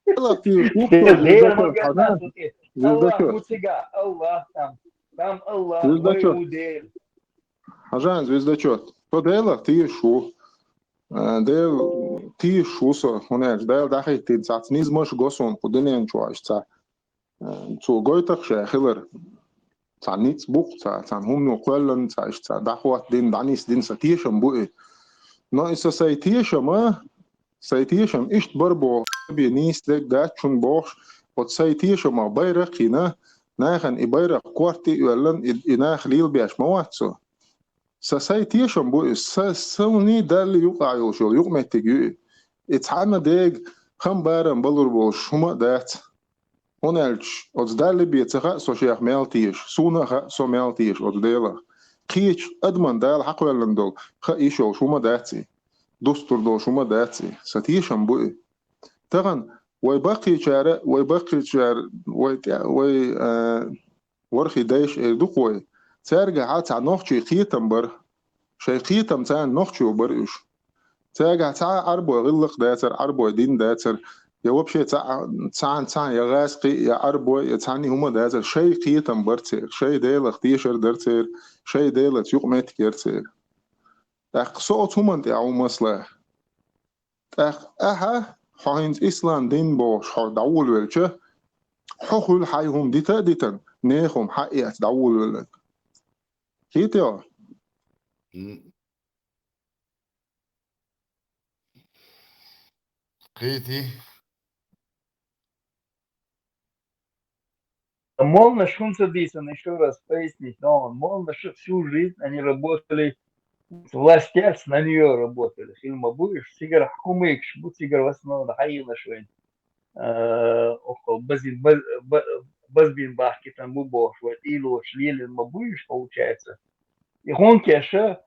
لا في شوف دير ما звездочет قالنا حاجات صوتي الله звездочет قوتيقا الله там الله звездочет ويودير حاجات звездочет فديلا تي شو ديل تي شو سو هناك ديل داخل تنسات نيز مش قصون قدنين شواش تا تو قويتك شاخلر تا نيتس بوك تا هم نقولن تا اش تا دخوات دين دانيس دين ستيشن بوئي ناقص سيتيشن ما سيتيشن اشت بربو بينيس لك دا چون بوخش قد سيتيشن ما بيرقينا ناخن إبايرق كوارتي ولن إناخ ليل بيش مواتسو سيتيشن بوئي سوني دا اللي يقع يوشو يقمع تجيو اتحانا ديگ خم بارن بلور بوش هما دات هونالش od dalje bi ceha so šejah meltiš suna ha so meltiš od dela قيش أدمن دال حقل لندول خايشو شو ما داتي دستور دو شو ما داتي ستيشن بوئي تغن ويبقي شارع وي ورخي دايش دوقوي ترجع عتا نوخشي خيتم بر شي خيتم تان نوخشي وبريش ترجع تا أربو غلق داتر أربو دين داتر يا وبشي تان يا غاسقي يا أربو يا تاني هما داتر شي خيتم برتر شي ديل اختيشر درتر شي ديل تيقمت كيرتر اخ صوت هما دعو مصلح اخ اها حاينز إسلام دين بوش حا دعول ولچه حخول حيهم ديتا نيخم حقيقة دعول ولك كيت يا قيتي Можно Шунца Дисона еще раз пояснить, но можно всю жизнь они работали властец на нее работали. Фильма будешь, сигар хумыкш, будь сигар в основном хаила швейн. Около базбин бахки там бубош, вот ило шлилин мабуешь, получается. И гонкеша,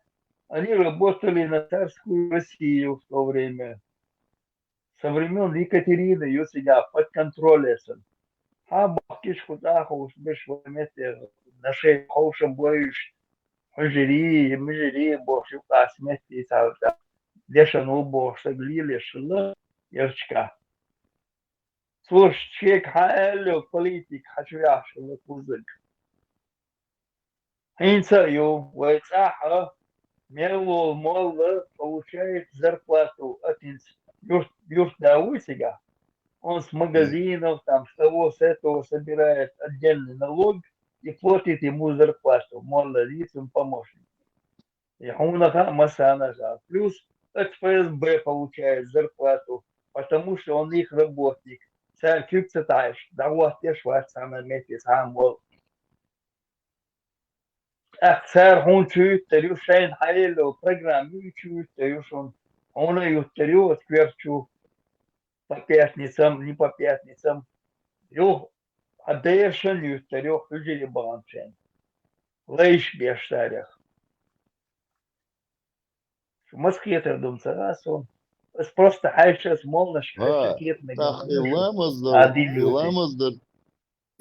они работали на царскую Россию в то время. Со времен Екатерины ее себя под контролем. А бахкиш худахуш, беш вместе на шее хауша боишь. Мыжери, бог, юка, смерти, дешану, бог, саглили, шила, ярчка. Слушай, чек, хаэлю, политик, хочу я, шила, кузык. Инца, ю, вайцаха, мелу, молла, получает зарплату от юрт Даусига. Он с магазинов, там, с того, с этого собирает отдельный налог и платит ему зарплату. Молла, лицом помощник. И он масса. Плюс от ФСБ получает зарплату, потому что он их работник. Царь кюкцетаешь, да вот те шварцана метис амбол. Ах, царь он чует, тарю шайн халило, программу чует, тарю шон. Он ее тарю откверчу по пятницам, не по пятницам. Ю, отдаешен ю тарю хужили банчен. Лейш бештарях. В Москве думается, раз он просто хайшас молнаш, хайшакет на تاخ гаманушу. Адилюти.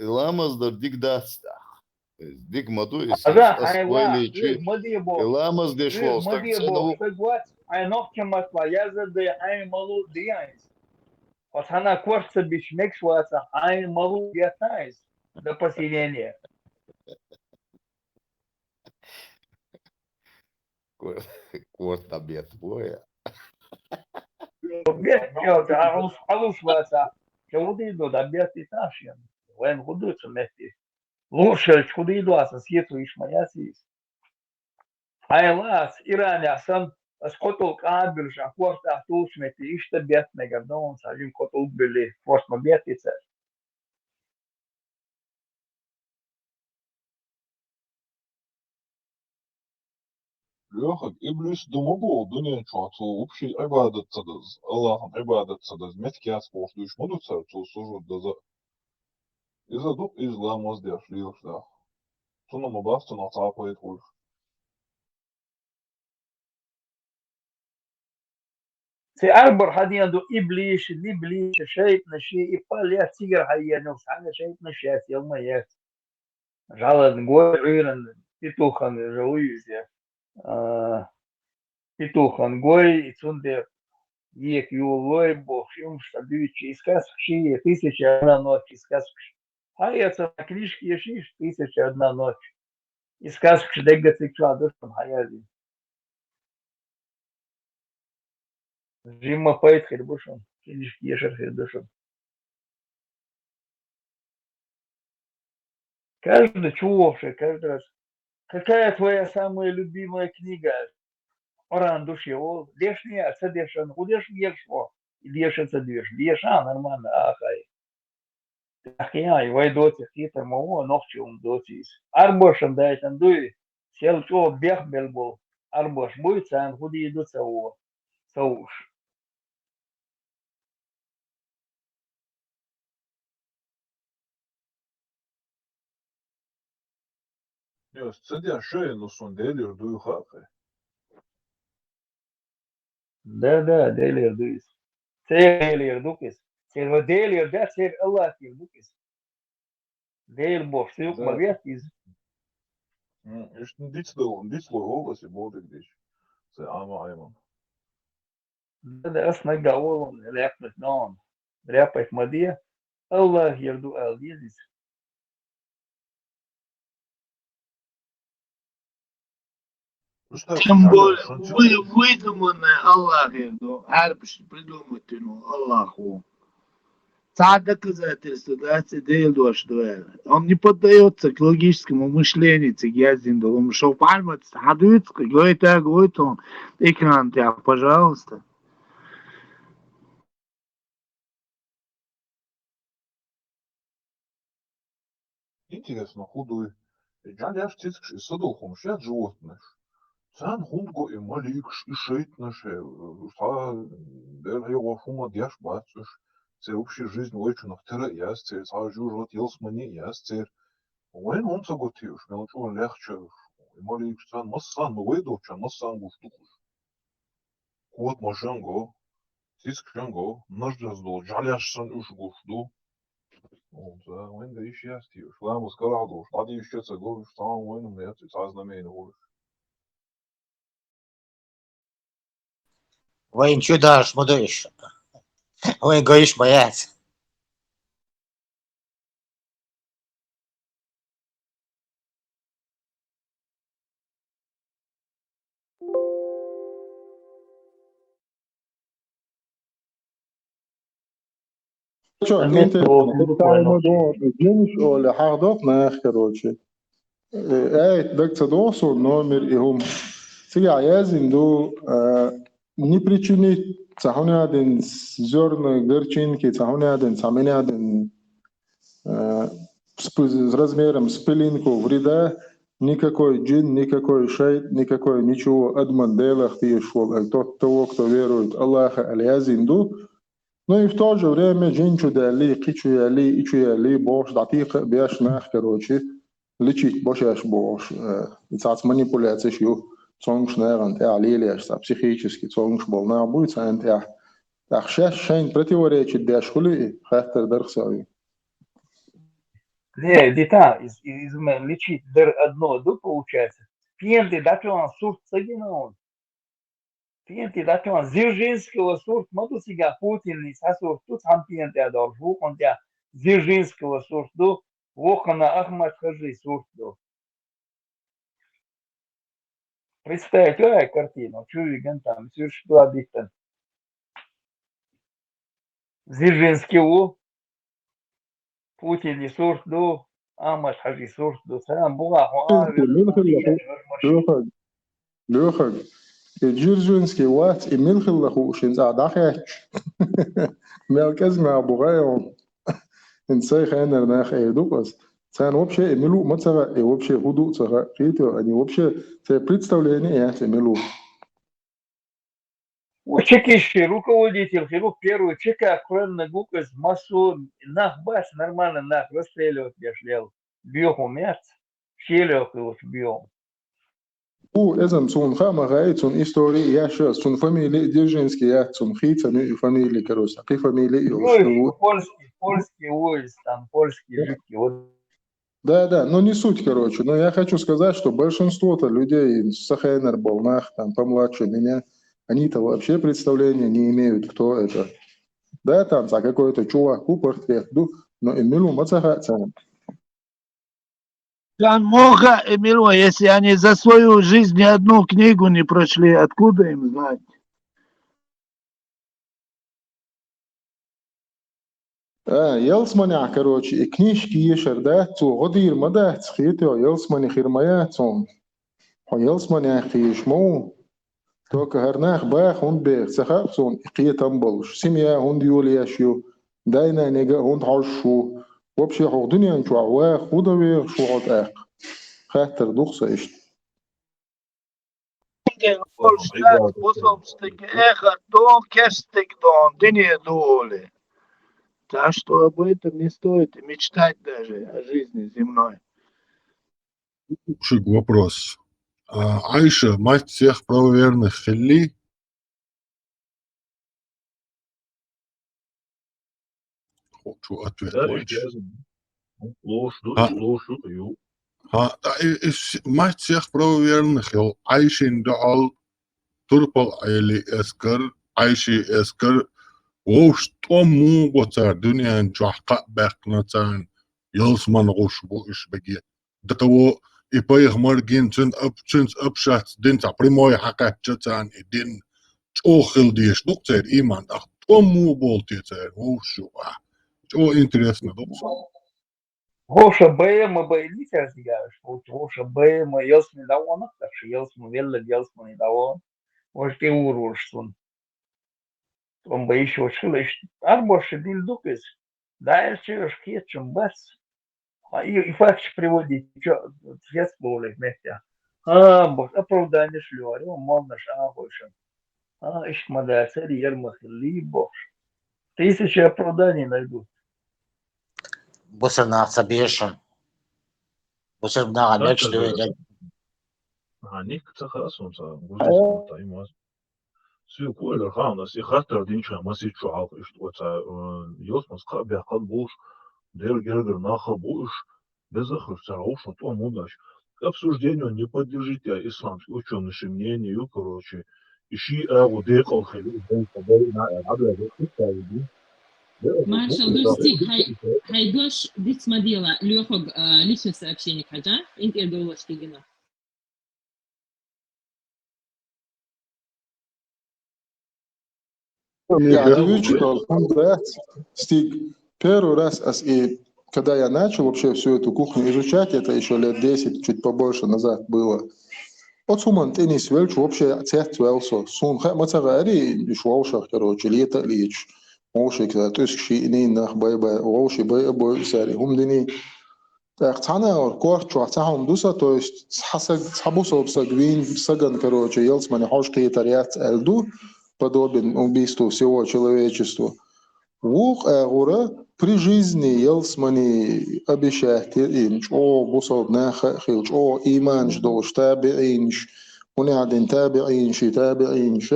إلامزدر ديك داستاخ ديك مدو Ага, أس хайла, كويلي мадибо, إلامز دي شوال мадибо, ستاكتسينو что гват, ай ногти матва, я задай, ай малу диайс. Вот она корца бишмек шваца, ай малу диатайс до поселения. كورتا بيت بويا Бет, алу шваца, чего-то иду, да бет и ташьян. Вен худуца вместе. Лучше, куда иду, а сосьету иш моя сис. Айла, с Иране, асан, с котол кабель, шахуар тахтуш, мети, ишта бет мегадон, сажим котол бели, форс ма бет и цер. Лёхак إبليس دمبو دنيا شو وبشي عبادة صدز الله عبادة صدز متك ياسبوش دوش مدو تو سجود دزا إذا دوب إسلام وزديش ليوش دا تنو مباستو نعطاقو يتقول في أربر هذه عنده إبليس الإبليس شيطنا شيء يقال يا تيجر هيا نفس على شيطنا شيء يوم يات غلط نقول عيرن تيتوخن جويز يا تيتوخن قوي تندر Ек юлой бог, им штабючи, сказки, 1001 ночь, сказки. А это на книжке ешиш, 1001 ночь. И сказки, дегга цикла, душам хаязи. Жима поэт хербушам, книжки ешер хердушам. Каждый чувствует, каждый раз. Какая твоя самая любимая книга? Оран души, о, дешня, садешан, худеш ешво. Дешен садеш, деша, нормально, ахай. Ахяй, вай доти, хитер маво, нохчум дотис. Арбошан дайтан дуй, сел чо бех белбол. Арбош будет, сан худи идут сау, сауш. Ja, цедя шея, но сонделер дую хахе. Да, делер дуис. Делер дукис. Сел делер, да, сел Аллах дукис. Делер бош, сюк Да. мавет из. Işte diçlo olası boldu gidiş. Se ama ayman. Да, asna гаолом, ряпнет нон. Ряпать мадия. Аллах ерду алдизис. Тем более выдуманное Аллаху, арбш придумать Аллаху. Та доказательство, да, цедел дуашдуэр. Он не поддается к логическому мышлению, цигязин, он шел пальмать, садуется, говорит он, экран тебя, пожалуйста. Интересно, худой. Джаляш цицкш и садухом, шят животных. Sen hungo i maliks i шейтнаш, der его фума дяш бацуш. Це общая жизнь ойчунах тера яс, це сажу жот елсмани яс, це Уен он саготиуш, мелчо легче. И маликс цан массан, но выйдовчан массан гуштухуш. Кот машанго, цицкшанго, наждаздол, жаляшсан уж гушду. Und wenn der ich erst hier, Schlammus Garado, Stadi ich jetzt go, staan wenn mir jetzt als na meine hol. Вайн чудаш, мудыш. Вайн гоишь бояться. Что, Момент انت был буквально. جنش ولا حاضر ناخ كروتشي дак цадосо номер и хум сега язин до ни причини цахоне аден зерно герчин ки цахоне аден самене аден с размером с пылинку вреда никакой джин, никакой шейт, никакой ничего адман делах ты шел тот того, кто верует Аллаха аль-язин до. Но и в то же время джинчу дали, кичу яли, ичу яли, бош датиq бяш нах короче лечить бошаш бош. Это манипуляция шью цонгш неран те алилиаш, психически цонгш болна будет сан те ахшаш шайн противоречит дяшхули хахтер дархсави. Не, дита, из лечить одно, да, получается. Пьенты, да, что он сурт сагинон. Пьенты, да, что он зиржинского сурт, моду сега Путин, и сасурт, тут сам пьенты адор, вухон тебя зиржинского сурту, вохана Ахмад Хажи сурту. Представь, какая картина, чувствую, там, совершенно объективно. Зиржинский у Путин и сурту, Ахмад Хажи сурту, сам буга, Лёхак, джиржинский ват и милхиллаху шинза дахяч. Мелказ мя бугаyon. Инсай хайнер нах эйдукас. Сан вообще эмилу мацага и вообще худу цага. Кито, они вообще це представление я эмилу. Чекищий руководитель, хирург первый, чека аккуратно гукас, массу, нах бас, нормально нах, расстреливать я шлял. Биоху мяц, щелёх его биом. Эзам цун хама гай цун истории я сейчас цун фамилии дзержинский я цун хица ну и фамилии короче. Какие фамилии Ну, польский войск, там, польские жители. Вот. Да, но не суть, короче. Но я хочу сказать, что большинство-то людей с Сахайнер, Болнах, там, помладше меня, Они-то вообще представления не имеют, кто это. Да, там за какой-то чувак у портрет, но Эмилу Мацахацан. Там Моха, Эмило, если они за свою жизнь ни одну книгу не прочли, откуда им знать? يلسمني короче, и книжки ешер, да, цу годир мада, цхите, يلسمني خيرمايا цон. يلسمني خيش مو توك هرناخ باخ هون بيخ سخاف صون إقية تنبلش سميا هون ديولي أشيو داينا نيجا هون تعشو وبشي حق دنيا نشو عواخ ودوي شو عط آق خاطر دوخسا إشت Volstad способствует эхо, то кестик дон, дыне доли. Так что об этом не стоит и мечтать даже о жизни земной. Шик вопрос. Айша, мать всех правоверных Хилли? Хочу ответ Да, лучше. ложь, А. ложь, ю. Мать всех правоверных, Айшин даал турпал айли эскер, Айши эскер, وش طمو بوتار دنيا نجحق باقنتان يلسمان غوش بوش بقية دقو إبايغ مرجين تن أبشات دين تعبريموي حقات جتان دين تأخل ديش دكتور إيمان أخ طمو بولتي تار وشو جو إنتريسنا دكتور Гоша БМ и БМ сейчас говоришь, Гоша БМ, Елсми Давон, так что Елсми Велла, Елсми Давон, может и Урурштун. Он бы еще шилыш, арбоши дильдукис, дальше шкетчем бас. И факт приводит, что сейчас было вместе. Бог, оправдание шлю, он мол наш больше. Ищ мода царь Ермах, либо 1000 оправданий найдут. بصر ناقصة بيشن بصر بناقة ليش دوي Ник خلاص هم صار جزء طيب ما سو كل خام ناس يخاطر دين شو ما سيتشو عاق إيش وتا يوس مسقى بيقال بوش دير جرجر ناخر بوش безахр царош то мудаш. К обсуждению не поддержите исламские ученые мнения, короче, ищи вот декол хели, Маршал, Достиг, хайдош дисмадила, лёхог личное сообщение хаджа, интердолош тигина. Я вычитал, да, Стиг, первый раз, когда я начал вообще всю эту кухню изучать, это еще лет 10, чуть побольше назад было. Вот суман теннис вельч вообще цех велсо. Сун ха мацагари швалшах, короче, лето лич. Ошик, то есть ши нах бай-бай, оши бай-бай сари. Дини тахтана ор кор чуатахам дуса, то есть сабусо сагвин саган, короче, елсмани хошки тариат эльду, подобен убийству всего человечества. Вух агура при жизни елсмани обещает инч, бусод нахилч, иманч долш табиинч, унядин табиинч,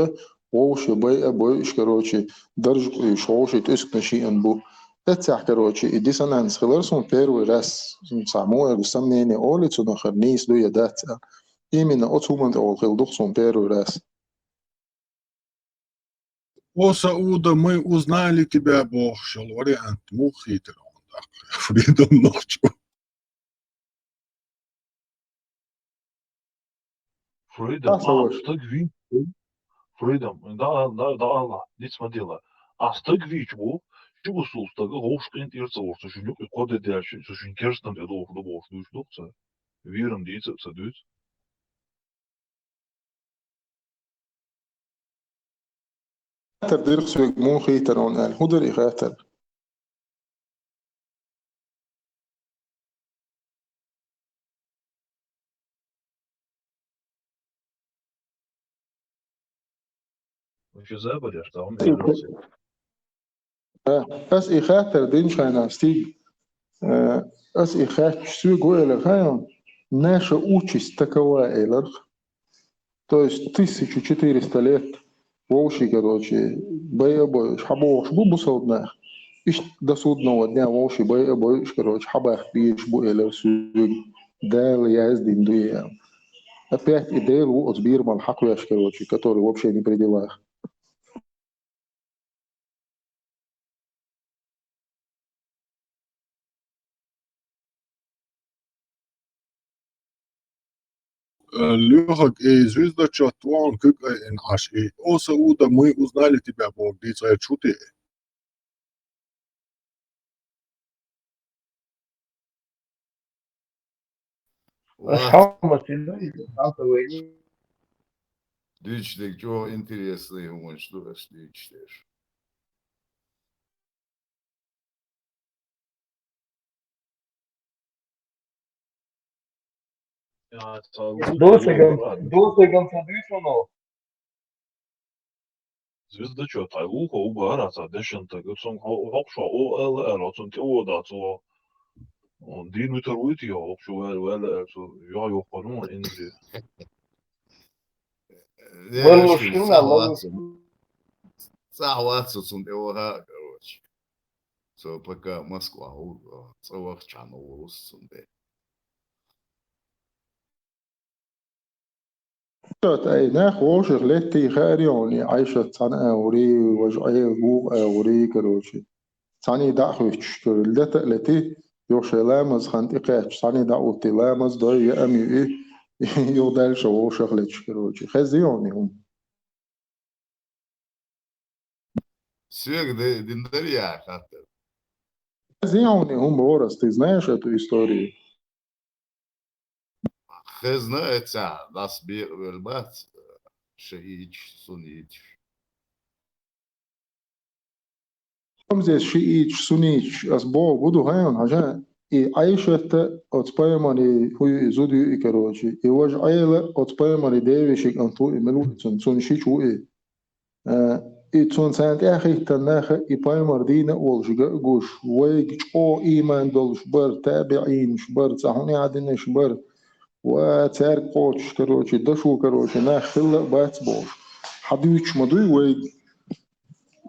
ووشي بي أبويش короче, درج шоуши тискнаши анбу. Это, короче, и диссонанс хилерсон первый раз самое сомнение олицу на харнис дуя дата. Именно от суман ол хилдухсон первый раз. О, Сауда, мы узнали тебя, Бог, шел вариант мухитер. Фридом ночью. Freedom, стыгви. Freedom, да, Allah, dit смадила. А стыгви чего? Чего сустага, гошкин ирцор, so schön luk kode der, so schön kersten der doch do bof durch dokter. Wirm die zu dut. خاطر ديرخسو مو خيتر on el huderi خاطر. Вообще забудешь, там As I خاطر دينشانا стиг. As I خاطر су гоэлэ хаyon. Наша участь такова, Эйлер. То есть 1400 лет волши, короче, бэй-бой, шабош, бубусоднах. Иш до судного дня волши, бэй-бой, короче, хабах, бейш, буэлэр, сюг, дэл, яздин, дуя. опять и Дейл от Бирман Хакуяш, короче, который вообще не при делах. Лёхак и звездочет вон как аш и оса уда мы узнали тебя Бог, ди цай чуты. Ла, Самый дичь, что интересный умон, что раз дичь. Ja, досегом садышано. звездочет, тайлуха угара, дешента, гуцон хокша, отсон теода, дин утеруит я, хокша, я йохану, инди. Было шилна, Сахватся цундеуга, короче. Со пока Москва, Цавахчан, Урусцунде. أي ناخو شغلتي خاريوني عايشة تانا أوري وجعي بوغ أوري كروشي تاني دعوش كرلدت التي يوشلامز خانتي قاتش تاني دعوتي لامز دوي يأمي إيه يودال شو شغلتش كروشي خزيوني هم Свег Диндарья, хатер. خزيوني هم ورس ты знаешь эту историю Хезнается, нас бирбат, шеич, сунич. هم زي شيء سونيش أسبوع بدو هايون عشان إيه عايشة أتبايماني هو زوديو إكروشي إيه وجعي أتبايماني ديفيشيك أنتو إملو تون شيشو إيه إتون سانت أخي تناخ إباي مردينا والجا جوش ويج أو إيمان دول شبر تابعين شبر تاهوني عدنا شبر وتار قوتش كروشي دشو كروشي ناخ خلا بات بوش حديش مدوي ويج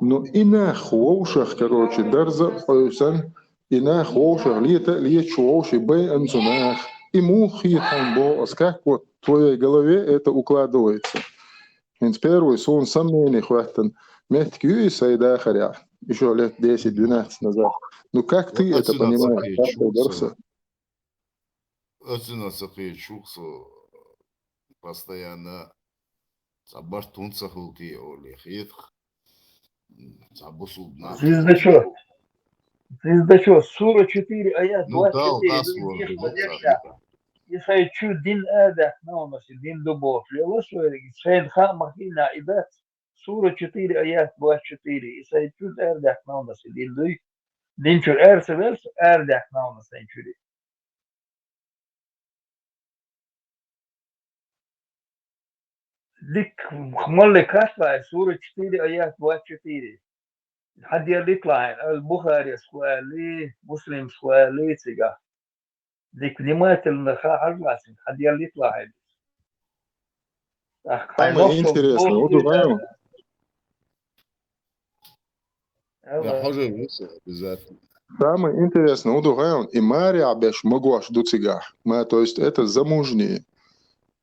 نو إنا خووشخ كروشي درزة حسن إنا خووشخ лет шоуши бэй анцунах ему хитан бо как вот в твоей голове это укладывается. Первый сон сомнений хватит. Меткию и сайда харя. Еще лет 10-12 назад. Ну как ты Вот это понимаешь? Как ты дорса? Отсюда сахи чуксу постоянно забартунца хулти олехит. Забусу на. Звездочет, сура 4, аят Ну дал 24. касвор Видишь, вот подержа. Если чуть дин эдах на нас, дин дубов. Лелосуэрги, шейн ха махина и дат. Сура 4, аят 24. Если чуть эдах на нас, дин дуй. Дин чур эрсе верс, эдах на нас, дин чури. Дик хмалли кашла, сура 4, аят 24. حد يطلع البخاري سؤالي مسلم سؤالي تيجا ديك كلمات النخاع الراسم حد يطلع Самое интересное, вот узнаю. Я хожу весело, обязательно. Самое интересное, вот узнаю. И Мария беш могуаш дуцигах. То есть это замужние.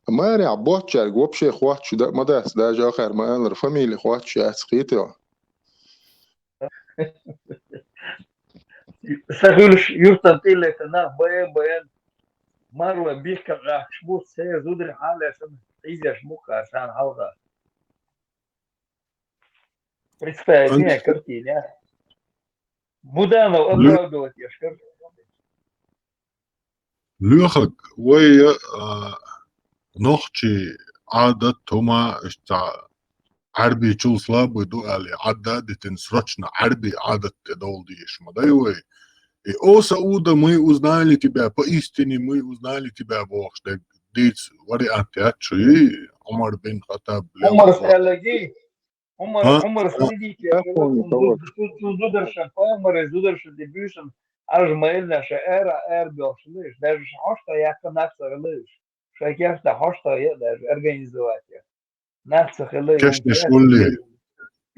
Мария бочар вообще хватит, да, мадас, даже ахар маэлэр фамилия хватит, ацхитё. سهلش يرتب لك أنا بيان مرة بيك شموت سير زودر حالة عشان إذا شموك عشان هذا представляете картина Буданов оправдывать я скажу Лёхак ويا نوختي عادة توما اشتا عربي تشوف بدو علي عادة تنسرچنا عربي عادة дол диш мадайвай. И оса уда мы узнали тебя, поистине мы узнали тебя, Бог, что диц варианты отчуи, Умар бин Хаттаб. عمر سالجي عمر سيدي زودرشن عمر زودرشن ديبيوشن أجمعنا شعر بيوصلش даже حشتا يحكم نفسه غليش شايف ده حشتا يقدر أرجانيزوات نفسه غليش كيش نشولي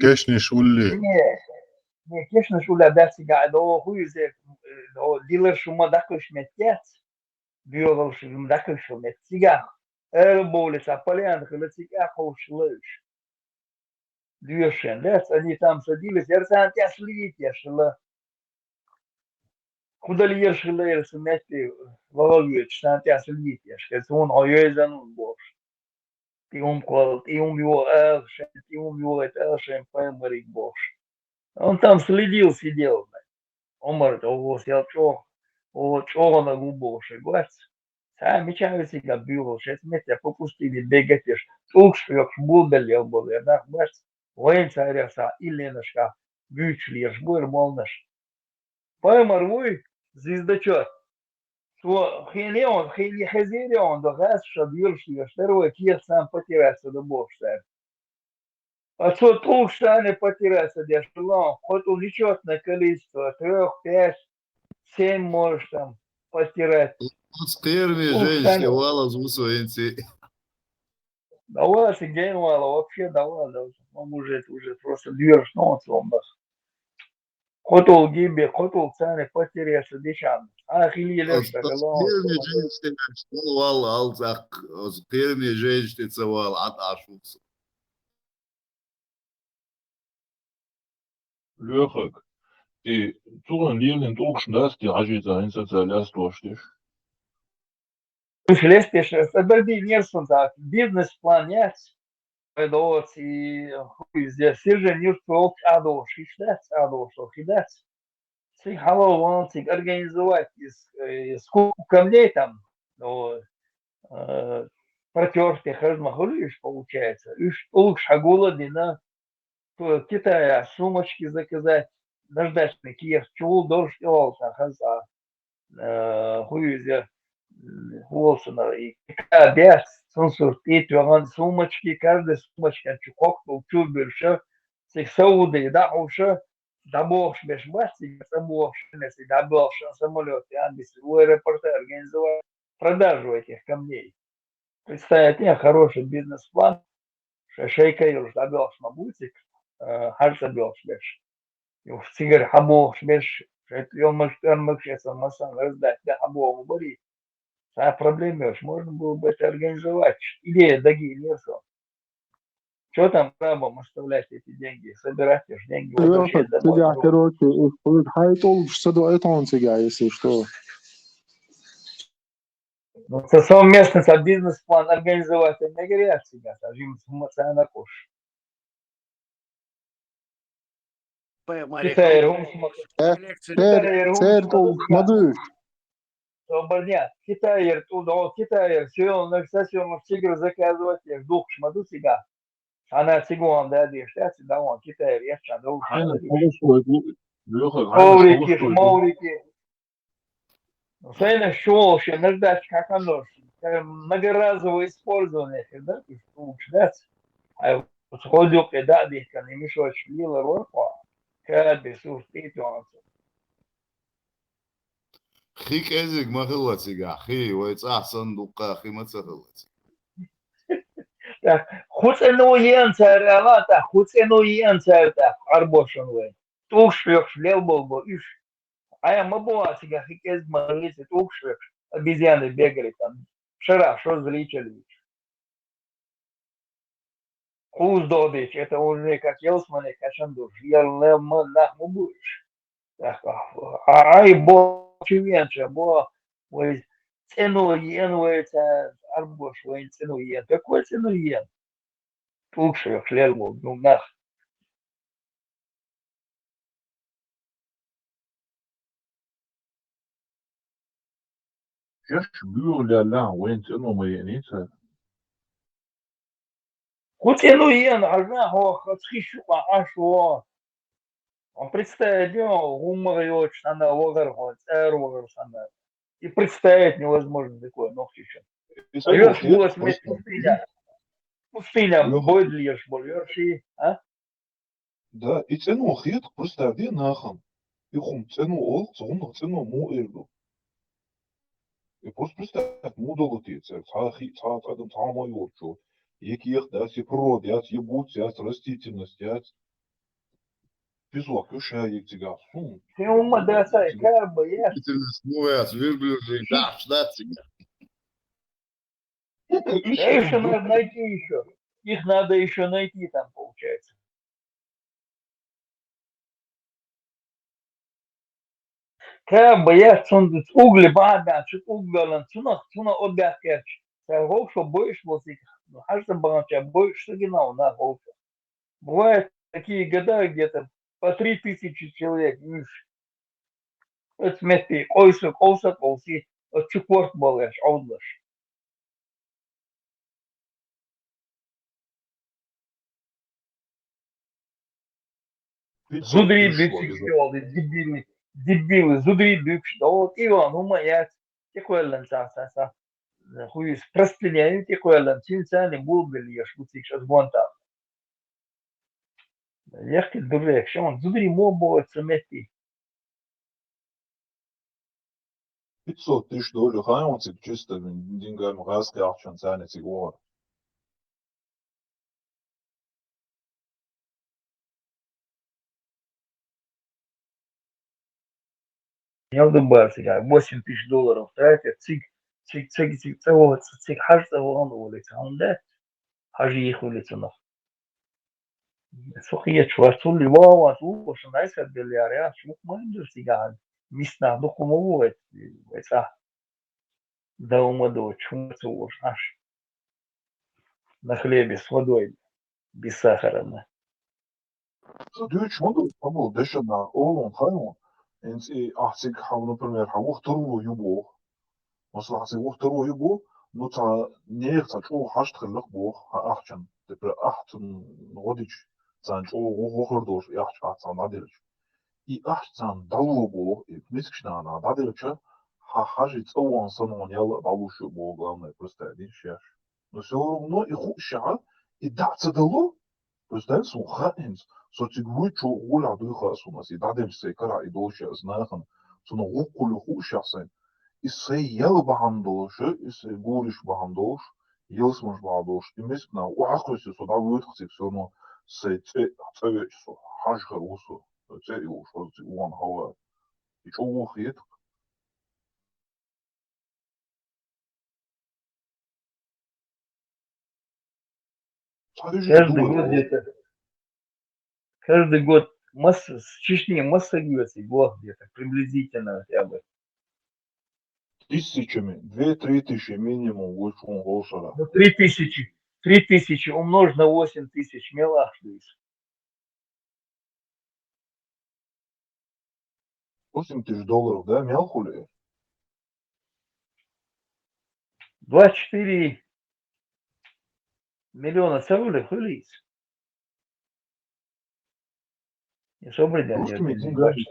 كيش نشولي داسي قاعد هو زي هو ديلر شو ما دخلش متيات بيوصل شو ما دخلش متيجا Эрболис, а полянах, летик ахош лыж. Дюшен, лес, они там садились, я сам тебя слить, я шла. Куда ли я шла, я сумети, ловлюсь, сам тебя слить, я шла. Он оюзан он бош. Ти его элшен, ти его это элшен, поймарик бош. Он там следил, сидел. Он говорит, о, сел чё на губоше, гвац. Сам мечаю себя бюро, 6 метров попустили бегать, уж что булдали, был, я да, гвац. Воин царяса, Иленушка, güçlüyüş, buyur molnaş. Поймар вуй, звездочет. Что хилион, хили хазирион, да газ, что бьюшли, что кир сам потеряется до бокса. А что толк не потеряется, где что хоть нечетное количество, 3, 5, 7 можешь там потерять. Скверные женщины, вала звусуенцы. Давай, сидень, вала, вообще давай, он уже просто движ, ну, он Хотел гибе, хотел цены потеряться дешан. А хилилеш, Скверные женщины, что вала алзак, скверные женщины, цевал, аташутся. Lörg, die Touren lieben Durchschnitt, das die Rajiza Einsatzer erst durchstich. Шлестиш, подожди, нервсон так, бизнес-план нет. Предоц и здесь же не встал адош, и штат адош, хидат. Сик хало вантик организовать сколько камней там, протертых размахулишь, получается. И лучше голодина, Китая сумочки заказать, наждачный Киев, чул дождь, хаза, хуйзя, Волсона, и обяз, сумсуртит, ваган сумочки, каждая сумочка, чукок, чул больше, всех сауды, да, уже, добавшь без басти, добавшь, если добавшь на самолете, свой аэропорт организовать продажу этих камней. Представьте, хороший бизнес-план, шейка юж добавшь на бутик, har забавшь без. В цигар хабовшь без, он может сейчас массам раздать, да, хабову бори. А проблемы можно было бы это организовать. Идея Даги Нерсо. Что там рабам оставлять эти деньги? Собирать эти деньги. Лёха, тебя, короче, их хайт олуш это он тебя, если что. Ну, совместно с бизнес-план организовать, это не говорят себя, скажем, с на кош. Китай, Церковь олуш мадыш. Понятно. Китай, Китай, все, он, кстати, он в Тигр заказывать, я жду шмаду себя. Она Тигуан, да, дешевле, да, он Китай, я сейчас долго. Коврики, шмоврики. Сейна щелочи, наждать, как оно, многоразовое использование, да, и лучше, да. А сходил, да, здесь, когда не мешает шлила, рорфа, когда сустит он. خيك ازيك ما خلصي اخي ويصح صندوق اخي ما تخلصي خود انو ینسر الاتا خود انو ینسر تا اربوشن وی توشش лелбо иш а я мабуа сега хикез малисе توشش обезьяны бегали там вчера что зрители хуз добич это уже как елсмане кашандуш еллема нахмубуш ай бо чувенча бо ой цену енуэца арбош ой цену ен какой цену ен توشش лелбо ну нах Just buurle lang, went in om je niet. Хоть ну ен, альна хо хатхишу ашо. Он представить умрет, она вогар, вогар, она. И представить невозможно такое, но еще. Живешь в 8 пустыня. Пустыня, бой длишь, больше, а? Да, и цену хит, просто где нахам. И хум цену ол, цену му эрду. И просто представь, му долготица, цадам цама йорчу. Яких дать и природ, яц ебуть, яц растительность, яц. Пизуак, юша, як тебя сум. Ты ума да сай, как бы я. ну я верблюжий да ждать Их еще надо найти еще. Их надо еще найти там, получается. Как бы я цундус угли бада, чуть уголан, цуна отдах керч. Саргов, что боишь вот их. Кажется, банча боишь, что генал на голфе. Бывают такие года где-то по 3000 человек, видишь. Это смерти, койсы, колси, от чукорт балаш, аудаш. Зудри бюксик сделал, дебилы, зудри бюксик. Да вот Иван, умаяц, текуэллен са. Хуй простыняю текуэллен, чинцани булгали, я шутик, сейчас гонта. Ехки дурек, что он зудри мобо цемети. 500 тысяч долларов, а он чисто деньгами раскрыл, что он тянет его. Я вдобавился, как $8000 тратят, цик, хажда он улица, он да, хажи их улица на. Сухие чувствовали, вау, что найся для ареа, что мандер сиган, мисна, докумовывает, это да умадо, чумцу аж на хлебе с водой, без сахара. Дюч, могу, помол, дешо на он хайон. Энси, ахсик, хау, например, хау, вторую юбо. Масла, ахсик, вторую юбо, ну, та, нех, та, чо, хашт, хлах, бог, ахчан. Тепер, ахтун, родич, цан, чо, вохордош, яхч, ахтан, надельч. И ахтан, далу, бог, и мискшна, на, надельча, хажит, оуан, санон, яла, далушу, бог, главное, просто один щаш. Но все равно, и хуша, и даться дало, Представь, хатинс, социгвой чо оля дыхас у нас, и дадем секара, и долча знахан, so no rukkulu hušasen, и се ел бахандош, и се гуриш бахандош, елсмаш бахандош, и мискна, уахкоси, so да вытхси, все равно се цевеч, so хашхар усу, це и уж, уан хава, и чо ухит, Каждый год где-то, каждый год масса, с Чечни масса гибется, год где-то, приблизительно хотя бы. тысячами, 2-3 тысячи минимум, выше он голшара. Ну, 3000 умножить на 8000, мелах, видишь. 8 тысяч долларов, да, мелхули? 24 миллиона царулей хулис. И собрали они Русскими это деньгами.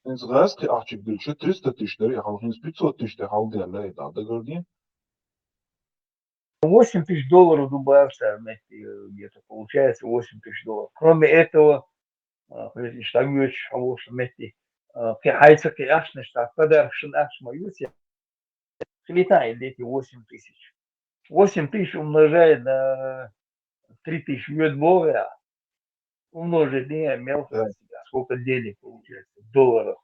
Израильский арчик дельче 300 тысяч, да, я халхин 500 тысяч, да, халдя, да, да, гордин. $8000 дубайская где-то получается $8000. Кроме этого, штагюч, что мети, хайца кяшны, что подаршин аш маюся, летает эти 8000. 8000 умножает на 3000 бога, умножить на мелко, сколько денег получается, долларов.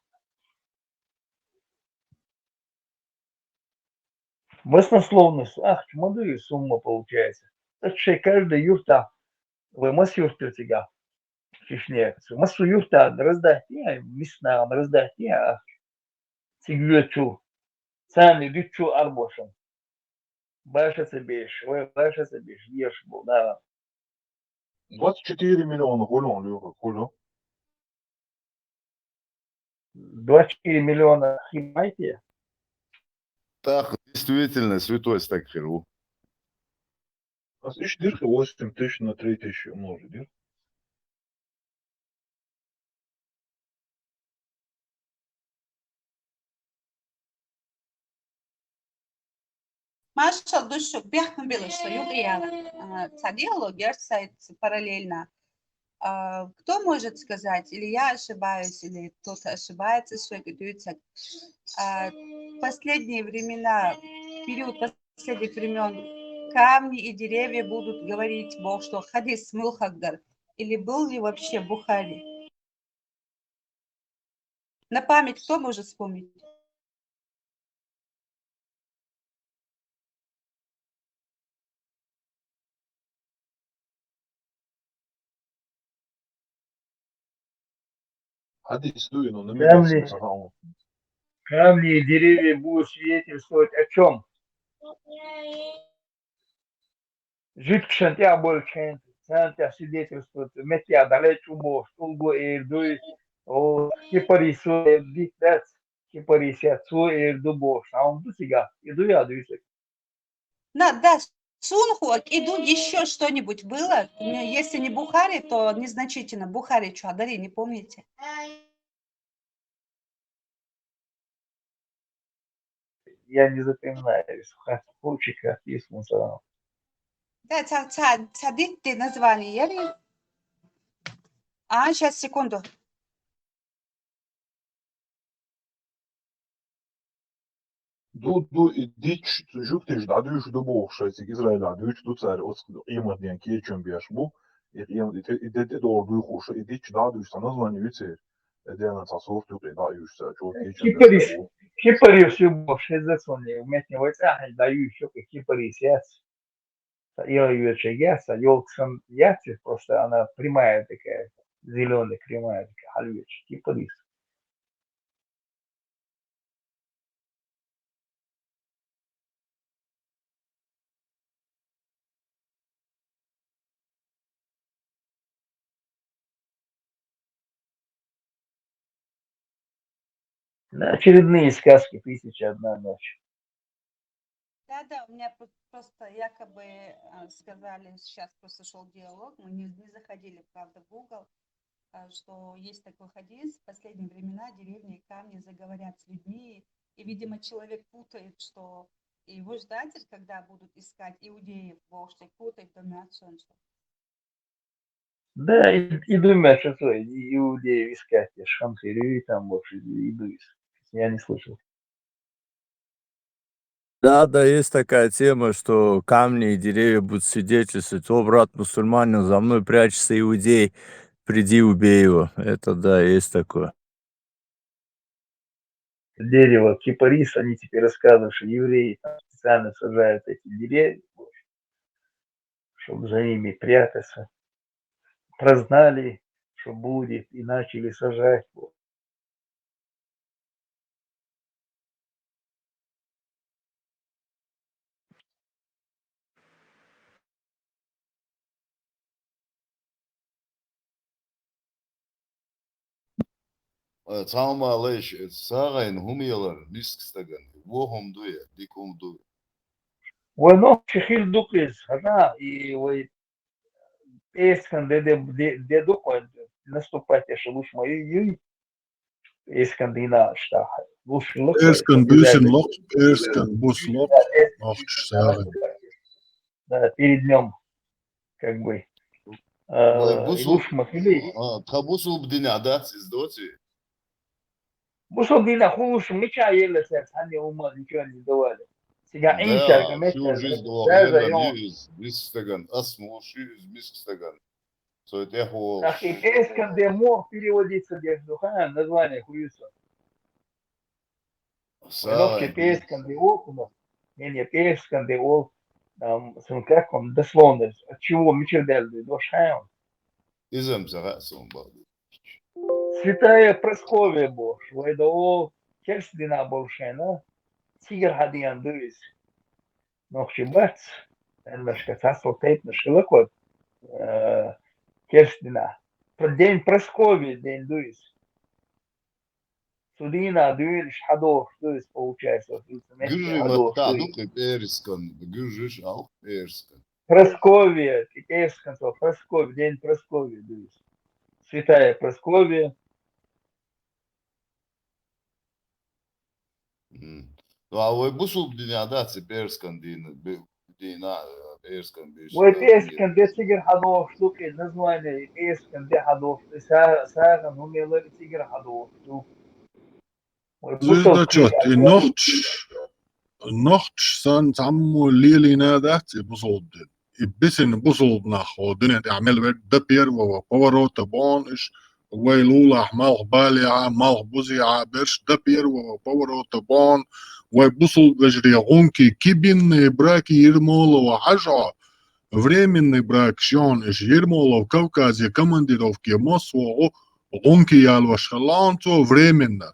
Баснословно, чмодую сумма получается. Так что каждая юрта, вы мас юрта тебя, в Чечне, масу юрта раздать, мисна раздать, сиглючу, сами лючу арбошем. Баша собеш, ешь был, да. 24 миллиона, гулон, Лёха, гулон. 24 миллиона химайте. Так, действительно, святой так херу. А ищ дырка 8 тысяч на 3 тысячи умножить, да? Маршал Душук, бяхну белышу, югрияла. Диалог, сайт параллельно. Кто может сказать, или я ошибаюсь, или кто-то ошибается, что говорится, в последние времена, в период последних времен, камни и деревья будут говорить Бог, что хадис Мулхагдар, или был ли вообще Бухари? На память кто может вспомнить? حديث دوين ونميل سمسها Камни и деревья будут свидетельствовать о чем? Жить шантя больше, шантя свидетельствует, метя далечу бо, стулгу эрду, о кипарису диктат, кипарисяцу эрду бо, шаунду сига, иду я дюсек. Да, Сунхуак, иду еще что-нибудь было. Если не Бухари, то незначительно. Бухари, Чуадари, не помните? Я не запоминаю, хурчика, смысл. Да, цадик название. Сейчас, секунду. دو ديتش جوكتش دادوش دو بوخشايس إسرائيل دادوش دو تسار أسكت قيمة ديان كيتشن بيشبو قيمة إدت دور خوش إديتش دادوش تنظماني يتسير ديانا تصوف تقي دايوش ساچو كيتشن بيشبو Кипарис больше зацоне, уметь войцахать даю еще кипарис яц. Я ее чаяса, елксан яцы, просто она прямая такая, зеленая, прямая такая, хальвеч, кипарис. Очередные сказки «Тысяча одна ночь». Да, у меня просто якобы сказали, сейчас просто шел диалог, мы не заходили, правда, в Google, что есть такой хадис, в последние времена деревни и камни заговорят с людьми, и, видимо, человек путает, что его ждатель, когда будут искать иудеев, Бог что путает дома солнца. Да, и думаю, что иудеи искать, Шамхирю, там больше иду. Я не слышал. Да, есть такая тема, что камни и деревья будут свидетельствовать: о, брат мусульманин, за мной прячется иудей, приди, убей его. Это да, есть такое. Дерево, кипарис, они теперь рассказывают, что евреи там специально сажают эти деревья, чтобы за ними прятаться. Прознали, что будет, и начали сажать. Цама леш, сагайн хумиялар, нискстаган, вохом дуя, диком дуя. Bueno, шехил дукис, она и вы эскан де дукон наступать, что лучше мою эскан дина что лучше лук. Эскан бюсен лок, эскан бус лок, нохч саган. Да, перед днем, как бы. Лучше махили. Табусу бдиня, да, сиздоти. Бусу дина хулуш меча еле сердце, они ума ничего не давали. Сега инчар, всю жизнь говорил, мискстаган, асмуши, мискстаган. So это хол. Так и эскан де мог переводиться где духа, название хуюса. Ловче эскан де окуно, не эскан де ол, как он дословно, от чего мечердел дошаем. Изем зарасом был. Святая Прасковья Бог, войдо керстина большена, тигр хадиян дырис. Нохче бац, энмешка цасл тейп на шилокот, керстина. День Прасковьи, день дырис. Судина дыриш хадов, дырис получается. Гюржи матадук и перскан, гюржиш ау перскан. Прасковья, перскан, Прасковья, день Прасковьи дырис. Святая Прасковья. Ну, а вы бусул бдиня, да, перскан дина, перскан биш. Вы перскан, де тигр хадов, штуки, название, перскан, де хадов, саган, умела тигр хадов, штуки. Звезда чот, и нохч сан саму лили надат, и бусолдин. И бисин бусолднах, ودنيا تعمل دبير وبورو تبونش ويلولا مالغ باليا مالغ بوزيا برش دبير وبورو تبون وبصل وجري غونكي كيبين براكي يرمولو وحجا временный брак шон иш ермолов в Кавказе командировки Москву غونكي يالوش خلانتو временно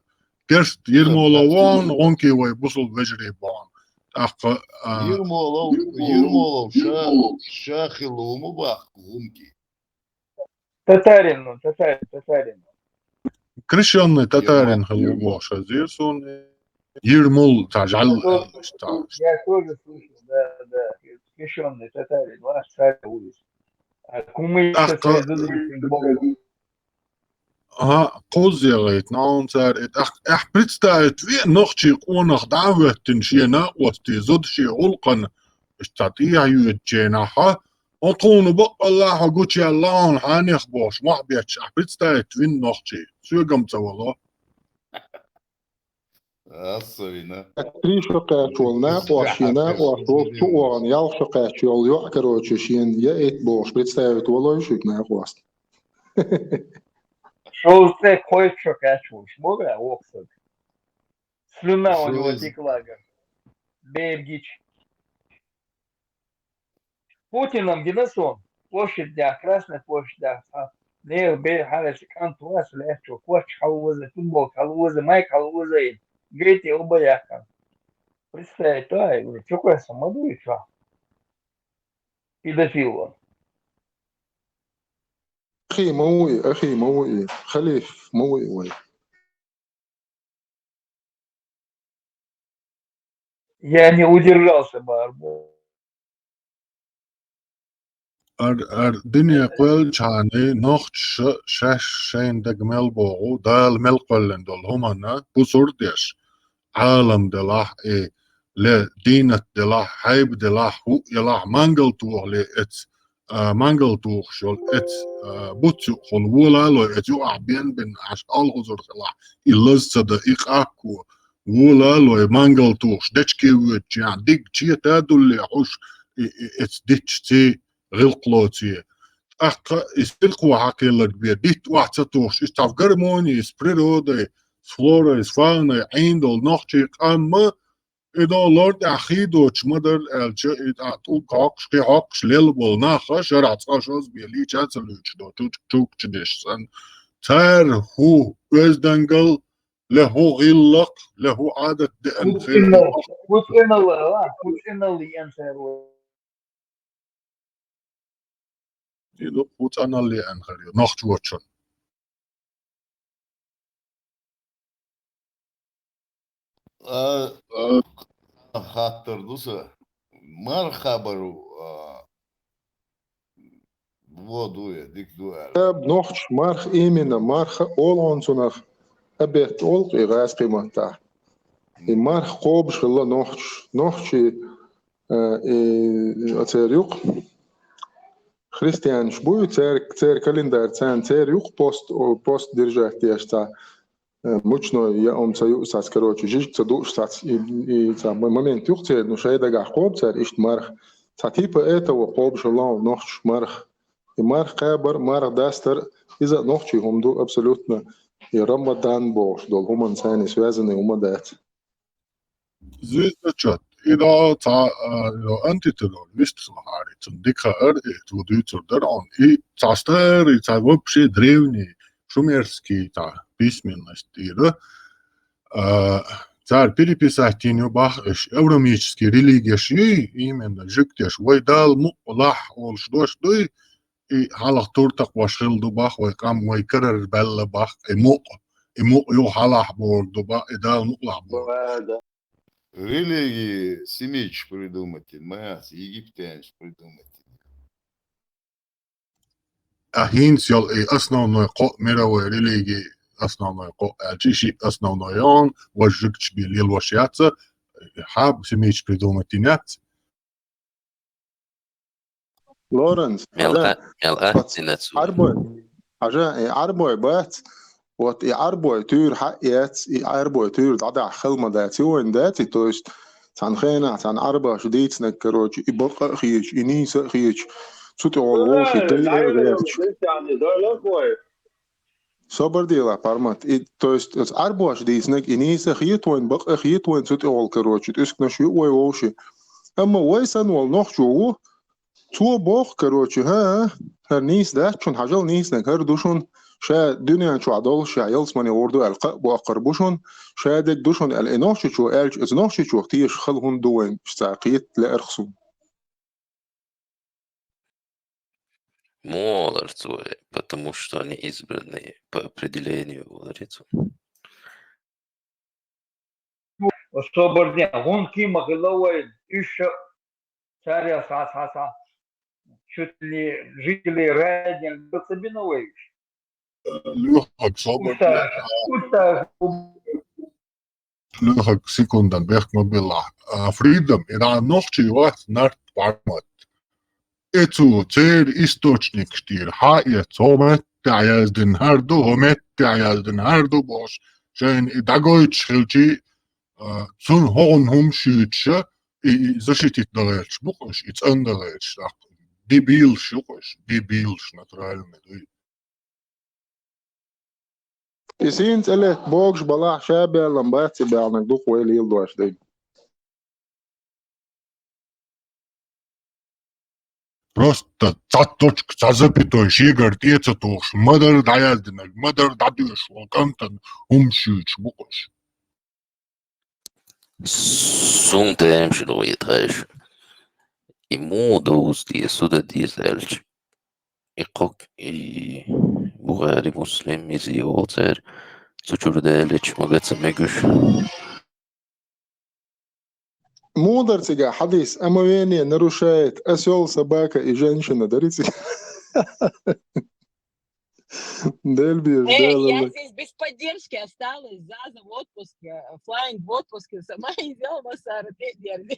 كرست يرمولوان غونكي ويبوصل بجري بان أخ Ермолов шахилу мубах гумки. Татарин, татарин. كريشيان تتارين خلوش زيرسون يرمول تاجعل Я тоже слышал, да. Крещенный татарин, ваш царь улиц. А кумы قوزيغيت نانتر احبرتستايت في نختي قونخ دعوة تنشينا وستي شي غلقن استطيع يتجيناها وطون بق الله قوتي الله حانيخ بوش محبيتش احبرتستايت في نختي سوغم والله Особенно. Три шокачолна, ощина, оштол, туон, ял шокачол, ё, короче, шин, я эт бош, представить волойшик на хвост. Шоу ты кое шокачул, шмога, Оксфорд. Слюна у него текла, Бергич. Путиным геносон. Площадь дня, Красная площадь дня. Нер бер харес кантуас легче. Коч халузы, футбол халузы, майк халузы. Грети обаяка. Представь, да, что такое самодуй, что? Педофил он. أخي موي خليف موي وي. Я не удержался бы, Арбо. الدنيا قول شاني نخت شين دقمل بوغو دال ملقلن دول همانا بصورديش عالم دلاح لدينة دلاح حيب دلاح هو يلاح مانجل توغ ات مانجل توغ شول ات بوتسو خل ولا لو ات يوع بين عش الغزر دلاح إلز صدا إقاكو ولا لو مانجل توغ دتشكي وجان ديك تشي تادل حوش ات دتش تي غلقلوتي أخ استلقوا حقيقة كبير ديت واحد ستوش استاف قرموني اسبريرودي فلورا اسفانا عيندول نوختي أما إذا لورد أخيدوش مدر الجا إتعطو قاقش كي حقش ليلبول ناخا شرع تقاشوز بيلي جاتلوش دو توك تدشسن تار هو وزدنقل له غلق له عادة دقن خير Путин الله ينسى يدو قوت أنا اللي أنخري نخت واتشن Хаттырдысы мар хабару воду дик дуэр. نخش مرخ إيمنا مرخ أول عنصنخ أبيت أول قيغاس قيمتا. المرخ قوبش الله نخش أتريق خريستيان شبوي تير كالندر تير يق بوست ديرجات يشتا مучно я он саю сац короче жиж цадуш сац и за момент юхтер ну шайда га хобцер ишт марх та типа этого хобшла нохч марх и марх кабар марх дастер иза нохчи хомду абсолютно и рамадан бош дол хуман сани связаны умадат زيزة إذا أنت تلو مش تصلحاري تنديك أرئت وديتر درعون تعستاري تعوبشي دريوني شوميرسكي письменно стиля. Царь переписать бах евромический религия именно жиктеш вайдал мулах ол шдой и халах туртак вашил дубах вайкам вайкарер белла бах ему ю халах бор дуба и дал мулах бор. Религии Семич придумайте, Маас, египтянч придумайте. Ахинсел и основной ко мировой религии основной чиши основной он вожжикч билил вашяца хаб Семич придумать нет. لورنس عربوي بات وات عربوي تور حقيات عربوي تور ضع خلمه داتي وين داتي توست عن خينا عن عربه شديت نكروج يبقى خيج ينيس خيج صوت والله يعني صبر ديلا بارمات توست عربه شديت نك ينيس خيت وين بقى خيت وين صوت والكروج تسكن شو ويوشي اما ويسن والنخشو تو بوخ كروج ها هر نيس ده شون حاجه نيس نك هر دوشون شا دنيا شو عدول شا يلس ماني وردو القا بأقربوشون شادك دوشون الإناش شو ألج إزناش شو تيش خلهم دوين شتاقيت لأرخصون Молодцы, потому что они избранные по определению, говорится. والصبر هون كيما غلوين إيش سارع سا شو اللي جيلي رادين بتصبينا ويش Lyhak صبر كوتا lyhak sekundan behkmobilla. Freedom ira nohči vas nart parmat. Ecu cer istočnik štir haje comet jazdin hardu homet jazdin hardu boš. Šen I dagojč hilči sun hon humšytše I zaštitit daleć bukoš I candaleć. Debil šukoš, debil naturalne. إسين تلت بوكش بلا شابة لمباتي بعنك دوخ ويلي يلدوش دي Просто цаточка, цазапитой, шигар, тецатош, мадar даяздинag, мадar дадыш, волкантан, умшюч, букош. Suntem שלא יתרש. Imodus die Suda dieselch. Ikok I Buhari Muslim izi ocer. Suçurdeliç magats meguş. مودر تيجا حديث أما ويني نروشات أسيول سباكة إيجانشنا دريتي ديل بيش Я ديل здесь без поддержки осталась, Заза в отпуске, Флайн в отпуске, сама и взяла Масара, ты держи.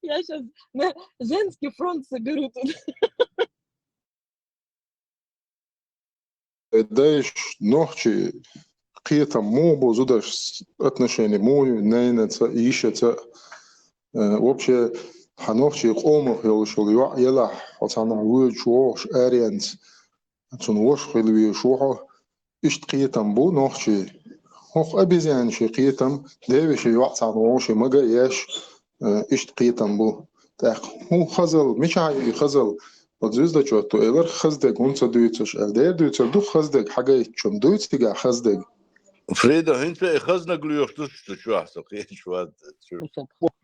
Я сейчас на женский фронт соберу тут. دايش نوحشي قيتا مو بوزودش отношения мою нейнца ищется вообще хановчи قومه يلشول يلا حصانا ويشوش أرينس تون وش خلوي شوحه إشت قيتم بو نوحشي هوخ أبيزان شي قيتم داوش يوعصا نوحشي مجا ياش إشت قيتم بو تاق هو خزل مش عاي خزل وزيزدا شو تو إلر خزدك ونسا دويتش ألدير دويتش دو خزدك حاجة يتشم دويتش تيجا خزدك فريدة انت خزنا قليوش شو احسن شو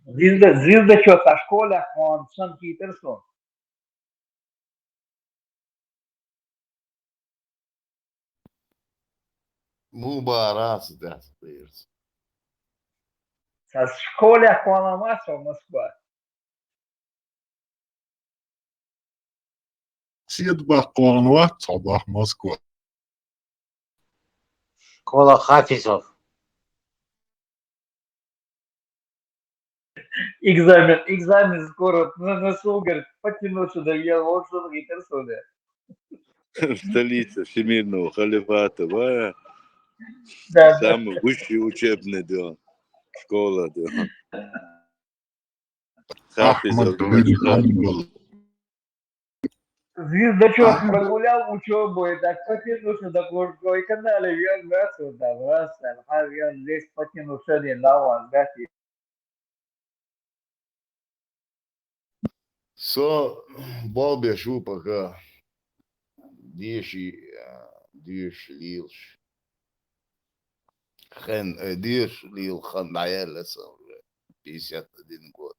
زيزدا شو تا школа он сан Питерсон مباراة ده بيرس sa школа он маса Москва Сид бахкон ват, собах Москва. Школа Хафизов. экзамен скоро на сугар потянуться до я вот что Питерсон столица всемирного халифата, да самый высший учебный дом, школа, Ахмад бин Хамбал. Звезда что прогулял учебу и так потянулся до Курской канала, я гасу, да, васа, я здесь потянулся не на вас, гаси. So, Bobby شو пока ديشي ليلش خن ديش ليل خن عيال لسه 51 год.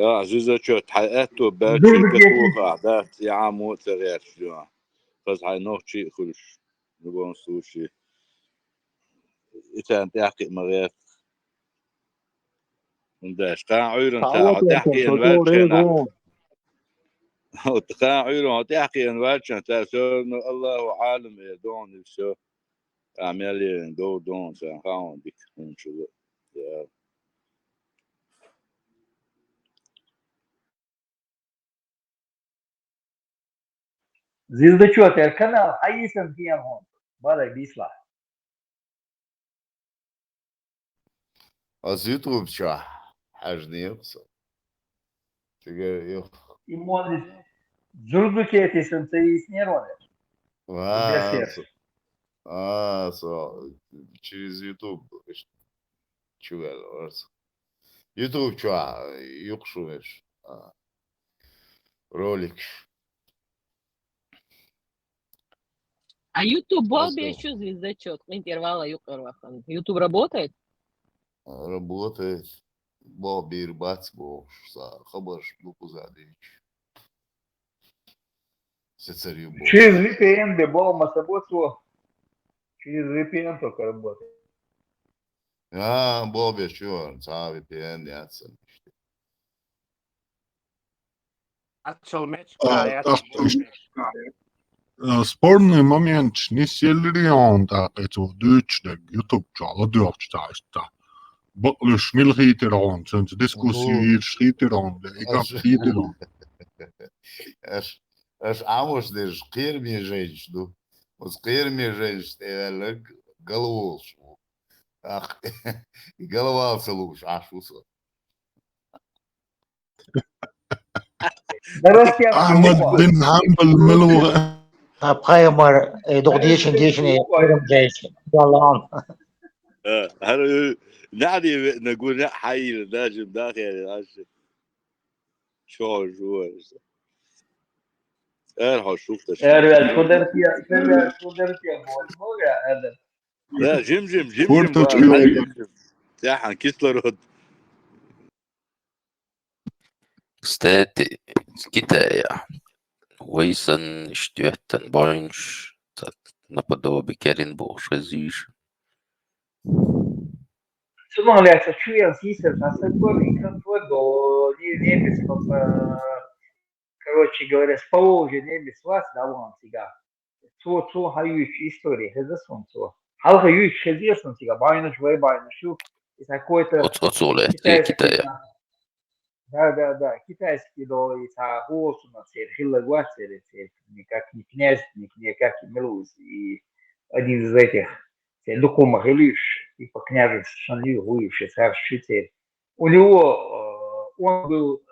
عزيزة شو تحققتوا بشركة وقع ذات يا عم وتغير شو فز هاي نوع شيء خلش نبغى نسوي شيء إذا أنت تحكي مغير نداش كان عيرن تحكي إن والشنا كان عيرن تحكي إن والشنا تأثير الله عالم يدون شو عملي دون سانخاون ديك شو يا Звезда что, ты канал, а если он пьян он? Бада бисла. Az YouTube شو حاجني يقصر تقول И молодец. Зурду кети сенце и снероны. so через YouTube чугал YouTube شو يقشوش ролик А YouTube Бобби Это еще звездочет. Интервала Юкарвахан. YouTube работает? работает. Бобби Бацбо, Хабаш Букузадович. Сецарью Через Бобби. VPN дебал масаботу. Через VPN только работает. Бобби, что? Цави пиен, яцен. Спорный момент не селлерион так это дучдаг YouTube чала дучтаста. Боклуш милхитерон, сенс дискуссии шхитерон, игап хитерон. Аж амуш деш кирми женщину. Вот кирми женщину, голову. Ах, и голова целуешь, аж усо. Ahmad bin Hanbal ملو Abkhayamar dogdiyeshin diyeshin kurum jayishin. Yalan. هل نعني نقول لا حي الناجم داخل شو انا شفت Ervel Kudertiya bol ya Erdem. لا جمجم فورتو حي جمجم تاعها كيسلرود Kstати, Kitaja, Weissen styrten Boinch, наподобие Керенбоша зиш. Souvent, les actions si c'est ça, c'est quoi, не без короче говоря, с положения не без вас, да, вон сега. Цо хаюч история, это солнце. Хал хаюч известно сега, байна жвай байна шу. Это какой-то Отсулет китайский, Китая. да, китайский, да, это голос у нас, хиллагуация, никак не князь, никак не милусь, и один из этих, Лукума Гелиш, типа княжец Шанли, бывший царь-шитель. У него, он был,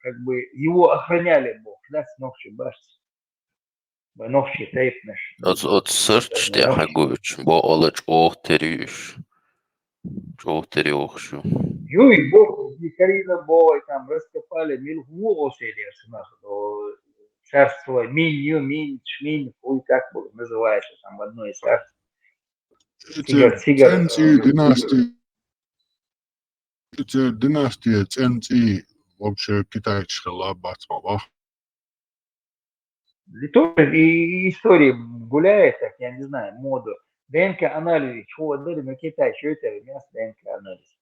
как бы, его охраняли Бог, да, с ногчи башти. Ногчи тейпнеш. От search тяха гуч, бо олеч охтерюш. Охтерюшу. Юй, Бог, Дикарина Бой, там раскопали, Милгу оселес, царство Минь, Чминь, как называется, там одно из царств. Ценци династия Ценци вообще китайская лабатова. Тоже и истории гуляет, так, я не знаю, моду. ДНК-анализ, чего дали на Китай, что это вместо ДНК-анализ.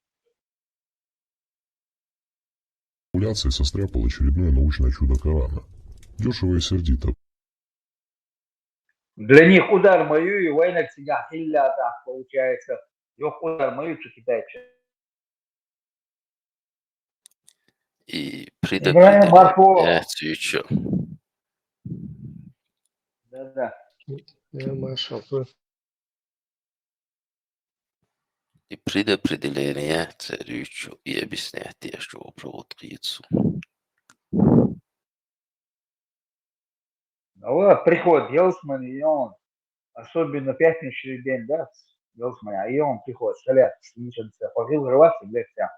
Популяция состряпал очередное научное чудо Корана. Дешево и сердито. Для них удар мою и война всегда хилля, так получается. Ёх удар мою, что китайцы. И Играем Марко. еще. Да. И предопределение царючу и объяснять, что провод яйцу. Ну вот, приход Елсман, и он, особенно пятничный день, да, Елсман, и он приход, салят, слышится, погил рваться, где вся.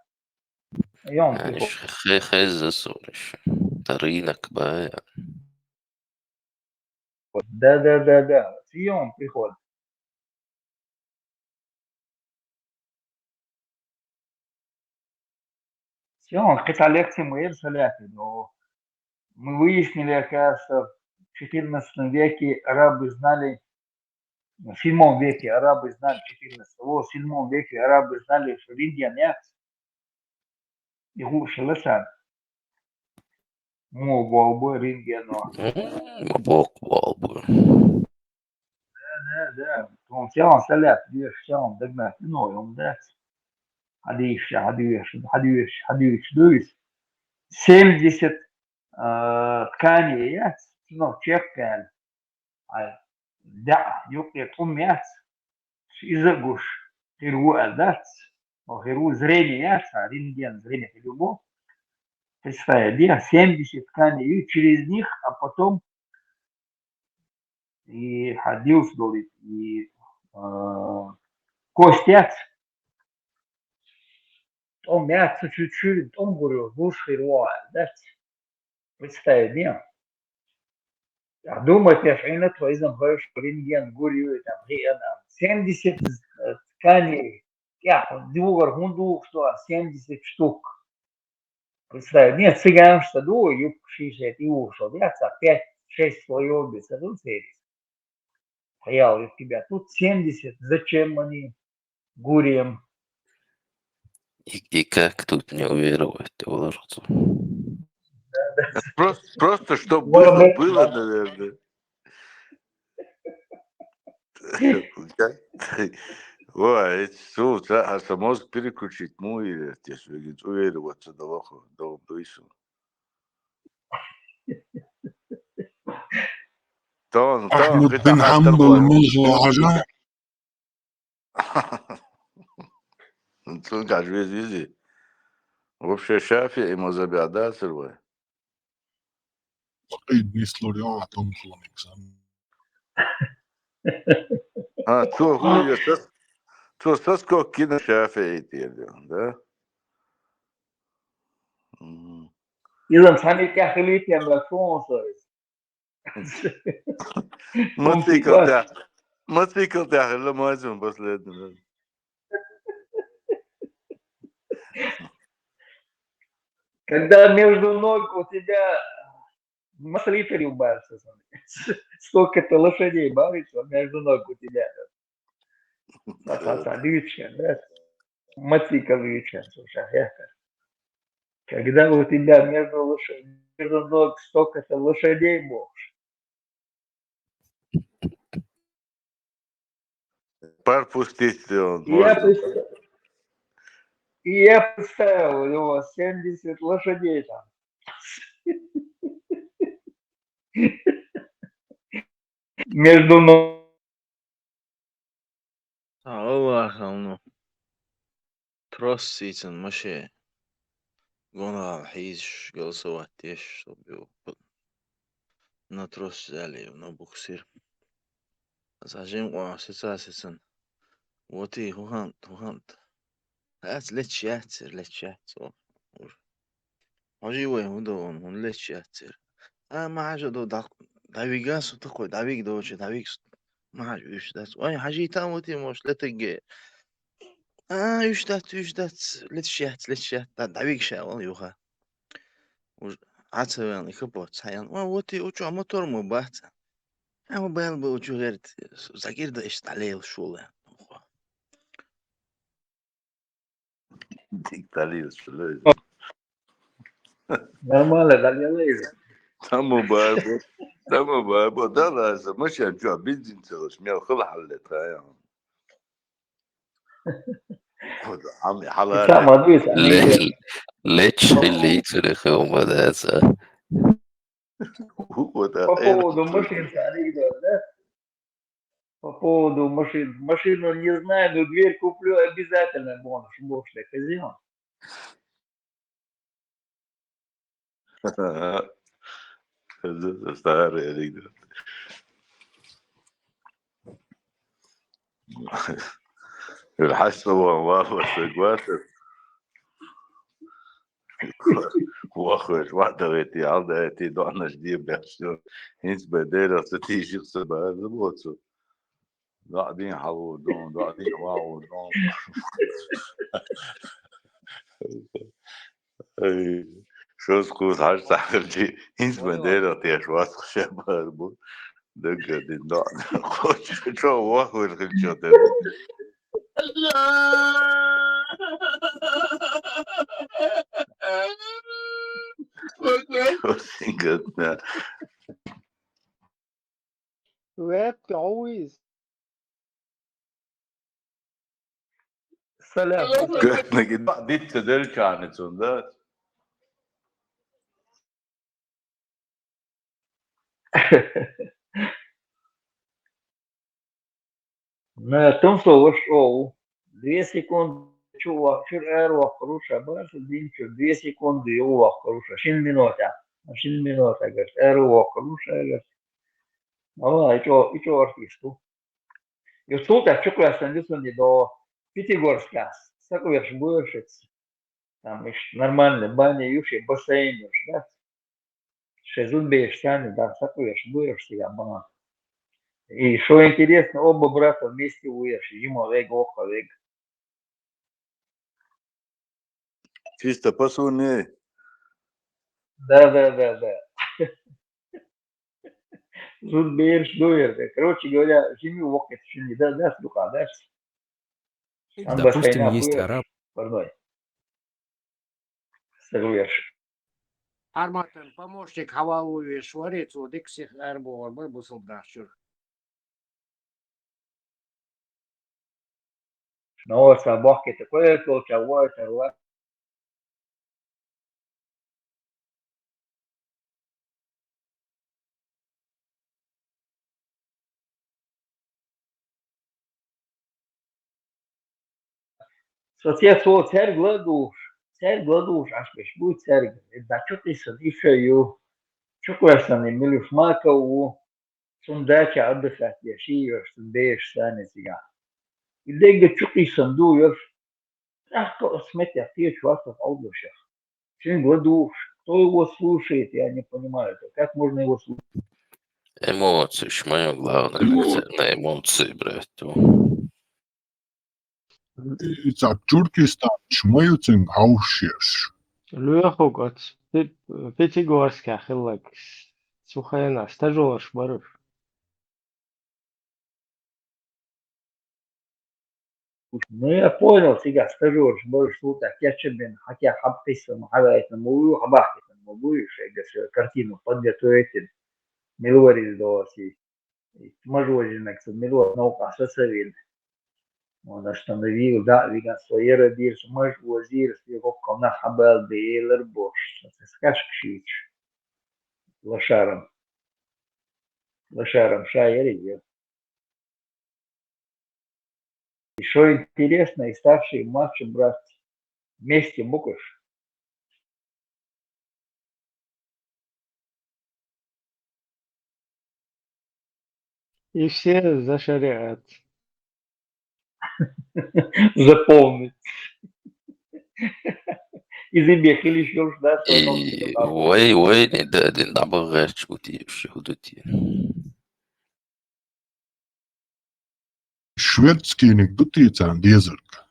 И он приход. خيزة سورش طرينك بقى Да. И он приход. Все, хотя лекции мы саляты, но мы выяснили, оказывается, в 14 веке арабы знали, в 7 веке арабы знали, в 7 веке арабы знали, что Индия нет, и гуша леса. Бобы, Индия, но. Бобы. Да. Он все салят, все он догнать, ну, он даст. Хадиш, 70 тканей есть, ну, чекан. Да, юбки умеет, изогуш, хиру алдац, хиру зрение, рентген зрение любовь. Представляете, 70 тканей, и через них, а потом и ходил сдолит, и костят. Он мясо чуть-чуть, он говорил, гуш хиру алдац. Представляете, думать, я шайна твои замбаешь рентген, гурию, там, 70 тканей. Я, двугор, гунду, что, 70 штук. Представь, нет, цыган, что, ду, юб, 60, и ушел. Я, 5-6 слоев без, а тут сервис. Стоял из тебя. Тут 70. Зачем они гурием? И как тут не уверовать, вложиться? Просто чтобы Может быть, было, наверное. Ой, а мозг переключить, ну и увероваться до выше. Тон, أحمد قطع بن حتى حنبل الربع. مزعجة Тон, как же вези. Вообще шафи и мозабиада сырвай. قيد نسلو يا تنصونك То хуй, то сколько кино шафи идти, да? إذا سامي كحليت يا ملفونسوس. Мотоцикл тяхал, мазун последний. Когда между ног у тебя маслитель убавится. Столько-то лошадей бавится между ног у тебя. Отлично, да? Мотоцикл лично, слушай. Когда у тебя между ног столько-то лошадей можешь. Пар пустить он И я представил, у него 70 лошадей там. Между ног. والله انه تروس سيتن ماشي قونا حيش قال سواتيش طبيو نتروس زالي ونبوكسير زاجين سيتن وتي هو هانت هات لتشاتر هاجي وين هدون هون لتشاتر ما عجو دو داويغاس تقوي داويغ دوش داويغ ما عجو يش دات واي حاجي تاموتي موش لتجي يش دات لتشات داويغ شا والله يوها عتسوين يكبوت سايان وتي وشو موتور مبات أنا بال بوجو غيرت زكير ده إيش عليه الشغل Dictalil, şöyle. Normal, дальше. Tamam baba. ده لازم مش هنجوا بنزين تلش ميل خل حلتها يعني. عمي حلال. ليش اللي يصير وما ده هو ده По поводу машин, анекдот, да? По поводу машин. Машину не знаю, но дверь куплю обязательно бонус. Бог что, казино. ده старый анекдот. الحس هو والسجوات واخوش واحدة غيتي عالدة غيتي دوعنا جديد بيحشو هنس بديرة ستيجي خسبها زبوتو قاعدين حوضون قاعدين واعودون شو سكوت حاج تحرجي هنس بديرة تيش واسخ شبه البو دقة دي دوعنا خوش شو واخوش خلشو تبي سنقتنا ويب عويز سلام. قتنا قد دي تدل كانت ذات На том слово шоу. 2 секунды. Чувак, эруах хорошая, бачу, динчу, 2 секунды, эруах хорошая. 10 минута. 10 минута, говорит, эруах хорошая, говорит. Ичо артисту. И что так, что классно, не до Пятигорска. Такой верш больше. Там еще нормально, баня, юши, бассейн, да? Шезунбеешь сами, да, сакуешь, будешь себя банан. И что интересно, оба брата вместе уехали, ему вег, оха вег. Чисто пасуне. Да. Зунбеешь дуер. Короче говоря, семью вокет, не да, слуха, да. Там Допустим, басайна есть будешь, араб. парной. Сагуешь. Арматан помощник Хавауи Шварицу Диксих Эрбор Бабусл Дашур. Но собаки такое, то чего это. Soție o țări glăduș, aș pești bu țări. Dar ce te să zice eu, ce cu asta ne miliu șmacă u, sunt de aceea adăsat și eu sunt de ești să ne ziga. Ideea că ce te să-mi du eu, dacă o smete a fie și asta au dușa. Și în glăduș, кто его слушает, я не понимаю, как можно его слушать. Эмоции, мое главное, на эмоции брать. It's a Turkistan schmeutzen Ausschuss. Луяхугат, Пятигорске, Ахиллак, Сухаяна, стажёр, Барыш. Ну, я понял, сега стажёр, можешь слушать, я тебе, хотя хабтисом, хавает мою, хабахит мою, что картину подготовить, милорис доси, мажоринок, милор наука сосовин. Он остановил, да, виган свои родился, маж возир, его комна хабал дейлер бош, скажешь кшич, лошаром шайер. Еще интересно, и старший, и младший брат вместе буквы. И все за шариат. Заполнить. Изымбек или еще уж, да, И ой, не да, не набрать, вот и все, вот эти. Шведский анекдот عن ديزرك.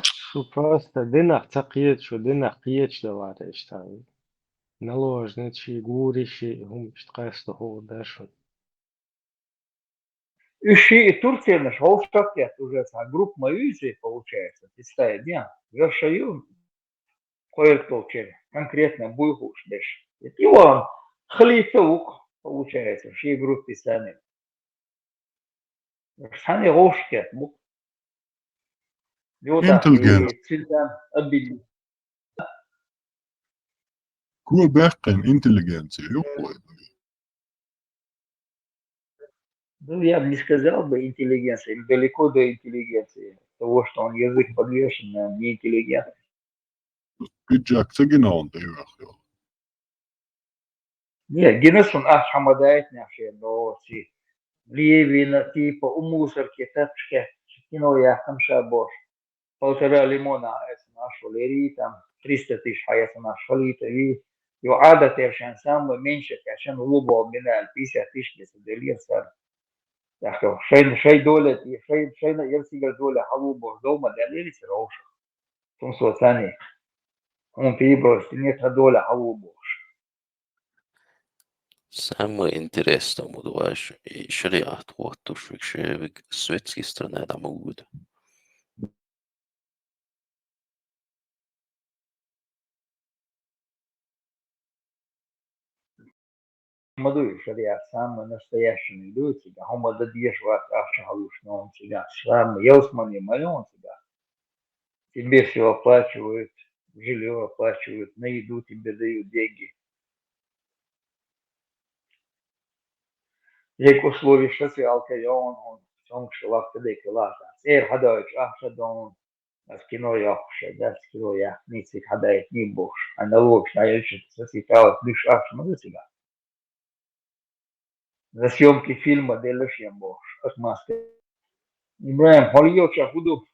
Что просто дынах цакиет, что дынах киет, что варишь там. Наложничи, гурищи, гумштқасты хо дашун. Ищи Турция наш Волштафет уже группа Маюзи получается, представь, не, вершаю, кое-кто конкретно буйгуш деш. И он халифаук получается, ши группе сами. Сами Волштафет, Лёта Интеллигент. и Цильдан Абили. Кул бэкэн интеллигенция. Ёпой. Ну, я бы не сказал бы интеллигенция, или далеко до интеллигенции, того, что он язык подвешен на неинтеллигентность. Пиджак цыгина он даёт. Не, Гиннес он аж хамадает наши, но си Левина, типа, у мусорки, тачки, кино я там шабош. 1,5 лимона, это наш лери, там 300 тысяч, а это наш литр, и عادة عشان سامو меньше, عشان ربع من 50 тысяч, если делир сар. Так, شيء دولة شيء يرسل دولة حبوب دوما دليل سروش. ثم صوت ثاني. هم في بس نيت دولة حبوب. Самое интересное, мудваш, и шариат, вот то, что в светские страны там могут. Мадуи шариат самый настоящий идут себя. هم дадешь вас ашахалуш, но он себя. Сам елсмани майон себя. Тебе все оплачивают, жилье оплачивают, на еду тебе дают деньги. هيك условия социалка он шелак тадек лата. Хадайч ахшадон. Кино яхше, да, кино я ницик хадайт не бош. А налог на ельче социал дыш ахшмаду себя. За съемки фильма делаешь бош. От маски. Ибраим, холио чахуду.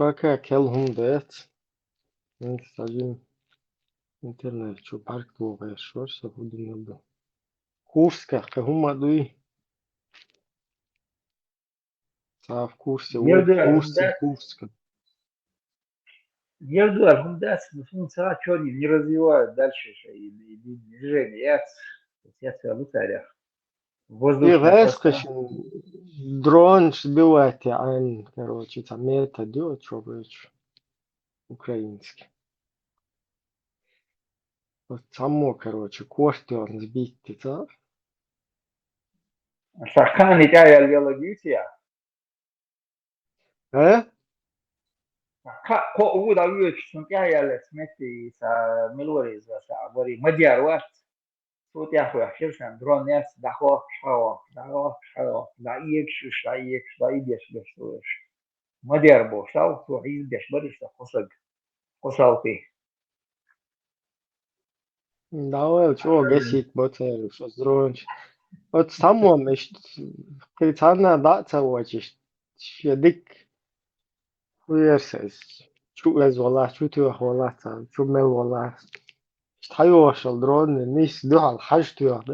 Пока келхум дает. Стажим интернет, что парк твой, что будем надо. Курска, кахума дуй. В курсе, ой, в курсе, Курска. Евдуар фундация, функция чёрный не развивают дальше и движение. Я в воздушное пространство. Дрон сбивать, айн, короче, там это делать, что украинский. Вот само, короче, костер сбить, да? Сахани тяя велогития. Ko uda yük sunt tяя смети са милори за са вари мадяр васт. Сот я хуя херсан дрон нет дахо шао да икш да идеш бештуш. Мадяр бо шау то идеш баришта хосалпи. Да, что гасит, боцер, что дронч. Вот само, специально даться очень. Дик, уерсес. شو والله شو تروح والله شو مال والله حيوش الدرون الناس دوها الحاج تروح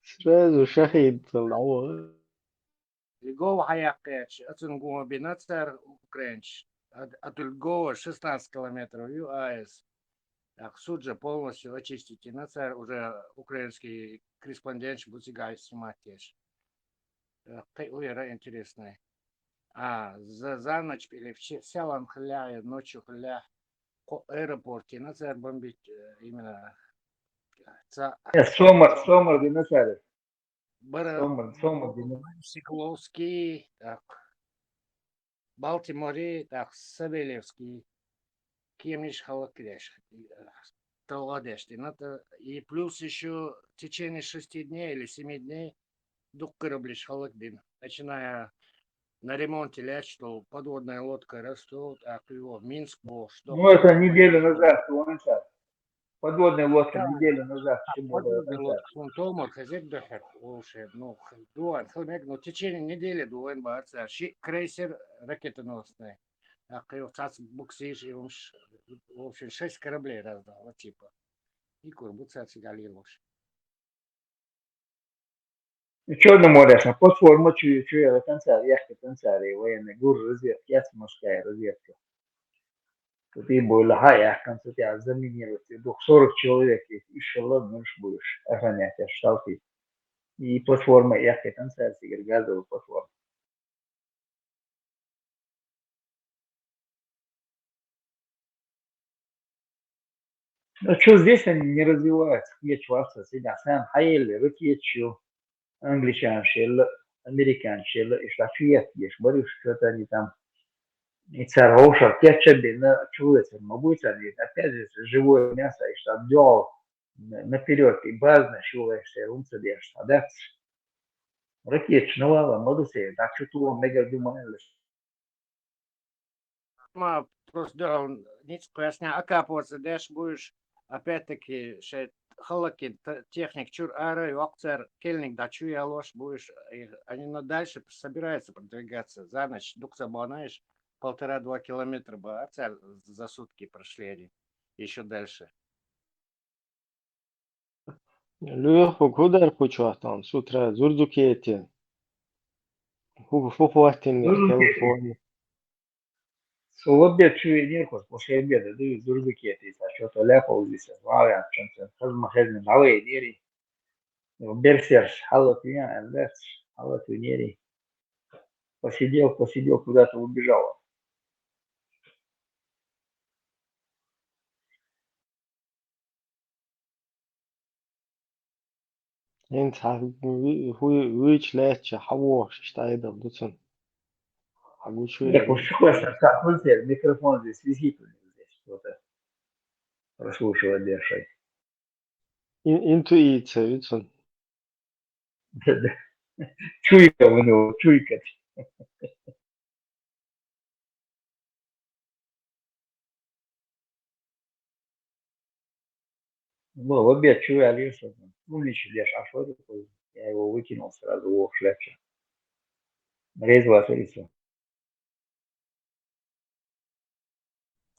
سرازو شهيد طلعوه Льгова Хаякэч, Ацунгума Бинацер, Украинч. От Льгова 16 километров ЮАС. Так, суджа полностью очистите. Нацер уже украинский корреспондент Буцигай снимать теж. Уера интересная. За ночь или вся вам хля, ночью хля по аэропорте. Нацер бомбить именно. Сомар Динасарев. Сомар Сикловский, так, Балтиморе, так, Савельевский, Кемниш Халакреш, Таладешти. И плюс еще в течение 6 дней или 7 дней дух корабли Халакбин. Начиная на ремонте лечь, что подводная лодка растет, а его в Минск был, что... Ну, это неделю назад, подводная лодка неделю назад. Подводная лодка, он Томар, хозяин Бехер, ну, дуан, ну, в течение недели дуан баца, крейсер ракетоносный. А кривцац буксиш, и он, в общем, 6 кораблей раздал, вот типа. И курбуцац галилуш. Черное море, платформа чуя танцар, яхта танцари, военный гур разведка, ясно морская разведка. Тут и было хая, конце тебя заминировать, 40 человек, еще ладно, будешь охранять шталки. И платформа яхта танцар, газовая платформа. Ну что здесь они не развиваются, ячваться, себя сам хайли, ракетчу, англичан шел, американ шел, и штафиет, ешь, борюсь, что-то они там. И царь кетчуп, на чулице, могут они, опять же, живое мясо, и что отдел наперед, и базно шулаешься, румца держишь, а да? Ракетч, ну ладно, могу себе, так что tu мега думаю. Просто ниц поясня, окапываться, дашь будешь, опять-таки, халаки, техник, чур, ары, окцер, кельник, да чуя ложь, будешь, они дальше собираются продвигаться, за ночь, дух забанаешь, 1,5-2 километра бы, за сутки прошли они, еще дальше. Лёху куда почувствовал, с утра зурдукете. Фуфуатин Калифорния. В обед чуя нервус, после обеда, да и зурбикеты, что-то ляпал здесь, славя, чем-то, хазмахезный, давай, нери. Берсерш, халатуя, берс, халатунери. Посидел, куда-то убежал. انت هو لاتش حواش اشتايدم دوتن حقول شوية Так уж хочется, как микрофон здесь висит у него здесь, что-то прослушивать держать. интуиция, видишь? Чуйка у него, чуйка. Ну, в обед чуя лес, ну, лишь лишь, а что такое? Я его выкинул сразу, о, шляпча. Резво лицо.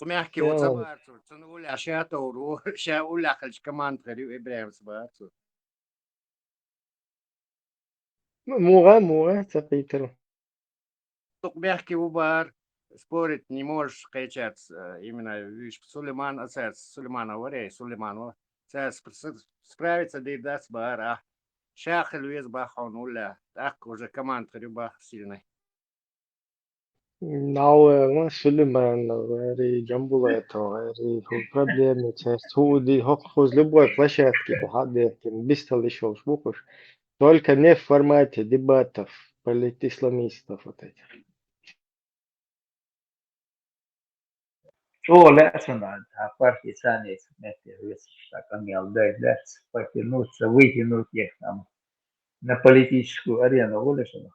Kumyahki Joo. utsabaarsu, tsun ulla shaatouru, sha ulla khalch kamantari Ibrahim sabaarsu. Muga, تقيتر. Tukmyahki ubar, спорить не можешь кричать именно видишь Сулейман отец Сулейманова справиться да и даст бар а шах Луиз бах он уля так уже команд рюба сильный. Nou, Suleiman, غيري جنبولاته غيري هو проблемы часть هودي هوخوز любой площадке بحدث بيستل еще шбухуш только не в формате дебатов политисламистов вот этих. О, лесом надо, а партии сами так они отдать, потянуться, вытянуть их там на политическую арену, вылезли.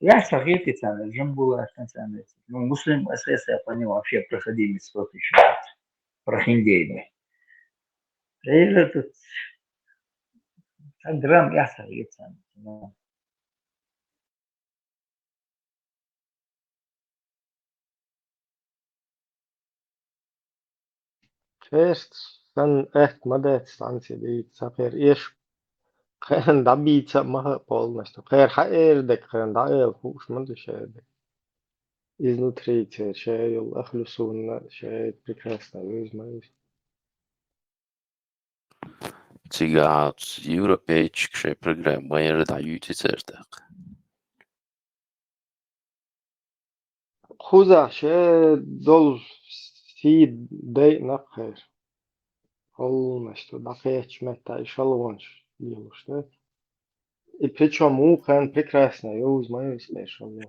Я согретый цены, Джамбула цены. Ну, муслим СС, я понял, вообще проходимец тот еще. Прохиндейный. И тут грамм я согретый цены. First, dann echt مدى stansi دي تسافر إيش خير دبيتsa ما полностью خير حقير دك خير دعيل فوش ما شيء изнутри шею أخلصون شيء прекрасно вызмаюсь. Cigaat Europejsk programma är det ut i certak. خذ شيء دول سيد دي نخير полностью дохеч мета и шалвонш делаешь, да? И причем ухан прекрасно, я узнаю спешл.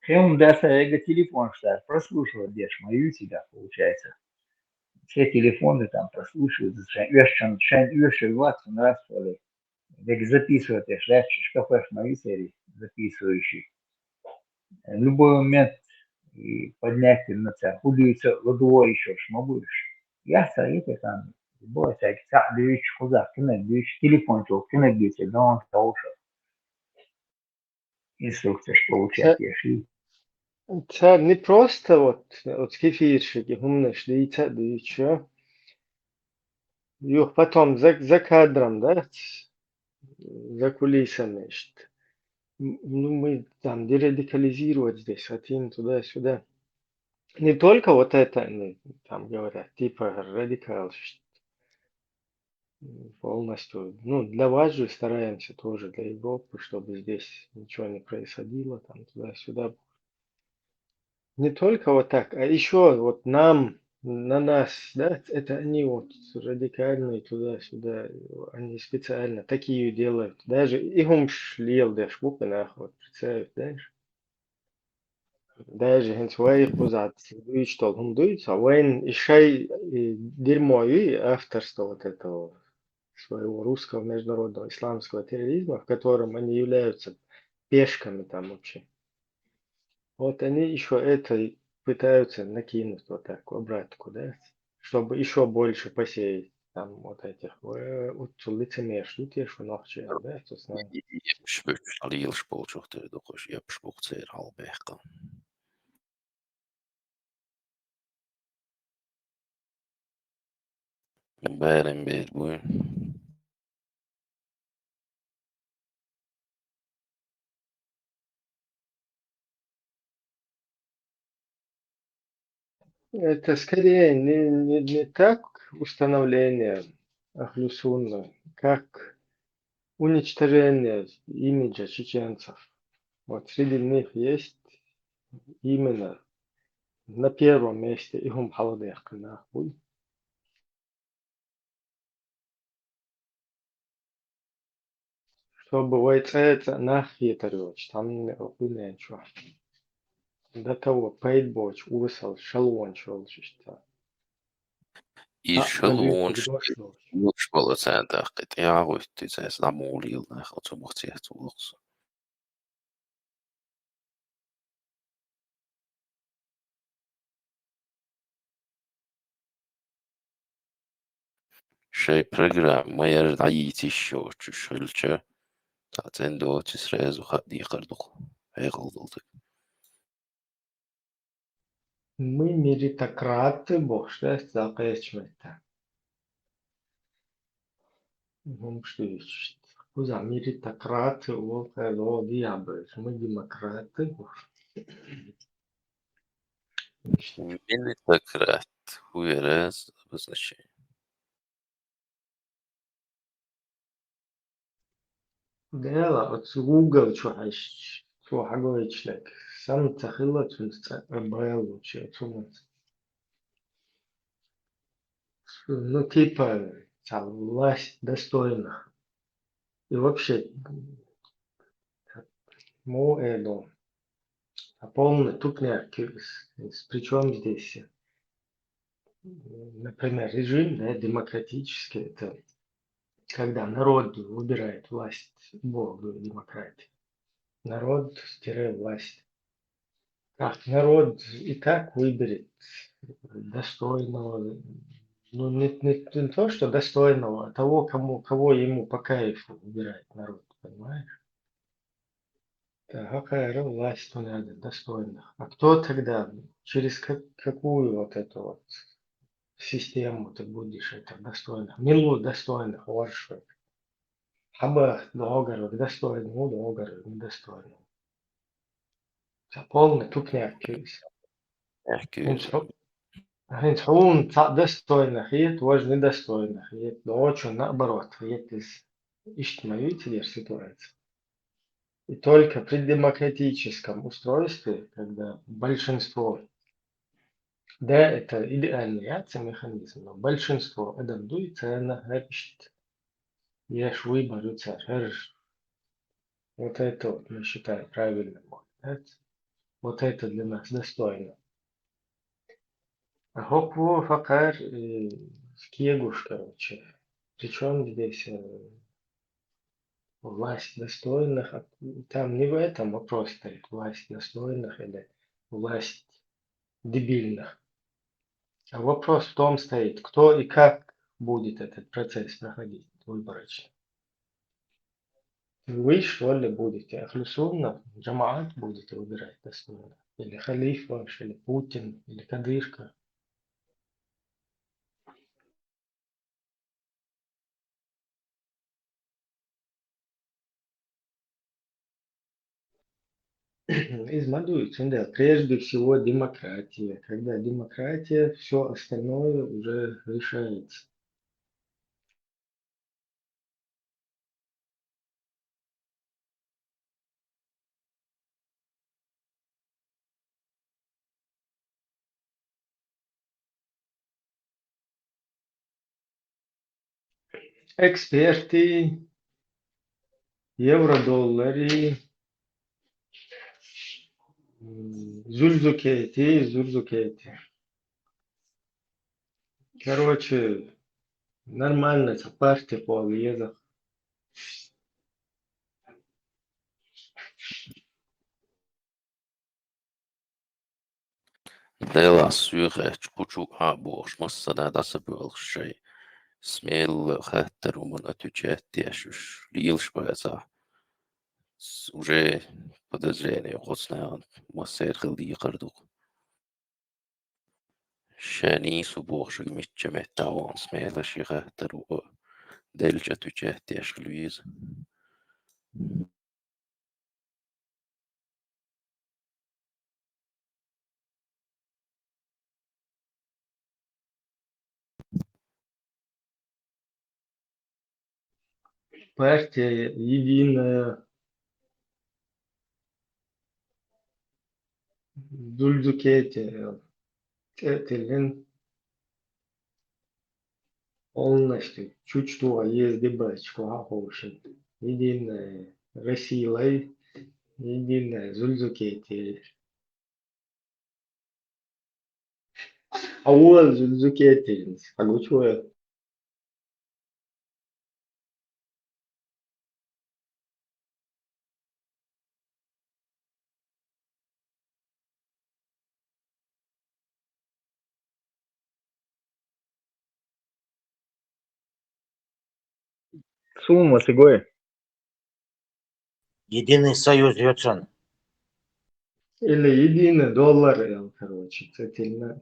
Хем даже эго телефон что прослушивает, держишь мою тебя, получается. Все телефоны там прослушивают, шен раз или записывают, я шкафешь мою серию записывающий. В любой момент и поднять на тебя, худеется ладуой еще, что будешь. Я стою там, любой всякий, дивись, куда, дивись, телефон, дивись, да он тоже. Инструкция, что получать, я шли. Это не просто вот кефирщики, умные шлица, да еще. Их потом за кадром, да, за кулисами. Ну, мы там дерадикализировать здесь хотим туда-сюда. Не только вот это, там говорят, типа радикал, полностью. Ну, для вас же стараемся тоже, для Европы, чтобы здесь ничего не происходило, там туда-сюда. Не только вот так, а еще вот нам, на нас, да, это они вот радикальные туда-сюда, они специально такие делают. Даже им шлил, да, шпупенах, вот, представь, знаешь. Даже хен своих пузат, дует, что он дуется, а войн еще дерьмо и авторство вот этого своего русского международного исламского терроризма, в котором они являются пешками там вообще. Вот они еще это пытаются накинуть вот так обратку, да, чтобы еще больше посеять там вот этих лицемер, что те, что ночи, да, то знаю. Spuk alil spolčohtu dokos jepspukseer halbehka. Bären bedbuin. Это скорее не так установление Ахлюсунна, как уничтожение имиджа чеченцев. Вот среди них есть именно на первом месте Ихум Халадех, нахуй. Чтобы войцеться нахитаривать, там не охуенно ничего. До того пейтбоч, усал, шалвон шел, что. И шалвон Valószínűleg járuittui lamuulilla otsumuhtsietulossa. Šai programma ir aitisšoču tātad dotis reizu dīkardu egaldu. Мы меритократы, бог что запрещено. Mums uz меритократы, вот это диабет. Мы демократы. Minitakrāt, huiras обозначение. Да, вот Google شو حقويش لك сам تخلط ونستقبل وشو ну типа власть достойных и вообще это полный тупняк причем здесь например режим да, демократический это когда народ выбирает власть Бог демократия народ-власть как народ и так выберет достойного, ну не то, что достойного, а того, кого ему по кайфу выбирает народ, понимаешь? Да, какая власть у надо, достойных. А кто тогда, через какую вот эту вот систему ты будешь это достойных? Милу достойных, вот что. Хаба договор, достойный, договор, недостойный. Это полный тупняк. Hins он достойных, и тоже недостойных. И очень наоборот. Это ищет ситуация. И только при демократическом устройстве, когда большинство, да, это идеальный механизм, но большинство адаптуется на ищет. Есть выбор, царь. Вот это вот мы считаем правильным. Вот это для нас достойно. Хопу факар Кегуш, короче. Причем здесь власть достойных, там не в этом вопрос стоит, власть достойных или власть дебильных. А вопрос в том стоит, кто и как будет этот процесс проходить выборочно. Вы что ли будете, Ахлюсунна, Джамаат будете выбирать достойно? Или халиф ваш, или Путин, или Кадышка? Измадуется, да, прежде всего демократия. Когда демократия, все остальное уже решается. Эксперты, евро-доллары, зульзукети. Короче, нормально, это партия по лезах. Dela syöreet kutsuu aabuos massana tasapyölsei. Смел хаттеруман отвечаетиашуш лилшпайса. Уже подозрение хоцнаан массер хилди кардук. Шани субошг митчаметтаан смела шихаттеру дельч отвечаетиаш Луиз. Партия единая, зульзукети, Тетелин полностью чуть-что есть дебачку, ахошин. Единая Россия, единая зульзукети. А у вас зульзукети, а чего Сумма сигой. Единый союз Йоцон. Или единый доллар, короче, цительно.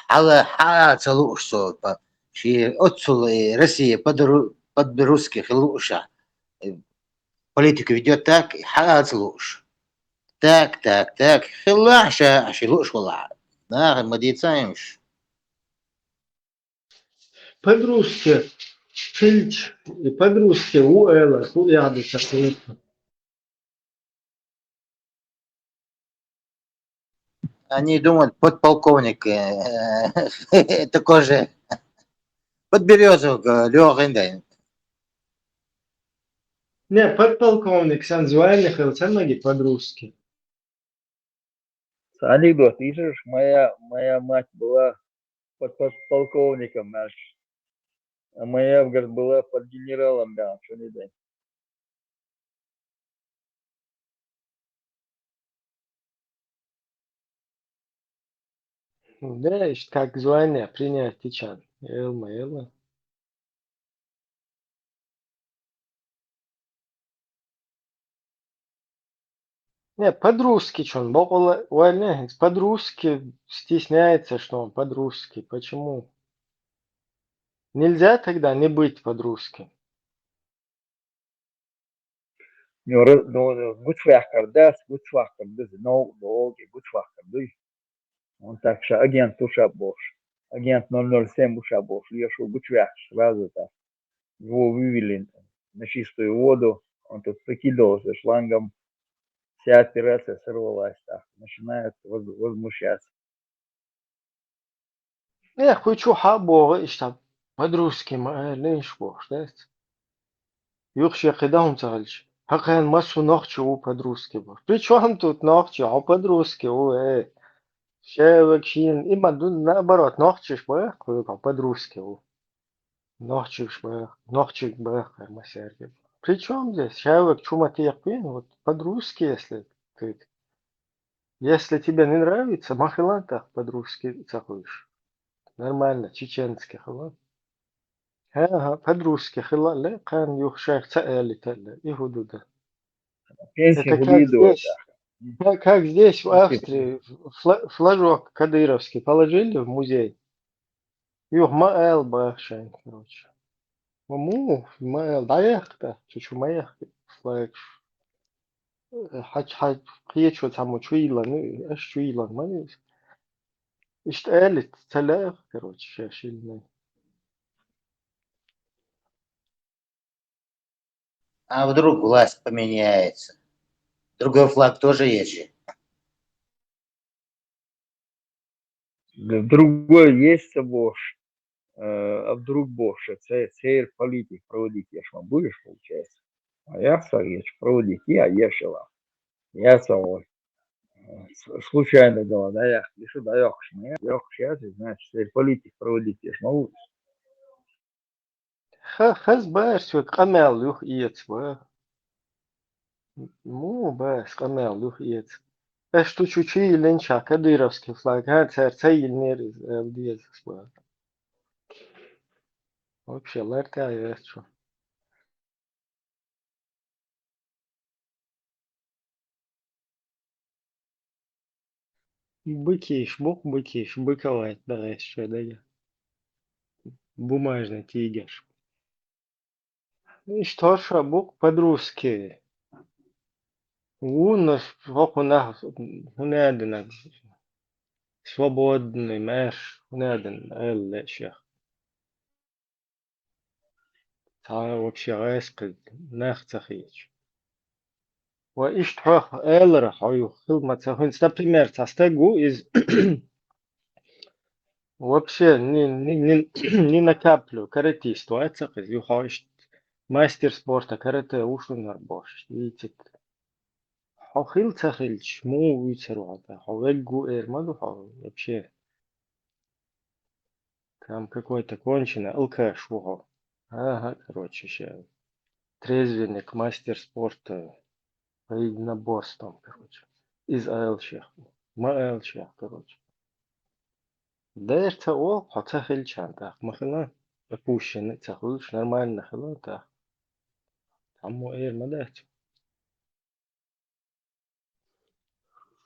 Ала целушо по ши отцул Россия под русских луша. Политика ведет так, целуш. Так. Хилаша, шилуш вала. Да, мадицаемш. По-русски фильч и по-русски уэла, уядыца. Они думают, подполковник такой же подберезовик Лёгин. Не, подполковник Санзвайных, ноги по-русски. Анекдот, видишь, моя мать была подполковником, а моя, говорит, была под генералом, да, что не дай. Да, и как звание принять тичан. Элма. Не, под-русски что он, под-русски стесняется, что он под-русски. Почему? Нельзя тогда не быть под-русски. Goed kardas, goed kardas, no, goed kardas. Он так что агент Ушабош, агент 007 Ушабош, я шел гучвях сразу так. Его вывели на чистую воду, он тут прикидывался шлангом, вся операция сорвалась так, начинает возмущаться. Не, хочу хабо, что под-русски, лишь бог, да? Юхши кидам цальч. Хакен массу нахчу под-русски бог. Причем тут нахчу, а под-русски, Шевакин, има наоборот, нахчиш бэх, под-русски, нахчиш бэх, кармасерги. Причем здесь шевак чуматияквин, вот под-русски, если тебе не нравится, махилантах под-русски цахуешь. Нормально, чеченский хилан. Ага, под-русски хилан, ле, кан юхшах цаэли теле, и худуда. Пенсию Это как выдают. здесь. Как здесь, в Австрии, флажок кадыровский положили в музей. Юх, маэл бахшайн, короче. Маэл, даехта, чуть-чуть маехта. Флаг. Хач, приечу там чуилан, чуилан, манис. Иштэлит, целях, короче, шашильный. А вдруг власть поменяется? Другой флаг тоже есть же. Другой есть Бош, а вдруг Бош, це политик проводить, я ж будешь, получается. А я советчик проводить, я ешила. Я самой. Случайно дала, да я, лишу даёшь мне, сейчас, значит, теперь политик проводить, я ж могу. Хаз баш, вот камел юх иец, баш, камел юх иец. Что чучи ленча, кадыровский флаг, царь нерез, диезес, Вообще, ларка есть что. Быкиш, быковать, давай, что да я. Бумажный тигр. И что ж, бук по-русски. У нас у нас унеден свободный мэш, унеден эллешах. Та вообще эскд нахцахич. وإيش تروح إلرا حيو خدمة تهونس например тастегу из вообще не накаплю каратисту ацак из юхаиш мастер спорта карате ушунар бош видите хохил цахилч му вицеруата ховегу эрмаду вообще там какой-то конченый алкаш вого ага короче ща трезвенник мастер спорта по единоборствам короче из АЛЧ короче Дэр ол хотахилчан так махала опущенный цахлыш нормально хала так. Аммо эрмадать.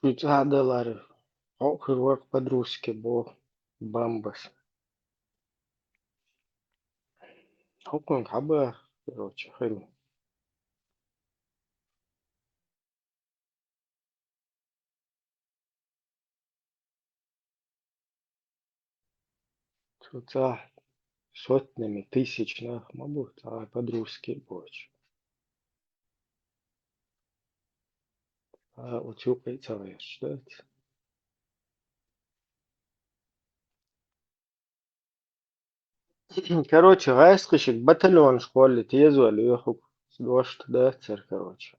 Тут адалары. Окырвак подружки бо бамбас. Хокон хаба, короче, хэл. Тут сотнями, тысячных, мабуть, а подружки боч. А учупай целыш, да? Короче, гайскишик батальон школе тезу алюхук. Сдошт, да, цер, короче.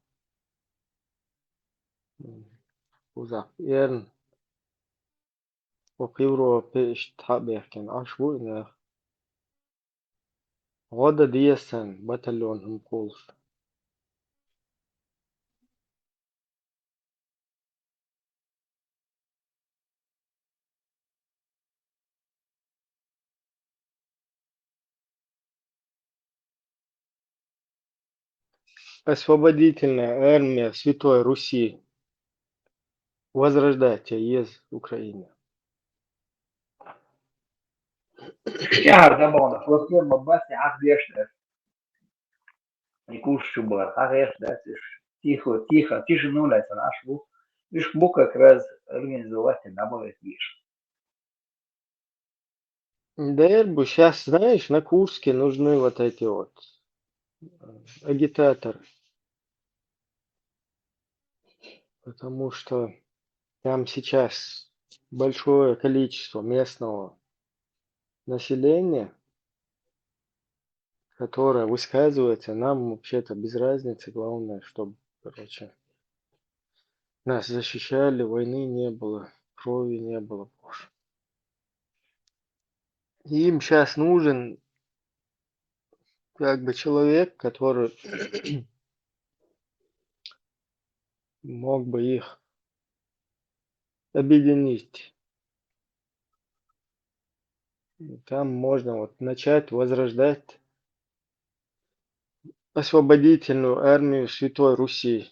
Узак, ерн. Ок Европе штаберкен ашвуйна. Года диесен батальон хумкулш. Освободительная армия Святой Руси. Возрождайте из Украины. شهر دبانا فلسطين مباسي عقد يشتر يكوش شبار عقد يشتر تيخو تيخا تيجي نولا يتناشبو مش بوكا كراز организовать наборы лишь. Дэрбу сейчас, знаешь, на Курске нужны вот эти вот агитаторы. Потому что там сейчас большое количество местного населения, которое высказывается, нам вообще-то без разницы, главное, чтобы, короче, нас защищали, войны не было, крови не было. Боже. Им сейчас нужен как бы человек, который мог бы их объединить. Там можно вот начать возрождать освободительную армию Святой Руси,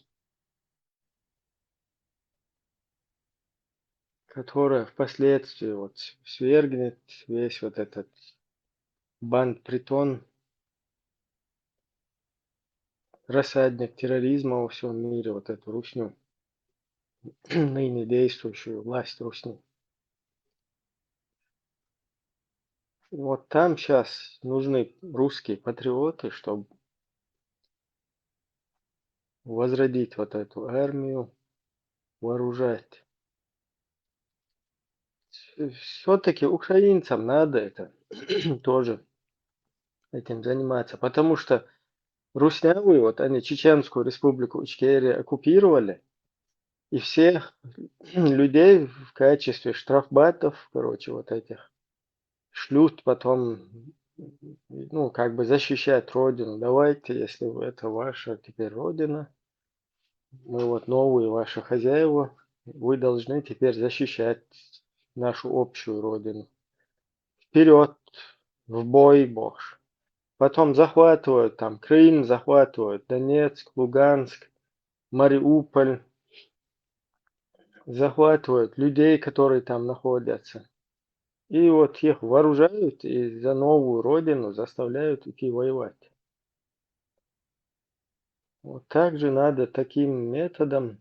которая впоследствии вот свергнет весь вот этот банд-притон, рассадник терроризма во всем мире, вот эту русню, ныне действующую власть русни. Вот там сейчас нужны русские патриоты, чтобы возродить вот эту армию, вооружать. Все-таки украинцам надо это тоже этим заниматься, потому что руснявы, вот они Чеченскую республику Ичкерия оккупировали, и всех людей в качестве штрафбатов, короче, вот этих, шлют потом, ну, как бы защищать родину. Давайте, если это ваша теперь родина, мы вот новые ваши хозяева, вы должны теперь защищать нашу общую родину. Вперед, в бой, боже. Потом захватывают там Крым, захватывают Донецк, Луганск, Мариуполь, захватывают людей, которые там находятся. И вот их вооружают и за новую родину заставляют идти воевать. Вот так же надо таким методом,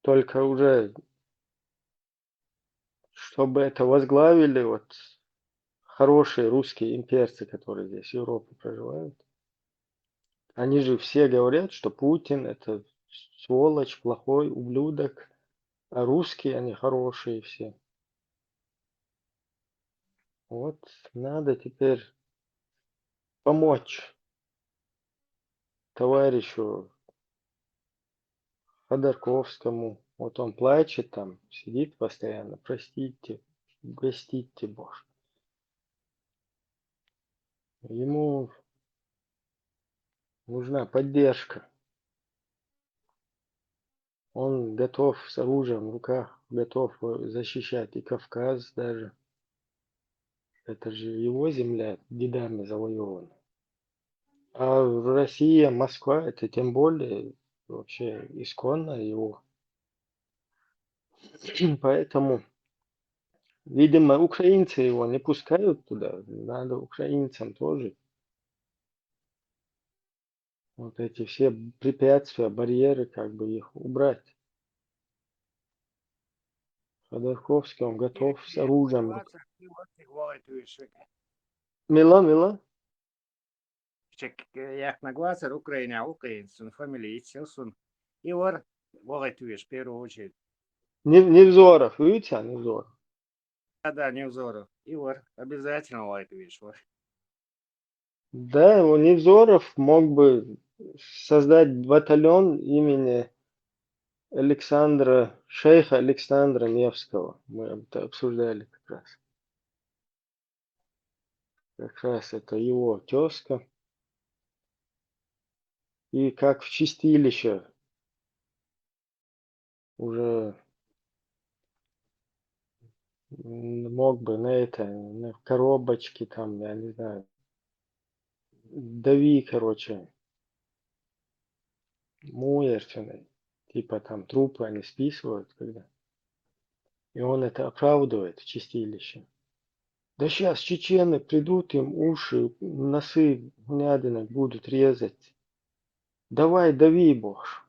только уже, чтобы это возглавили вот хорошие русские имперцы, которые здесь в Европе проживают. Они же все говорят, что Путин это сволочь, плохой ублюдок, а русские они хорошие все. Вот надо теперь помочь товарищу Ходорковскому. Вот он плачет там, сидит постоянно, простите, угостите, боже. Ему нужна поддержка. Он готов с оружием в руках, готов защищать и Кавказ даже. Это же его земля, дедами завоевана. А Россия, Москва, это тем более вообще исконно его. Поэтому, видимо, украинцы его не пускают туда. Надо украинцам тоже вот эти все препятствия, барьеры, как бы их убрать. Ходорковский, он готов с оружием. Мила. Jak na глаза Украина, украинец, он фамилия Ицелсун. Ивар Волотуеш, в первую очередь. Невзоров, видите, Невзоров. Да, Невзоров. Ивар, обязательно Волотуеш. Да, Невзоров мог бы создать батальон имени шейха Александра Невского. Мы это обсуждали как раз. Как раз это его тезка. И как в чистилище уже мог бы на коробочке там, я не знаю, дави, короче, муерчиной. Типа там трупы они списывают, когда. И он это оправдывает в чистилище. Да сейчас чечены придут, им уши, носы гнядинок будут резать. Давай, дави, бож.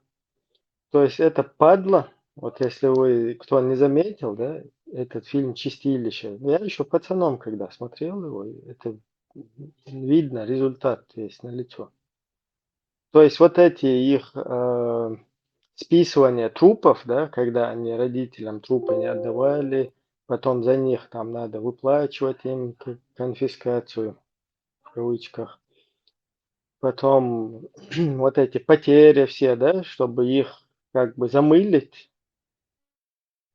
То есть это падла, вот если вы, кто не заметил, да, этот фильм «Чистилище». Я еще пацаном, когда смотрел его, это видно, результат есть налицо. То есть вот эти их списывания трупов, да, когда они родителям трупы не отдавали, потом за них там надо выплачивать им конфискацию, в кавычках. Потом вот эти потери все, да, чтобы их как бы замылить,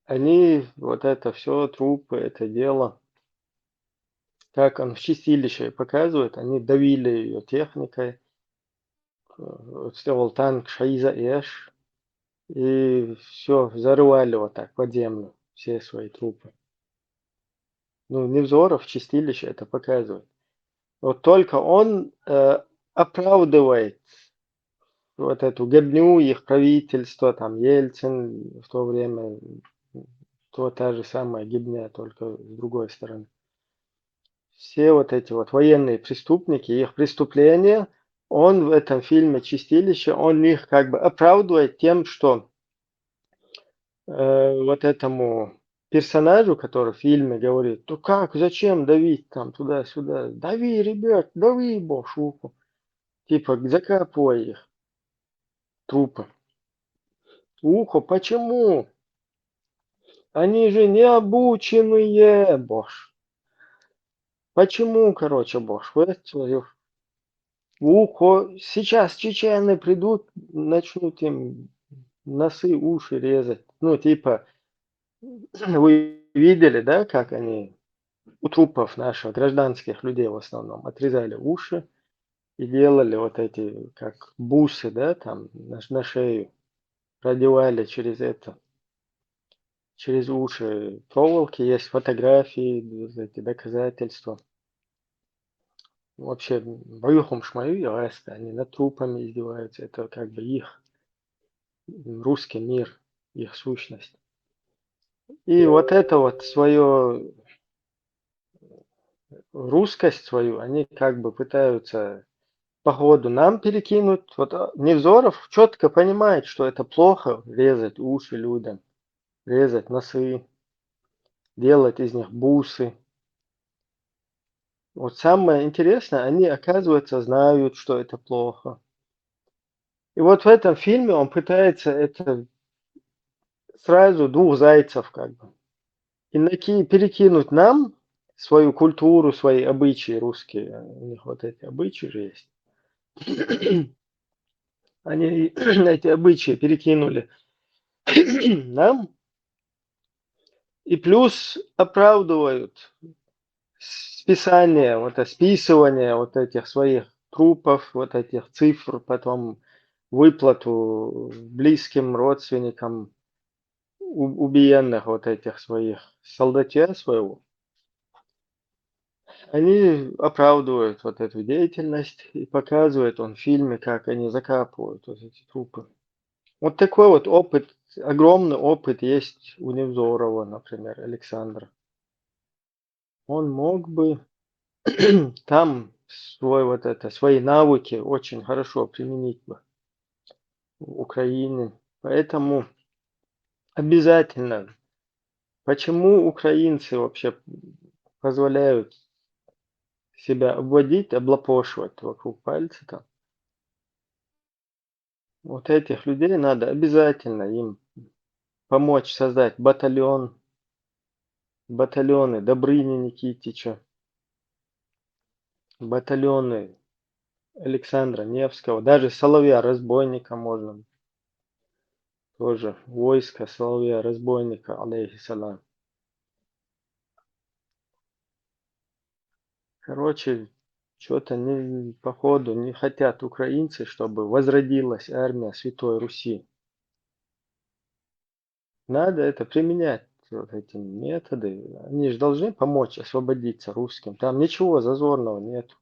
они, вот это все, трупы, это дело, как он в чистилище показывает, они давили ее техникой, сделал танк Шаиза Эш, и все, зарывали вот так под землю все свои трупы. Ну, Невзоров в чистилище это показывает. Вот только он оправдывает вот эту гибню их правительства, там Ельцин в то время, то та же самая гибня, только с другой стороны. Все вот эти вот военные преступники, их преступления, он в этом фильме «Чистилище», он их как бы оправдывает тем, что вот этому персонажу, который в фильме говорит, ну как, зачем давить там туда-сюда, дави, ребят, дави, бошуку, типа закапывай их, трупы. Ухо, почему? Они же не обученные, бош. Почему, короче, бош? Ухо. Сейчас чечены придут, начнут им носы, уши резать. Ну, типа, вы видели, да, как они у трупов наших гражданских людей в основном отрезали уши и делали вот эти, как бусы, да, там на шею, продевали через это. Через уши проволоки, есть фотографии, эти доказательства. Вообще, боюхом шмаю, они над трупами издеваются. Это как бы их русский мир, их сущность. И вот это вот свою русскость свою, они как бы пытаются по ходу нам перекинуть. Вот Невзоров четко понимает, что это плохо резать уши людям, резать носы, делать из них бусы. Вот самое интересное, они, оказывается, знают, что это плохо. И вот в этом фильме он пытается это сразу двух зайцев как бы. И перекинуть нам свою культуру, свои обычаи русские. У них вот эти обычаи же есть. Они эти обычаи перекинули нам. И плюс оправдывают списание, вот это списывание вот этих своих трупов, вот этих цифр, потом выплату близким родственникам убиенных вот этих своих солдатья своего. Они оправдывают вот эту деятельность и показывают он в фильме, как они закапывают вот эти трупы. Вот такой вот опыт, огромный опыт есть у Невзорова, например, Александра. Он мог бы там свои навыки очень хорошо применить бы в Украине. Поэтому обязательно. Почему украинцы вообще позволяют себя обводить, облапошивать вокруг пальца там? Вот этих людей надо обязательно им помочь создать батальоны Добрыни Никитича, батальоны Александра Невского, даже Соловья-разбойника можно, тоже войско Соловья-разбойника, алейхиссалам. Короче, что-то походу не хотят украинцы, чтобы возродилась армия Святой Руси. Надо это применять, вот эти методы. Они же должны помочь освободиться русским. Там ничего зазорного нет.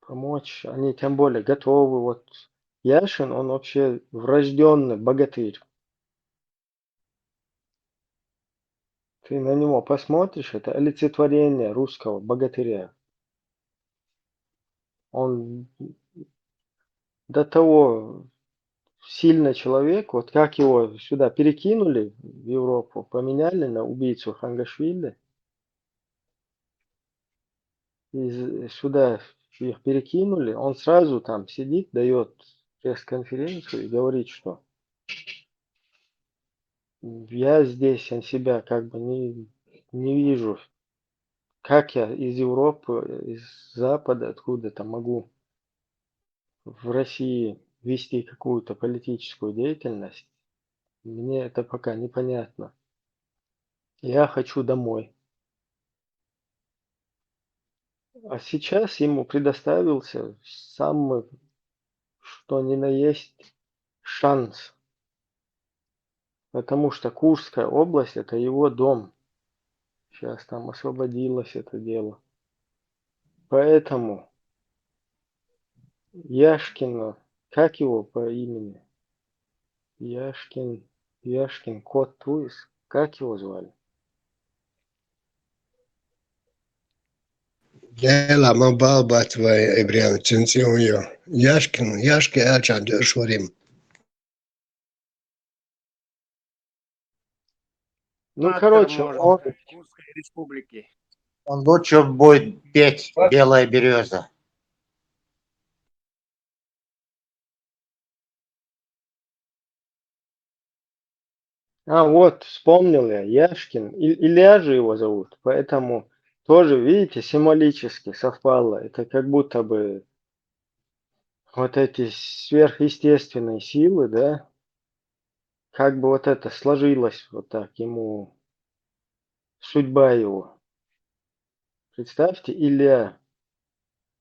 Помочь. Они тем более готовы. Вот Яшин, он вообще врожденный богатырь. Ты на него посмотришь, это олицетворение русского богатыря. Он до того сильный человек, вот как его сюда перекинули в Европу, поменяли на убийцу Хангашвили, сюда их перекинули, он сразу там сидит, дает пресс-конференцию и говорит, что я здесь, я себя как бы не вижу, как я из Европы, из Запада, откуда-то могу в России вести какую-то политическую деятельность. Мне это пока непонятно. Я хочу домой. А сейчас ему предоставился самый, что ни на есть, шанс. Потому что Курская область – это его дом. Сейчас там освободилось это дело. Поэтому Яшкина, как его по имени? Яшкин кот Туис. Как его звали? Lela mă balbat vai ebrean censiu eu. Яшки ача дешворим. Ну, Автор, короче, можно он, сказать, Курской республики. Он лучше будет петь «Белая береза». вот, вспомнил я, Яшкин, Илья же его зовут, поэтому тоже, видите, символически совпало. Это как будто бы вот эти сверхъестественные силы, да, как бы вот это сложилось вот так ему, судьба его. Представьте, Илья,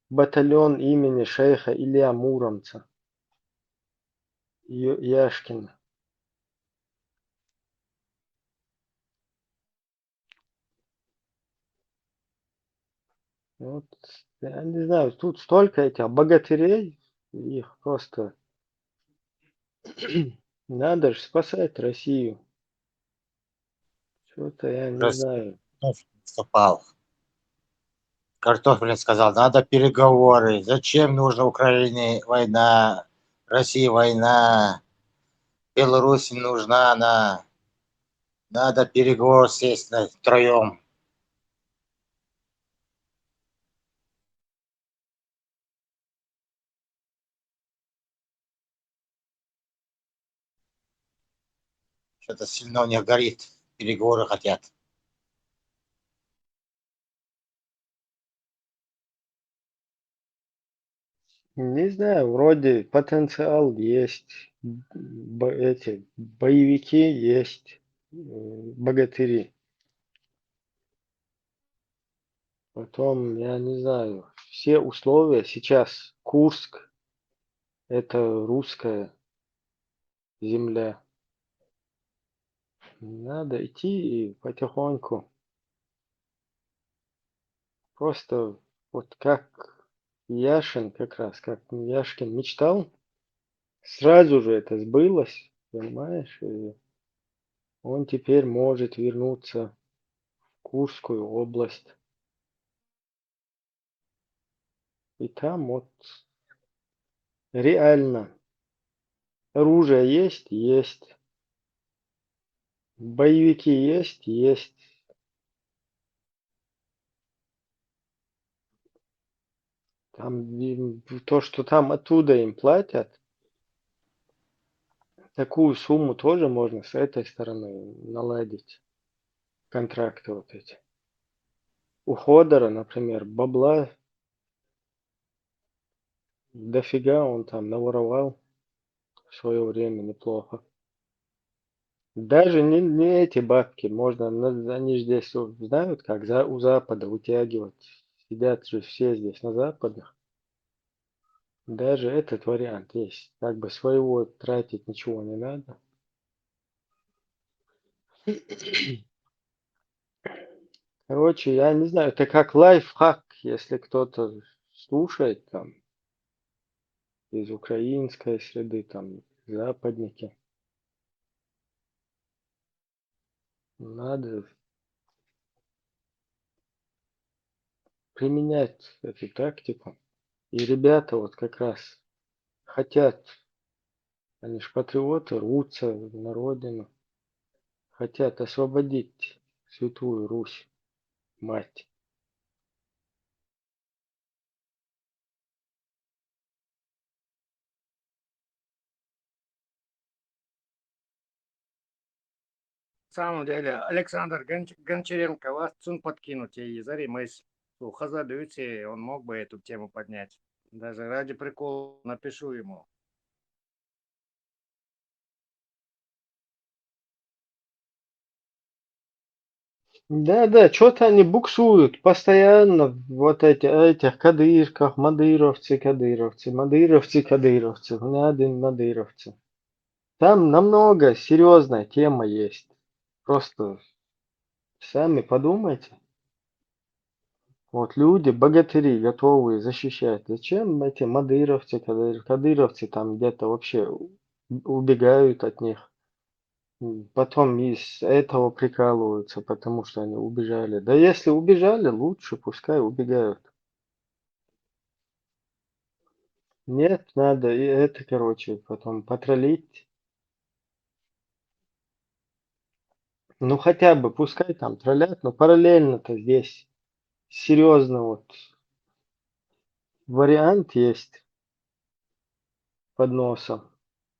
батальон имени шейха Илья Муромца, Яшкин. Вот, я не знаю, тут столько этих богатырей, их просто надо же спасать Россию. Что-то я не знаю. Выступал. Картофелин сказал, надо переговоры. Зачем нужна Украине война, России война, Беларуси нужна она. Надо переговоры сесть втроем. Что-то сильно у них горит. Переговоры хотят. Не знаю, вроде потенциал есть, эти боевики есть, богатыри. Потом, я не знаю, все условия сейчас Курск, это русская земля. Надо идти и потихоньку Просто вот как Яшин как раз, как Яшкин мечтал, сразу же это сбылось, понимаешь? И он теперь может вернуться в Курскую область. И там вот реально оружие есть, есть. Боевики есть, есть. Там то, что там оттуда им платят, такую сумму тоже можно с этой стороны наладить. Контракты вот эти. У Ходора, например, бабла дофига он там наворовал в свое время неплохо. Даже не эти бабки можно, они здесь знают, как у Запада вытягивать. Сидят же все здесь на Западных. Даже этот вариант есть. Как бы своего тратить ничего не надо. Короче, я не знаю, это как лайфхак, если кто-то слушает там из украинской среды, там западники. Надо применять эту тактику. И ребята вот как раз хотят, они ж патриоты, рвутся на родину, хотят освободить Святую Русь, мать. В самом деле, Александр Гончаренко вас цун подкинуть и заримась. Хазадуйте, он мог бы эту тему поднять. Даже ради прикола напишу ему. Да, что-то они буксуют постоянно, вот этих кадырках, мадыровцы, мадыровцы, надин мадыровцы. Там намного серьезная тема есть. Просто сами подумайте. Вот люди, богатыри, готовые защищать. Зачем эти мадыровцы, кадыровцы там где-то вообще убегают от них? Потом из этого прикалываются, потому что они убежали. Да если убежали, лучше пускай убегают. Нет, надо и это, короче, потом потроллить. Ну хотя бы, пускай там троллят, но параллельно-то здесь серьезно вот вариант есть под носом.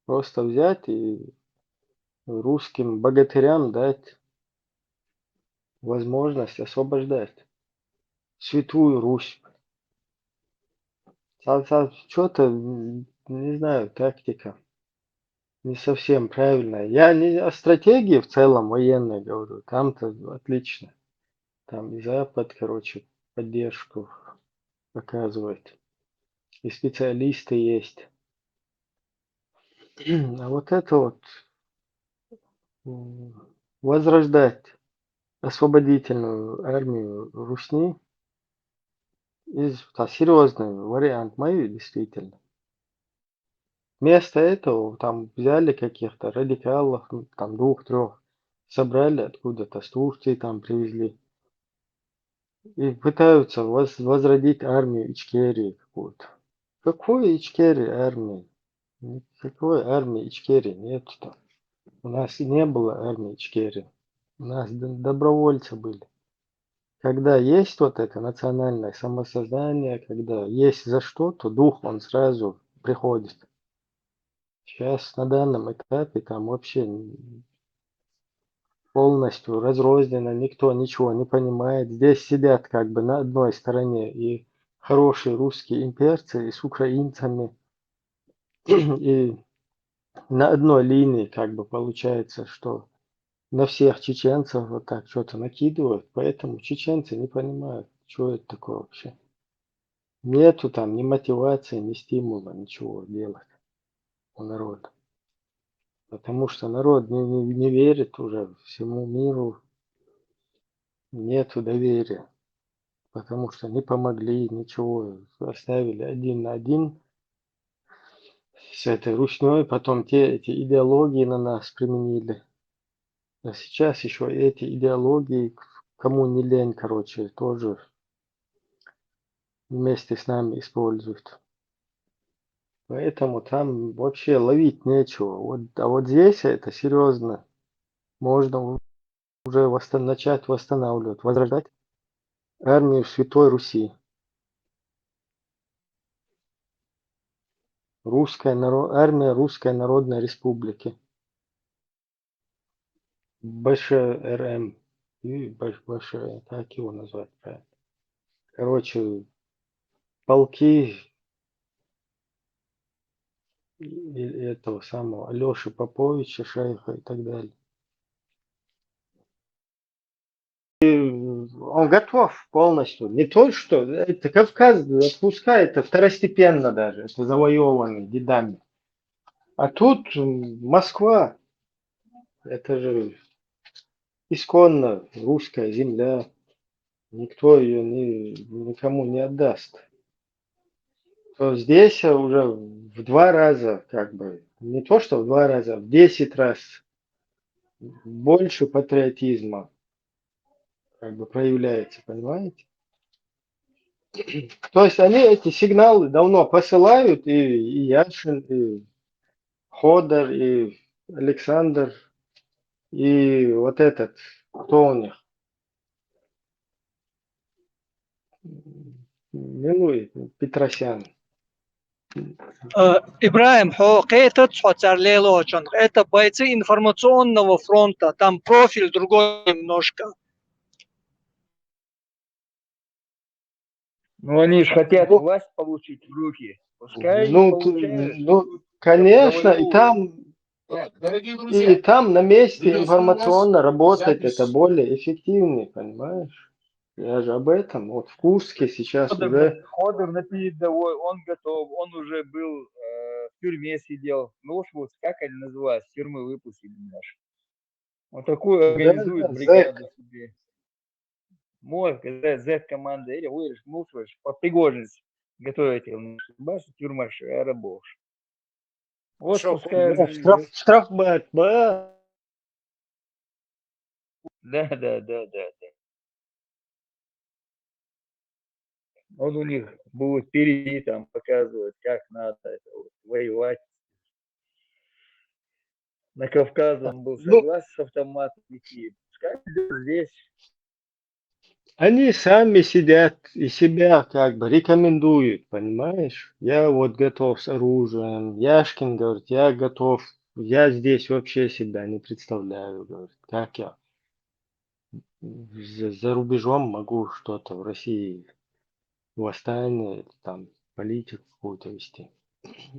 Просто взять и русским богатырям дать возможность освобождать Святую Русь. Что-то, не знаю, тактика не совсем правильная. Я не о стратегии в целом военной говорю. Там-то отлично. Там и Запад, короче, поддержку оказывает. И специалисты есть. А вот это вот возрождать освободительную армию Русни серьезный вариант мой действительно. Вместо этого там взяли каких-то радикалов, там 2-3, собрали откуда-то с Турции, там привезли. И пытаются возродить армию Ичкерии какую-то. Какой Ичкерии армии? Никакой армии Ичкерии нет-то. У нас и не было армии Ичкерии. У нас добровольцы были. Когда есть вот это национальное самосознание, когда есть за что, то дух, он сразу приходит. Сейчас на данном этапе там вообще полностью разрозненно, никто ничего не понимает. Здесь сидят как бы на одной стороне и хорошие русские имперцы и с украинцами. И на одной линии как бы получается, что на всех чеченцев вот так что-то накидывают, поэтому чеченцы не понимают, что это такое вообще. Нету там ни мотивации, ни стимула ничего делать у народа. Потому что народ не верит уже всему миру, нету доверия. потому что не помогли, ничего, оставили один на один с этой ручной, потом эти идеологии на нас применили. А сейчас еще эти идеологии, кому не лень, короче, тоже вместе с нами используют. Поэтому там вообще ловить нечего. А вот здесь это серьезно. Можно уже начать восстанавливать, возрождать армию Святой Руси. Армия Русской Народной Республики. БШРМ. И БШР, как его назвать правильно. Короче, полки этого самого Алёши Поповича, Шейха и так далее. Он готов полностью. Не то, что это Кавказ отпускает, это второстепенно даже, это завоеванный дедами. А тут Москва, это же исконно русская земля, никто ее никому не отдаст. То здесь уже в 2 раза, как бы, не то что в 2 раза, в 10 раз больше патриотизма как бы проявляется, понимаете? То есть они эти сигналы давно посылают, и Яшин, и Ходор, и Александр, и вот этот, кто у них? Милуй, Петросян. Ибраим, это очень, это бойцы информационного фронта, там профиль другой немножко. Ну, они же хотят власть получить в руки. Пускай Ну, конечно, и там на месте информационно работать это более эффективнее, понимаешь? Я же об этом. Вот в Курске сейчас уже... Ходор на передовой, он готов, он уже был в тюрьме сидел. Ну уж вот как они называются, с тюрьмы выпустили наши. Вот такую организует бригаду себе. Может, когда Z-команда, или вырежь, мусоришь, по Пригожинск готовите, башня, тюрьма, рабочий. Вот пускай... Штрафбат, Да. Он у них будет впереди там показывать, как надо это вот, воевать. На Кавказе он был согласен с автоматом идти. Пускай здесь. Они сами сидят и себя как бы рекомендуют, понимаешь? Я вот готов с оружием. Яшкин говорит, я готов. Я здесь вообще себя не представляю, говорит, как я за рубежом могу что-то в России, восстание, там, политику какую-то вести.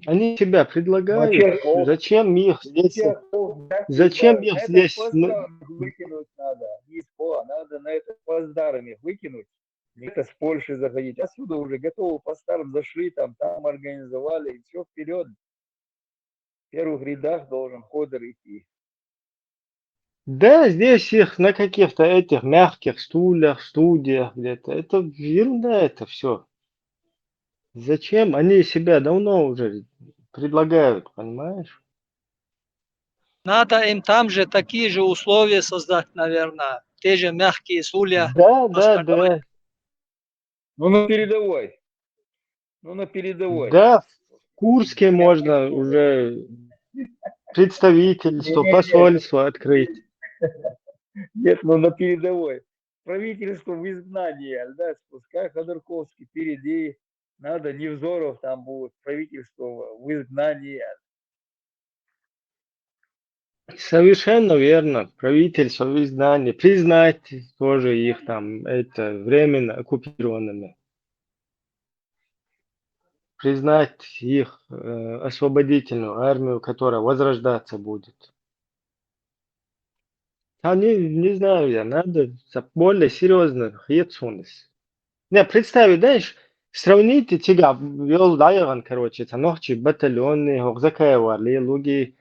Они себя предлагают. Зачем их здесь? Зачем их здесь? Выкинуть надо. Не надо на это плацдарм их выкинуть. Это с Польши заходить. Отсюда уже готовы плацдарм зашли, там организовали, и все вперед. В первых рядах должен Ходор идти. Да, здесь их на каких-то этих мягких стульях, студиях где-то. Это ерунда, это все. Зачем? Они себя давно уже предлагают, понимаешь? Надо им там же такие же условия создать, наверное. Те же мягкие стулья. Да. Ну, на передовой. Да, в Курске можно уже представительство, посольство открыть. Нет, на передовой. Правительство в изгнании, да, пускай Ходорковский впереди. Надо, Невзоров там будет, правительство в изгнании. Совершенно верно. Правительство в изгнании. Признать тоже их там это временно оккупированными. Признать их освободительную армию, которая возрождаться будет. А не знаю я, надо более серьезно ответственность. Не, представить, знаешь, сравните тебя, короче, это ночи батальоны, Хохзакаева, Луги,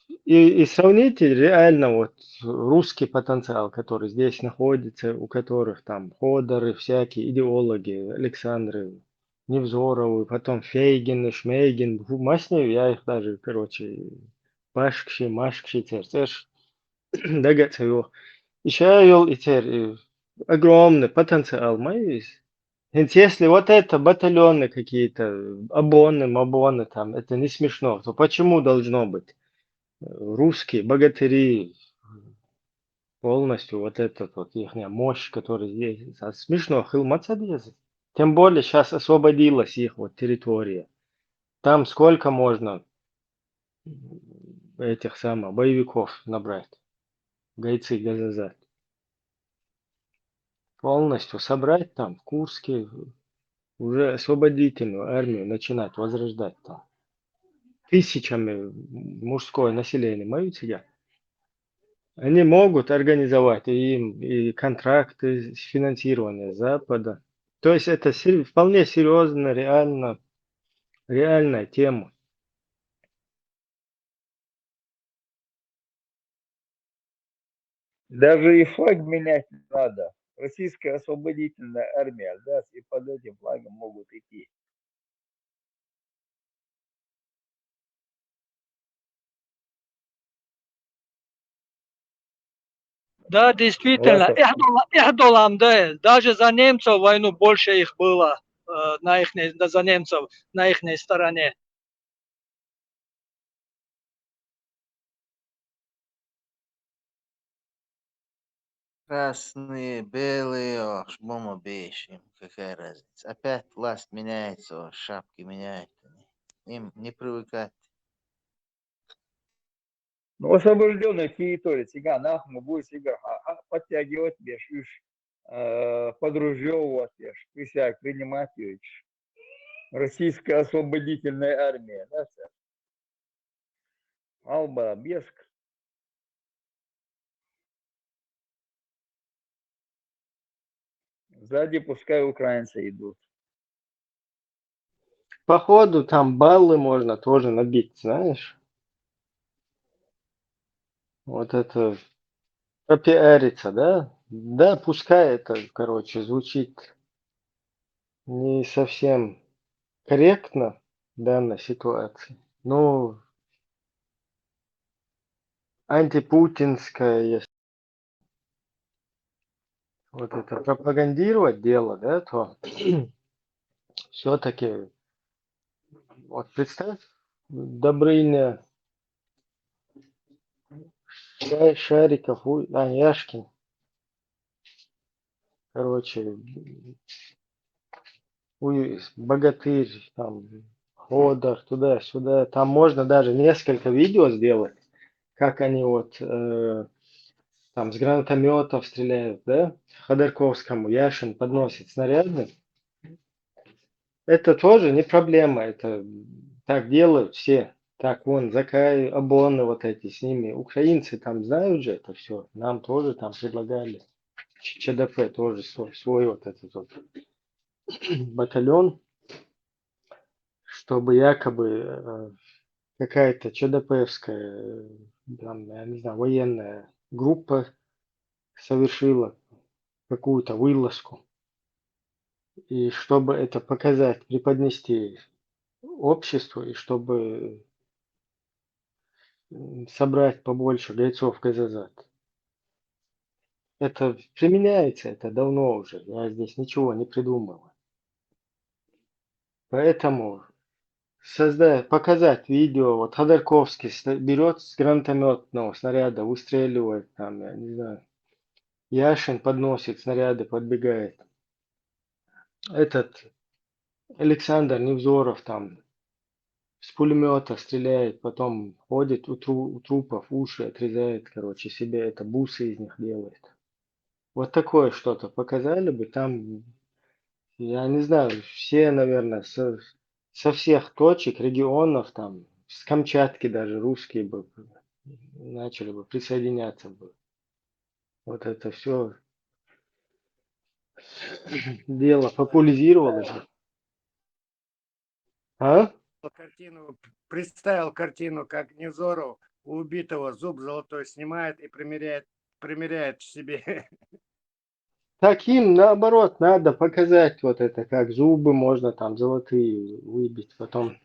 И сравните реально вот русский потенциал, который здесь находится, у которых там Ходоры, всякие идеологи, Александры, Невзоровы, потом Фейгин, Шмейгин, Маснев, я их даже, короче, Пашкши, Машкши, Церцеш, Дагацево. Еще и теперь огромный потенциал мой. Ведь если вот это батальоны какие-то, обоны там, это не смешно, то почему должно быть? Русские богатыри, полностью вот этот вот их мощь, которая здесь. Смешно, хилмацадез. Тем более сейчас освободилась их вот территория. Там сколько можно этих самых боевиков набрать? Гайцы, газазат. Полностью собрать там в Курске, уже освободительную армию начинать возрождать там. Тысячами мужское население моют сидят. Они могут организовать и контракты с финансирования Запада. То есть это вполне серьезно, реальная тема. Даже и флаг менять не надо. Российская освободительная армия, да, и под этим флагом могут идти. Да, действительно, Эхдолам, да, даже за немцев войну больше их было, за немцев на их стороне. Красные, белые, ох, шбома бейшим, какая разница. Опять власть меняется, шапки меняют. Им не привыкать. Ну, освобожденные территории, сега нахму будет сега подтягивать бешишь, подружевывать беш, присяг принимать ее. Российская освободительная армия, да, сэр? Алба, Беск. Сзади пускай украинцы идут. Походу там баллы можно тоже набить, знаешь? Вот это пропиариться, да? Да, пускай это, короче, звучит не совсем корректно в данной ситуации. Ну, антипутинское, если вот это пропагандировать дело, да, то все-таки, вот представь, Добрыня, Шариков, Яшкин, короче, Богатырь, там, Ходор, туда-сюда. Там можно даже несколько видео сделать, как они вот там с гранатометов стреляют, да? Ходорковскому Яшин подносит снаряды. Это тоже не проблема, это так делают все. Так, вон, Закай, Обоны вот эти с ними. Украинцы там знают же это все. Нам тоже там предлагали. ЧДП тоже свой вот этот вот батальон, чтобы якобы какая-то ЧДПовская, там, я не знаю, военная группа совершила какую-то вылазку. И чтобы это показать, преподнести обществу, и чтобы собрать побольше гайцов Газазат. Это применяется, это давно уже. Я здесь ничего не придумал. Поэтому показать видео, вот Ходорковский берет с гранатометного снаряда, выстреливает там, я не знаю. Яшин подносит снаряды, подбегает. Этот Александр Невзоров там с пулемета стреляет, потом ходит у трупов, уши отрезает, короче, себе это бусы из них делает. Вот такое что-то показали бы, там, я не знаю, все, наверное, со всех точек, регионов, там, с Камчатки даже русские бы начали бы присоединяться бы. Вот это все дело популяризировалось бы. А? Представил картину, как Невзоров у убитого зуб золотой снимает и примеряет себе. Таким, наоборот, надо показать вот это, как зубы можно там золотые выбить. Потом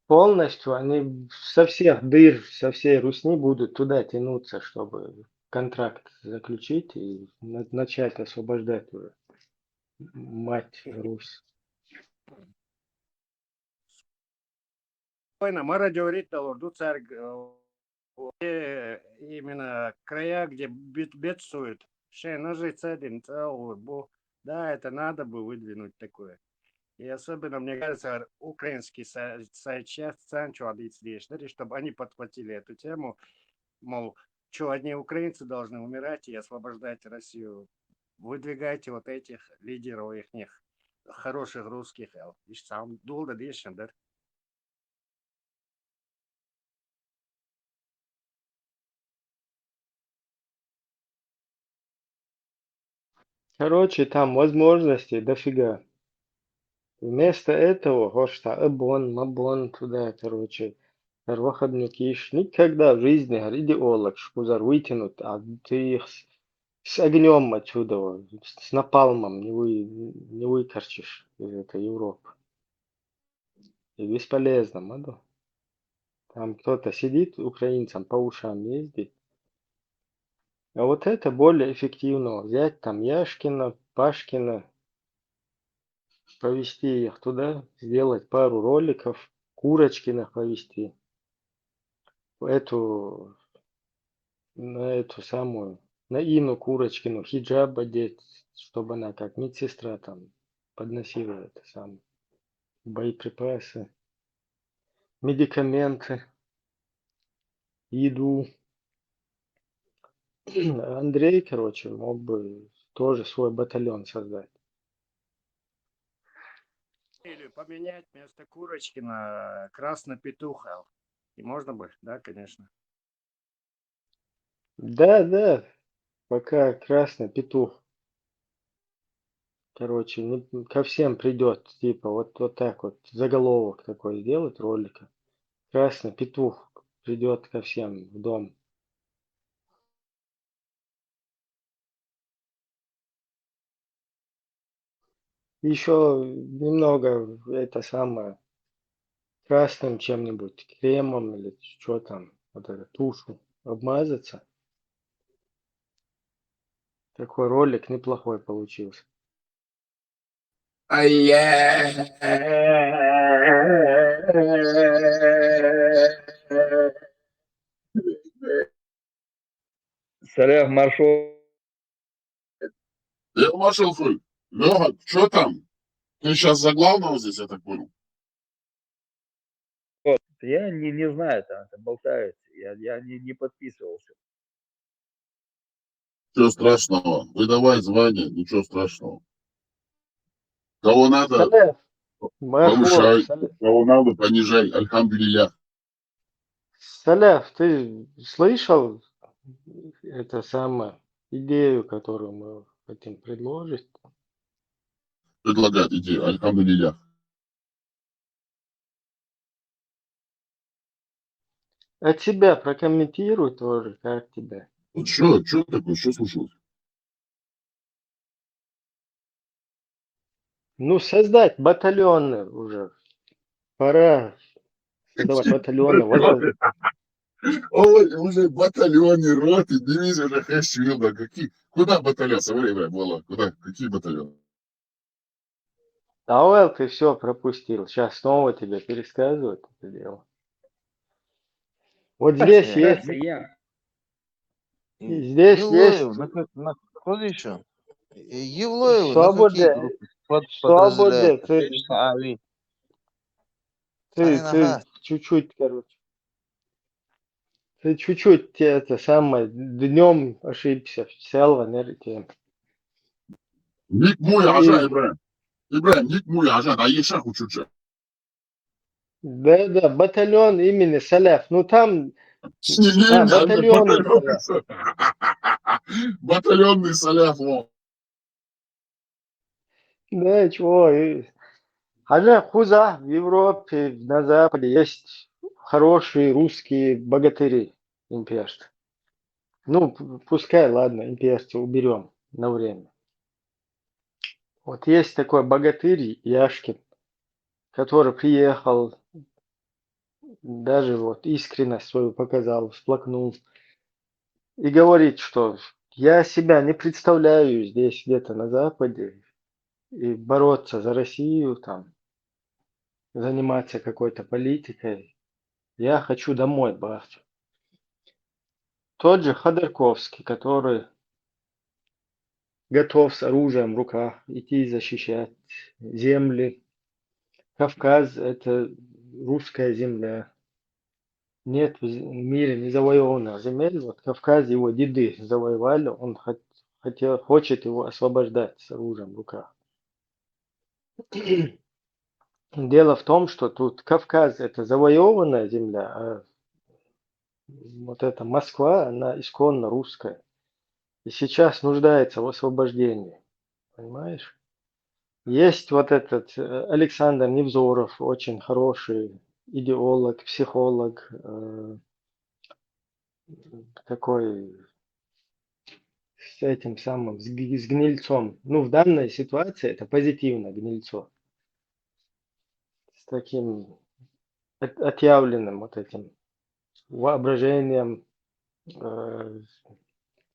полностью они со всех дыр, со всей Русни будут туда тянуться, чтобы контракт заключить и начать освобождать уже мать Русь. Спокойно, мародерит, царь, именно края, где бедствуют. Ножи цедин, да, это надо бы выдвинуть такое. И особенно, мне кажется, украинский часть Санчо здесь, чтобы они подхватили эту тему, мол, что одни украинцы должны умирать и освобождать Россию. Выдвигайте вот этих лидеров их хороших русских. И сам долго дышим, да? Короче, там возможностей дофига. Вместо этого, гошта, мабон туда, короче, выходники никогда в жизни, идеолог, шкузар вытянут, а ты их с огнем отсюда, с напалмом не выкорчишь из этой Европы. И бесполезно, маду. Там кто-то сидит, украинцам по ушам ездит. А вот это более эффективно. Взять там Яшкина, Пашкина, повести их туда, сделать пару роликов, Курочкиных повести. На эту самую, на Ину Курочкину хиджаб одеть, чтобы она как медсестра там подносила это самое, боеприпасы, медикаменты, еду. Андрей, короче, мог бы тоже свой батальон создать. Или поменять вместо курочки на красный петух. И можно бы, да, конечно. Да, пока красный петух, короче, ко всем придет, типа, вот так вот, заголовок такой сделать ролика. Красный петух придет ко всем в дом. Еще немного это самое красным чем-нибудь, кремом или что там, вот эту тушу обмазаться. Такой ролик неплохой получился. Салях маршал. Маршал Фуль, Леха, что там? Ты сейчас за главного здесь, я так понял? Вот, я не знаю, там это болтается. Я не подписывался. Ничего страшного. Выдавай звание, ничего страшного. Кого надо, Салях, маршал, повышай. Салях. Кого надо, понижай. Альхамдулилля. Салях, ты слышал это самое идею, которую мы хотим предложить? Предлагает идею. Альхамдулилля. А тебя прокомментируй тоже, как тебя. Вот что такое, что случилось? Ну, создать батальоны уже. Пора создавать батальоны. Ой, уже батальоны, роты, дивизии уже хэшвилда. Куда батальон? Смотри, было. Куда? Какие батальоны? Ауэл, ты все пропустил. Сейчас снова тебе пересказывают это дело. Вот здесь есть. Здесь есть. Кто еще? Евлоев, на какие Свобода. группы Свобода. подразделяет? Ты чуть-чуть, короче. Ты чуть-чуть это самое днем ошибся. Селва, наверное. Ник мой ажа, Ибраим. Ибраим, ник мой ажа, да еша хучуча. Да, батальон имени Салях. Ну там батальон. Батальонный Салях. Да, чего. Хажа хуза в Европе, на Западе есть хорошие русские богатыри имперцы. Ну, пускай, ладно, имперцы уберем на время. Вот есть такой богатырь Яшкин, который приехал, даже вот искренность свою показал, всплакнул. И говорит, что я себя не представляю здесь где-то на Западе и бороться за Россию, там, заниматься какой-то политикой. Я хочу домой, бахчу. Тот же Ходорковский, который готов с оружием в руках идти защищать земли. Кавказ – это русская земля. Нет в мире незавоеванных земель. Вот Кавказ его деды завоевали, он хочет его освобождать с оружием в руках. Дело в том, что тут Кавказ – это завоеванная земля, а вот эта Москва, она исконно русская. И сейчас нуждается в освобождении. Понимаешь? Есть вот этот Александр Невзоров, очень хороший идеолог, психолог, такой с этим самым, с гнильцом. Ну, в данной ситуации это позитивно гнильцо. С таким отъявленным вот этим воображением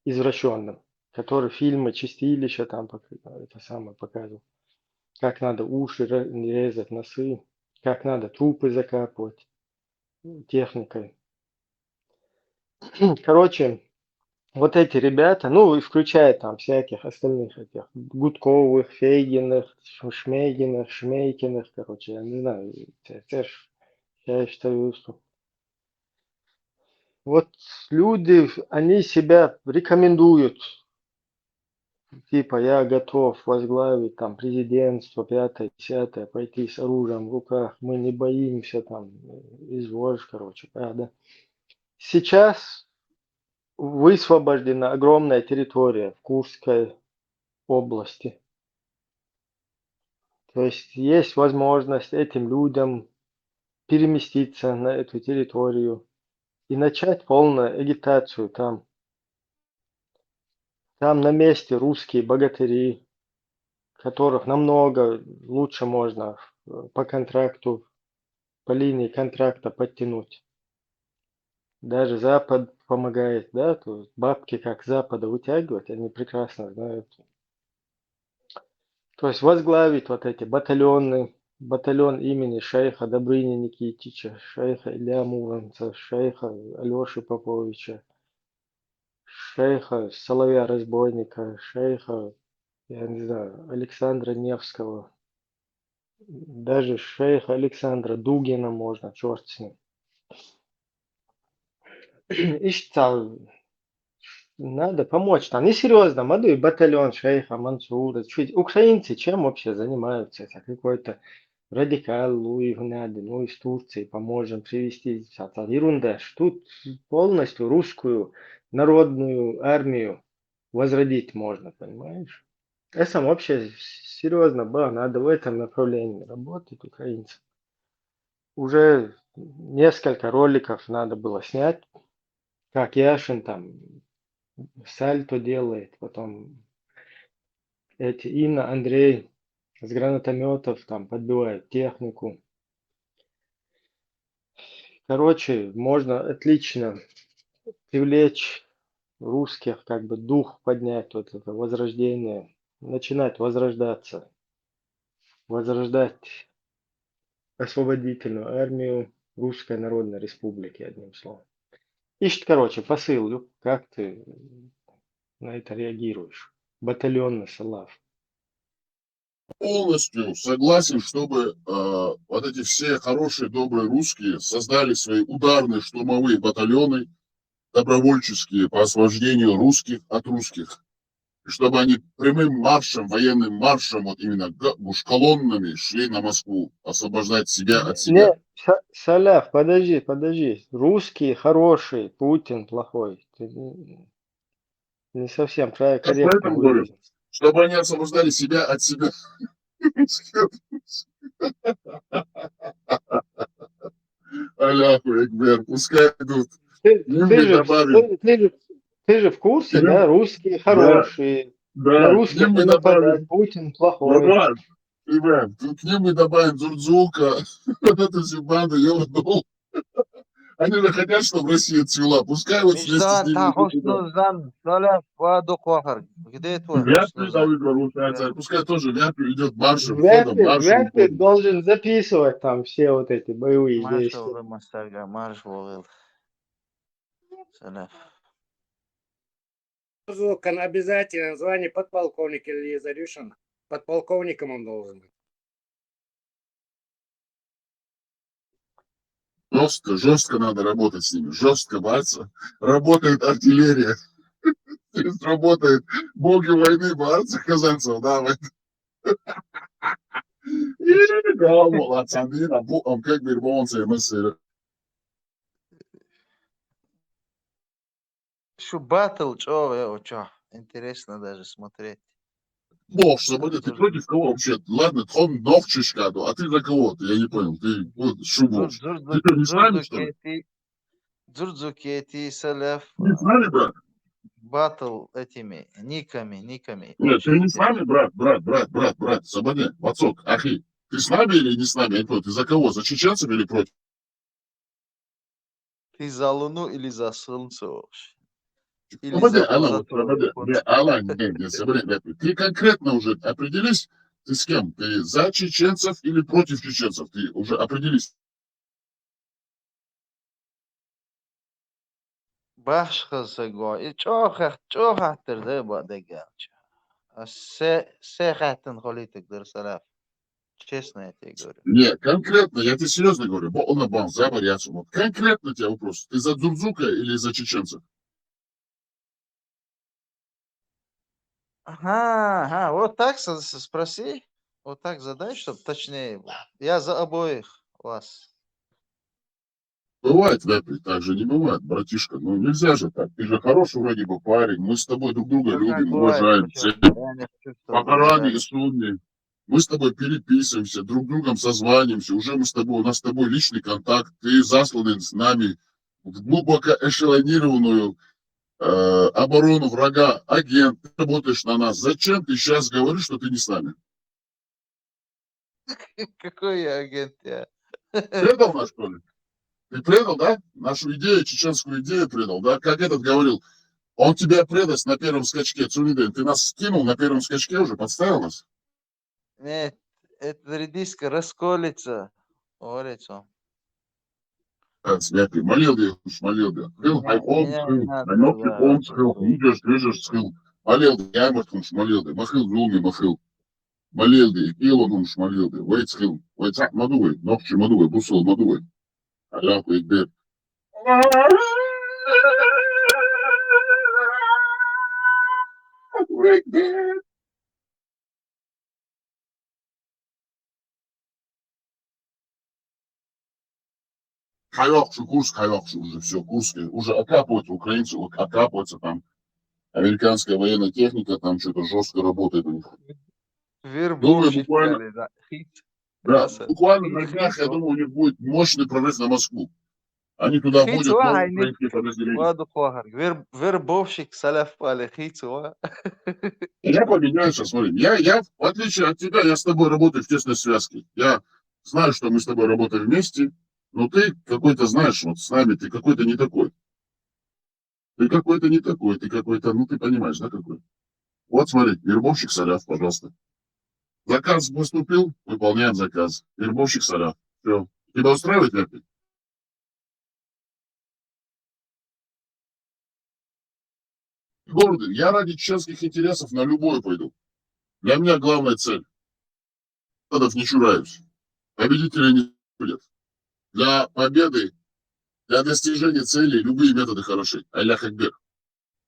извращенным, который фильмы «Чистилища» там это самое показывал. Как надо уши резать, носы, как надо трупы закапывать техникой. Короче, вот эти ребята, ну и включая там всяких остальных этих Гудковых, Фейгиных, Шмейгиных, Шмейкиных, короче, я не знаю, я считаю, что вот люди, они себя рекомендуют, типа я готов возглавить там президентство, 5-е, 10-е, пойти с оружием в руках, мы не боимся там, изволь, короче, да. Сейчас высвобождена огромная территория в Курской области. То есть есть возможность этим людям переместиться на эту территорию и начать полную агитацию там. Там на месте русские богатыри, которых намного лучше можно по контракту, по линии контракта подтянуть. Даже Запад помогает, да, то есть бабки как с Запада вытягивать, они прекрасно знают. То есть возглавить вот эти батальоны, батальон имени шейха Добрыни Никитича, шейха Илья Муромца, шейха Алеши Поповича, шейха Соловья Разбойника, шейха, я не знаю, Александра Невского, даже шейха Александра Дугина можно, черт с ним. И что, надо помочь там. Несерьезно, молодой батальон шейха Мансура. Чуть украинцы чем вообще занимаются? Это какой-то радикал Луи Гнады, ну из Турции поможем привести. Ерунда. Тут полностью русскую народную армию возродить можно, понимаешь? Это вообще серьезно, надо в этом направлении работать украинцам. Уже несколько роликов надо было снять, как Яшин там сальто делает, потом эти Инна, Андрей с гранатометов там подбивают технику. Короче, можно отлично привлечь русских, как бы дух поднять, вот это возрождение, начинать возрождаться, возрождать освободительную армию Русской Народной Республики, одним словом. Ищет, короче, посыл, как ты на это реагируешь? Батальонный Салав. Полностью согласен, чтобы вот эти все хорошие, добрые русские создали свои ударные штурмовые батальоны, добровольческие по освобождению русских от русских. И чтобы они прямым маршем, военным маршем, вот именно уж колоннами шли на Москву, освобождать себя от себя. Не, Салав, подожди. Русские хорошие, Путин плохой. Ты не совсем корректно Поэтому говорю, выразился. чтобы они освобождали себя от себя. Аляху Экбер, пускай идут. Ты, Им ты мы же, добавим. ты же в курсе, Им- да? Русские Да, хорошие. На да, к русских ним мы не нападать. добавим. Путин плохой. Нормально. Ребят, к ним мы добавим Дзурдзука, вот эту всю банду, ёбнул. Они же хотят, чтобы Россия цвела. Пускай вот вместе с Мечтан ними та идут туда. Хушнузан Саляф Ваду Кохар. Где твой Вряд ли Хушнузан? Давид получается. Пускай тоже Вяпи идет маршем, Вряд ходом, ли, маршем, вряд ли ходом. должен записывать там все вот эти боевые Маршал действия. Мастага, Марш Вовел. Саляф. Зукан обязательно звание подполковник Илья Зарюшин. Подполковником он должен быть. Жестко надо работать с ними. Жестко баться. Работает артиллерия. Работает боги войны, баться казанцев, давай. Да, молодцы. Он как бы молодцы, мысли. Шу батл, чё? Интересно даже смотреть. Бог, Свобода, ты против кого вообще? Ладно, он новчишка, а ты за кого? Я не понял. Ты вот шубу. Ты что, не с нами, что ли? Дзурдзукети, Саляф. Не с нами, брат? Батл этими никами. Нет, ты не с нами, брат. Свобода, Вацок, ахи. Ты с нами или не с нами? Я не понял. Ты за кого? За чеченцев или против? Ты за Луну или за Солнце вообще? Или Свобода, за Алла, Золотое. ты конкретно уже определись, ты с кем? Ты за чеченцев или против чеченцев? Ты уже определись. Башхасаго. И чё хатыр да бадагал. Се хатын холитик дар Саляф. Честно я тебе говорю. Нет, конкретно, я тебе серьезно говорю, он бан, за вариацию. Вот конкретно тебя вопрос. Ты за Дзурдзука или за чеченцев? Ага, вот так спроси. Вот так задай, чтобы точнее было. Я за обоих вас. Бывает, Вяпри, так же не бывает, братишка. Ну нельзя же так. Ты же хороший вроде бы парень. Мы с тобой друг друга Ну, как любим, бывает, уважаем. почему? Ценим. Я не хочу, По чтобы Коране вы и Сунне. Мы с тобой переписываемся, друг другом созваниваемся. Уже у нас с тобой личный контакт. Ты заслан с нами в глубоко эшелонированную оборону врага. Агент, ты работаешь на нас. Зачем ты сейчас говоришь, что ты не с нами? Какой я агент я? Предал нас, что ли? Ты предал, да? Нашу идею, чеченскую идею предал, да? Как этот говорил, он тебя предаст на первом скачке. Цулиден, ты нас скинул на первом скачке уже, подставил нас? Нет, эта редиска расколется. Говорит он. Святый, молил я, Хил, хайпом, схил, намек хайпом, схил, видишь, схил. Молил я, ямартун, молил я, махил, зулми, махил. Молил я, илон, молил я, вейт, схил, вейт, мадувай, ногчи, мадувай, бусул, мадувай. Аляху, Экбер. Экбер. Курск уже все, Курск уже окапываются, украинцы окапываются там, американская военная техника там что-то жестко работает у них. Думаю, буквально, да. Хит. да, буквально на днях, я думаю, у них будет мощный прорыв на Москву. Они туда будут новые украинские подразделения. Ваду Кохар. Вербовщик Саляф Пали. Хитсуа. Я поменяю сейчас, смотри. Я, в отличие от тебя, я с тобой работаю в тесной связке. Я знаю, что мы с тобой работаем вместе, но ты какой-то, знаешь, вот с нами ты какой-то не такой. Ты какой-то не такой, ты какой-то, ну ты понимаешь, да, какой? Вот смотри, вербовщик Саляф, пожалуйста. Заказ поступил, выполняем заказ. Вербовщик Саляф. Все. Тебя устраивает, Ляпи? Города, я ради чеченских интересов на любое пойду. Для меня главная цель. Методов не чураюсь. Победителей не будет. Для победы, для достижения цели любые методы хороши. Аллах Акбер.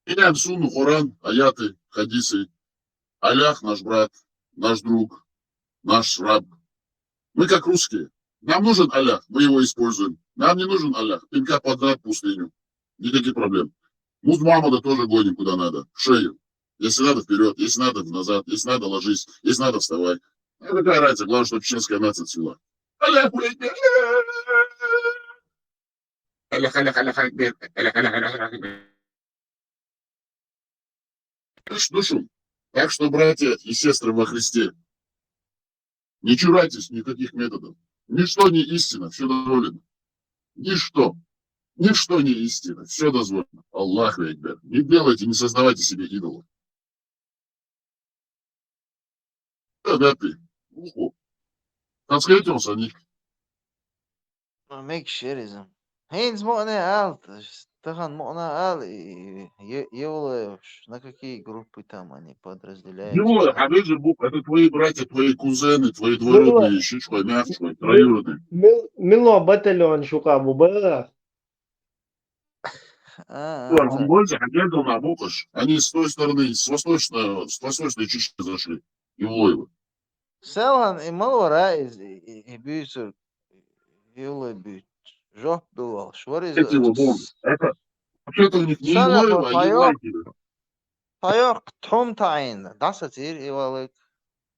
Меняем сунну, Коран, аяты, хадисы. Аллах наш брат, наш друг, наш раб. Мы как русские. Нам нужен Аллах, мы его используем. Нам не нужен Аллах. Пинка подряд пустыню. Никаких проблем. Муз Мухаммада тоже гоним куда надо. В шею. Если надо вперед, если надо назад, если надо ложись, если надо вставай. Ну какая разница, главное, чтобы чеченская нация цвела. душу. Так что, братья и сестры во Христе, не чурайтесь никаких методов. Ничто не истина, все дозволено. Ничто. Ничто не истина, все дозволено. Аллаху Акбар. Не делайте, не создавайте себе идолов. Да ты. Конскретился, не. Make shit Heinz مؤنة قال Тахан Муна Ал и Евлеевш, на какие группы там они подразделяются? Его, опять же, Бог, это твои братья, твои кузены, твои Мило, двоюродные, щучкой, мягчкой, троюродные. Мило батальон шукабу было. Он больше хотел на Букаш. Они с той стороны, с восточной Чечни зашли. Евлоева. Селхан и Малвара и Бюсер Евлой Бют. Жоп бывал. Шварез. Это его Бог. Это вообще-то у них не Евлоева, а Евлайкина. Паёк Том Тайн. Дасатир Евлой.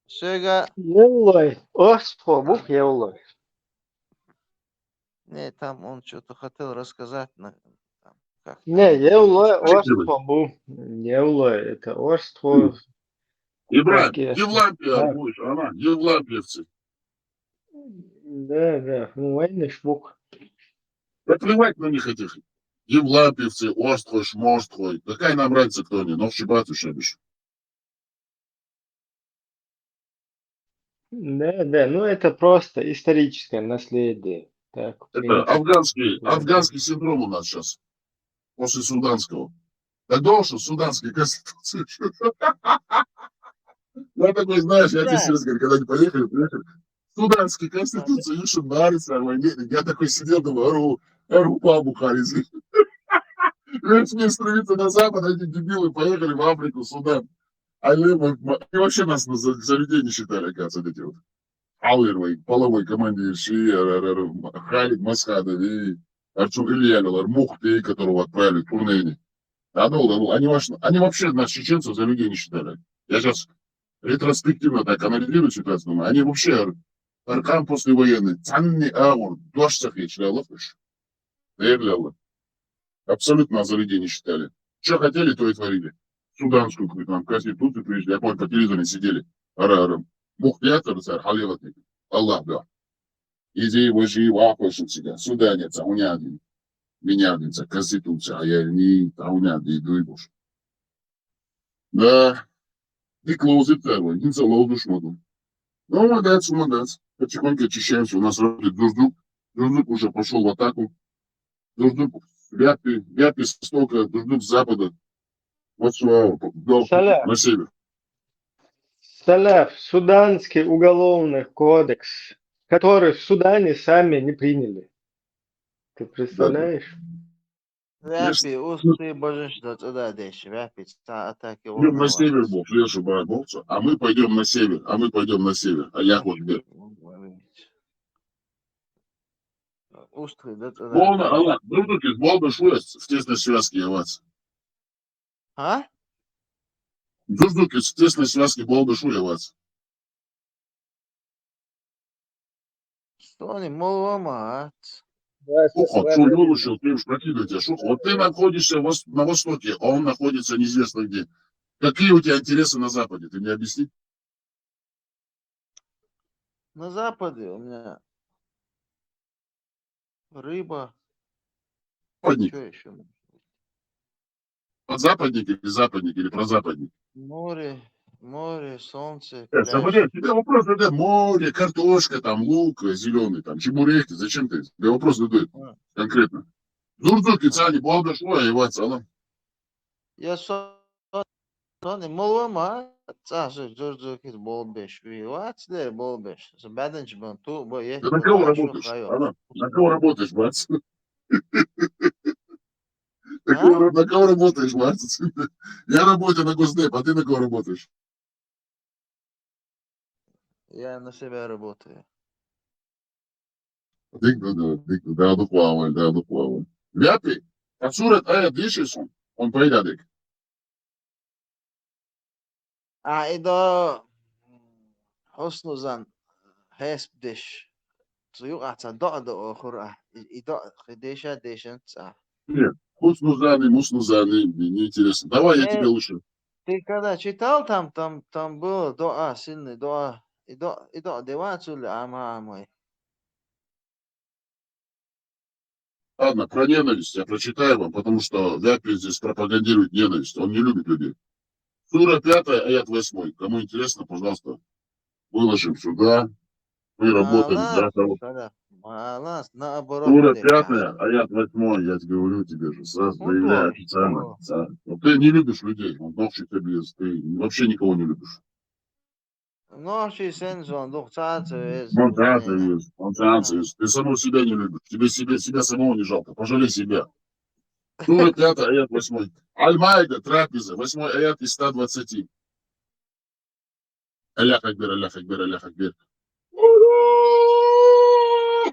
Söga. Евлой. Орство, бух Евлой. Не, там он что-то хотел рассказать. Не, Евлой, орство, бух. Евлой, это орство. Ибран, Евлампия будешь, она, Евлампиевцы. Да, ну военный шмук. Да плевать на них этих. Евлампиевцы, Острой, Шмострой. Какая нам разница, кто они? Но в Шибату шабишь. Да, ну это просто историческое наследие. Так, это афганский синдром у нас сейчас. После суданского. Так должен суданской конституции. Я такой, знаешь, я тебе серьезно говорю, когда они приехали. Суданские конституции, Юшин нравится, я такой сидел, думаю, ару пабу харизы. Весь мир стремится на запад, а эти дебилы поехали в Африку, Судан. Они вообще нас за людей не считали, оказывается, эти вот. Алыровый, половой командир Халид Масхадов и Арчур Ильялилар, Мухты, которого отправили в Турнене. Они вообще нас, чеченцев, за людей не считали. Я сейчас ретроспективно так анализирую ситуацию, думаю, они вообще Аркан послевоенный, цанный аур, дождь сахичлял, абсолютно за людей не считали. Что хотели, то и творили. Суданскую какую-то конституцию, я помню, по телевизору сидели, Мухтятор, царь, халилатник, Аллах, да. Иди, вожи, вакошин себя, суданец, аунядин, менядница, конституция, а я не аунядин, иду и буш. Да, и клоузит первый, не залол душмаду. Ну, молодец. Потихоньку очищаемся, у нас работает Дурдук. Дурдук уже пошел в атаку. Дурдук Вяпи с востока, Дурдук с запада. Вот сюда, на север. Саляф, суданский уголовный кодекс, который в Судане сами не приняли. Ты представляешь? Вяпи, усты божество туда дальше. Вяпи, атаки Идем на север, Бог, лешу барабовцу, а мы пойдем на север, а я вот где. Усты, да, туда. Волна, Аллах, Дурдук из Волга шуяс в тесной связке яваться. А? Дурдук из тесной связки Волга шуяваться. Что не молома, Шухо, что выручил, ты уж прокидывайте, Шухо. Вот ты находишься на востоке, а он находится неизвестно где. Какие у тебя интересы на западе, ты мне объясни? На западе у меня рыба. Западник. Что еще? Подзападник или прозападник? Море, солнце, Смотри, тебе вопрос задает, море, картошка, там, лук зеленый, там, чебуреки, зачем ты? Тебе вопрос задают конкретно. Дурдуки, цани, болда шуя, его цала. Я не молома, цаже, дурдуки, болбеш, вивац, да, болбеш. Забаданч бан ту, бо есть. На кого работаешь? На кого работаешь, бац? На кого работаешь, бац? Я работаю на Госдеп, а ты на кого работаешь? Я на себя работаю. Да, духвавай. Вяпи, отсюда аят дишисон, он поедадик. А, и до Хоснузан, Хеспдеш, يقع ضعض آخر إضاء خديشة ديشن صح. Нет, хуснузаны, муснузаны, мне неинтересно. Давай, я тебе лучше. Ты когда читал, там было дуа, сильный дуа. Идоа девацу ли амой. Ладно, про ненависть я прочитаю вам, потому что Вяпин здесь пропагандирует ненависть. Он не любит людей. Сура 5, аят 8. Кому интересно, пожалуйста, выложим сюда. Мы работаем для того. Малас, наоборот. Сура 5, аят 8. Я тебе говорю тебе же, сразу заявляю официально. Но ты не любишь людей. Он ночью тебе, ты вообще никого не любишь. Ночи сензон, духцацию. Он ты самого себя не любишь. Тебе себя самого не жалко. Пожалей себя. Сура 5, аят 8. Аль-Майда, трапеза, 8 аят из 120. Аллах Акбар, Аллах Акбар, Аллах Акбар.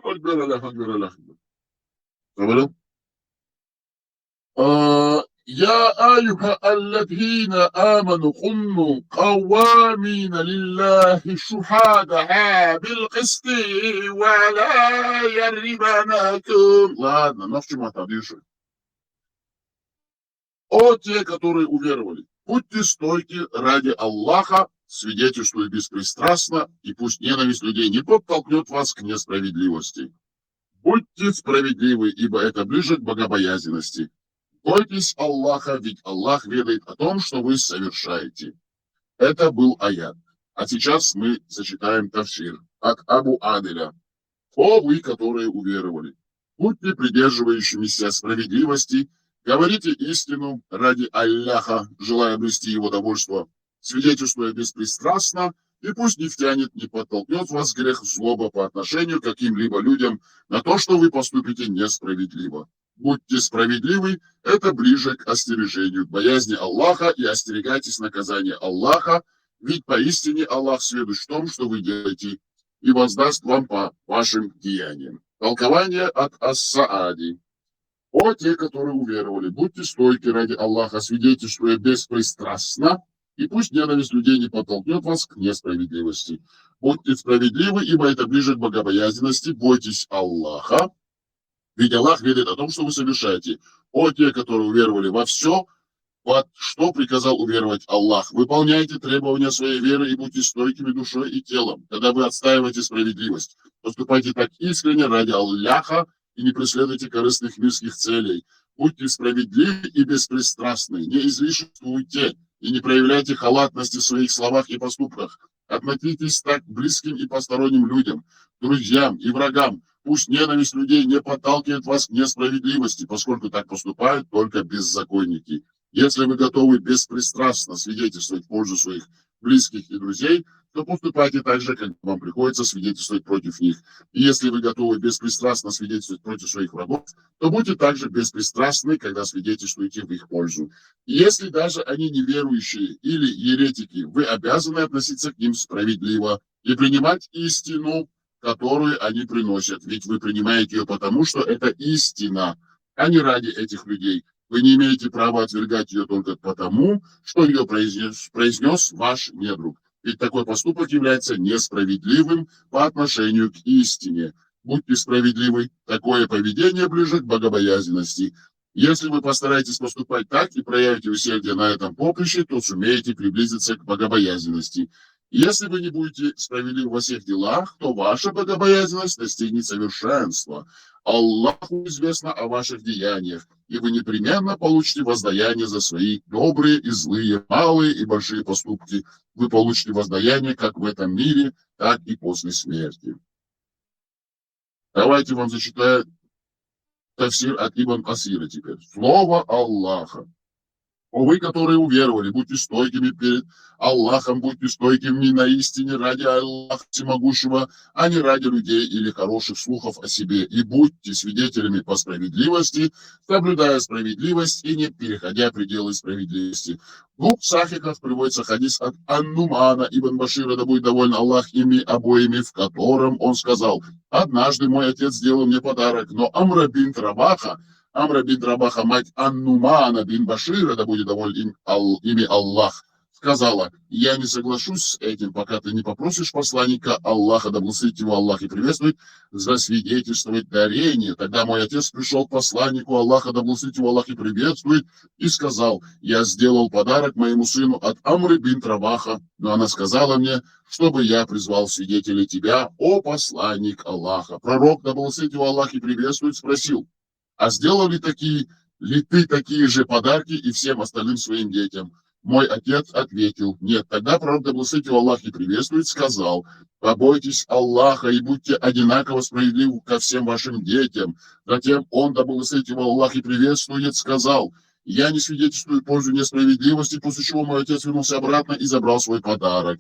Акбар, Аллах Акбар, Аллах Акбар. Говорил? يا أيها الذين آمنوا كونوا قوامين لله شهداء بالقسط ولا يجرمنكم. Ладно, но в чем это ближе? О, те, которые уверовали, будьте стойки ради Аллаха, свидетельствуя беспристрастно, и пусть ненависть людей не подтолкнет вас к несправедливости. Будьте справедливы, ибо это ближе к богобоязненности. Бойтесь Аллаха, ведь Аллах ведает о том, что вы совершаете. Это был аят. А сейчас мы зачитаем тафсир от Абу Аделя. О, вы, которые уверовали, будьте придерживающимися справедливости, говорите истину ради Аллаха, желая обрести его довольство, свидетельствуя беспристрастно, и пусть не втянет, не подтолкнет вас в грех злоба по отношению к каким-либо людям на то, что вы поступите несправедливо. Будьте справедливы, это ближе к остережению, к боязни Аллаха, и остерегайтесь наказания Аллаха, ведь поистине Аллах сведущ в том, что вы делаете, и воздаст вам по вашим деяниям. Толкование от Ас-Саади. О, те, которые уверовали, будьте стойки ради Аллаха, свидетельствуя беспристрастно, и пусть ненависть людей не подтолкнет вас к несправедливости. Будьте справедливы, ибо это ближе к богобоязненности, бойтесь Аллаха, ведь Аллах ведает о том, что вы совершаете. О, те, которые уверовали во все, во что приказал уверовать Аллах. Выполняйте требования своей веры и будьте стойкими душой и телом, когда вы отстаиваете справедливость. Поступайте так искренне ради Аллаха и не преследуйте корыстных мирских целей. Будьте справедливы и беспристрастны, не излишествуйте и не проявляйте халатности в своих словах и поступках. Относитесь так к близким и посторонним людям, друзьям и врагам. Пусть ненависть людей не подталкивает вас к несправедливости, поскольку так поступают только беззаконники. Если вы готовы беспристрастно свидетельствовать в пользу своих близких и друзей, то поступайте так же, как вам приходится свидетельствовать против них. И если вы готовы беспристрастно свидетельствовать против своих врагов, то будьте также беспристрастны, когда свидетельствуете в их пользу. И если даже они неверующие или еретики, вы обязаны относиться к ним справедливо и принимать истину, которую они приносят. Ведь вы принимаете ее потому, что это истина, а не ради этих людей. Вы не имеете права отвергать ее только потому, что ее произнес ваш недруг. Ведь такой поступок является несправедливым по отношению к истине. Будьте справедливы, такое поведение ближе к богобоязненности. Если вы постараетесь поступать так и проявите усердие на этом поприще, то сумеете приблизиться к богобоязненности. Если вы не будете справедливы во всех делах, то ваша богобоязненность достигнет совершенства. Аллаху известно о ваших деяниях, и вы непременно получите воздаяние за свои добрые и злые, малые и большие поступки. Вы получите воздаяние как в этом мире, так и после смерти. Давайте вам зачитаю тафсир от Ибн Асира теперь. Слово Аллаха. О, вы, которые уверовали, будьте стойкими перед Аллахом, будьте стойкими на истине ради Аллаха Всемогущего, а не ради людей или хороших слухов о себе. И будьте свидетелями по справедливости, соблюдая справедливость и не переходя пределы справедливости. В двух сахихах приводится хадис от Ан-Нумана ибн Башира, да будет доволен Аллах ими обоими, в котором он сказал: «Однажды мой отец сделал мне подарок, но Амра бинт Рабаха, мать Ан-Нумана бин Башира, да будет доволен ими Аллах, сказала: я не соглашусь с этим, пока ты не попросишь посланника Аллаха, да благословит его Аллах и приветствует, засвидетельствовать дарение. Тогда мой отец пришел к посланнику Аллаха, да благословит его Аллах и приветствует, и сказал: я сделал подарок моему сыну от Амры бин Раваха, но она сказала мне, чтобы я призвал свидетелей тебя, о посланник Аллаха. Пророк, да благословит его Аллах и приветствует, спросил: а сделал ли ты такие же подарки и всем остальным своим детям? Мой отец ответил: нет. Тогда пророк, да благословит его Аллах и приветствует, сказал: побойтесь Аллаха и будьте одинаково справедливы ко всем вашим детям. Затем он, да благословит его Аллах и приветствует, сказал: я не свидетельствую в пользу несправедливости, после чего мой отец вернулся обратно и забрал свой подарок.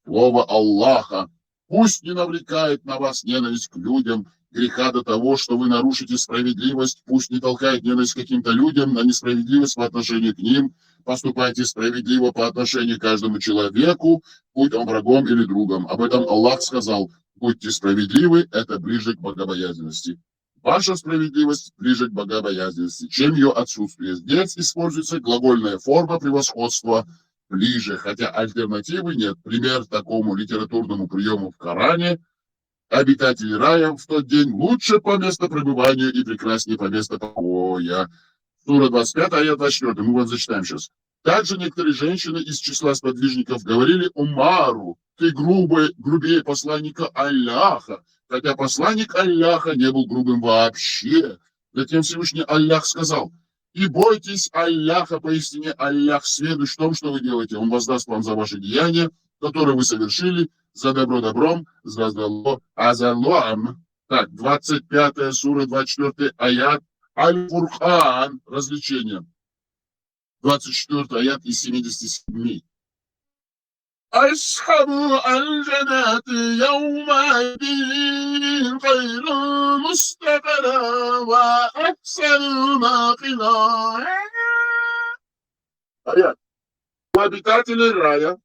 Слово Аллаха пусть не навлекает на вас ненависть к людям, греха до того, что вы нарушите справедливость, пусть не толкает ненависть к каким-то людям на несправедливость по отношению к ним. Поступайте справедливо по отношению к каждому человеку, будь он врагом или другом. Об этом Аллах сказал: будьте справедливы, это ближе к богобоязненности. Ваша справедливость ближе к богобоязненности, чем ее отсутствие. Здесь используется глагольная форма превосходства ближе, хотя альтернативы нет. Пример такому литературному приему в Коране: обитатели рая в тот день лучше по местопребыванию и прекраснее по месту покоя. Сура 25, аят 24. Мы вам зачитаем сейчас. Также некоторые женщины из числа сподвижников говорили Умару: ты грубее посланника Аллаха, хотя посланник Аллаха не был грубым вообще. Затем Всевышний Аллах сказал: и бойтесь Аллаха, поистине Аллах сведущ в том, что вы делаете. Он воздаст вам за ваши деяния, которые вы совершили, за добро добром, за зло злом. Так, 25 сура, 24 аят. Аль-Фурхан, развлечение. 24 аят из 77. Асхабу аль-джанати яумайдин хайру мустакара ва ахсану мақила. Аят. У обитателей рая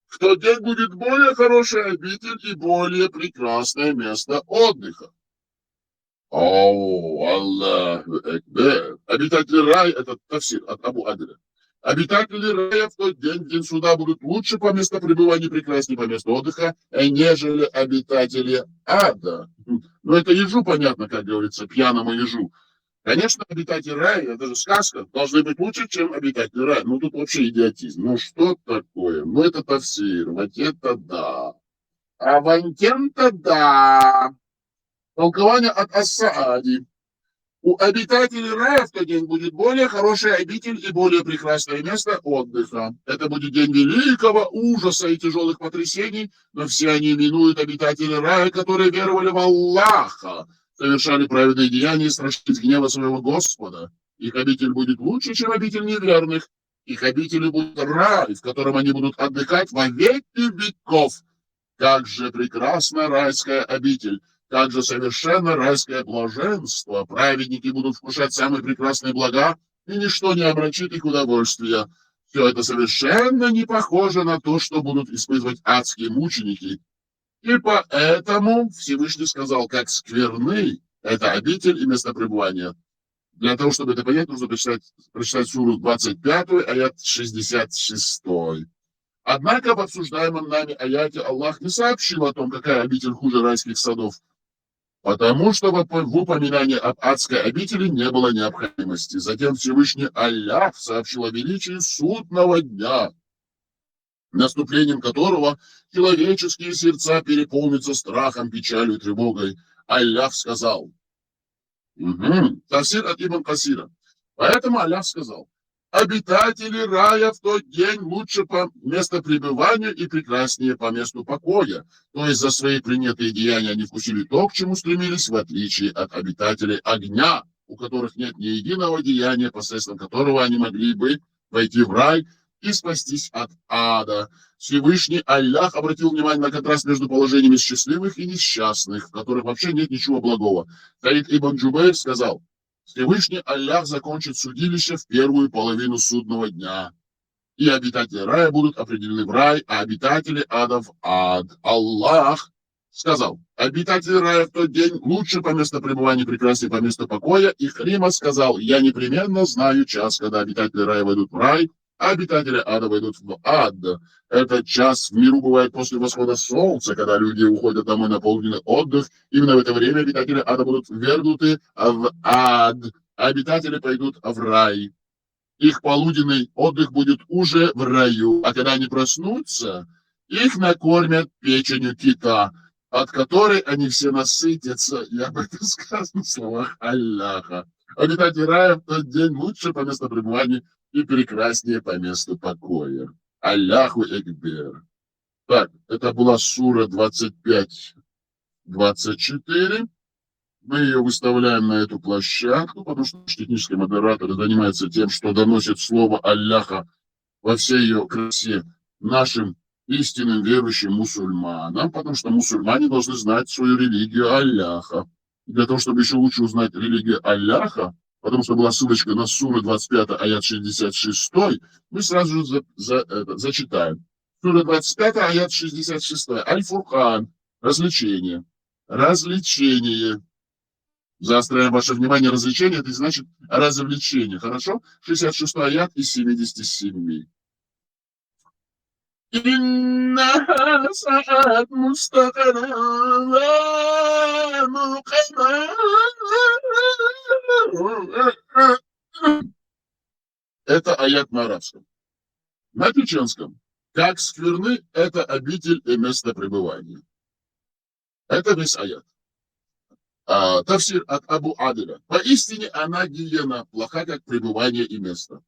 в тот день будет более хорошая обитель и более прекрасное место отдыха. О, Аллаху Акбар. Обитатели рая, это тафсир от Абу Адиля. Обитатели рая в тот день, день суда, будут лучше по месту пребывания, прекраснее по месту отдыха, нежели обитатели ада. Но это ежу понятно, как говорится, пьяному ежу. Конечно, обитатели рая, это же сказка, должны быть лучше, чем обитатели рая. Ну, тут вообще идиотизм. Ну, что такое? Ну, это тафсир, вот это да. А вантен-то да. Толкование от Ас-Саади. У обитателей рая в тот день будет более хорошая обитель и более прекрасное место отдыха. Это будет день великого ужаса и тяжелых потрясений, но все они минуют обитателей рая, которые веровали в Аллаха, совершали праведные деяния и страшились гнева своего Господа. Их обитель будет лучше, чем обитель неверных. Их обитель будет рай, в котором они будут отдыхать во веки веков. Как же прекрасна райская обитель! Как же совершенно райское блаженство! Праведники будут вкушать самые прекрасные блага, и ничто не омрачит их удовольствия. Все это совершенно не похоже на то, что будут испытывать адские мученики. И поэтому Всевышний сказал, как скверны это обитель и место пребывания. Для того, чтобы это понять, нужно прочитать суру 25, аят 66. Однако в обсуждаемом нами аяте Аллах не сообщил о том, какая обитель хуже райских садов, потому что в упоминании об адской обители не было необходимости. Затем Всевышний Аллах сообщил о величии судного дня, наступлением которого человеческие сердца переполнятся страхом, печалью и тревогой. Аллах сказал. Тафсир от Ибн Касира. Поэтому Аллах сказал: обитатели рая в тот день лучше по местопребыванию и прекраснее по месту покоя. То есть за свои принятые деяния они вкусили то, к чему стремились, в отличие от обитателей огня, у которых нет ни единого деяния, посредством которого они могли бы войти в рай и спастись от ада. Всевышний Аллах обратил внимание на контраст между положениями счастливых и несчастных, в которых вообще нет ничего благого. Саид ибн Джубейр сказал: Всевышний Аллах закончит судилище в первую половину судного дня, и обитатели рая будут определены в рай, а обитатели ада в ад. Аллах сказал: обитатели рая в тот день лучше по месту пребывания, прекраснее по месту покоя. И Хрима сказал: я непременно знаю час, когда обитатели рая войдут в рай, Обитатели ада войдут в ад. Этот час в миру бывает после восхода солнца, когда люди уходят домой на полуденный отдых. Именно в это время обитатели ада будут вернуты в ад. Обитатели пойдут в рай. Их полуденный отдых будет уже в раю. А когда они проснутся, их накормят печенью кита, от которой они все насытятся. И об этом сказано в словах Аллаха. Обитатели рая в тот день лучше по месту пребывания и прекраснее по месту покоя. Аллаху Экбер. Так, это была сура 25-24. Мы ее выставляем на эту площадку, потому что наш технический модератор занимается тем, что доносит слово Аллаха во всей ее красе нашим истинным верующим мусульманам, потому что мусульмане должны знать свою религию Аллаха. И для того, чтобы еще лучше узнать религию Аллаха, потому что была ссылочка на суру 25, аят 66, мы сразу же зачитаем. Сура 25, аят 66. Аль-Фуркан. Развлечение. Развлечение. Заостряем ваше внимание, развлечение, это значит развлечение. Хорошо? 66 аят из 77. إنها ساءت مستقرا ومقاما. Это аят на арабском. На чеченском. Как скверны это обитель и место пребывания. Это весь аят. Тафсир от Абу Аделя. Поистине она гиена, плоха как пребывание и место.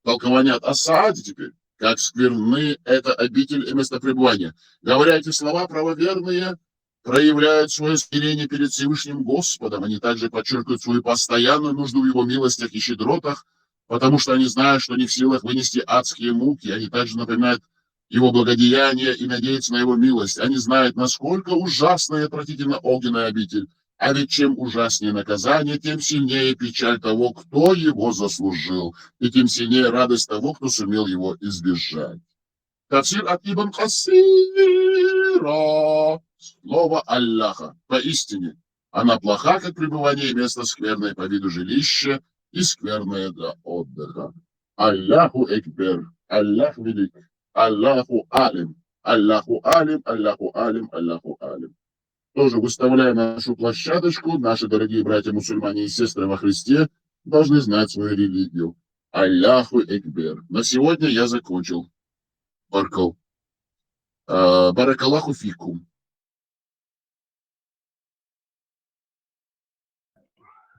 Толкование от Ас-Саади теперь. Как скверны это обитель и место пребывания. Говоря эти слова, правоверные проявляют свое смирение перед Всевышним Господом. Они также подчеркивают свою постоянную нужду в его милостях и щедротах, потому что они знают, что не в силах вынести адские муки. Они также напоминают его благодеяние и надеются на его милость. Они знают, насколько ужасна и отвратительна огненная обитель. А ведь чем ужаснее наказание, тем сильнее печаль того, кто его заслужил, и тем сильнее радость того, кто сумел его избежать. Тафсир от Ибн Касира. Слово Аллаха. Поистине, она плоха, как пребывание и место скверное по виду жилища и скверное для отдыха. Аллаху Экбер. Аллах велик. Аллаху Алим. Аллаху Алим. Аллаху Алим. Аллаху Алим. Тоже выставляя нашу площадочку, наши дорогие братья-мусульмане и сестры во Христе должны знать свою религию. Аллаху Экбер. На сегодня я закончил. Баркал. Баракаллаху фикум.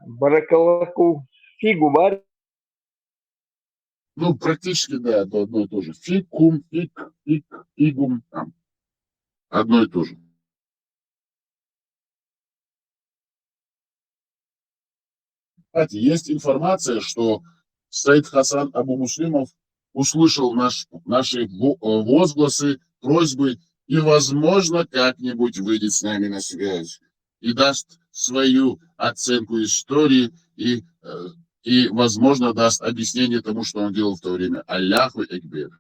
Баракаллаху фигу, бар. Ну, практически, да, это одно и то же. Фикум, фигум. Одно и то же. Кстати, есть информация, что Саид Хасан Абу Муслимов услышал наши возгласы, просьбы и, возможно, как-нибудь выйдет с нами на связь и даст свою оценку истории и возможно, даст объяснение тому, что он делал в то время. Аллаху Экбер.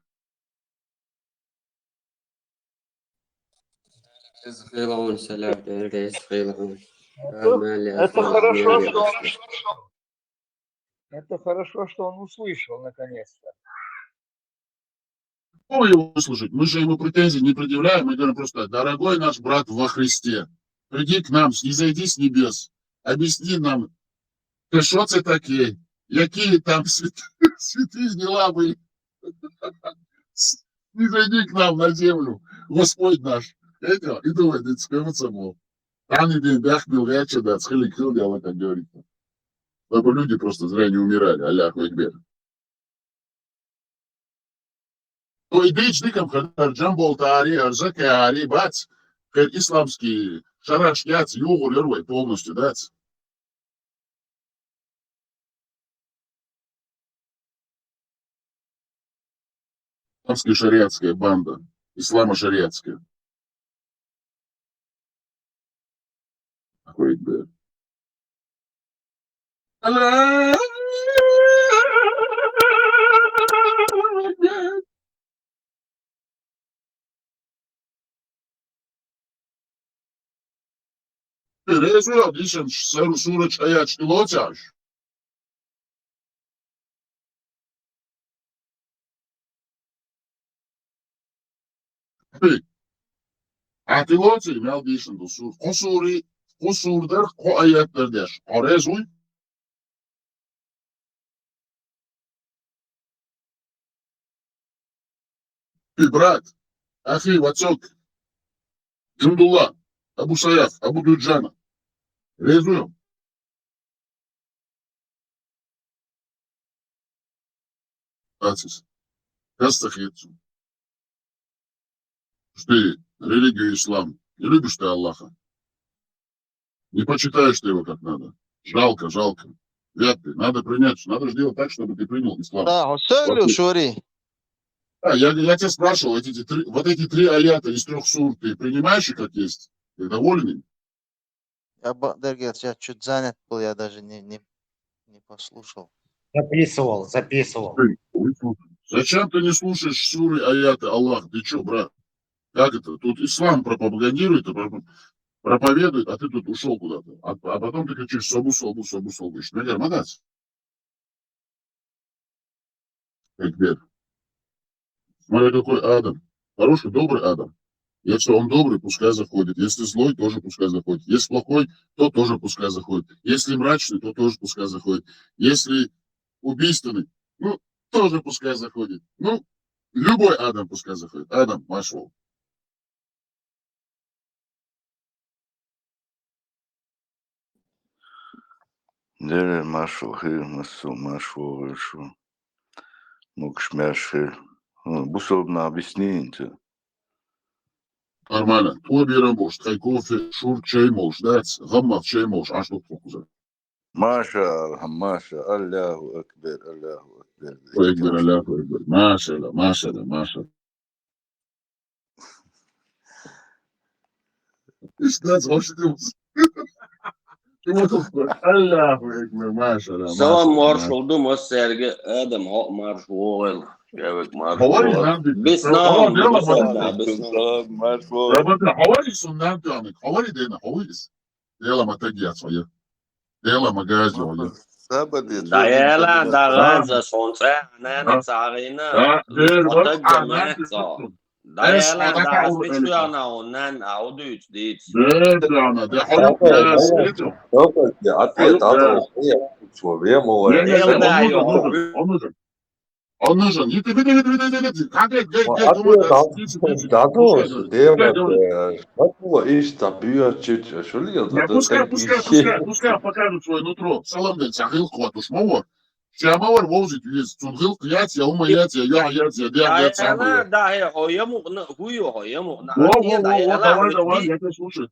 Это хорошо, что он услышал наконец-то. Кого его услышать? Мы же ему претензий не предъявляем, мы говорим просто: дорогой наш брат во Христе, приди к нам, снизойди с небес, объясни нам, що це таке, які там святые лавы. Снизойди к нам на землю, Господь наш. Это и думает, скажем само. Там и день бях был вечер, да, схили крылья, вот так говорится. Чтобы люди просто зря не умирали. Аллаху Экбер. То и дичь диком, когда Джамболтари, Арзакари, бац, как исламский шараш, яц, югур, юрвай, полностью, дац. Исламская шариатская банда, ислама-шариатская. Аллаху Экбер. Аллаху Экбер. Резу, дишен, сурач, аят, лотяж. Atiloci meldīšana dusur. Kusurdur ko ayetlerdir. Orezuy. Брат, Ахи, Вацок, Джундулла, Абу Саяф, Абу Дуджана. Резуем. Ацис. Кастахицу. Ты религию ислам. Не любишь ты Аллаха. Не почитаешь ты его как надо. Жалко. Вряд ли. Надо принять. Надо же делать так, чтобы ты принял ислам. Да, Хусейлю Шури. Я тебя спрашивал, вот эти три аята из 3 сур, ты принимаешь их как есть? Ты доволен им? Дергет, я чуть занят был, я даже не послушал. Записывал. Зачем ты не слушаешь суры, аяты, Аллах? Ты что, брат? Как это? Тут ислам пропагандирует, проповедует, а ты тут ушел куда-то. А потом ты кричишь собу. Нагар, магаз. Экбер. Смотри, какой Адам. Хороший, добрый Адам. Если он добрый, пускай заходит. Если злой, тоже пускай заходит. Если плохой, то тоже пускай заходит. Если мрачный, то тоже пускай заходит. Если убийственный, тоже пускай заходит. Любой Адам пускай заходит. Адам, пошел. Дерер машу хир масу машу решу. Мукшмяшир. Бусобно объясните. Нормально. Твой бирабош, тай кофе, шур, чай молш, дать, гаммат, чай молш, аж тут фокуза. Маша, Аллаху Акбер. Аллаху Акбер. Маша. İşte hoşluyoruz. Allahu Ekber, maşallah. Salam marşoldu sergi Adam hak marşol. Gevek Havali marşol. nam dedi. Bisnam. Marşol. Rabbi havali sundan diyornik. Havali dene, havalis. Dela matagiyat soya. Dela magazi oya. Dayala dağlanza sonsa nane tsağina. Dayala dağız biçuyana ondan audu üç deyit. Dela de hayat ya seyretim. Ответ Адам Он нужен. Иди. Пускай покажут свое нутро. Салам ден, сахил хватуш мовор. Чамавар возит вес. Цунгил кьяц, я ума яц, я дяц. Dayala dahi hoyamuk ne huyu hoyamuk ne. Давай, я тебя слушаю.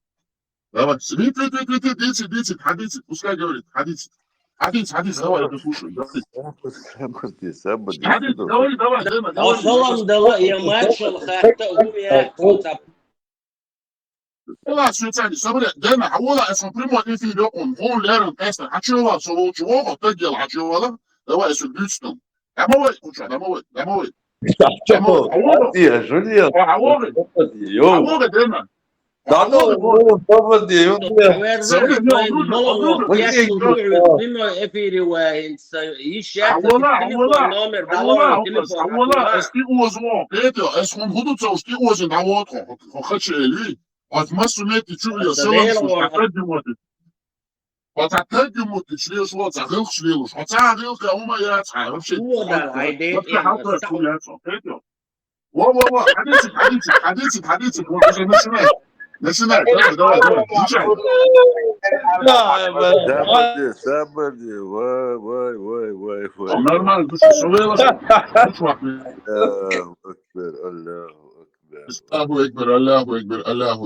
Давай, дети, хадицы, пускай говорит, хадицы. Хадиц, давай, я тебя слушаю. Хадиц, давай. Салам дала я маршал хахта умя. Olá, Suicide, sobre Dana, Hawala, essa prima de filho com Von Leron Esther, Hachola, solo Chuo, Tegel, Hachola, da vai isso Bluestone. Damoi, puxa, damoi. Julian. Hawala, Dana. От масумети чули селом وتقدم تشليش وات غير شليش وتا غير كوما يا تعرف شيء وا حديثك نسنا دوا سابدي واي نورمال مش شويه الله اكبر الله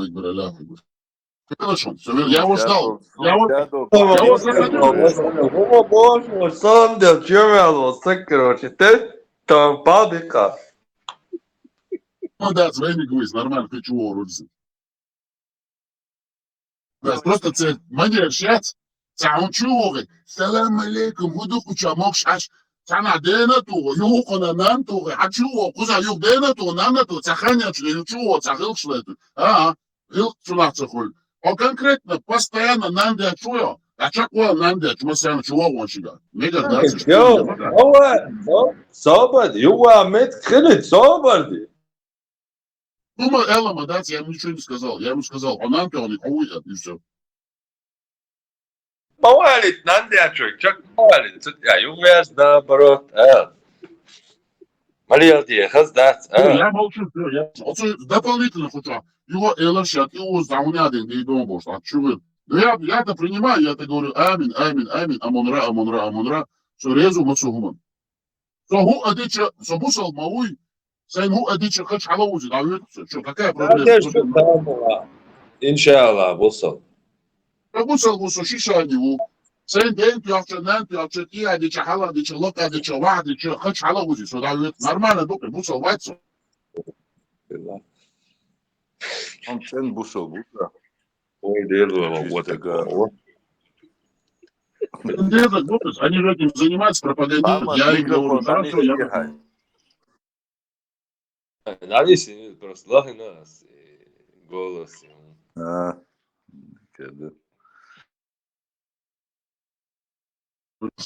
اكبر Я его ждал. Сам дел, чё короче, ты там пабика. Ну да, своими говоришь, нормально, ты чего уродцы. Да, просто цель. Манер шать, сам чего, салам алейкум, худу куча мокшаш. Sana dena tu, yok ona nan tu, açuo, kuza yok dena tu, nana tu, цаханя чли, чуо, цахил шлету. Гил чула цахул. А конкретно, постоянно нам де чуо, а чакуа нам де, чума сам чуо вончига. Мега даци. Собади, юа мет хилит, собади. Думаю, Эллама, да, я ему ничего не сказал. Я ему сказал, он Антони, хуя, и все. Mawaalit nandiachuk, chak mawaalit. Ja, jongens, daar brood. Малия хаз дат. Я молчу, все, я дополнительно хочу. Его элашат, его зауняден, да и дома больше. А что вы? Я это принимаю, я это говорю, амин, амин, амин, амонра, амонра, амонра. Все, резу, мацухуман. Ху адича, собусал мауй, сайн ху адича хач халаузит, а что, какая проблема? Иншалла, босал. Бусал, шиша него. Сайн дэн пьяча, нэн пьяча, ти адича хала, адича лока, адича ва, адича хач халаузит. Все, нормально, доктор, бусал, вайцо. Он цен бусал, буса. Ой, делаю, вот такое. Они же этим занимаются, пропагандируют. Я им говорю, хорошо, я... Надеюсь, просто лахи нас. Голос.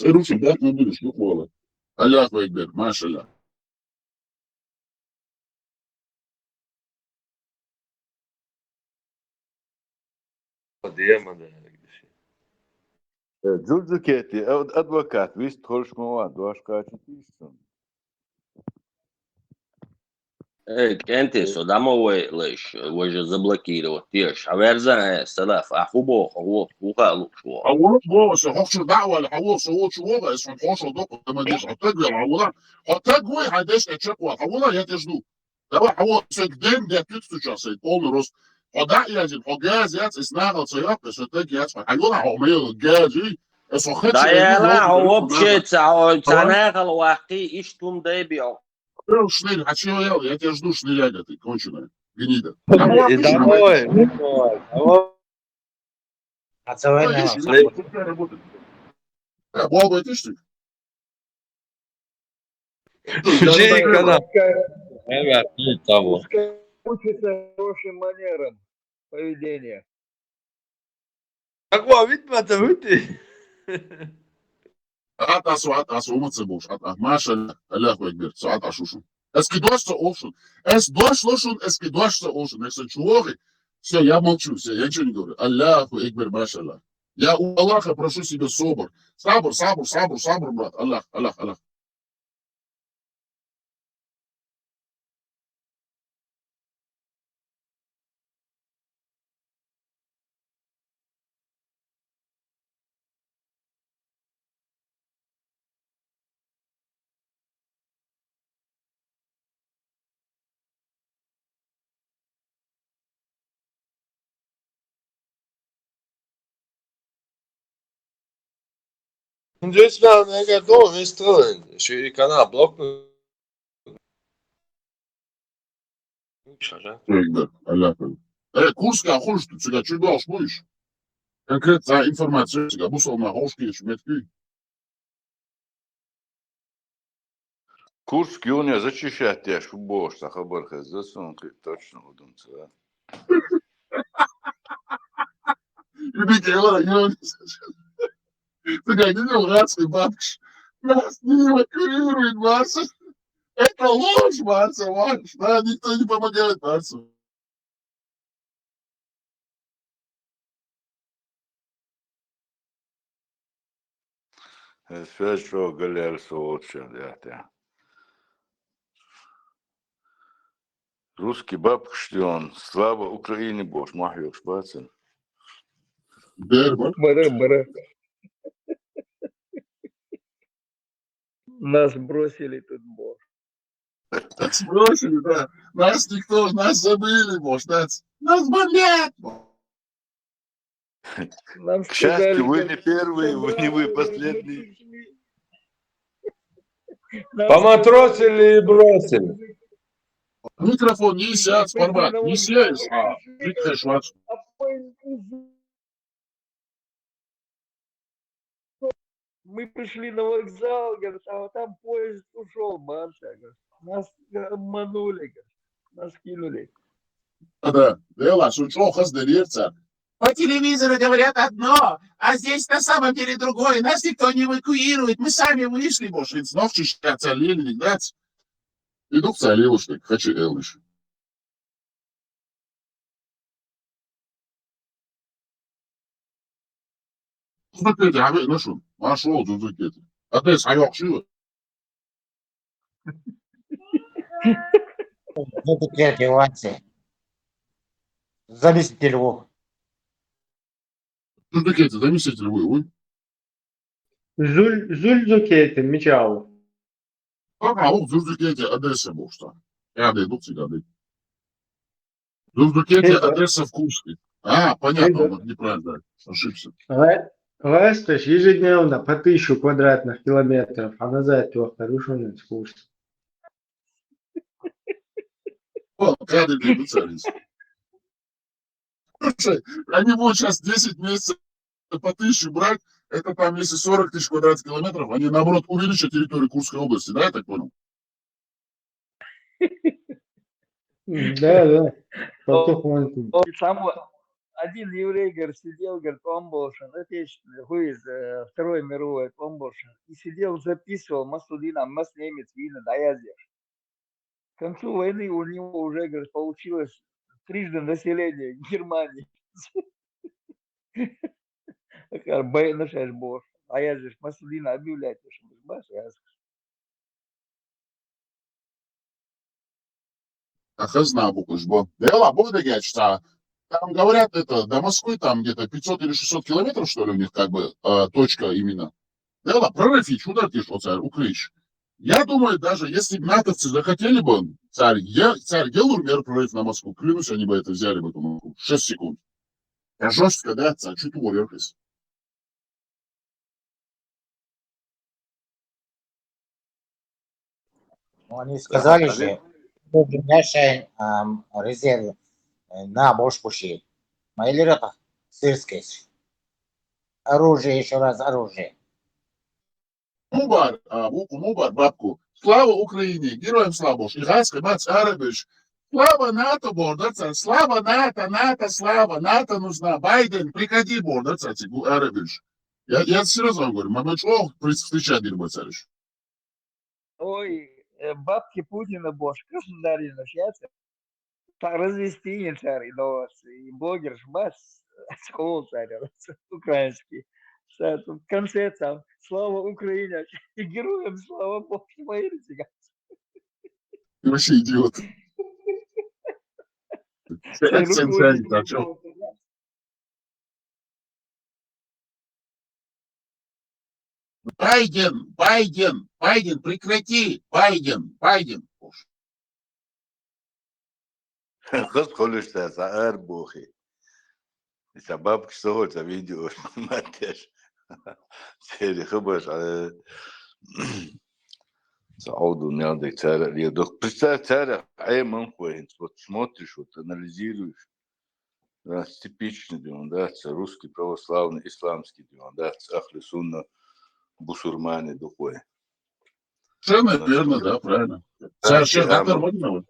Рушим, да, не будешь, ну, кола. Аллах вайкбер, машаллах. Джуджукети, адвокат, ви строльш мова, дуашка читисом. Кенти, дамовый лишь, вы же заблокировать, тешь. А верза, салаф, ахубо, ухалу, шо. حولت جوه بس حوش دعوه لحول صوت شوغه اسمه حوش دوق لما ديش هتجري حولها هتجوي هداش تشكوى حولها يا تجدو ده حول سجدين ده تكتو شخصي قول روس هدا يجن هجاز يات اسناغ سياق بس تجي يات حولها عميل الجاجي اسمه خدش دايلا هو بشيت تناغل واقعي اشتم ده بيو. شنيل هتشيو يا تجدو شنيل يا كونشنا جنيده Домой. Бога ты что? Учится хорошим манерам поведения. Какого видно-то выйти? Ата умыться будешь, Маша, Аллаху Экбер, Суат Ашушун. Эскидуашься Ошун. Эскидуаш Лошун, эскидуашься Ошун. Если чувори, все, я молчу, все, я ничего не говорю. Аллаху Экбер, Машаллах. Я у Аллаха прошу себе собор. Сабр, брат. Аллах. Здесь прям я готов весь строен. Еще и канал блокнут. Экбер, Аллаху. Курска охуш, ты себя чудаш будешь? Конкретно информация, тебя бусал на ошки, шметки. Курс юния зачищать тебя, шубош, сахабарха, засунки, точно удумца. Любите, ты как видел, рацкий батыш. Нас не эвакуирует, Марса. Это ложь, Марса. Да, никто не помогает, Марса. Все, что галер соочен, я. Русский бабка, что он, слава Украине, бош, махью, шпацин. Бара. Нас бросили тут, бог. Нас бросили, да. Нас никто, нас забыли, бож. Нас бомбят. К счастью, вы не первые, не вы последние. Поматросили и бросили. Микрофон не сядь, формат. Не сядешь, а прикрешь вас. Мы пришли на вокзал, говорит, а вот там поезд ушел, Марша. Нас обманули, нас кинули. Да, Дела, шучу, хаздерится. По телевизору говорят одно, а здесь на самом деле другое. Нас никто не эвакуирует, мы сами вышли. Бош, ведь снова чищать, цалили, дать. Иду к цалилушник, хочу элыш. Zuzuketi abi nasıl? Maşallah Zuzuketi. Adres hayok şu. Зубикети, Ванси. Заместитель его. Zuzuketi заместитель вы. Зульзукети, Мичау. Ага, вот Zuzuketi адреса бошта. Я дойду цыганы. Zuzuketi адреса в Курске. А, понятно, он неправильно, ошибся. Ластыш ежедневно по 1000 квадратных километров, а назад его хорошо экскурсии. Вот, рады ты царис. Слушай, они будут сейчас 10 месяцев по 1000 брать, это там, если 40 000 квадратных километров, они, наоборот, увеличат территорию Курской области, да, я так понял? Да. Потихоньку. Там один еврей, говорит, сидел, говорит, Омболшин, отечественный, хуиз, Второй мировой Омболшин, и сидел, записывал Масудина, Мас немец, Вина, Даязеш. К концу войны у него уже, говорит, получилось трижды население Германии. Бейнашеш Бош, Даязеш, Масудина объявляет, что баш, Ахазна букушбо. Да ладно, что там говорят, это до Москвы там где-то 500 или 600 километров, что ли, у них как бы точка именно. Да ладно, прорыфить, куда ты что, царь, Украиш. Я думаю, даже если натовцы захотели бы, царь Гелурмер прорыв на Москву, клянусь, они бы это взяли бы, эту Москву. 6 секунд. Я жестко, да, царь, чуть уверхись. Они сказали же, что ближайший резерв на Бошпуши. Мои лирата сырские. Оружие, еще раз оружие. Мубар, Мубар, бабку. Слава Украине, героям слава. Иранская мать Арабиш. Слава НАТО, бордаться. Слава НАТО, слава. НАТО нужна. Байден, приходи, бордаться, Арабиш. Я серьезно вам говорю, мы что встречать не царишь? Ой, бабки Путина Бош, Краснодарина, сейчас развести не царь, но и блогер Шбас, школ царь, украинский. В конце там слава Украине и героям слава Богу, поверите? Ты вообще идиот. Байден, прекрати, Байден. خذ كل ساعة بوخي سبب كسول فيديو ما تش سيري خبرش على سعودو نادي تاريخ ليدوك بس تاريخ أي منقوين вот смотришь вот анализируешь да типичный диван да русский православный исламский диван да ахли сунна бусурмане духой Совершенно верно, да, правильно. Совершенно нормально.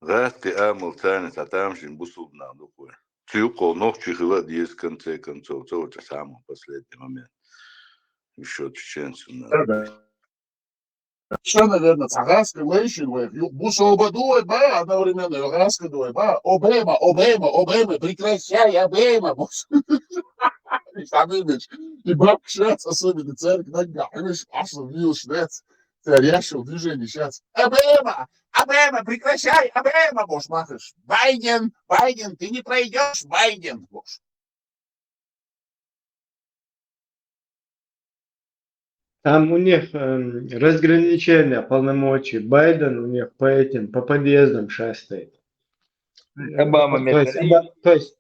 Редки амл тайны татамшин бусубна духой. Тюко ночи хила диез конце концов, это самый последний момент. Еще чеченцам надо. Совершенно верно. Цагаска лейшин, бусобадуй, ба, одновременно, югаска дуй, ба, Обема, прекращай, Обема, и бабка швец, особенно царь, когда гахнешь, ашу вил швец. Решил движение сейчас. Обема, прекращай, Обема, Бош, махаешь. Байден, ты не пройдешь, Байден, Бош. Там у них разграничение полномочий. Байден у них по подъездам шастает. Обама то есть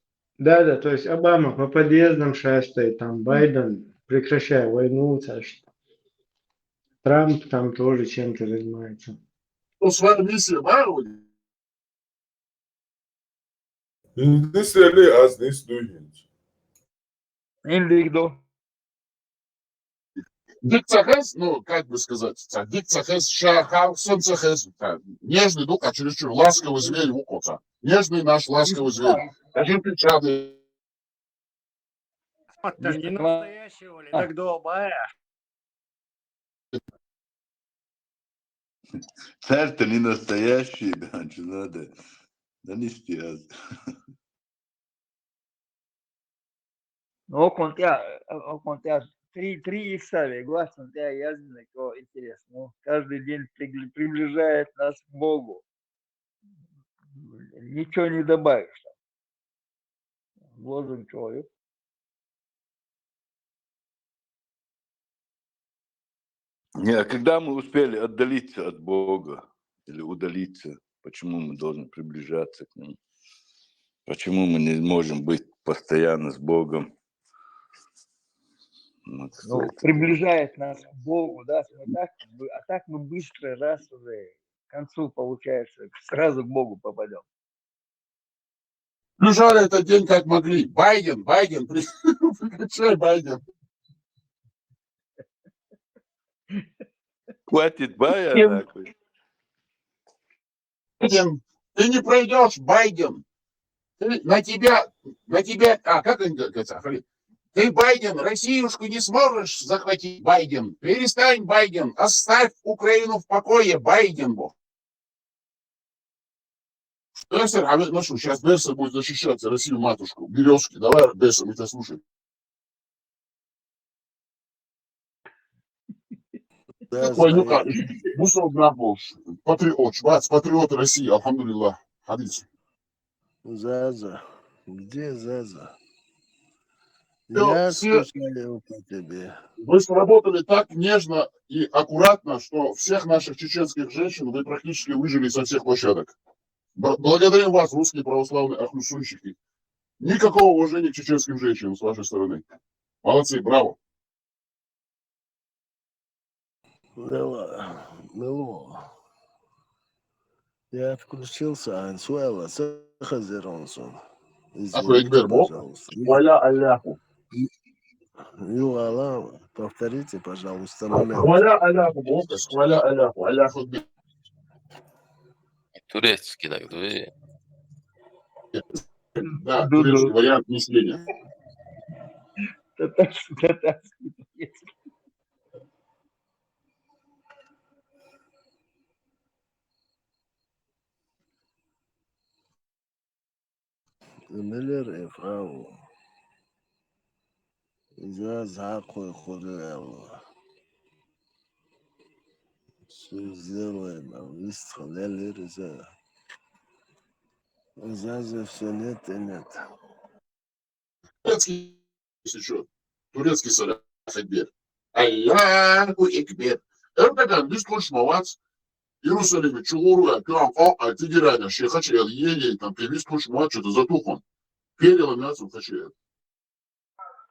Обама по подъездам шастает, там Байден, прекращая войну, Трамп там тоже чем-то занимается. Ну, своя миссия, Баруни. Индустрия аз не студент. Индигдо. Дикцахес, ну, как бы сказать, дикцахес, шахаусенцахес, нежный дух, а чересчур ласковый зверь вукота. Нежный наш ласковый зверь. Один печатный. Это не настоящего ли, так долбая. Царь-то не настоящий, да, что надо донести. Ну, он тебя три икса, глаз, он тебя ясно, то интересно. Ну, каждый день приближает нас к Богу. Ничего не добавишь. Лозунг человек. Не, а когда мы успели отдалиться от Бога или удалиться, почему мы должны приближаться к Нему? Почему мы не можем быть постоянно с Богом? Вот что Ну, это. приближает нас к Богу, да, а так мы быстро, раз уже к концу, получается, сразу к Богу попадем. Включали этот день как могли. Байден, прекращай, Байден. Хватит бая, Кем? нахуй. Байден, ты не пройдешь, Байден. На тебя, как они говорят, ты, Байден, Россиюшку не сможешь захватить, Байден. Перестань, Байден, оставь Украину в покое, Байден. Берсер, ну что, сейчас Берсер будет защищать Россию, матушку. Березки, давай, Берсер, мы тебя слушаем. Войнука, Мусор Грабович, патриот России, алхамдулилlah. Хадис. Заза, где Заза? Я скучаю по тебе. Вы сработали так нежно и аккуратно, что всех наших чеченских женщин вы практически выжили со всех площадок. Благодарим вас, русские православные ахлюсунщики. Никакого уважения к чеченским женщинам с вашей стороны. Молодцы, браво. Мело. Я отключился, Ансуэла, Сахазеронсон. Извините, пожалуйста. Хваля Алляху. Юала, повторите, пожалуйста, момент. Хваля Алляху, Бокас, хваля Алляху. Алляху. Турецкий, так, да? Да, турецкий вариант мышления. Татарский. Миллер и фрау. Я закой ходил. Что сделаем? Выстрелили резерв. Заза все нет и нет. Турецкий, если что. Турецкий салям Экбер. Аллаху Экбер. Эрдоган, biz konuşmamaz. Иерусалиме, Чугуруя, Кюам, Тигеряня, Шехачел, Ей, там, Певис konuşmamaz, что-то затухон. Перела мясо Хачел.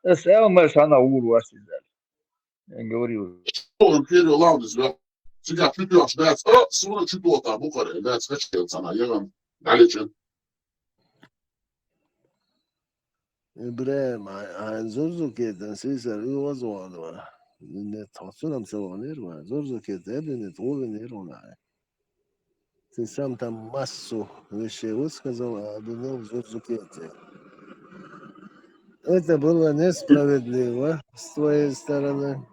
Эсэо Мэшана Уру Асизаль. Я говорил. Он перел лаунес, да. Сега чутёш, да, сура чутота, Бухаре, да, Хачел, цана, Еган, далечен. İbrahim, zor keten sesler uyuz oldu. Ne tasarım savunur var. Zor keten ne toğunur ona. Сам там массу вещей высказал, а обвинил в зурзукете. Это было несправедливо с твоей стороны.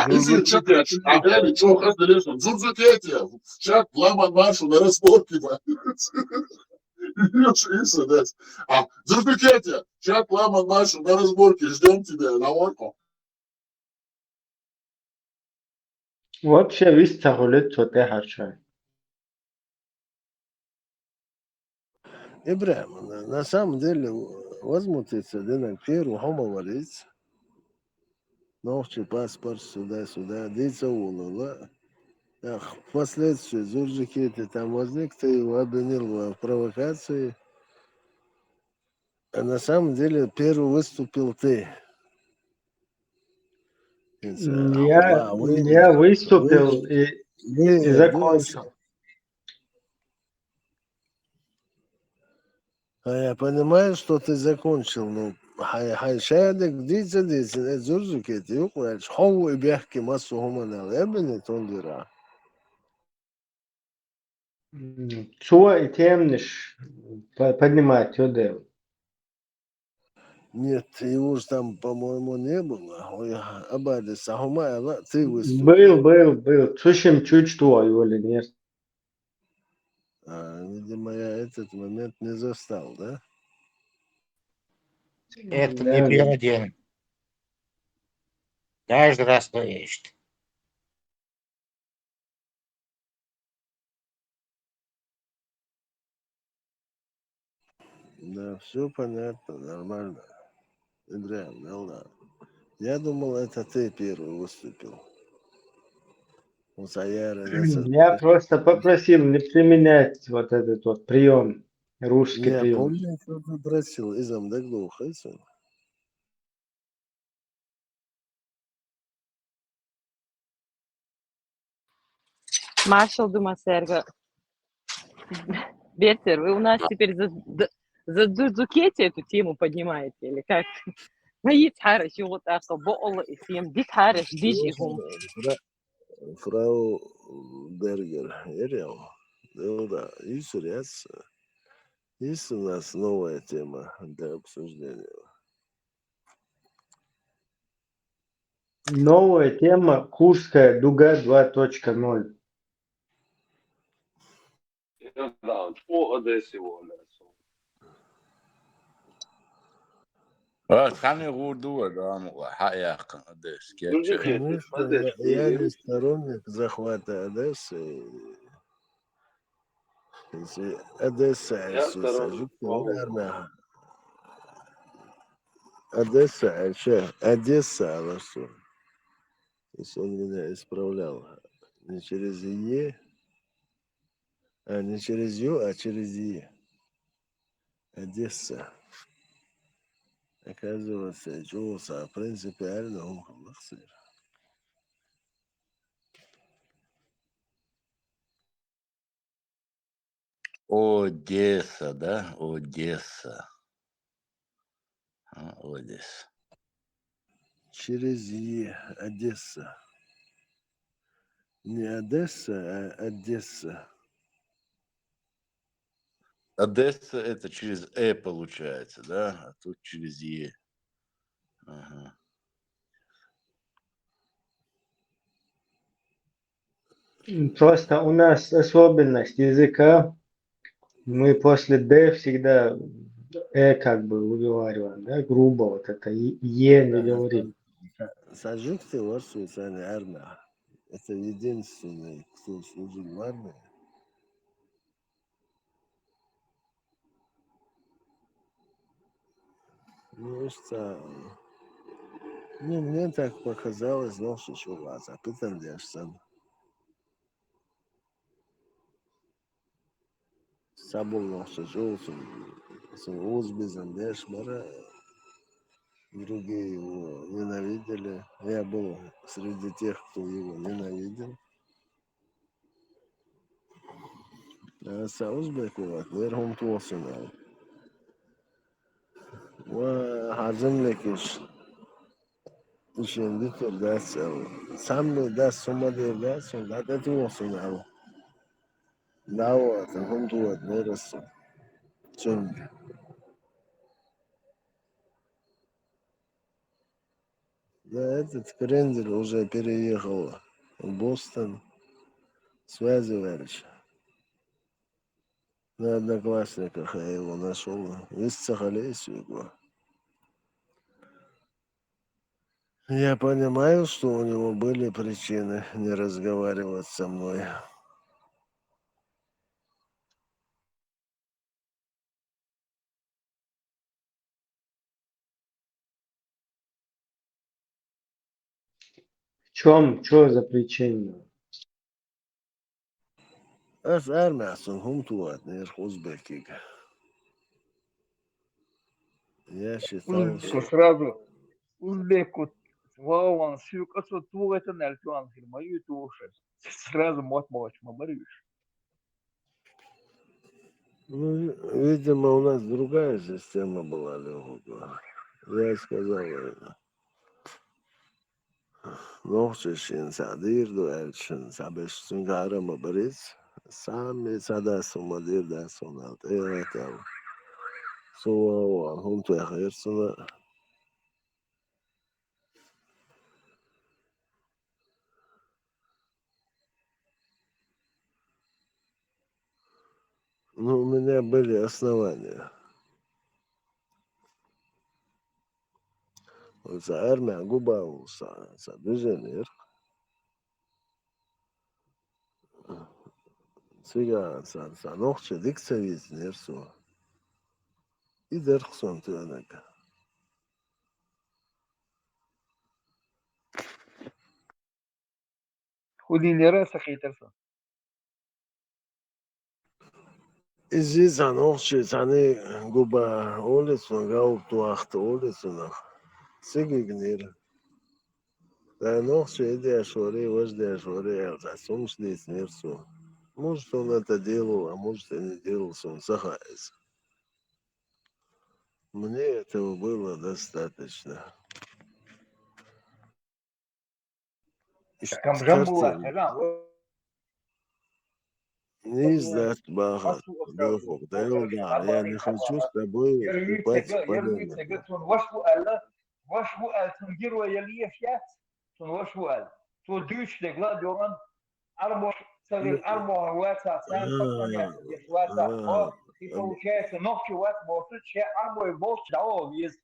Если чаты, опять, что разделишься? Зурзукете, в чат ламан маршу на разборке. Зурзукете, чат ламан маршу на разборке, ждем тебя на орку. Вообще весь тагулет что-то харчай. Ибрахим, на самом деле возмутиться, да, на первую говорить. Новый паспорт сюда, дети улыла. Впоследствии Зурджикети там возник, ты его обвинил в провокации. А на самом деле первый выступил ты. Я выступил и закончил. Я понимаю, что ты закончил, но хайшадек дитя, Зурджикети, юкуэч, хову и бяхки массу хуманал, эбни тондира. Цуа темниш поднимать сюда. Нет, его же там, по-моему, не было. Ой, Абади Сахумаева, ты выступил. Был. Слушаем чуть что его или нет. Видимо, я этот момент не застал, да? Это не Да, первый день. Каждый раз то есть. Да, все понятно, нормально. Эдриан, ну да. Я думал, это ты первый выступил. У Саяры я просто попросил не применять вот этот вот прием, русский Я прием. помню, что ты просил, изам да глухайся. Маршал Думасерго. Бертер, вы у нас теперь за Дзукети эту тему поднимаете, или как? ما يتحرش يغط أخو بقول إسيم دي تحرش ديجيهم. Фрау Бергер, Эриал. Ну да, есть у нас новая тема для обсуждения. Новая тема Курская дуга 2.0. كان يقولوا ده حقيقة ده سكتش Конечно, я не сторонник захвата Одессы. Если Одесса, Одесса, она что? Если он меня исправлял. Не через Е, не через Ю, а через Е. Одесса. Оказывается, Джоуса принципиально он холостый. Одесса, да? Одесса. Одесса. Через Е, Одесса. Не Одесса, а Одесса. Одесса это через получается, да? А тут через Е. Ага. Просто у нас особенность языка. Мы после Д всегда как бы выговариваем, да, грубо вот это Е не говорим. Сажикты варсуются армия. Это единственный, кто служил в армии. Ну, что, мне так показалось, но что вас, а питан дешсан. Сабул ноши жолсун, узбизан дешмара. Другие его ненавидели. Я был среди тех, кто его ненавидел. سأصبح غيرهم توصلوا وهعزم لك إيش دكتور داس أو سامي داس هم دير داس ولا توصلوا دعوة هم توت نيرس شنج Да, этот Крендель уже переехал в Бостон. Связи варишь. На Одноклассниках я его нашел. Из Сахалесу его. Я понимаю, что у него были причины не разговаривать со мной. В чем? Что за причина? Аз армиясын هم туат нер Узбекик. Я считал, Узбеку что сразу, узбеку, вау, сюк, отсюда твой это нальтуан, мою туши. Сразу мот моч, мабарюш. ну, видимо, у нас другая система была легкая. Я сказал, нохчишин садирду элчин сабешчин гарама барис. Сами садасу мадир дасунат. Это суава хунту яхирсуна. Ну, у меня были основания. Ermeni Kuba olsa düzenir. Siga nokça dik seviyesini su. İder kısım tüyenek. خذي راسك يترسم. İzi nokça tane Kuba olsun gavuk tuaktı olsun. Siga gnir. Nokça ide şori vajde şori elza. Sonuç değilsin su. Может, он это делал, а может, и не делал, он сахаясь. Мне этого было достаточно. كم جنبه Картин. كلام Не издать бага. Дохок. Да я не хочу с тобой вступать в полемику. يرميك واش هو قال تنجروا يلي فيات واش هو قال تو دوش لا دوران اربع صغير اربع واتس سان فقط واتس يقول شيء نوكي وات بوت شيء اربع بوت داو يز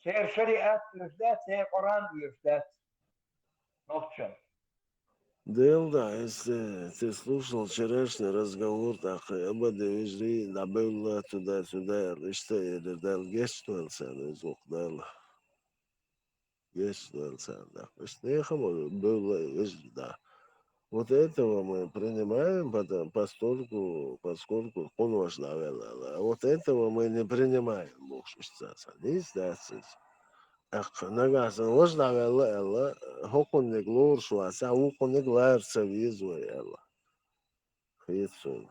شيء شريعه ذات شيء قران ذات نوكي. Да, если ты слушал вчерашний разговор, так ободы везли, добавила туда-сюда, что или дал гестуэлся, звук дал гестуэлся, да. Что я хому было везли, да. Вот этого мы принимаем, поскольку он ваш навела, а вот этого мы не принимаем, Бог шестаться, не издаться. Nagāsa uzlāvēla ela, hokunik lūršuās, hokunik lērca визу ela. Хитсун.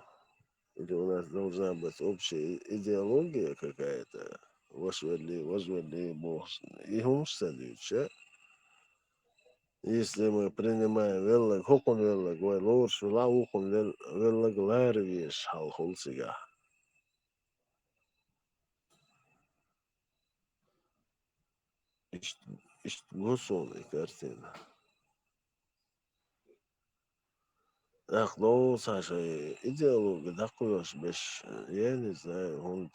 Или у нас должна быть общая идеология какая-то, возвели Бог. И умствующая. Если мы принимаем веллаг, хокун веллаг, лūršu, хокун веллаг лērviеш халхулсига. Гусолы картина. Ах, ну, Саша, идеология такой беш, я не знаю, он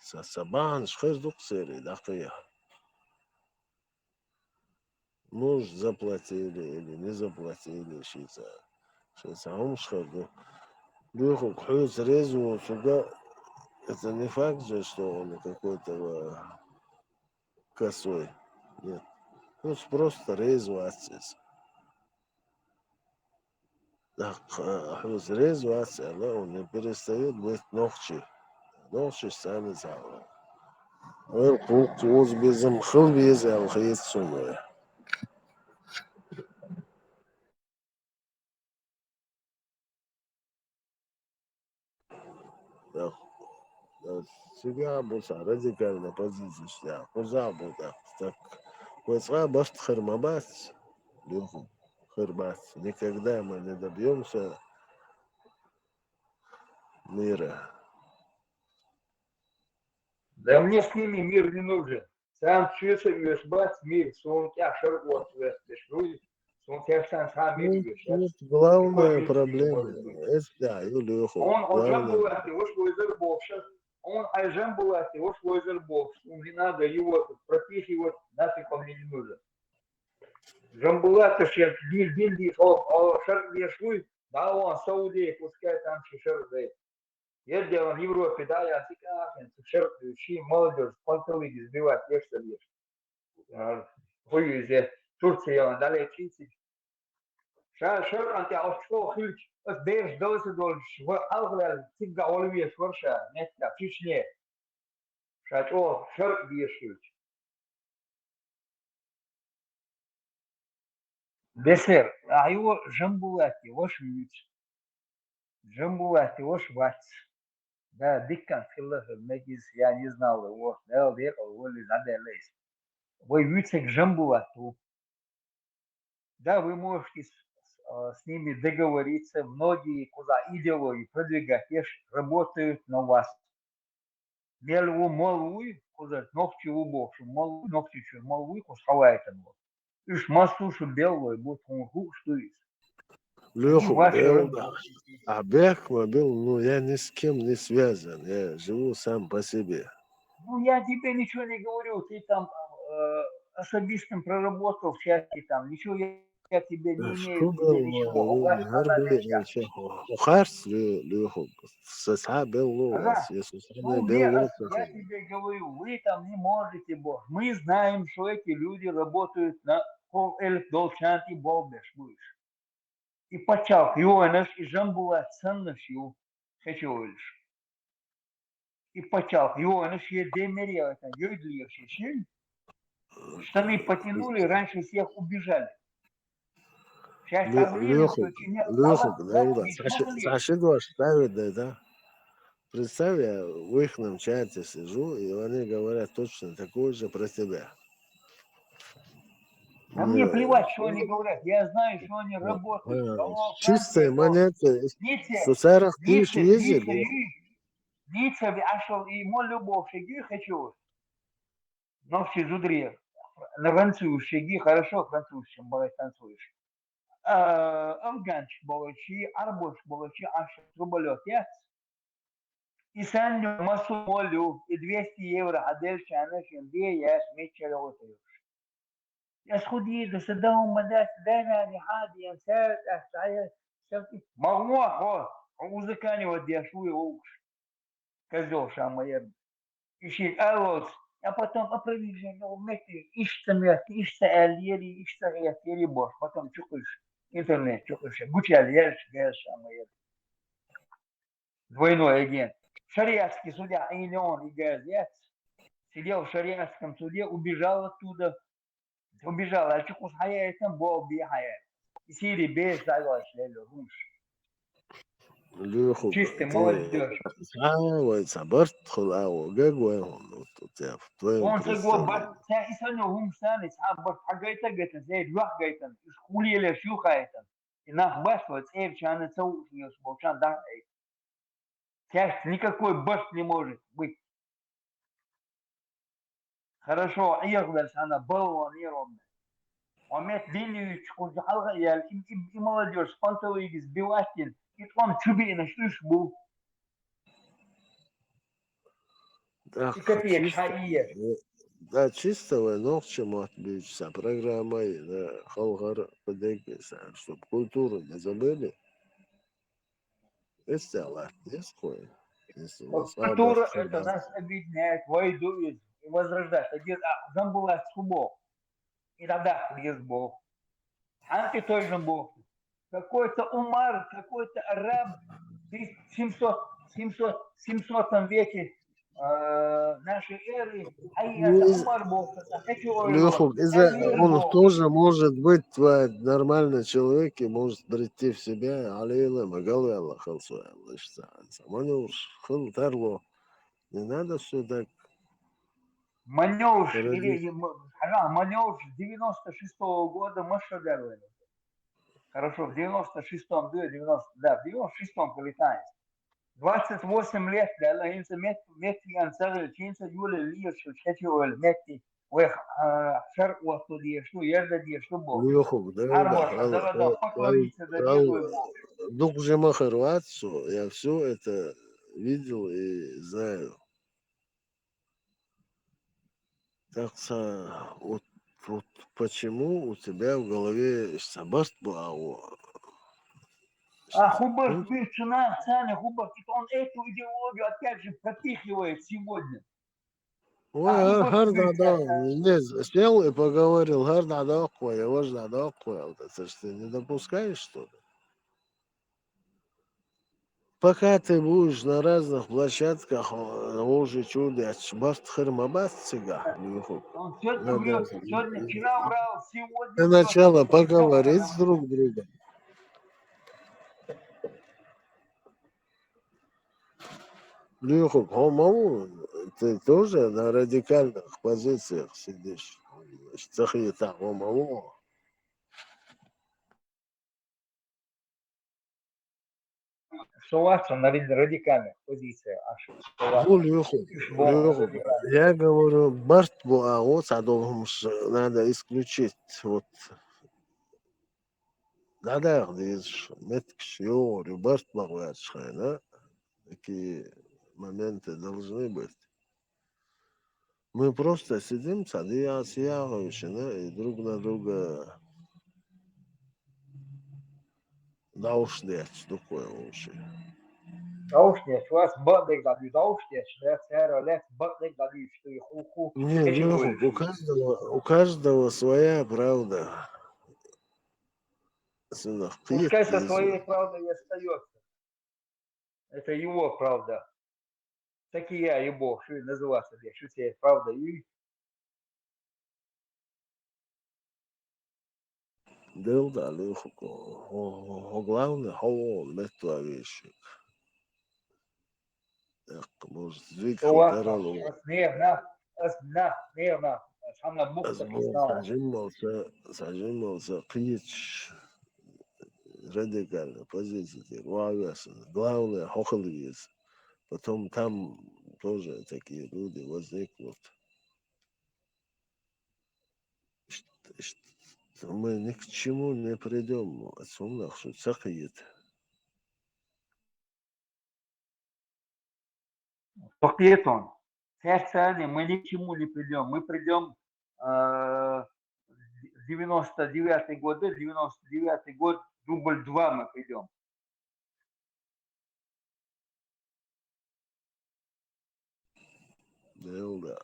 сабан шхердук сери, такая. Муж заплатили или не заплатили, шица, он шхерду. Духу кхуц резу сюда, это не факт же, что он какой-то косой. Нет. Ну, просто резу отец. Хус резу отец, он не перестает быть ногчи. Ногчи сами залы. Ой, куз безым хыл без алхиет сумы. Сега болса радикальная позиция, куза будет так. Куза башт хермабат, люху хербат. Никогда мы не добьемся мира. Да мне с ними мир не нужен. Сам чуется бать мир, сон тебя шаргот вешруй, сон тебя сам мир вешруй. Главная проблема, да, Люху. Он же был это, уж лозер бокша. Он айжем был это, уж лозер бокш. Не надо его пропихивать, нафиг он мне не нужен. Жамбулата шер дилди шар вешруй, да он Саудия, пускай там шер дает. Если он в Европе, да, я всегда шерпающий молодежь, полтолыги сбивать, ешься ешь. Хуюзе, Турция, он далее чинси. Шер, он тебя что хильч, беш досы дольш, в алгвел, тигга оливье шворша, нетта, фишне. Шачо, шер бешуч. Десер, а его жамбулати, вош вич. Жамбулати, вош вац. Да, диккан хиллах мегиз, я не знал его, да, он ли заделись. Вы видите жамбулату. Да, вы можете с ними договориться, многие куда идеологии продвигать, работают на вас. Мелу молвуй, куда ногти убокшу, молвуй, ногти чу, молвуй, кусхавает его. Иш масушу белую, будет он гуштует. Леху, Абек был, ну, я ни с кем не связан, я живу сам по себе. Ну, я тебе ничего не говорю, ты там особистом проработал в части там, ничего я тебе не имею в شو виду, ничего. У вас هربي она вещах. وخارس ليخو سسحاب بيلو Ага. يسوس Ну, بيلو я тебе говорю, вы там не можете, Бог. Мы знаем, что эти люди работают на $5,000 долчанти болбеш, будешь. И почав, юанаш, и жамбула ценностью, хочу лишь. И почав, юанаш, я демерил это, юдли щи. Штаны потянули, раньше всех убежали. Сейчас со временем, ليخو что не ليخو Allah, да не смогли. Саши Гош ставит да. Представь, я в их чате сижу, и они говорят точно такое же про тебя. А мне плевать, что они говорят. Я знаю, что они работают. Чистые монеты. Нице, В Сусарах тысяч ездит. Нице, ашел и мой любовь, шаги хочу. Но все зудри. На француз шаги, хорошо французским, бывает танцуешь. Афганч болочи, арбош болочи, ашел труболет, я. И сандю массу молю, и 200 евро, а дальше она шенде, я смечу работаю. Я сходи до садом, мадас, дайна, не хади, я сад, ахтая, шелки. Мало, музыкани вот я шуй уж. Козел шамая. Ищи алос. А потом опровержение, вместе, ищется алиери, ищется алиери бош. Потом чукаешь интернет, чукаешь. Гучи алиери, шамая. Двойной агент. Шариатский судья Ильон и Газет сидел в шариатском суде, убежал оттуда. Убежал, а чукус хаятам бол би хаят. И сири беш дайлаш лело руш. ليخو Чистый молодежь. صبرت خلاص جاكوا تعرف твоем Он сего представлении. бар, ся и саню хумсаны, сабар хагайта гайта, зей луах гайтан, шкули ле шухайтан. И нах басват, эв чана цау шнёс, болчан да. Ся никакой баш не может быть. Хорошо, يقدر أنا بلوان يروم. ومت ديني يشكون حلقة يال إم молодежь спонтовый сбиватель. И он чуби на что бу. И копеек шаие. Да, чистого ногче может быть вся программой, да, халгар подейкися, чтобы культуру не забыли. Есть Allah, есть кое. Если у вас Культура это нас объединяет, войду и возрождает. Один замбула субо. И тогда есть Бог. Анти тоже Бог. Какой-то Умар, какой-то араб в 700 веке нашей эры. Ай, это Умар Бог. Леху, он тоже может быть твой нормальный человек и может прийти в себя, алейла, магалвелла, халсуя, лишься. Саманюш, хыл, тарло. Не надо все так. Манёж, или Манёж 96-го года Машагарвали. Хорошо, в 96-м, да, в 96-м полетает. 28 лет, да, лаинца метки ансары, чинца юля лиеш, чечуэль, метки, уэх, шар уастудия, что езда дия, что бог. Леху, да, Да, поклониться, да, делаю бог. Дух Жема Хорватцу, я все это видел и знаю. Так что вот почему у тебя в голове сабаст был, Хубар, цена, Саня, Хубар, он эту идеологию опять же пропихивает сегодня. ой, гарда, да, сел и поговорил, гарда, да, я важно, да, это ж ты не допускаешь, что ли? Пока ты будешь на разных площадках, уже чудо, баст хермабаст сега. Он сегодня врет, вчера врал, сегодня Для начала поговорить друг с другом. Леху, по-моему, ты тоже на радикальных позициях сидишь. Цахита, по-моему. Ссылаться на радикальных позициях. Ну, Леху, я говорю, Барт вот надо исключить. Вот. Да, видишь, меткш, говорю, Барт да? Такие моменты должны быть. Мы просто сидим, и друг на друга наушнять такое вообще. Nausniec, was badīgāk bija augstieši, lec badīgāk bija, что их уху. Не, Лёха, у каждого своя правда. Пускай со своей правдой и остается. Это его правда. Так и я, и Бог, что и называть себе, что тебе правда и... Делда, Лёха, главное, холод, это вещи. Может, звик хутералу. Сажимался, пич, радикально, позиции, главное, хохлвиз. Потом там тоже такие люди возникнут. Мы ни к чему не придем, отсюда, что цахает. Пакет он. Сердце, мы ни к чему не придем. Мы придем 99-й год, 99-й год, дубль 2 мы придем. Да.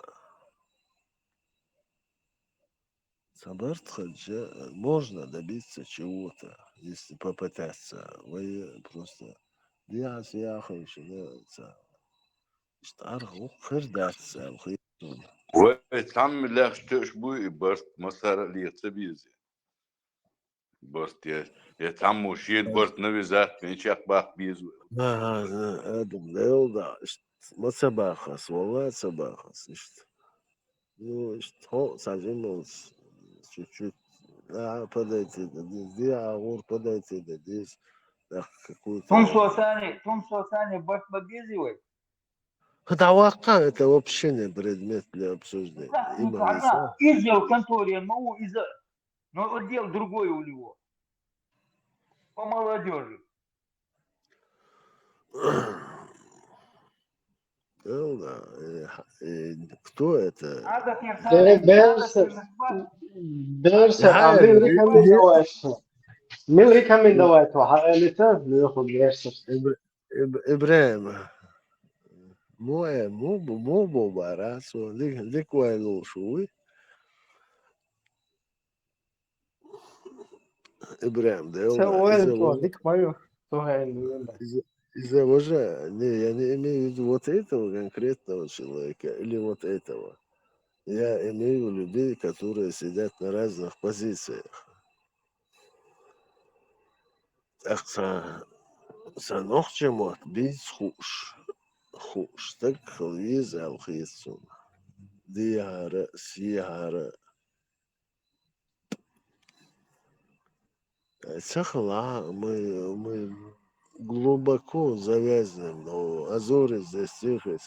Сабарт хаджа, можно добиться чего-то, если попытаться. Вы просто диас яхаешь, да, старху хырдаться, хырдун. وتعمل لا شتشبوي برت مسار اللي تبيزي برت يا تعمو شيل برت نبي ذات من شاق باق بيزو Адам, да, ما سباخس, والله سباخس, ну, что, сажимался, чуть-чуть, подойти до здесь, диагур, подойти до здесь, какую-то... Тум Сосани баш бабезивай. Хадавака — это вообще не предмет для обсуждения. Она изъял в конторе МАУ, но отдел другой у него. По молодежи. Кто это? Берса, мил рекомендовать, лица, Лёха, Берса. Ибраим. مو مباراة ليك ويلو شوي إبراهيم ده إذا уже я не имею в виду вот этого конкретного человека или вот этого. Я имею в виду людей, которые сидят на разных позициях. Так санохчему бить خوش تك خليز على الخيسون ديارة سيارة сахла мы глубоко завязаны, но Азоры здесь тихо.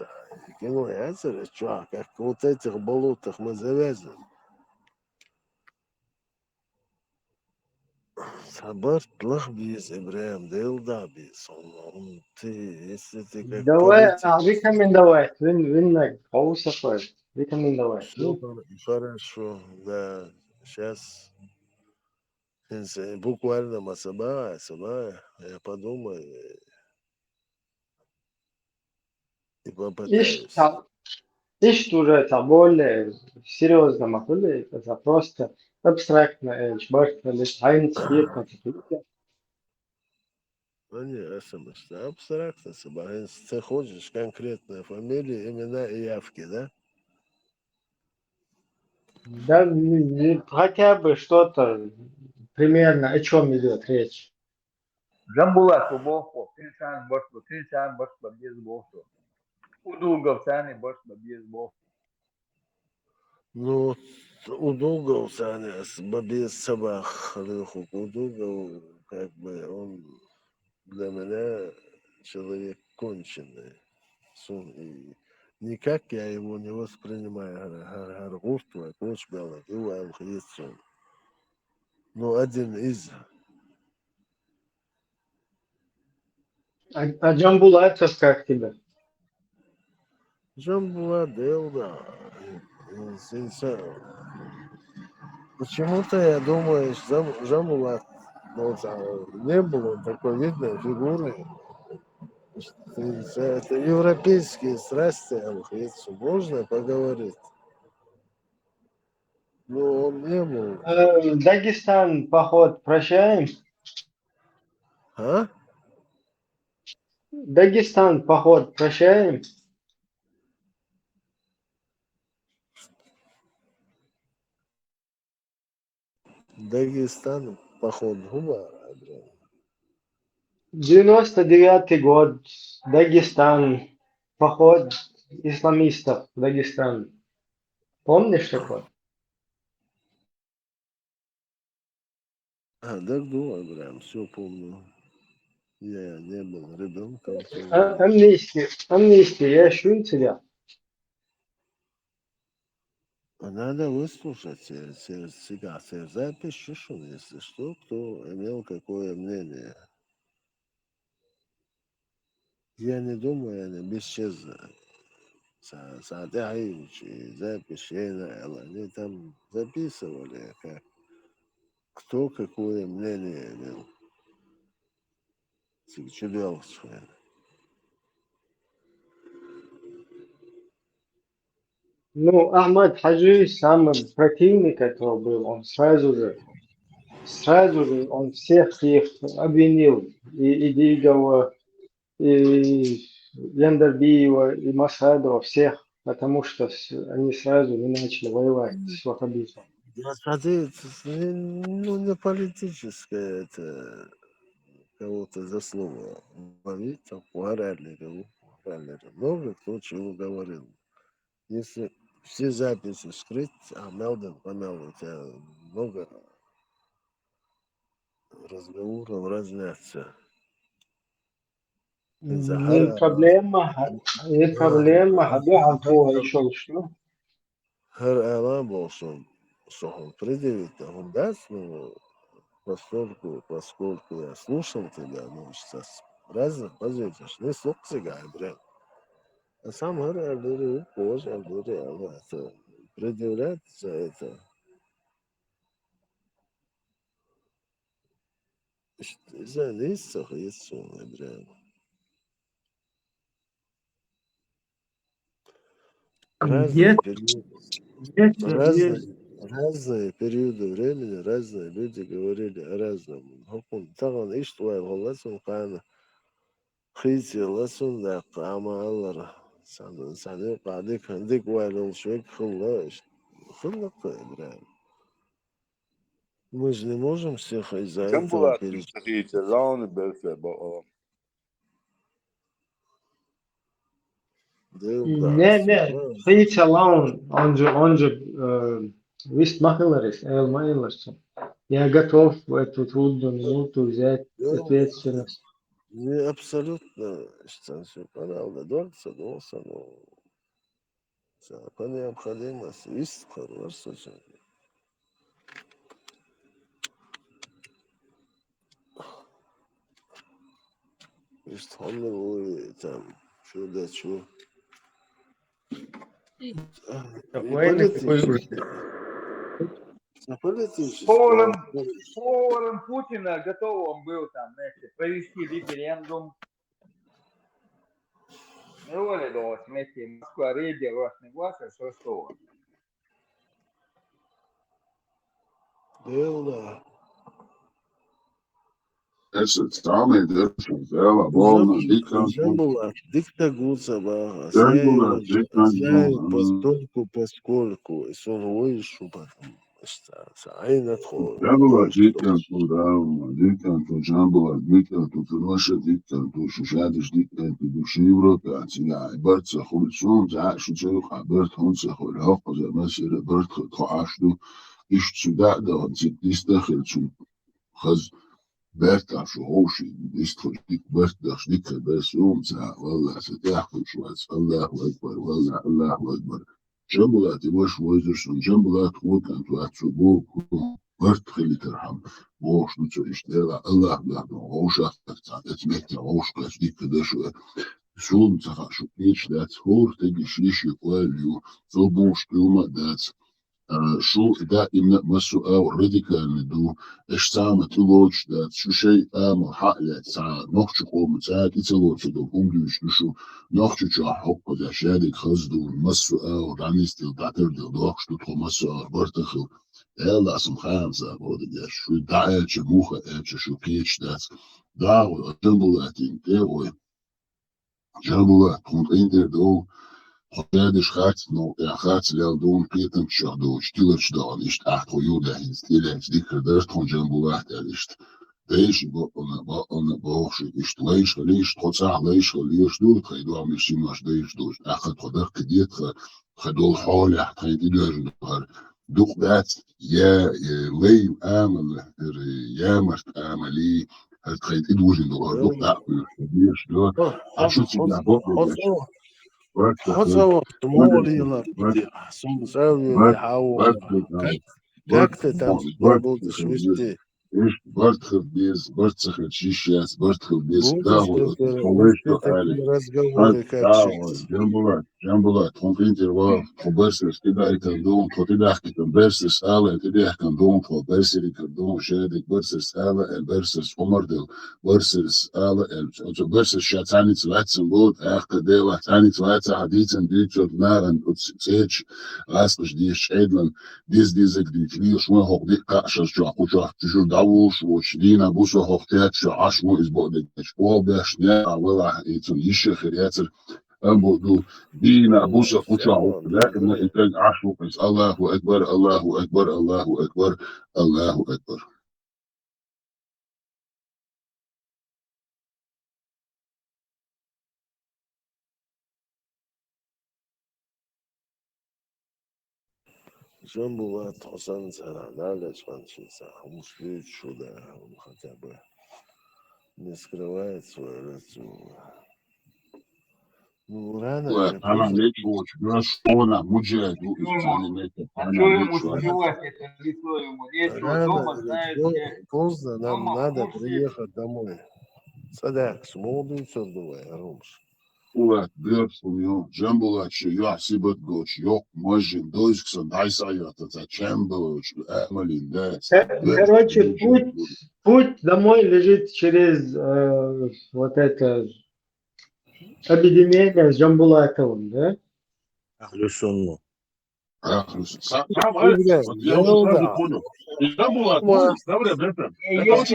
Кино Азоры, чувак, как вот в этих болотах мы завязаны. Сабар плох без Ибраим, Делда без. Ты, если ты как давай, политик... рекомендовать, виннак, Хаусафай, рекомендовать. Хорошо, да, сейчас... Буквально Масаба, я подумаю и попытаюсь. Ищут уже это более серьезно, махули, это просто абстрактно, чбарт, лишь хайнц, Ну не, это абстрактно, ты хочешь конкретные фамилии, имена и явки, да? Да, хотя бы что-то примерно о чем идет речь. Жамбулат Бохо, Тинсан Бошко, без Бохо. Удуговцани Бошко, без Бохо. Ну, Удугов, Саня, с Бабис Сабах, Удугов, как бы, он для меня человек конченый. И никак я его не воспринимаю. Гаргурту, Кочбела, Иван Христон. Ну, один из. А Джамбулатов как тебе? Джамбула Делда. Почему-то я думаю, что Жамбулат не было такой видной фигуры. Это европейские страсти, можно поговорить. Но он не был. Дагестан, поход прощаем? А? Дагестан, поход прощаем? Дагестан, поход Губа. 99-й год, Дагестан, поход исламистов в Дагестан. Помнишь такое? Так думаю, прям все помню. Я не был ребенком. Амнистия, я ищу тебя. Надо выслушать себя, запишешь, если что, кто имел какое мнение. Я не думаю, они бесчестны. Садяевичи, записи, они там записывали, кто какое мнение имел. Чудовищное. Ну, Ахмад Хаджи, самый противник этого был, он сразу же он всех их обвинил, и Дигова, и Яндербиева, и Масадова, всех, потому что они сразу не начали воевать с ваххабизмом. Господи, ну, не политическое это кого-то заслуга. Молитва, Уаралеру. Много кто чего говорил. Если все записи скрыть, а Мелдон помел, у тебя много разговоров разнятся. Не проблема, еще что? Хэр Алан болсын, он предъявит, он даст, ну, поскольку я слушал тебя, ну, сейчас разных позиций, не слух сега, брат. А сам Хэр Алан позже, это предъявлять за это. За листах есть он, брат. Разные периоды времени, разные люди говорили о разном. Таган иштуай голласын кана хити ласын да кама аллар. Саны кадик хандик вайлол швек хыллаш. Брат. Мы же не можем всех из-за Чем этого была перечислить? Лауны Берфе, Не, хити Алан, он же Вистмахелерис, Эл Майлерсон. Я готов в эту трудную минуту взять ответственность. Не абсолютно, что все правда, дорца, но по необходимости, есть хороший. Есть Холливуд, там, чудо. Поваром Путина готов он был там, знаете, провести референдум. Роли до смерти Москва, Рейдер, Росный глаз, Ростова. Это странный дершин, дела, волна, дикан. Диктагуца, бага. Джангула, дикан, поскольку, и сон вышу, потом. Джангула, дикан, дикан, Джангула, дикан, Наша дикан, Шушадиш дикан, Души Европа, Антина, Берца, Хулицун, Шучу, Берт, Хунца, Хулхов, Масира, Берт, Хашту, Ишчуда, да, Дистахельчу, Хаз. Berta شو هوشي يستخدم برتا شديك بس يوم ساعة والله ستحكي شوية الله أكبر والله الله أكبر جنبلات مش وزرسون جنبلات وكان تواتسوبوك برت خلي ترحم وش نتو اشتغل الله هوش أكتر تمكت وش كشديك ده شوية Шум захашу печь дать, хор теги шлиши куалю, зубуш плюма дать. Шо да именно مسؤول радикальный ду эштама тулоч да шушей ама халя са нохчу ком са кицелоч ду умдуш шу нохчу ча хокко да шадик хазду مسؤول ранистил датер ду нохчу то مسؤول бартахил эла сам хамза боди да шу да эч муха эч шу пич да тэмбулатин теой жабула кон интер до Heute schreibt noch, gaat wel doen, Peter Chado, stilletjes is echt voor jou, dat is niet dikker, dat is gewoon zo'n bewaard, dat is. Deze boog is lees gelezen, tot zacht lees gelezen, doet hij door misschien als deze doet. Echt het gedacht, dit gedol halen, hij die duizend jaar. Doe dat, ja, leef aan, jammer aan, het gaat niet doen, doe dat, eerst door. Als je het naar boven حصل طموحي لارتي حسن ساوي بيحاول как ты там работаешь вести? Бартхов без, Бартсахар Чищас, Бартхов без, разговоры как Jambulat, Interval, Berses, Tidai kan doen, Tidai kan Berses halen, Tidai kan doen, Berses kan doen, Shadik Berses halen en Berses Omardel, Berses halen en Berses Shatani te laten boot, Dela, Tani te laten, Hadith en dit soort naar en Tsech, Lastig die Schedelen, deze die schon hoch die Kasche, schon Dawush, wo Dina Busso hoch der, Ashmo is Bodek, Spolber, Schnell, aber zum Ischech, jetzt. أبو دينا بوسة قطعه لكن إنتاج عشره بس الله أكبر الله أكبر الله أكبر الله أكبر. Джамбулат Хусан Царадалец Франчиса, муж чудо, он хотя бы не скрывает свое лицо. Ну, рано или أنا поздно. ليك شلون مجرد Что ему скрывать это лицо ему? Нечего, дома Рано знает, или где. поздно нам Дома надо курсе. приехать домой. Садак, смолдуй сордувай, Румш. Ulat björnum jambulat yahsibat goch yok majin dojksan дайсаята за чембоч амалин да. Короче, путь домой лежит через вот это объединение с Джамбулатовым, да? Ахлюсунну. Я уже сразу понял. Jambulat,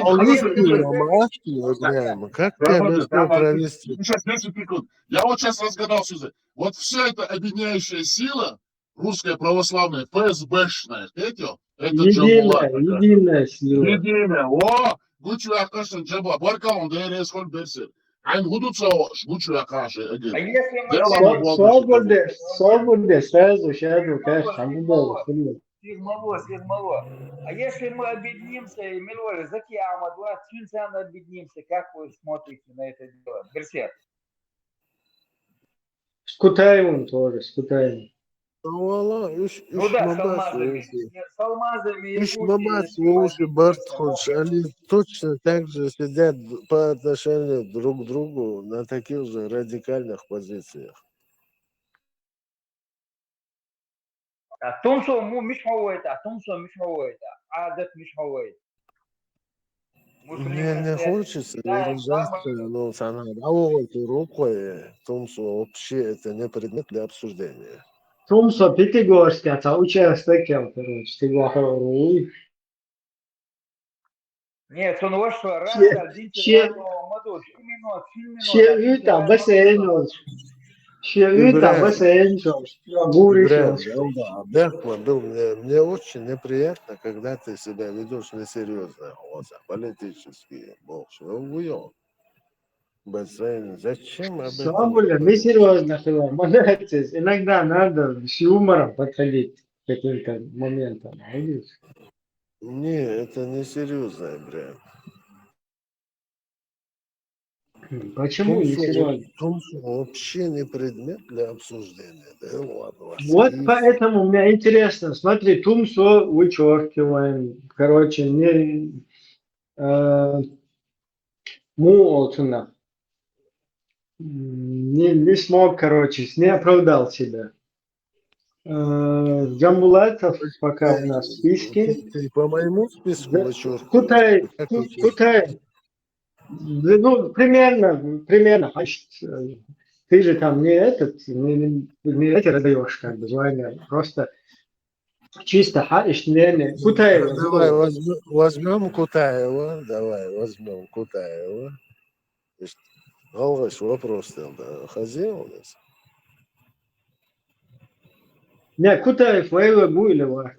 Алиски, Ибраим, как тебя легко провести? Сейчас, 10 секунд. Я вот сейчас разгадался. Вот все это объединяющая сила, русская православная, ФСБшная, это Джамбулат. Единая сила. Единая. О, Гучу Акашин Джамбулат. Баркалон, ДРС, Хольберсер. Айн Гудуца, Гучу Акаши. А если мы... Свободы, сразу, сейчас, конечно, Сигмало. А если мы объединимся, и Милоли, Закиама, 20 объединимся, как вы смотрите на это дело? Берсер. с Кутаевым тоже, с Кутаевым. Ну да, с алмазами. Иш мамас, уши, Бартхош, они точно так же сидят по отношению друг к другу на таких же радикальных позициях. تونسو مش هويتها تونسو مش هويتها عادة مش هويتها Мне хочется выражаться, но санадао рукой, Томсу вообще это не предмет для обсуждения. Тумсо, Пятигорский, а участок, короче, ты говоришь. Нет, он ваш раз, Шевита, бассейн, Шевита, бассейн, мне очень неприятно, когда ты себя ведешь несерьезно, политически, бассейн, зачем об этом? Слабуля, мы серьезно, молодец. Иногда надо с юмором подходить к каким-то моментам. Не, это не серьезно, Брян. Почему не серьезно? Томсу вообще не предмет для обсуждения. Да, ладно, Вот поэтому мне интересно. Смотри, Тумсо вычеркиваем. Короче, не му олтуна. не смог, короче, не оправдал себя. Джамбулатов пока у нас в списке. Ты по моему списку вычеркиваешь? Кутай, Как вычеркиваешь? Кутай. Ну, примерно. Ты же там не эти раздаешь, как бы, звания. Просто чисто Кутаева. Давай возьмем Кутаева. Давай возьмем Кутаева. Алгаш вопрос да. Хозяин у нас. Не, Кутаев, Вейла Буйлева.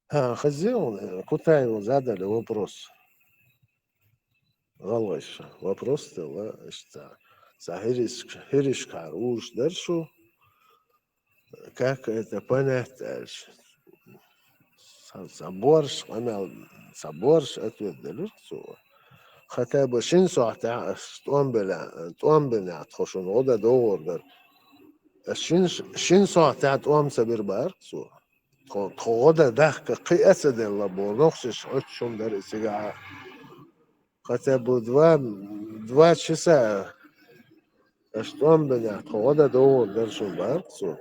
Хозяин, Кутаеву задали вопрос. Алгаш вопрос да. Хириш Каруш дальше. Как это понять дальше? Соборш, ответ дали. Хотя бы шин саата тон бела тхошун ода доордар. شين ساعات أم سبير بارسو تخوضا دخك قي أسد اللبور نخشش عشون در إسجاع خطب два часа أشتون بنا تخوضا دور درشون بارسو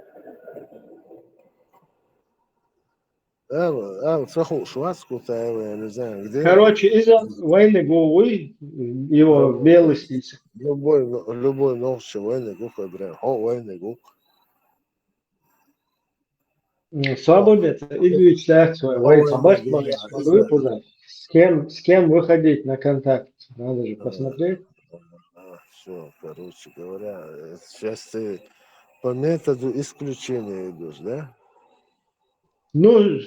سخو шваску я не знаю где. Короче, из-за войны Гуи, его белый список. Любой ночь войны Гука, прям, войны Гук. Свободец, и член свой, с кем выходить на контакт, надо же посмотреть. Все, короче говоря, сейчас ты по методу исключения идешь, да? Ну,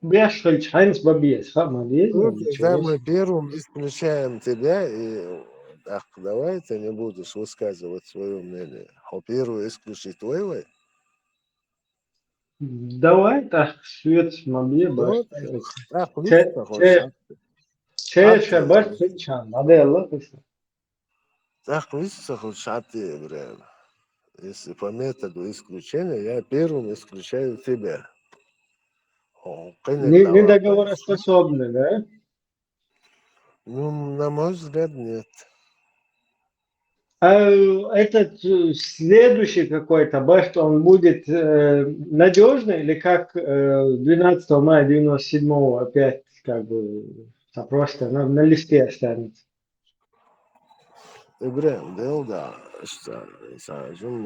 бешхальч, Хайнс Бабиес, Когда мы первым исключаем тебя, и так, давай ты не будешь высказывать свое мнение, а первый исключить твоего. Давай, так, свет мобиле, баш. Чеша, баш, чан, модель, так, высохл шаты, время. Если по методу исключения, я первым исключаю тебя. Недоговороспособны, да? Ну, на мой взгляд, нет. А этот следующий какой-то башт, он будет надежный или как 12 мая 97-го опять как бы просто на листе останется? Ибрахим, да, что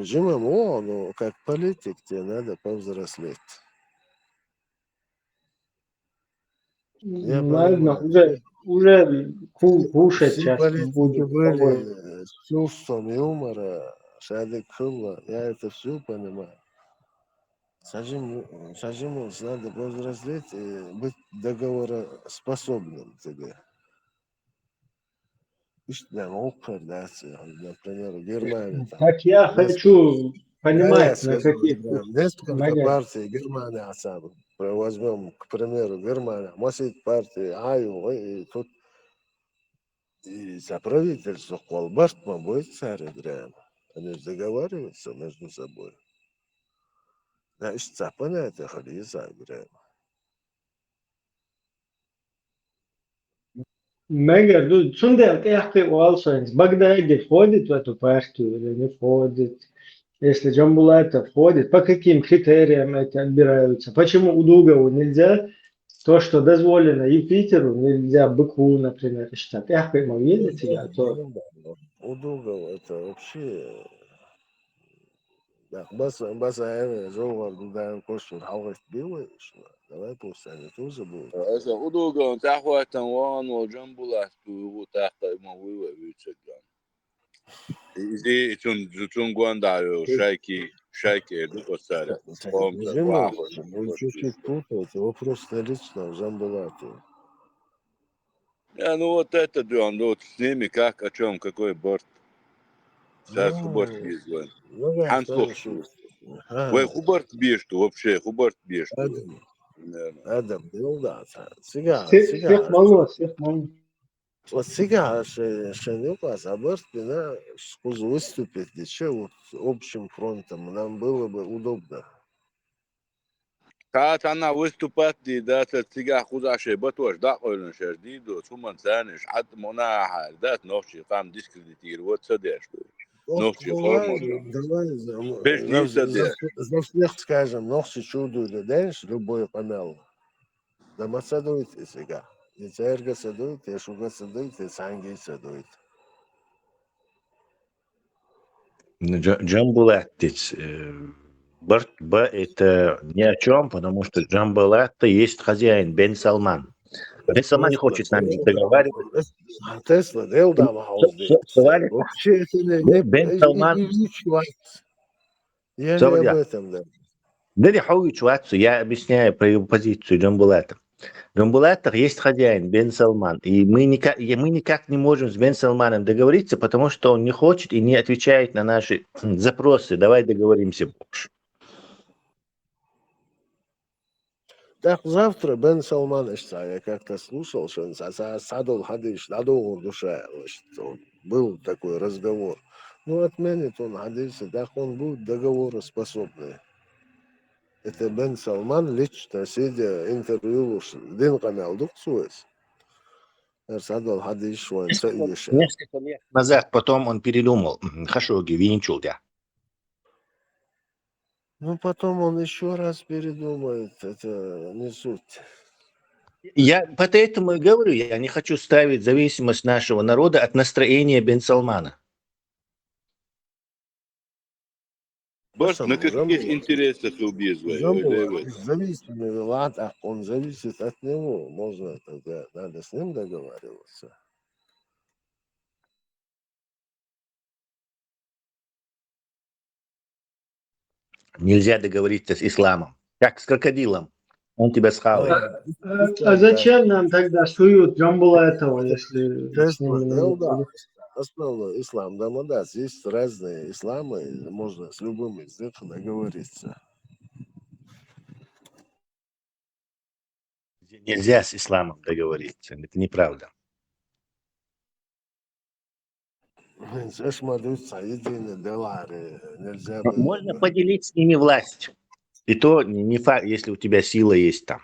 живем, но как политик тебе надо повзрослеть. Ладно, уже кушать сейчас будет. Были с чувством юмора, Шадик Хылла, я это все понимаю. Сажимус, надо повзрослеть и быть договороспособным тебе. Например, Германия. Так я хочу понимать, на каких... Несколько партий Германия особо. Возьмем, к примеру, Германия. Может партии АЮ, и тут и за правительство Колбаштма будет царь Играем. Они договариваются между собой. Значит, понятие Хализа Играем. Мегер, Цундел, как ты Уолсонс, Багдади входит в эту партию или не входит? Если Джамбулатов входит, по каким критериям это отбираются? Почему Удугову нельзя то, что дозволено Юпитеру, нельзя Быку, например, считать? Как вы ему видите? Удугов это вообще... بس انا جوه ده نخش نحاول بيه давай пусть они тоже будут. إذا أدوغون تحوى تنوان وجنبولات وتحقى موي ويتشجع. إذا تون غواندايو шайки идут от царя. Вы чуть-чуть путаете, вопрос лично в Жамбулату. Ну вот это, вот с ними как, о чем, какой борт. Сейчас Хубарт ездил. Ханслов. Вы Хубарт бежту, вообще Хубарт бежту. Адам, ну да, сега. Всех мало. Вот сега, Шанюка, Абарт, на скузу выступить, еще вот общим фронтом нам было бы удобно. Как она выступает, да, сега худаши, батош, да, он шердидо, суман цаниш, ад монахар, да, ночи, там дискредитировать садешку. Ногче формула. Давай Без ниса де. за всех скажем, ногти чудо, знаешь, любой канал. Да мы садуете сега. И церга садует, и шуга садует, и санги садует. Джамбулаттиц. Ба это ни о чем, потому что Джамбулатта есть хозяин Бен Салман. Бен Салман не хочет с нами договариваться. Тесла, Делдама Савали. вообще это не Бен Салман. Я не об Савадья. этом, да. Дали хауи чуатсу, я объясняю про его позицию Джамбулата. В Джамбулатах есть хозяин Бен Салман, и мы никак не можем с Бен Салманом договориться, потому что он не хочет и не отвечает на наши запросы. Давай договоримся больше. Так завтра Бен Салман я как-то слушал, что он садул хадиш, надул душа, что был такой разговор. Ну, отменит он хадисы, так он будет договороспособный. Это Бен Салман лично, сидя интервью Дин канал Дуксуэс. Садул хадиш, что он Несколько лет назад потом он передумал. Хашоги, винчул, да. Ну, потом он еще раз передумает, это не суть. Я поэтому и говорю, я не хочу ставить зависимость нашего народа от настроения Бен Салмана. Баш, на каких интересах убийствует? Зависимый ладно, он зависит от него, можно тогда, надо с ним договариваться. Нельзя договориться с исламом. Как с крокодилом. Он тебя схавает. А зачем нам тогда суют Джамбулатова, если с ними не договориться? Основной ислам, да, есть разные исламы, можно с любым из них договориться. Нельзя с исламом договориться. Это неправда. Нельзя Можно поделить с ними власть. И то не факт, если у тебя сила есть там.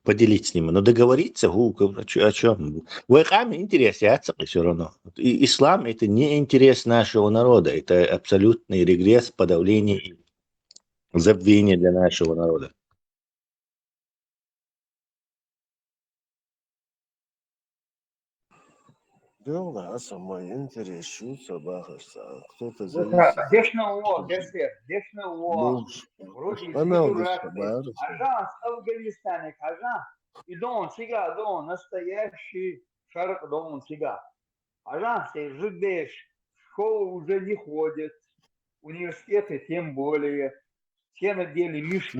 Поделить с ними. Но договориться, о чем? В исламе интересуется все равно. И ислам это не интерес нашего народа. Это абсолютный регресс, подавление и забвение для нашего народа. Дело, самое интересуется, кто-то зависит. Вроде из Иракской. Ажан с Афганистана, ажан. И дон сига, дон, настоящий шарк дон сига. Ажан сей жидеш, школы уже не ходят, университеты тем более. Все надели мешки.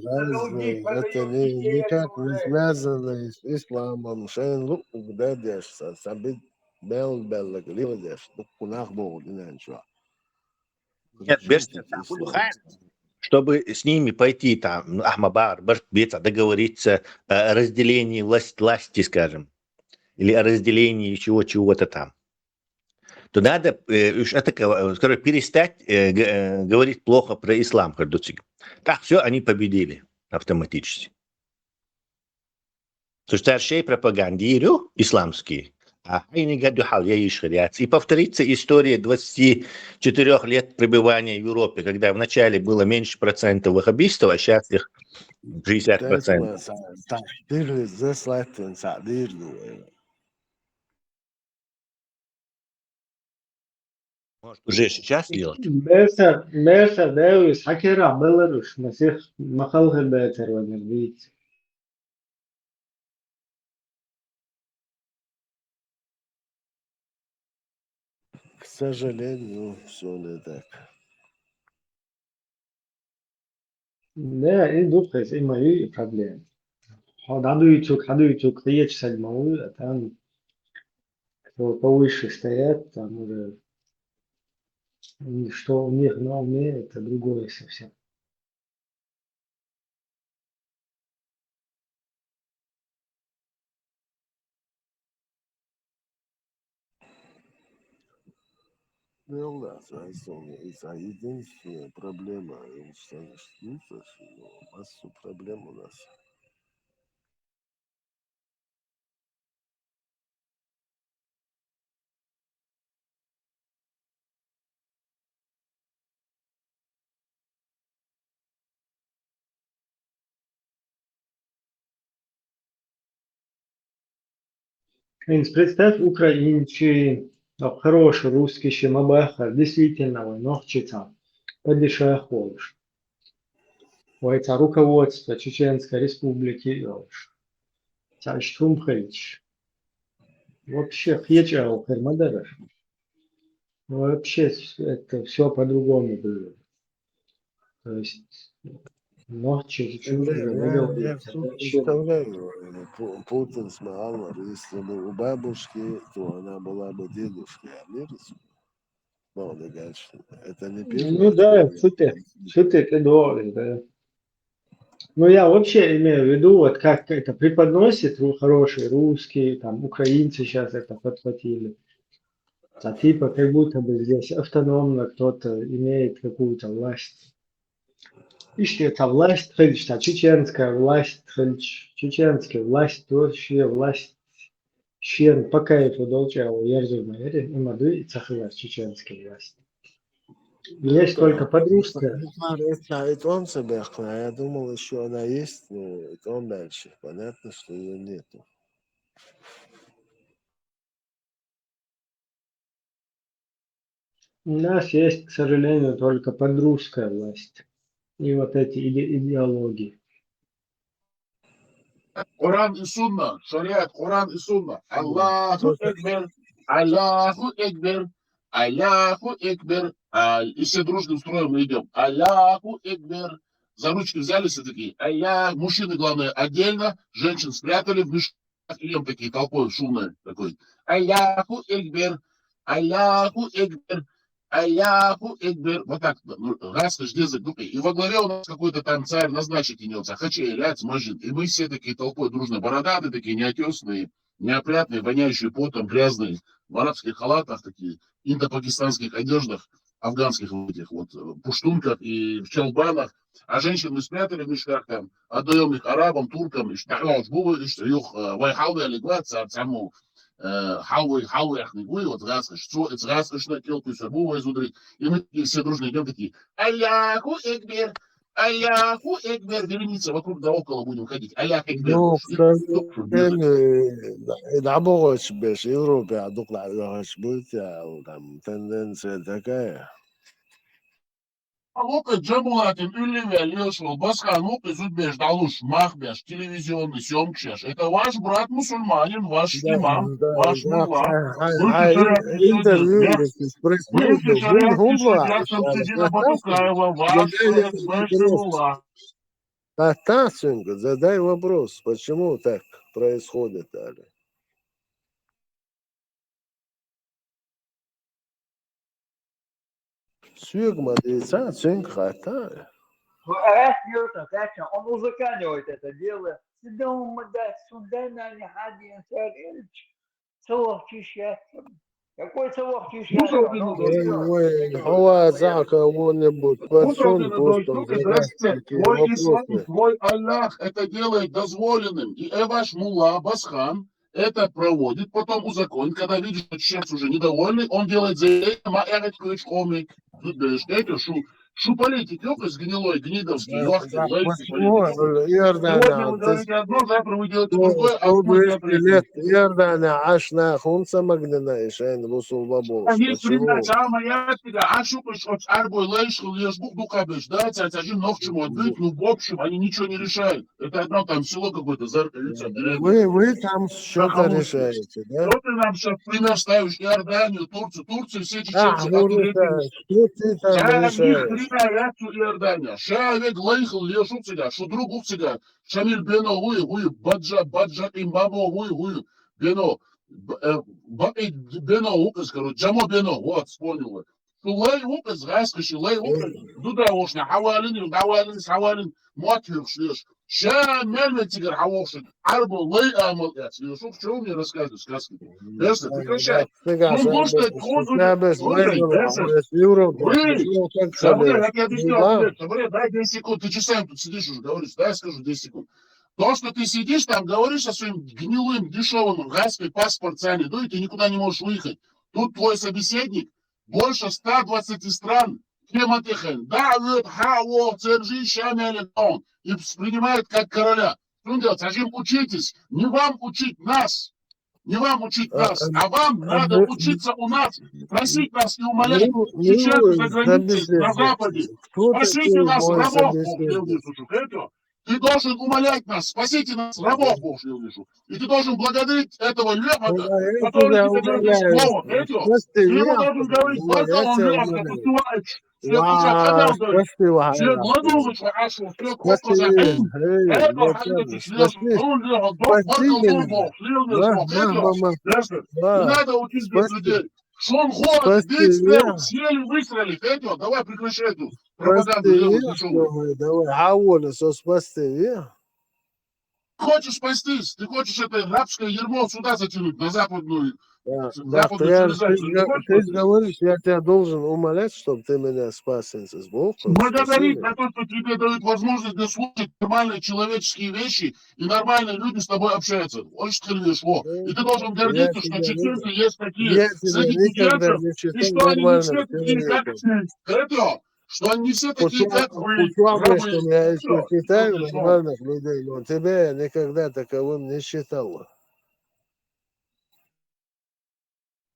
Разные, это никак не связано с исламом. Шейн лук, да, дешься, сабит беллак, лива деш, кунах бог, ничего. Нет, чтобы с ними пойти там, Ахмабар, Бартбица, договориться о разделении власти, скажем, или о разделении чего-то там, то надо перестать говорить плохо про ислам. Так, все, они победили автоматически. То есть старшие пропагандируют исламские, а они гадюхал, и повторится история 24 лет пребывания в Европе, когда вначале было меньше процентов ваххабистов, а сейчас их 60%. Может, уже сейчас делать? Берса Дэвис, хакера Беларусь, Масих Махалха Бетер, видите. К сожалению, все не так. Да, и духовность, и мои проблемы. Хаду треть седьмую, а там кто повыше стоят, там уже что у них на уме, это другое совсем. Ну да, это единственная проблема, что массу проблем у нас. Инс, представь, украинцы, хороший русский шимабаха, действительно, ногчица, поддержай холш. Это руководство Чеченской Республики, Царь-Шумхович. Вообще, хьячал Хермадаров. Вообще, это все по-другому было. То есть, ногчи, Я выделывается. представляю, Путин с Махалмар, если бы у бабушки, то она была бы дедушкой Америки. Ну, дальше. Это не первый Ну раз. да, что ты говоришь, да. Но я вообще имею в виду, вот как это преподносит хороший русский, там украинцы сейчас это подхватили. А типа как будто бы здесь автономно кто-то имеет какую-то власть. И что это власть, что чеченская власть, чеченская власть, вообще власть, чечен по кайфу долчал, я разумею, и моды и цахлас чеченская власть. Есть только подружка. Это он себя, я думал, еще она есть, но это он дальше. Понятно, что ее нету. У нас есть, к сожалению, только подружская власть. И вот эти идеологии. Коран и Сунна, шариат, Коран и Сунна. Аллаху Экбер, Аллаху Экбер, Аллаху Экбер. И все дружным строем мы идем. Аллаху Экбер. За ручки взялись и такие. Мужчины, главное, отдельно, женщин спрятали в мешках. Идем такие толпой шумные. Такой. Аллаху Экбер, Аллаху Экбер. Аллаху Экбер. Вот так. Раз, язык. И во главе у нас какой-то там царь назначить идется. Хачей, ляц, мажин. И мы все такие толпой дружно бородатые, такие неотесные, неопрятные, воняющие потом, грязные, в арабских халатах, такие, индо-пакистанских одеждах, афганских вот этих вот пуштунках и в чалбанах. А женщин мы спрятали в мешках там, отдаем их арабам, туркам, и Хауэ, вот раз, на телку, и мы все дружно идем такие, Аллаху Экбер, Аллаху Экбер, вереница, вокруг да около будем ходить, Аллах Экбер. Ну, يلعبوا باش يضربوا يعضوك العلاش بوتيا وتعمل تندنسيا такая. Лука Джабулатин, Ülliver, Лешел, Басхан, Лука Зудбеш, Далуш, Махбеш, телевизионный съемкшеш. Это ваш брат мусульманин, ваш имам, ваш мулла. Интервью происходит. Татасенко, задай вопрос, почему так происходит, Али? Сюгма дейца, цинк хата. Он узаканивает это дело. Сюда не один царевич. Целых чищаться. Какой целых чищаться? هو زعك кого-нибудь подсунь просто Твой Аллах это делает дозволенным. И ваш мулла Басхан это проводит, потом узаконит. Когда видишь, что чеченцы уже недовольны, он делает заявление, шу политик, с гнилой, гнидовский, Иордания ашна хунца магнина и шайн русул бабос. Почему? Ну, в общем, они ничего не решают. Это одно там село какое-то, Вы там что-то решаете, да? Что ты нам сейчас пример ставишь Иорданию, Турцию, все чеченцы. Иордания. Шавек лайхл лешу цыган, что другу цыган. Шамиль бено гуй, баджа имбабо гуй, бено. Бено укас, короче, джамо бено, вот, вспомнил. Шулай укас, раскоши, лай укас. Дуда ошна, хавалин, матвер шлешь. Ша мельме тигр хавошин, арбу лай амал, шлешь. Что мне рассказывают сказки? Ясно, прекращай. Ну, может, я тебе объясню, дай 10 секунд, ты часами тут сидишь уже, говоришь, дай скажу 10 секунд. То, что ты сидишь там, говоришь со своим гнилым, дешевым, газской паспорт цены, да, и ты никуда не можешь выехать. Тут твой собеседник больше 120 стран, Кематехен, Давид, Хао, Цержи, Шамелин, он, и принимает как короля. Что он делает? Сажим, учитесь, не вам учить нас. Не вам учить А, нас, а вам надо учиться у нас, просить нас и умолять. Сейчас за границей, на собеседник. Западе. Кто Спасите такой нас, мой рабов Бог собеседник? это. Ты должен умолять нас, спасите нас, рабов Бог И ты должен благодарить этого лепота, Ну, я который тебя тебе говорит умоляю, слово. Ты спасти ему меня, должен говорить, я база он тебя лепота, умоляю. подпеваешь. Все куча Ва, хамел говорит. спасти Все вас. гладулыш, ашу, все Спасти, копа за хим. эй, Это я ханга тебя, шлешь, спасти, он лепот, док, спасти баркал меня. Бог, слил Ма, Бог. ма, ма, ма, Не ма, надо учить здесь спасти, людей. Что он ходит, спасти бить стрел, меня. съели, выстрелили. Это, давай прекращай эту пропаганду Спасти левую меня, дешевую. что давай, Хауля, со спасти меня. Хочешь спастись, ты хочешь это рабское ермо сюда затянуть, на западную Да, западную цивилизацию. Ты хочешь ты спастись? говоришь, я тебя должен умолять, чтобы ты меня спас с Богом, Благодарить спасибо. за то, что тебе дают возможность дослушать нормальные человеческие вещи, и нормальные люди с тобой общаются. Очень хорошо. И ты должен Я гордиться, что тебя, чеченцы есть такие я тебя среди никогда чеченцев, не и считал что они не нормальным все такие, как человеком. это, что они не все такие, как вы, Ученые, что рабы. я еще Все, считаю хорошо. нормальных людей, но тебя я никогда таковым не считал.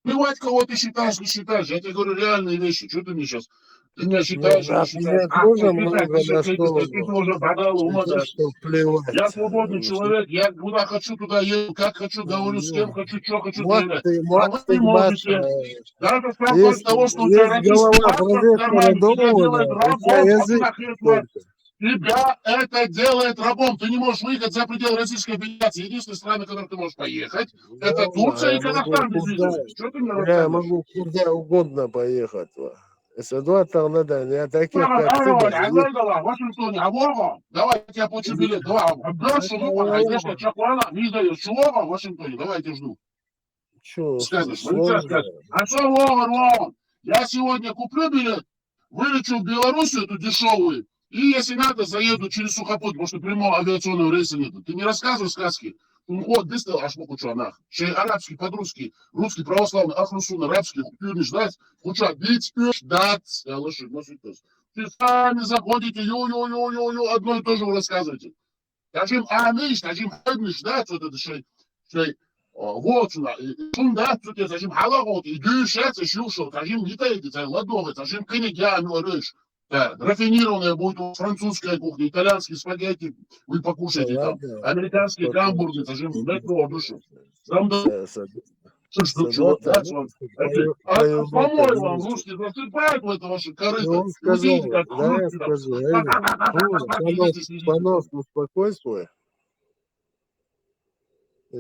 Плевать, кого ты считаешь, не считаешь. Я тебе говорю реальные вещи. Что ты мне сейчас? Ты меня Ну, считаешь, не от считаешь. меня А, тоже ты так, много на ты уже badal ума. что плевать. Я свободный человек, я куда хочу, туда еду, как хочу, говорю, с кем хочу, что хочу заявлять. А вы не можете. Даже сам факт того, что у тебя Есть российский голова паспорт в проректора кармане, тебя делает Домована, у тебя рабом, а ты язык нахрен только. тебя это делает рабом. Ты не можешь выехать за пределы Российской Федерации. Единственная страна, в которой ты можешь поехать, это Турция и Я могу Казахстан без куда, визы. Что ты мне я рассказываешь? могу куда угодно поехать. Ситуация надо не таких, Мама, как ты, давай, есть. в Вашингтоне, давай, я тебе плачу билет, давай, брошу руку, а здесь как чакуана, не даешь, чего в Вашингтоне, давай, я тебя жду. Что Скажешь, сложно? а что, Вован, я сегодня куплю билет, вылечу в Белоруссию, эту дешевую, и если надо, заеду через сухопут, потому что прямого авиационного рейса нету. Ты не рассказывай сказки. Вот, дыстал, аж покучанах. Шей арабский, по-русски, русский, православный, ахрусун, арабский, пюрниш, дать, куча, бить, дать. Я лошадь, носитос. Ты сами заходите, ю, одно и то же вы рассказываете. Скажем, скажем, хайдниш, дать, вот это шей, вот сюда, да, тут я скажем, халагот, и дышаться, шушал, скажем, не таите, ладовый, скажем, книгя, рыж. Да, рафинированная будет французская кухня, итальянские спагетти, вы покушаете там, американские гамбургеры, скажем, метро, душу. Там да, что, да, помой вам, русские засыпают в это ваше корыто, вы сидите как хрупки там. Понос, успокой свой.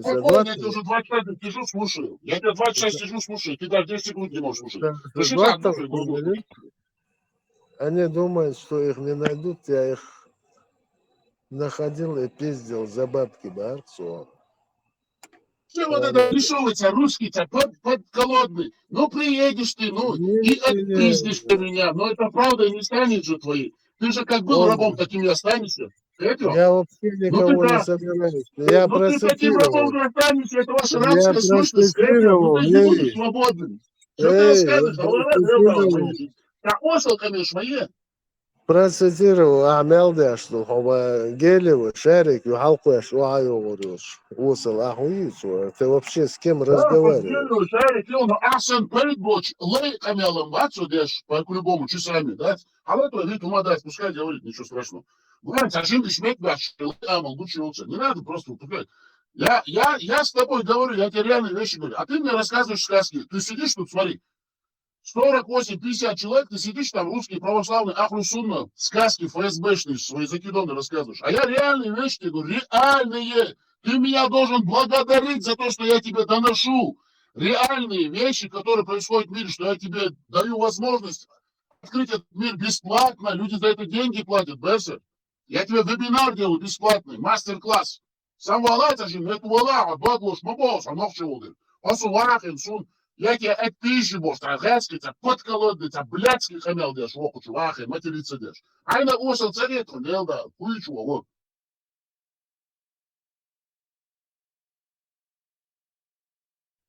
Спокойно, я тебе уже 2 часа сижу, слушаю. Я тебя 2 часа сижу, слушаю, ты даже 10 секунд не можешь слушать. Засчитай, слушай, они думают, что их не найдут, я их находил и пиздил за бабки, Барцу. Все вот это дешевый, русский, подколодный. Ну, приедешь ты, ну, и отпиздишь ты меня. Но это правда не станет же твоей. Ты же как был рабом, таким и останешься. Я вообще никого не собираюсь. Я ну, ты таким рабом процитировал. не останешься, это ваша Я рабская сущность. процитировал, Ну, ты не будешь свободным. Что ты рассказываешь? Так, осел, конечно, процитировал Амелда, что Гелева, Шарик, Юхалкуэш, Уайоварюш, Усал, Ахуицу. Ты вообще с кем разговариваешь? Но Арсен Пейтбоч, Лей Камелом, Вацу, дешь, по-любому, часами, да? А вот это вид ума дать, пускай говорит, ничего страшного. Главное, сажим и шмек баш, лучше лучше. Не надо просто упускать. Я с тобой говорю, я тебе реальные вещи говорю. А ты мне рассказываешь сказки. Ты сидишь тут, смотри, 48-50 человек, ты сидишь там, русский, православный, ахрусунна, сказки ФСБшные, свои закидоны рассказываешь. А я реальные вещи тебе говорю, реальные. Ты меня должен благодарить за то, что я тебе доношу. Реальные вещи, которые происходят в мире, что я тебе даю возможность открыть этот мир бесплатно. Люди за это деньги платят, Берсер. Я тебе вебинар делаю бесплатный, мастер-класс. Сам валайца же, это валага, бадлош, мабос, а ног чего говорит. Посулахин, сун. Я тебе отпищу, бос, трагацкий, подколодный, блядский хамел дешь, вокучу, ахай, материться дешь. Айна осел царет, не да, хуичу, вот.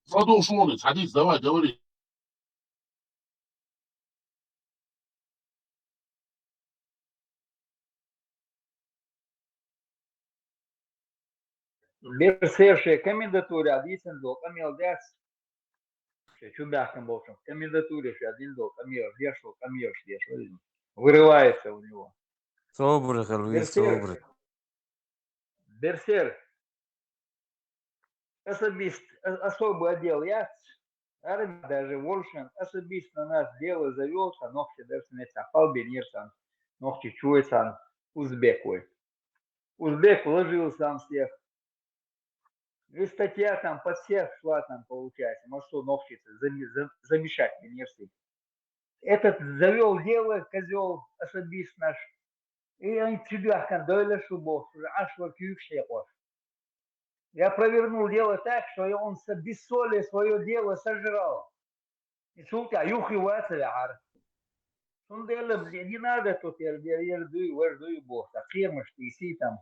Продолжь лонец, садись, давай, говори. Берсершая кандидатура один до камил дес. Чубяком был в кандидатуре один до камил дешел камил дешел. Вырывается у него. Собрый, Луис, собрый. Берсер. Особый отдел я. Даже Волшин особенно нас дело завелся, ногти даже не цапал бенерсан, ногти чуется узбекой. Узбек вложил сам всех. И статья там под всех шла там получается. Ну что, ногти замешать бенерсы. Этот завел дело, козел особист наш. И он тебя кандойля шубов, аж вот кюкшеков. Я провернул дело так, что он без соли свое дело сожрал. И сука, юхивается ляр. Он дело, не надо тут, я жду бог. Так фермы, что иси там.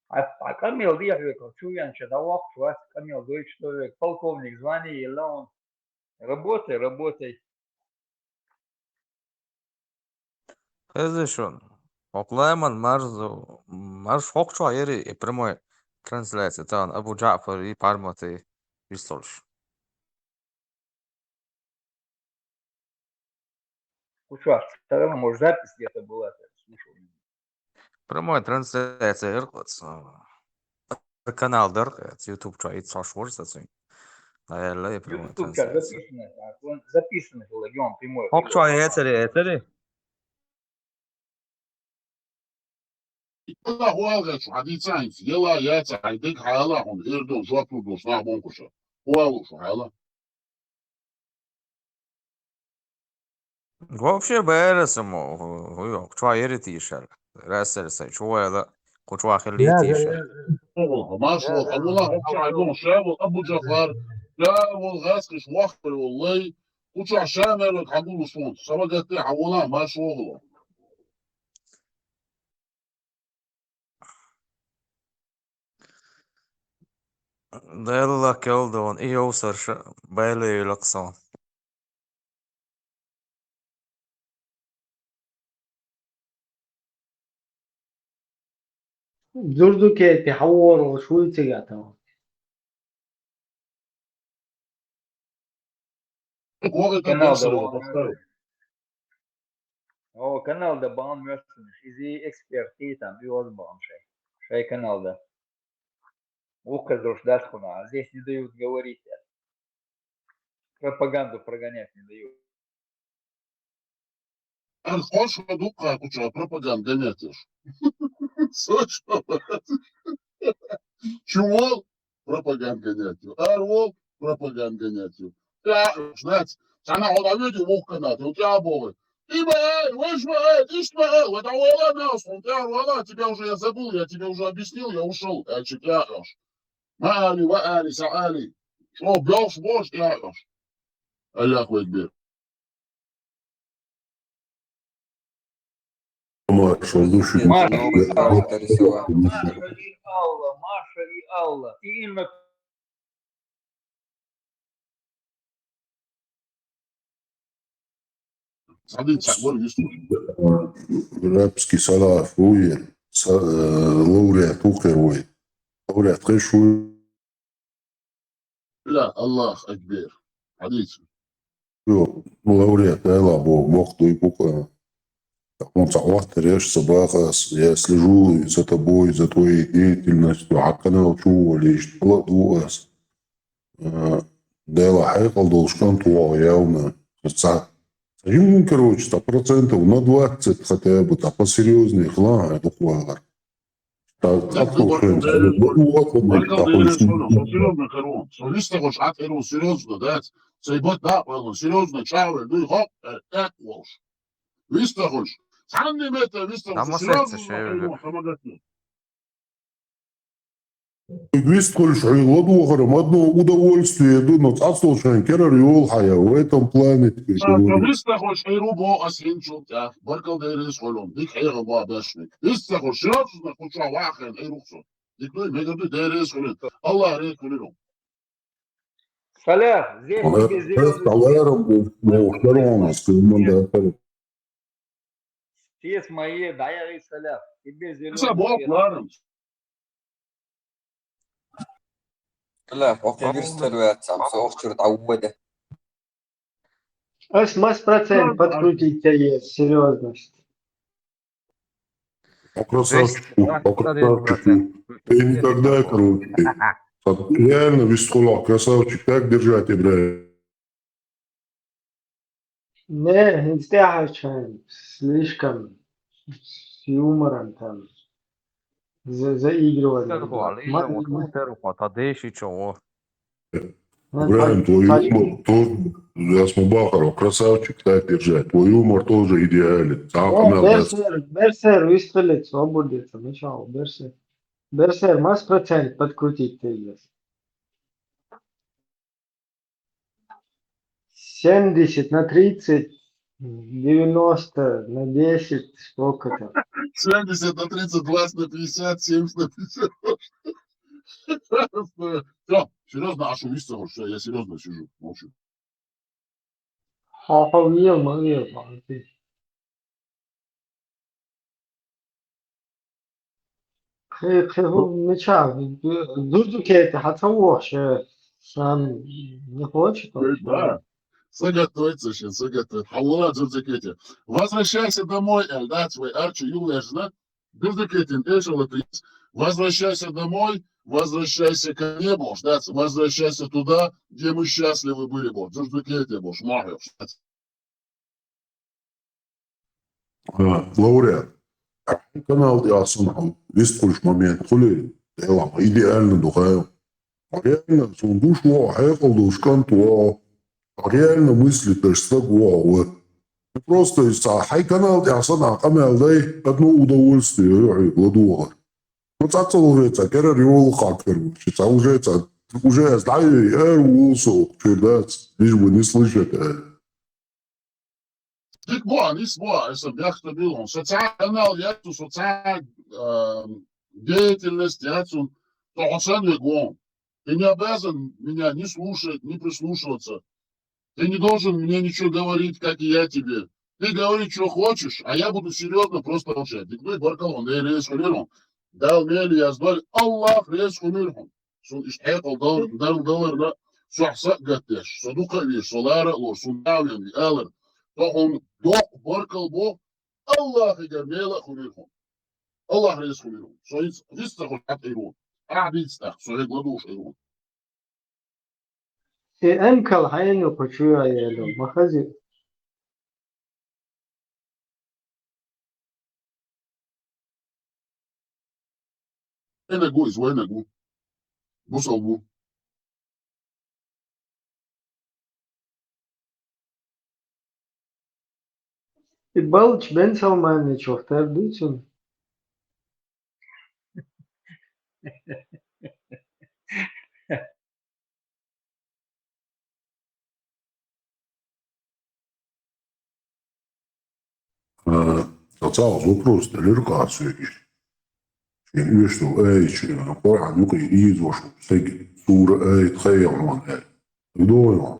А камел держит, чуянча, да лох, вас камел говорит, что полковник звание, и он работай. Эзешон. Оклайман марш хокчо ери прямой трансляция. Там Абу Джафар и Пармоты Вистольш. Куча, тогда, может, запись где-то была, слушал. Прямой трансляция Иркутс. Канал Деркет, YouTube чай, Сашвор, сацин. Наверное, прямой трансляция. Записано было, он прямой. Хокчо этери. يلا هو شو حديث ساينس يلا يا سعيدك حالا هم إردو شو أطلب صنع بونكشة هو شو حالا Вообще бэрэсэму, кучуа ери тишэр. Рэсэрсэ, чуэла, кучуа хэлли тишэр. ما شو والله هم شو عندهم شاب أبو جفار لا والغاسكش وخر والله وشو عشان لك عندهم صوت سبقت حولا ما شو والله Della Keldon, io sarsh, Bailey Luxon. زرتو كي تحور وشوي تيجاتو. Канал да бан мёртвенный, изи эксперт там и бан шей канал да. Указываешь дашкуна, а здесь не дают говорить. Пропаганду прогонять не дают. الخوش دوقة كنت пропаганда нетешь. Чувал пропаганда нетю. Арвол пропаганда нетю. Я, знаете, أنا أقعد أبيدي وقناتي وتعبوا. وش بقى إيش بقى وده والله ناس والله тебя уже я забыл, я тебе уже объяснил, я ушел. Я чекаешь. مالي وقالي سعالي. شو بيوش بوش كاش. الله أكبر. Маша и Алла. И именно Рабский салаф, уер, лауреат Ухеровой, лауреат Хэшу. لا الله أكبر. حديث. Лауреат Айла Бог той Бука. Он согласен, режь собака, я слежу за тобой, за твоей деятельностью, а канал чего лишь двуас. Дела хайкал должен туа явно. Им, короче, 100% на 20 хотя бы, так посерьезнее, хла, это хуагар. Серьезно, корон. Солиста хоч атеру серьезно, да? Сейбот да, серьезно, чавер, ну хоп, так волш. Виста хоч. Санни мета, виста хоч. Серьезно, помогать. Вист кольш ладу охрам, одно удовольствие, думать, отслушаем, керар йол хая, в этом плане. Виста хоч, хайрубо асринчу, да, баркал дерис холом, дик хайра ба башник. Виста хоч, серьезно, хоча вахен, хайрухсо. Дик ну, мегаби дерис холом. Аллах рейк холом. Салях, здесь тебе зеленый. Все мои, да, я и Салях. Тебе зеленый. لا فوق يستلوات سامسونج شرط عودة Es maz процент подкрутите серьезность. Красавчику, красавчику. Ты никогда, короче, реально без хула, красавчик, так держать, Ибраим. Не, инстяхачаем, слишком с юмором там заигрывать. Ибраим, твой юмор тоже, я с Мубахаром, красавчик, так держать. Твой юмор тоже идеален. Берсер выстрелит, свободится, начало, Берсер. Берсер, масс процент подкрутить ты есть. 70 на 30, 90 на 10, сколько там? 70 на 30, 20 на 50, 70 на 50. Все, серьезно, аж увидите, что я серьезно сижу, молчу. Хахавил, мавил, ты. Меча, дурдукеты, хатавош, сам не хочет. Да, соготовится сейчас, соготовится. Хаула дурдукети. Возвращайся домой, да, твой Арчи, Юлежна. Дурдукетин, эшелотриц. Возвращайся домой, возвращайся к небу, ждать, возвращайся туда, где мы счастливы были бы. Дурдукети, бош, махаешь. Лауреат, канал я сам, весь кульш момент, хули, я идеально духаю. Реально, сон душу, хайфал душкан туа. Реально мысли тоже стагуа. Просто хай канал я сам, камел дай, одно удовольствие, гладуа. Ну, так уже это, кера риол хакер, уже я знаю, я рулсо, чудак, лишь бы не слышать. Дик боа, нис боа, это бяхта билон. Социальный канал, я социальная деятельность, я то он гон. Ты не обязан меня не слушать, не прислушиваться. Ты не должен мне ничего говорить, как и я тебе. Ты говори, что хочешь, а я буду серьезно просто молчать. Ты говоришь, баркалон, да или есть дал мели, я сдал, Аллах, рез хумирхум. Сун ишхекал, дал, сухсак гаттеш, садука виш, солара, лор, сунавин, алер. То он док, баркал бог, Аллах, и гармела хумирхум. Аллах, рез хумирхум. Соиц, вистаху хат ирун. Абидстах, соиц, гладуш ирун. أنكل حين كشوية يلو مخزي Wayne go is Wayne go. Busa go. البلج بن سلمان شوفتها بديتون Отца вопрос, делегацию. يعني что эйч, пора нуки изош, стеги сура эй тхейрман эй. Вдвоем.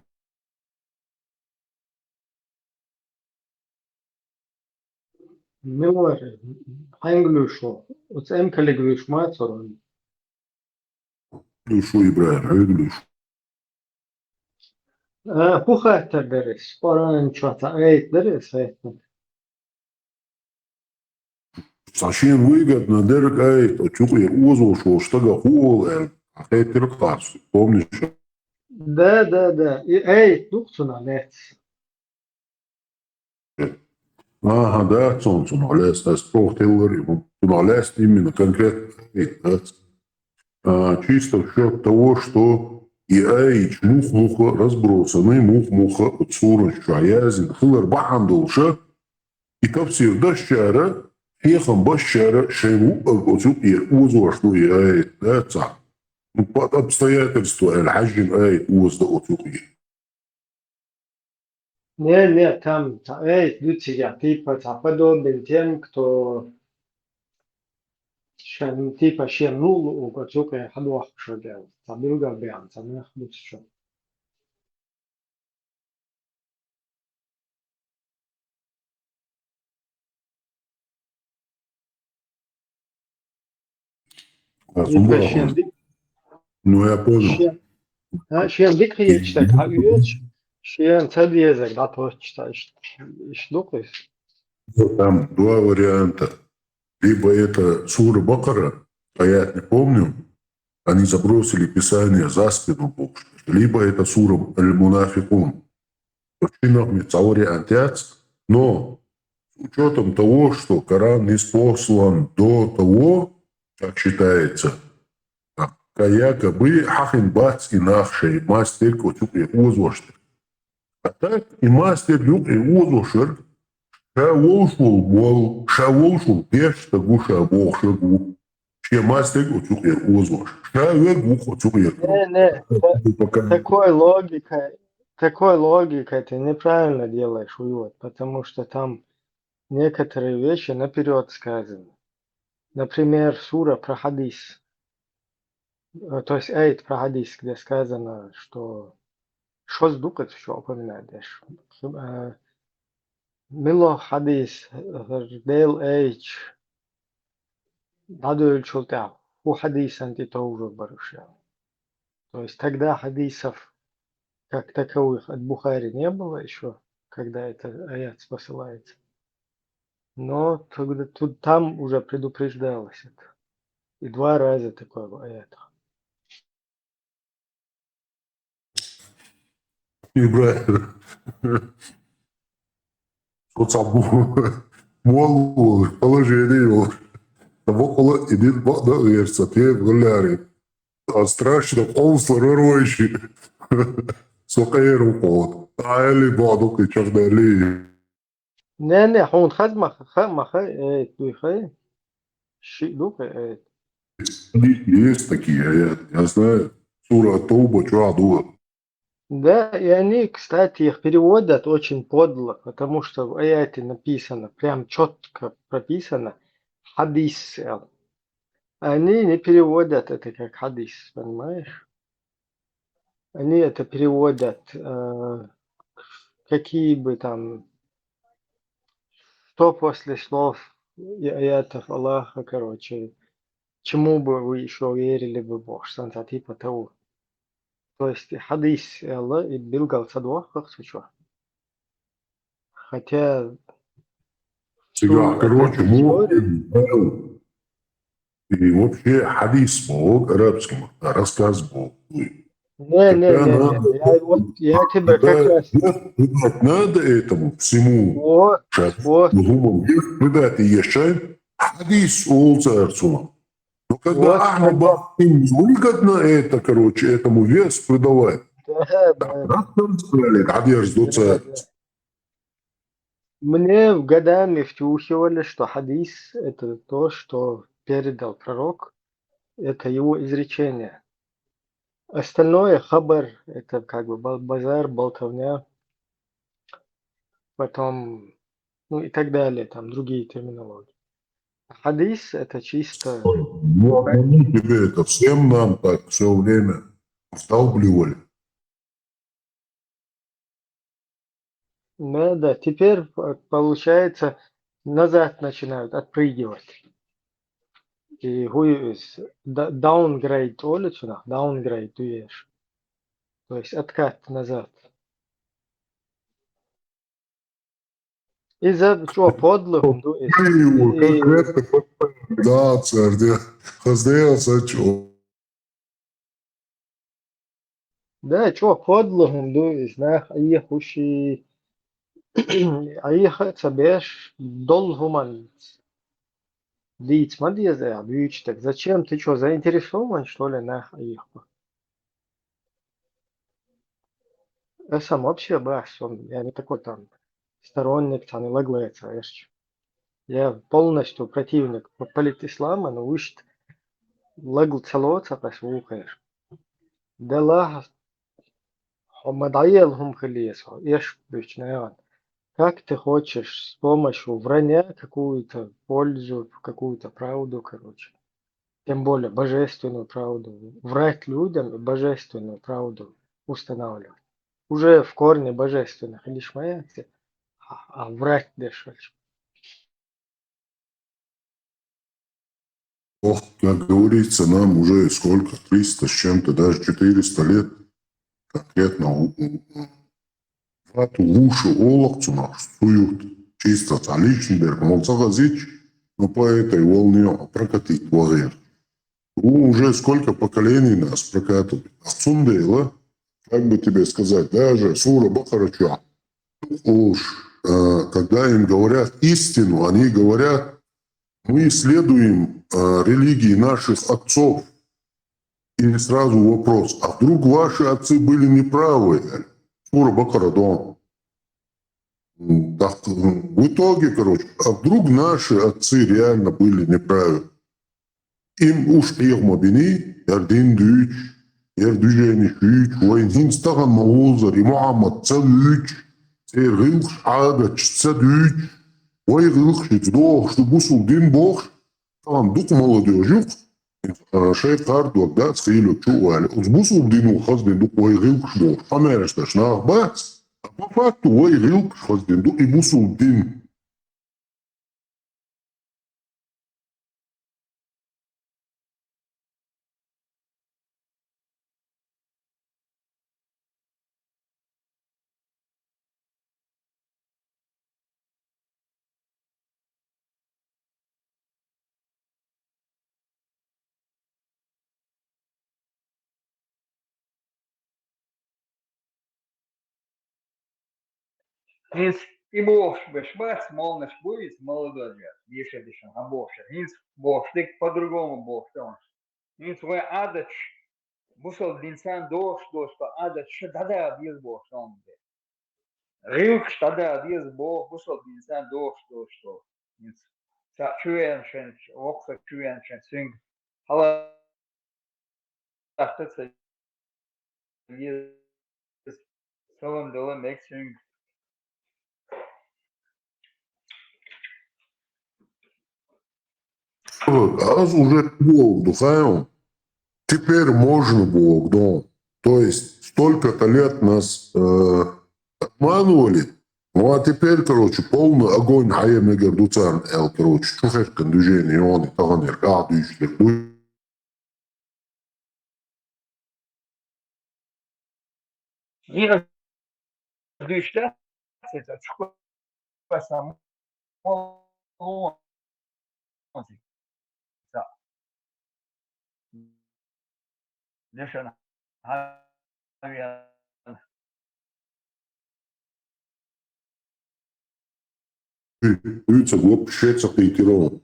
مور هنجلوشو وتأمكل جلوش ما تصرون Плюшу Ибраим, глюш. بوخه تدرس قرآن شاطئ أي درس هيك Сашин выгодно, дерг эй, то чукай узошу, что ga хул эй. А ты теркас, помнишь? ده أي دكتور عليه Да, он алес, это спортилleri, он алес именно конкретно чисто в счет того, что и эйч мух-муха разбросаны, мух-муха от суры шаязин, хылар бахандулша, и тавсир да щара, хехам ба щара, шейму отсюд и узор, и эйч, да, цар. Под обстоятельства, الحجم эйч, уз да отсюд и. Не, там, эй, дутия, типа, западо бентем, кто шан, типа, шернул, у которого хадуах шагал, забилга бян, самих бутшо. Ну, я понял. Шен дикрие читать, а уёч, шен цадезек, да, то читаешь. Штукой. Там два варианта. Либо это сура Бакара, а я не помню, они забросили писание за спину Бога. Либо это сура Аль-Мунафикун. Но с учетом того, что Коран не спослан до того, как считается, якобы хахин бац и нахшей мастер котюк и узоштер. А так и мастер люк и узошер шавошул мол, шавошул пеш тагуша бохшагу. Ще мастер котюк и узош. Шавегу котюк и Не, такой логикой ты неправильно делаешь вывод, потому что там некоторые вещи наперед сказаны. Например, сура про хадис, то есть аят про хадис, где сказано, что сдукать еще упоминаешь. Мило хадис, дел эйч, надо чултя, у хадис антитоужу баруша. То есть тогда хадисов как таковых от Бухари не было еще, когда этот аят посылается. Но тут там уже предупреждалось это. И 2 раза такое аят. Ибрахим. Вот сам мол положение его. Около идет бада верса, те голяри. А страшно овсло роройши. Сокаеру пот. А или баду ки чардали. Не, хун хаз маха дуйхай. Дука Есть такие аяты, я знаю. Сура Тауба, Чуадуа. Да, и они, кстати, их переводят очень подло, потому что в аяте написано, прям четко прописано, хадис. Они не переводят это как хадис, понимаешь? Они это переводят, какие бы там, что после слов и аятов Аллаха, короче, чему бы вы еще верили бы Бог, что-то типа того. То есть хадис Аллах и билгал садвах, как сучу. Хотя Сега, короче, мог и вообще хадис был арабским, рассказ был. Не, я тебе как раз... Надо этому всему. Придать еще хадис улцарцу. Но когда Ахмад не выгодно это, короче, этому вес придавать. Мне годами втюхивали, что хадис это то, что передал пророк, это его изречение. Остальное хабар, это как бы базар, болтовня, потом, ну и так далее, там другие терминологии. Хадис это чисто... Ну, тебе это всем нам так все время вдалбливали. Да, теперь получается назад начинают отпрыгивать. И downgrade улицу, downgrade дуешь. То есть откат назад. Из-за чего подлым дуешь. Да, царь, хозяйца, что? Да, чего подлым дуешь, нах, их уши, их цабеш, долгуман. Лиц, мадьязя, так зачем ты что, заинтересован, что ли, нах, их? Я сам вообще баш, я не такой там сторонник, там, и лаглец, я полностью противник политислама, но уж лагл целоца послухаешь. Да лах, надоелхум хлесу, ешь бычная. Как ты хочешь с помощью вранья какую-то пользу, какую-то правду, короче. Тем более божественную правду. Врать людям и божественную правду устанавливать. Уже в корне божественных лишь моя, а врать дешевле. Ох, как говорится, нам уже сколько, 300 с чем-то, даже 400 лет конкретно в эту уши оловцу наш суют чисто Цаличнберг, Молцагазич, но по этой волне прокатить вагер. Уже сколько поколений нас прокатывают. Ацундейла, как бы тебе сказать, даже Сура Бахарача, уж когда им говорят истину, они говорят, мы исследуем религии наших отцов. И сразу вопрос, а вдруг ваши отцы были неправы? Сура Бакара, да. В итоге, короче, а вдруг наши отцы реально были неправы? Им уж бини, ярдин дюч, ярдюжени шюч, войнин стаган маузар, и Мухаммад цадюч, рылш агач цадюч, вой рылш дох, что бусул дин бог, там дук молодежь, шейх кардуак, да, схилю чували, узбусул дину хаздин дук вой рылш дох, амершташ нахбац, а по факту вой рылш хаздин дук и бусул дин. Hins Бог бешбац, молнаш будет, молодой, еще дышим, а Бог. Hins Бог, ты по-другому Бог, там. Hins вы адач, бусал динсан дош, по адач, тогда без Бог, там. Рюк, тогда без Бог, бусал динсан дош, что. Hins чуеншен, окса чуеншен, синг, хала, ахтаться, без салам дала мексинг. Аз уже Бог духаем, теперь можно Бог, да. То есть столько-то лет нас обманывали, ну а теперь, короче, полный огонь хаем эгердуцан эл, короче, чухешкан движение, он и таганер, кадышлер, Мир дышта, это чухо само. Лешан авиан. Üldse glöp schätzig Tirol.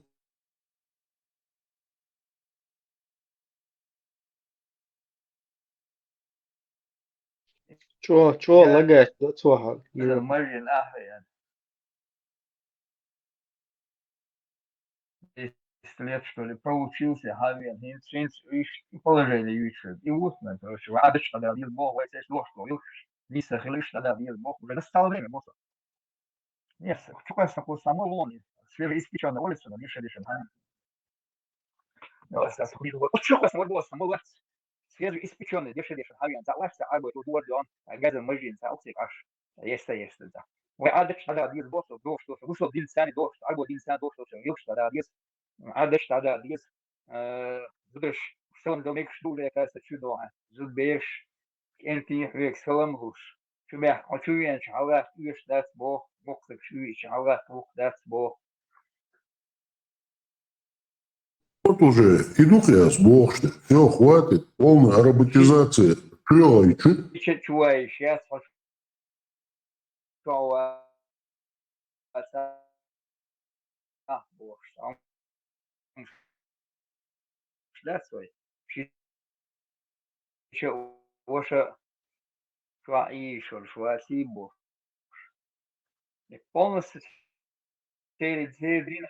شو لقيت واحد Марин авиан. 10 лет, что ли, проучился, авиан, положение выше. И устно, короче, адыш тогда без Бога, вот здесь ложь, Лиса хилыш тогда без Бога. Уже настало время, босса. Нет, чукас такой самой лони, свежеиспеченная улица, но дышит. Чукас самой босса, молодец. Свежеиспеченный, дышит, авиан, залазься, або тут вордон, газом мажин, залцик, аж, есть, да. Вы адыш тогда без Бога, до что, вышел динсяни, до что, або динсяни, до что, юж тогда без, адыш тогда без, будешь, что он домик штуле, кажется, чудо, зубеешь, энти, век, саламгуш. Шумя, очуян, чалат, иш, дац Бог, Бог так чует, чалат, Бог дац Бог. Вот уже иду я с Бог, что все, хватит, полная роботизация. Все, и чуть. Чуваешь, я хочу, Бог, сам. Дац свой. Еще, ваша, шва и еще, шва си Бог. Полностью середина.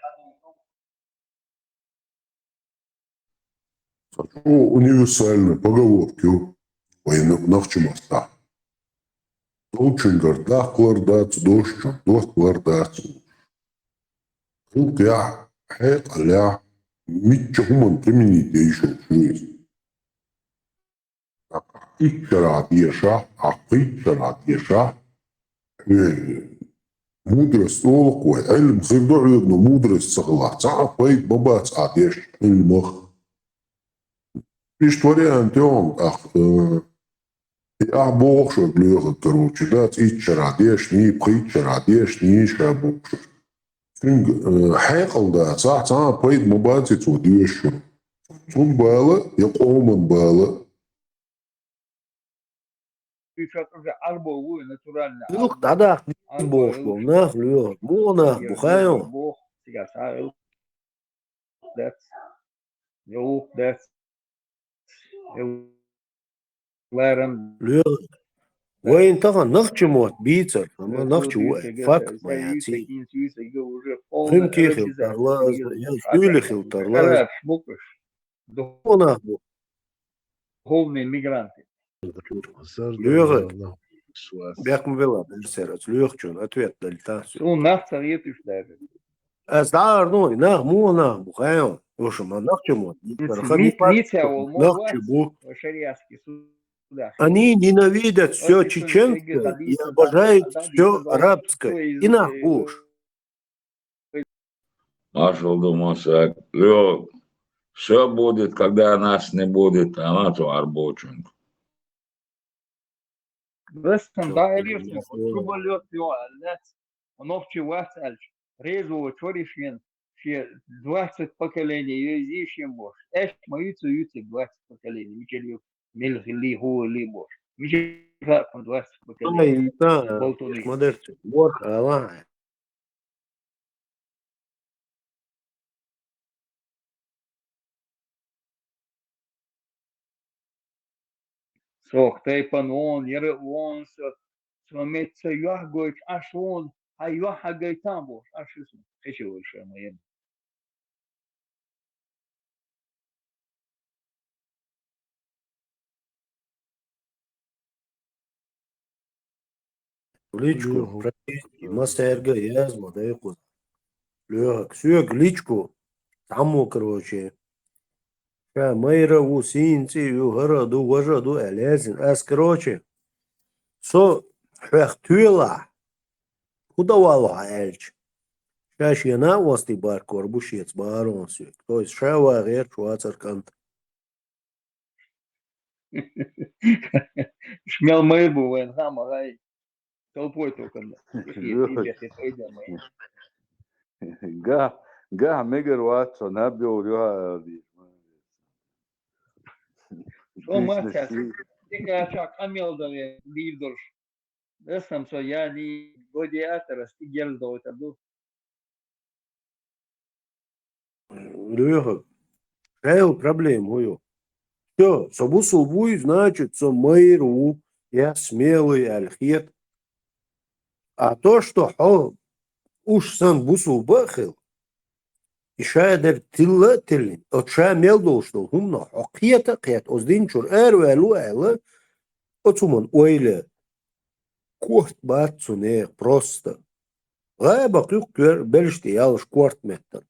Универсальные поговорки военных моста. Очень гордах квардац, дождь, дождь квардац. Я, ля, ничего применить еще жизнь. Икчара деша, акичара деша. Мудрость олкой, эльм хирдур, но мудрость согласца, пойт бабац, а деш, эльмах. Есть вариант, он, бокшер, блюха, короче, да, ичара, дешни, причара, дешни, шабокшер. حيقل ده صح صح بيد مبادئ وديوشو صون بالا يقوم بالا арбо, натурально Yok арбо. da Арбо, boş bol. Nah lüyor. Bu nah bu hayo. Бог, that's, that's, Laren, Lüyor. Войн таға нахчы мот бийцер. Ama nahçı o fakt ma yati. Hüm ki xiltarla ya şöyle xiltarla. Ona bu. духовные мигранты. Lüyor. Бяк mı vela bilseret. Lüyor çön. Atvet dalta. Su nach советуешь даже. Az dar no. Nah mu nah bu hayo. Ошама нахчы мот. Нахчы bu. Шариатский суд. Они ненавидят все чеченское и обожают все арабское. И нахуш. Маршал Мосак, Лёг, все будет, когда нас не будет, а на то арбочинг. Вестон, да, Элирсон, труболет, он овчевать, резу, чоришен, 20 поколений, езжим бож. Эш, мою цуюцы 20 поколений, Мичелью, Мельхили, Хули, бож. Мичелью, 20 поколений. Ай, да, модерцы. Вот, ала. Сох, тайпан он, яре он, сомется юахгоич, аш он, а юахагай там бож, аш исм. Хочу больше, моем. Личку, мастерга, язма, да и куда. Лёг, сюк, личку. Таму, короче. Ша, майра, у синци, ю, городу, важаду, элезин. Ас, короче. Со, хвех тюла. Куда валу эльч. Ша, шена, вости бар, корбушец, барон, сюк. То есть, ша, вагер, швацаркант. Шмел мэйбу, вен хама, гай. Толпой только. Гah мегаватт, набил рюади. Что мать, тика чак, амелдове, лидерш. Десам, что я не гладиатор, стигел до этого. Лёг, ша, проблему, ю. Все, собу собой, значит, со майру, я смелый альхет. А то, что уж сам бусу бахил, и шайдер тиллателин, от ша мелдол, что хумно, хокьета, кет, оздин чур эрвелу эла, отсуман ойле, курт бацуне, просто. Гай баклюк кер бельшти ялш кварт метр.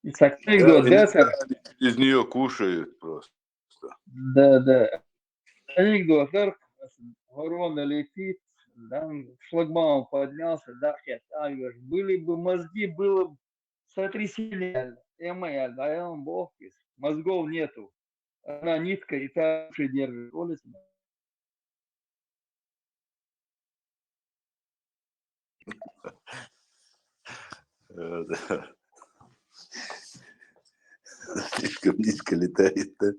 Из нее кушают просто. Да. Анекдот, ворона летит, да, шлагбаум поднялся, да, были бы мозги, было бы сотрясение, а он бог, мозгов нету. Она нитка и так же держит. Слишком низко летает, да?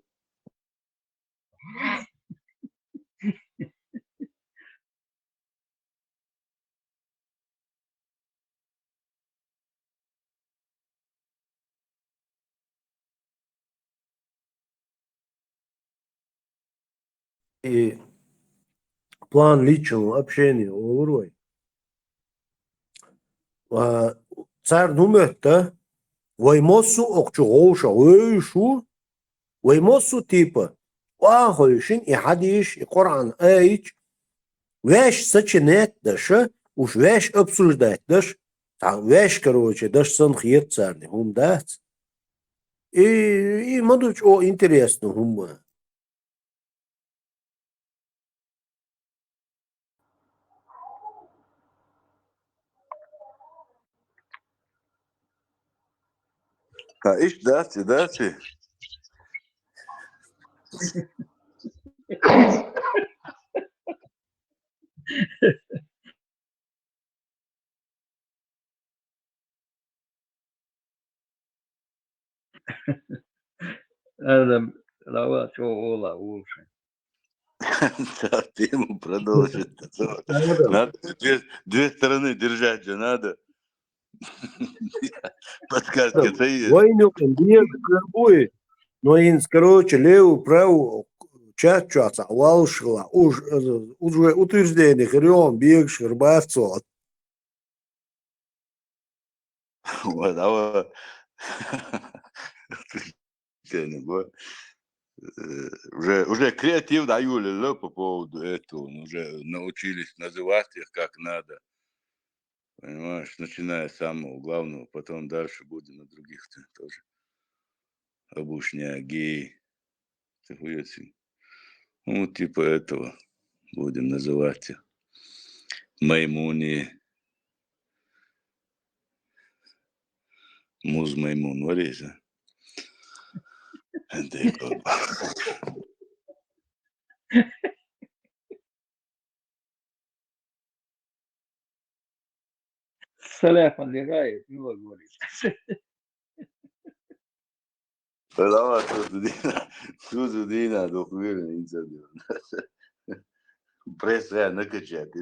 И план личного общения урой. Царь думает-то, ваймосу окчугоша, шу, ваймосу типа, вахойшин и хадиш, и Коран эйч, веш сочинять даже, уж веш обсуждать даже, там веш, короче, даже санхир царный, хум дать. И мадуч, интересно, хум. إيش داتي هذا لا شو والله лучше. Да, тему продолжить. هذا Надо две стороны держать же надо. Подсказки это есть. وين قنديل كربوي نوين короче левую правую часть walshla уже утверждение хрен бег шербацо Вот, а вот уже креатив дают по поводу этого, уже научились называть их как надо. Понимаешь, начиная с самого главного, потом дальше будем на других тоже. Обушняги, ну, типа этого будем называть. Маймуни, муз маймун, вареза. Саляф отдыхает, не говорит. Давай, тут Дина, дохуя, пресса накачать.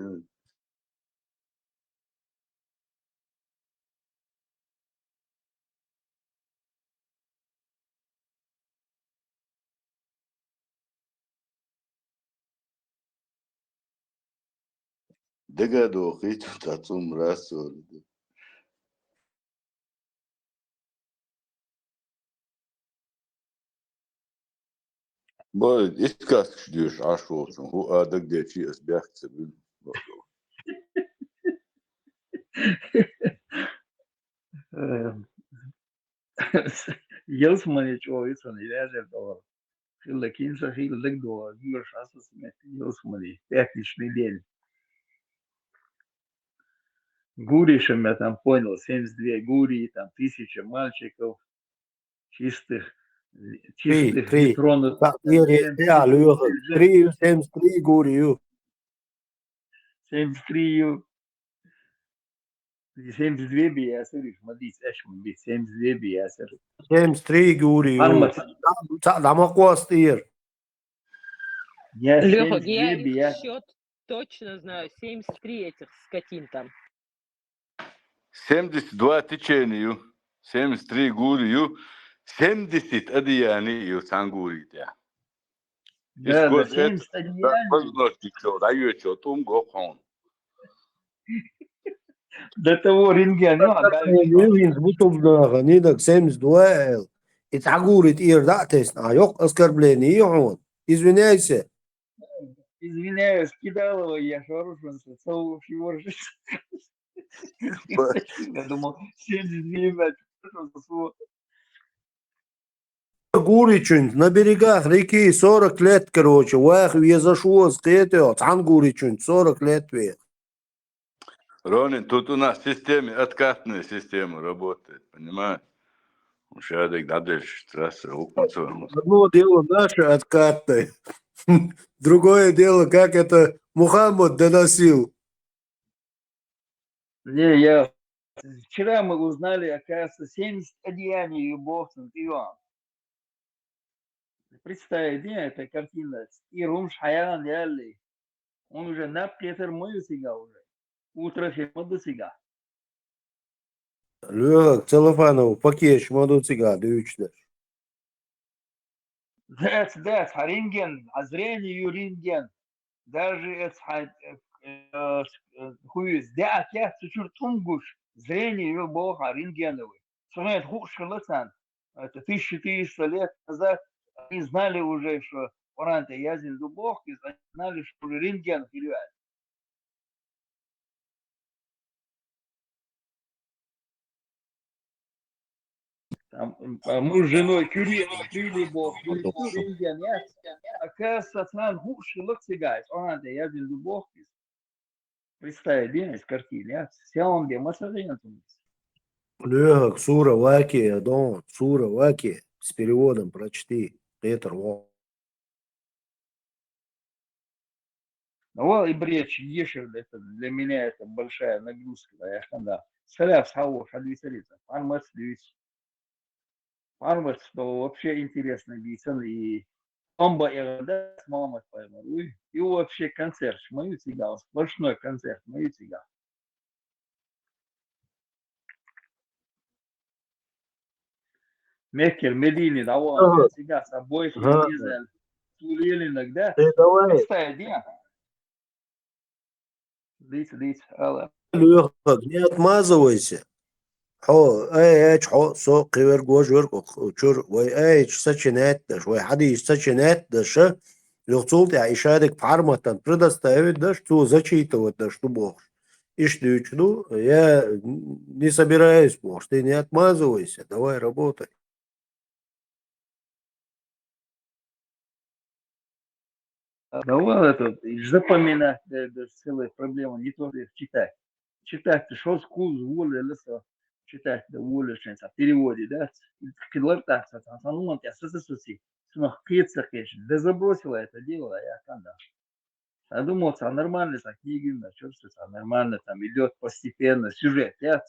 Дегадох, и тут отцом рассор. Бой, есть сказки, что идешь, аж вот, а да где чьи сбягцы, блин. Yılsmanı çoğu insan ileride doğru. Şöyle kimse şöyle doğru. Bir şahıs met yılsmanı. Техничный день. Гуришем я там понял, 72 гурии, там 1000 мальчиков, чистых три нетронутых. я люга 373 гурию 73 72 biyasır, madis eşmin bir 72 biyasır. 73 гурию Армат. там костир Я Леха, 72 я их бiyasır. счет точно знаю. 73 этих скотин там. 72 течению, 73 гурию, 70 одеяний сангурит. Да, да, Исход 70 это одеяний. возможности, что дает, что тум гохон. До того рентген, ну, а дальше Винс бутовнага нидак 72 итагурит ирдатес а yok оскорбление он извиняйся извиняюсь, кидал его, я шарушился, целую его жизнь. Я думал, 72 блядь, Гуричунь на берегах реки 40 лет, короче, вах я зашел с кетео, цан Гуричунь 40 лет век. Ронин, тут у нас в системе откатная система работает, понимаешь? Шадик, дальше трасса, укунцовым. Одно дело наше откатное, другое дело, как это Мухаммад доносил. Не, я... Вчера мы узнали, оказывается, 70 одеяний любовь Иоанн. Представь, где эта картина? И Румш Хаян Ялли. Он уже на Петр мою сига уже. Утро фемоду сига. Лёг, целлофановый пакет, шмаду цыга, дючно. Да, рентген, а зрение рентген. Даже это хуй, да, я чуть-чуть тунгуш. Зрение бога рентгеновый. Смотрите, хукшаласан. Это 1400 лет назад они знали уже, что Оранте Язин Дубов, и знали, что рентген перевязан. Мы с женой Кюри открыли Бог, рентген, оказывается, сан хукшалак цигайс, Оранте Язин Дубов. Представь, из картины, сяон где массажин. Легок, Сура Вакия, Дон, Сура Вакия. С переводом прочти. Петр, во. Ну, вот и бречь ешер, это для меня это большая нагрузка, да, я когда. Саляв схаву, шадвисарица, фармац, дивись. Фармац, что вообще интересно, бейсан, и Омба и да, с мамой пойму. И вообще концерт, мою цигал, сплошной концерт, мою цигал. Мекер, Медини, да, он, Ага, цигал, с обоих ага. Израиль. Тулили иногда. Ты давай, Представь, где? Дысь, алла. легок, не отмазывайся. حو ايش حو سو قيور جوجور وشور واي ايش سچنات دش واي حدي سچنات دش لغتولت يا اشارك بحرمة предоставить даш ту зачитывать даш ту бог. И что, я не собираюсь, бог, ты не отмазывайся, давай работай. Да вот это, запоминать, да, целая проблема, не только читать. Читать, ты шо скуз, воля, лесо, читать, да, воля, шенса, переводе, да, кидлар так, сануман, я сососи, снох кица, конечно, да забросила это дело, я когда. Задумался, а нормально, так, книги, да, чувствуется, нормально, там идет постепенно сюжет, я,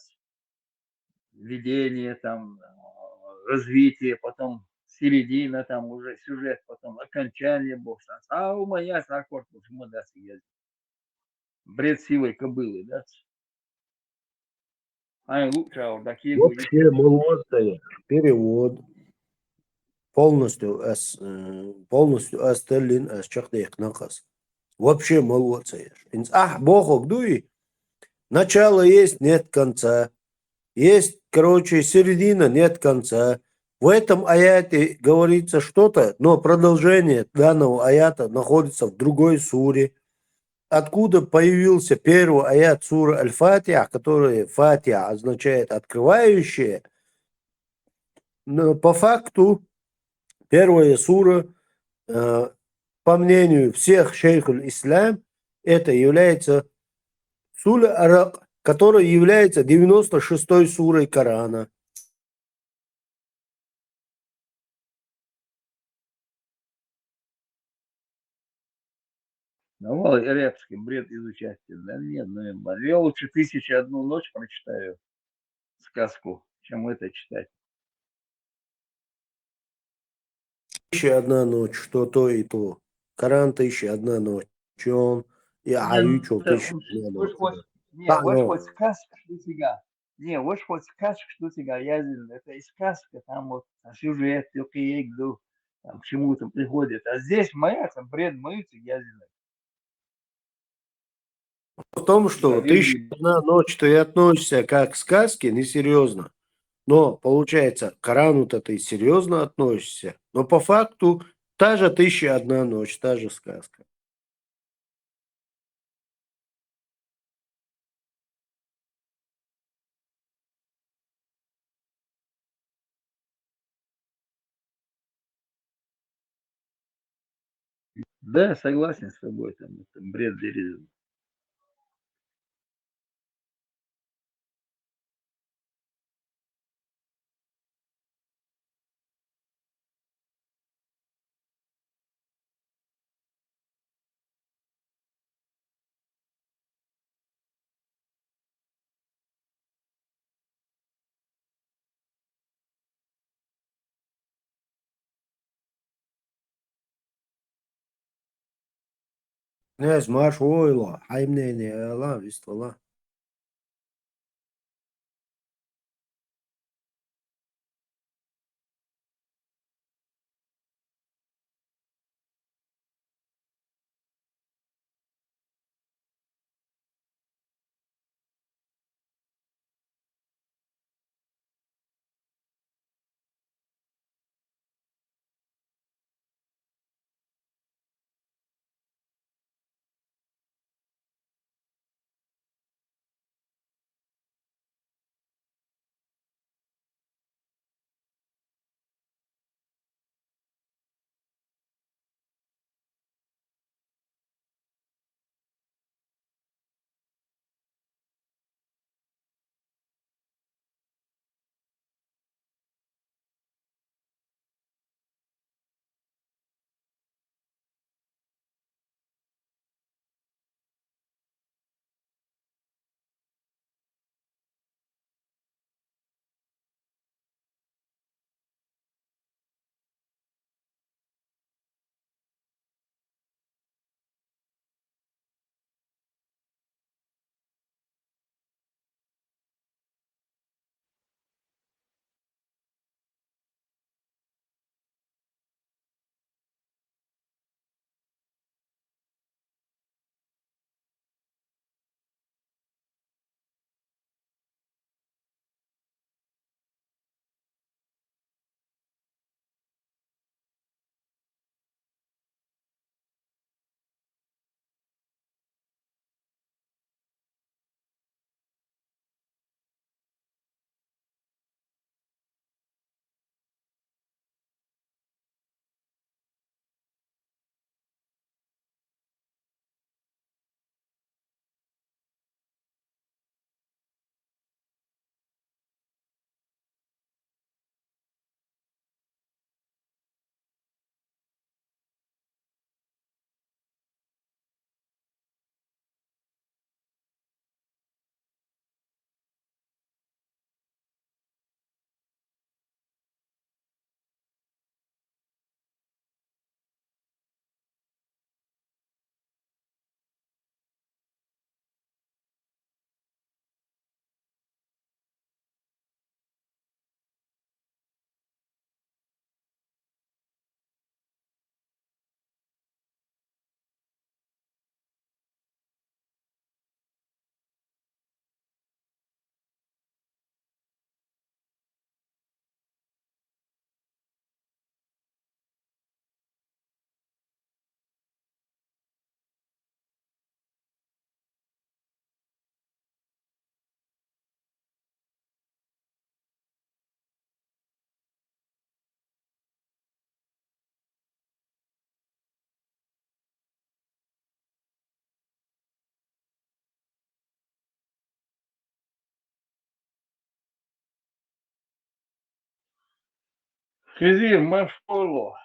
ведение, там, развитие, потом середина, там уже сюжет, потом окончание, бог сам. А у меня аккорд, почему да, бред сивой кобылы, да. Ай, лучше, а вот такие были. Вообще молодцы. Перевод полностью осталин as чахдех накас. Вообще молодцы. Инс богок дуй. Начало есть, нет конца. Есть, короче, середина, нет конца. В этом аяте говорится что-то, но продолжение данного аята находится в другой суре. Откуда появился первый аят суры Аль-Фатиха, который Фатиха означает открывающее, но по факту первая сура, по мнению всех шейхуль ислам, это является сура Арак, которая является 96-й сурой Корана. Давай арабский бред изучать. Да нет, ну, я лучше «1001 ночь» прочитаю сказку, чем это читать. 1001 ночь, что то и то. Коран 1001 ночь. Он и Аючел Это, 1001 уж ночь. хоть, не, Да, уж хоть но сказка, что тебя. Не, уж хоть сказка, что тебя, это и сказка, там вот сюжет, только я иду, там к чему-то приходит. А здесь моя, там бред мыться, язык. в том, что Да, религия. 1001 ночь ты относишься как к сказке, несерьезно. Но, получается, к Корану-то ты серьезно относишься. Но по факту та же 1001 ночь, та же сказка. Да, согласен с тобой, там, это бред деревьев. Князь Маш Ойла, Хаймнене, Алла, Виствала. Хизир, Машполо.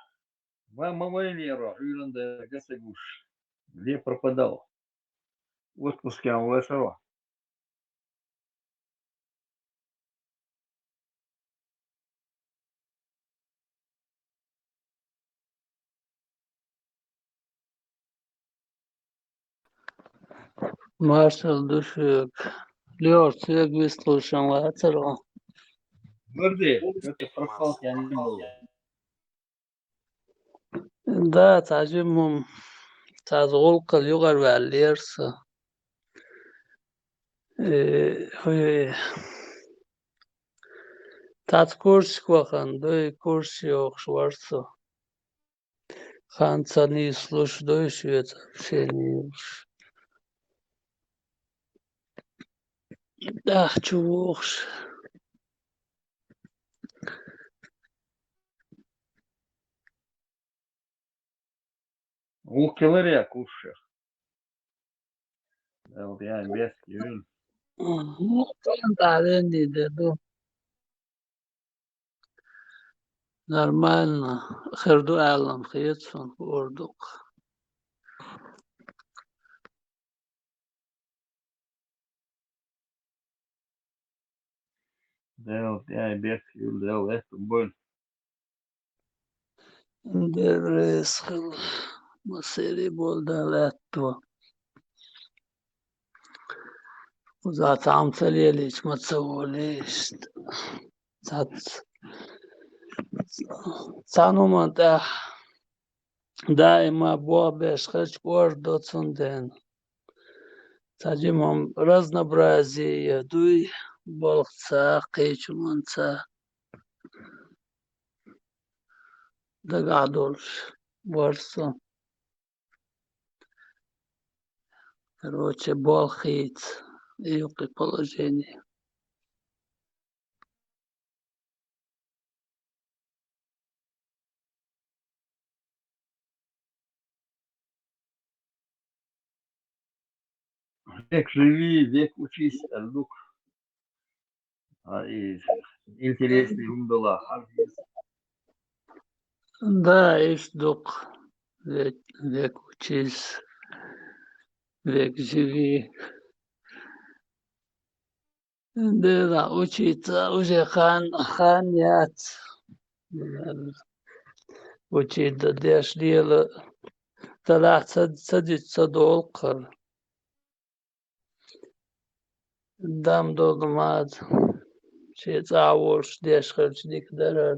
Мама Венера, Юланда Гасагуш. Где пропадал? В отпуске АМВСРО. Marshall düşük. Lyor sürekli выслушан лацаро. Гордей, что ты пропал, тебя не было. Да, تعجبهم تازغول قل يغر والليرس. هو تات كورس كوخان دوي كورس يوخ شوارسو. خان цани слуш دوي швец общение. Да, чувохш. Укеларя кушах. Да, вот я без юн. Ну, там не деду. Нормально. Херду алам хиетсон ордук. Да, вот я без юн, да, это боль. Деврес хил. Масери болда летто. وزات عم تليليش ما تسووليش زات تانو ما دائما بوا بيشخش ورد دوتسوندين تاجمهم разнообразие دوي болца قيچمونца догадольш ворсо короче болхит юки положение. Век живи, век учись, Альдук. И интересный умдала. Да, есть дук. Век учись, век живи. Да, учиться уже ханят. Учиться деш дела. طلع صدق صدوق دام دوغماد شي تعورش ديش خرج ديك درر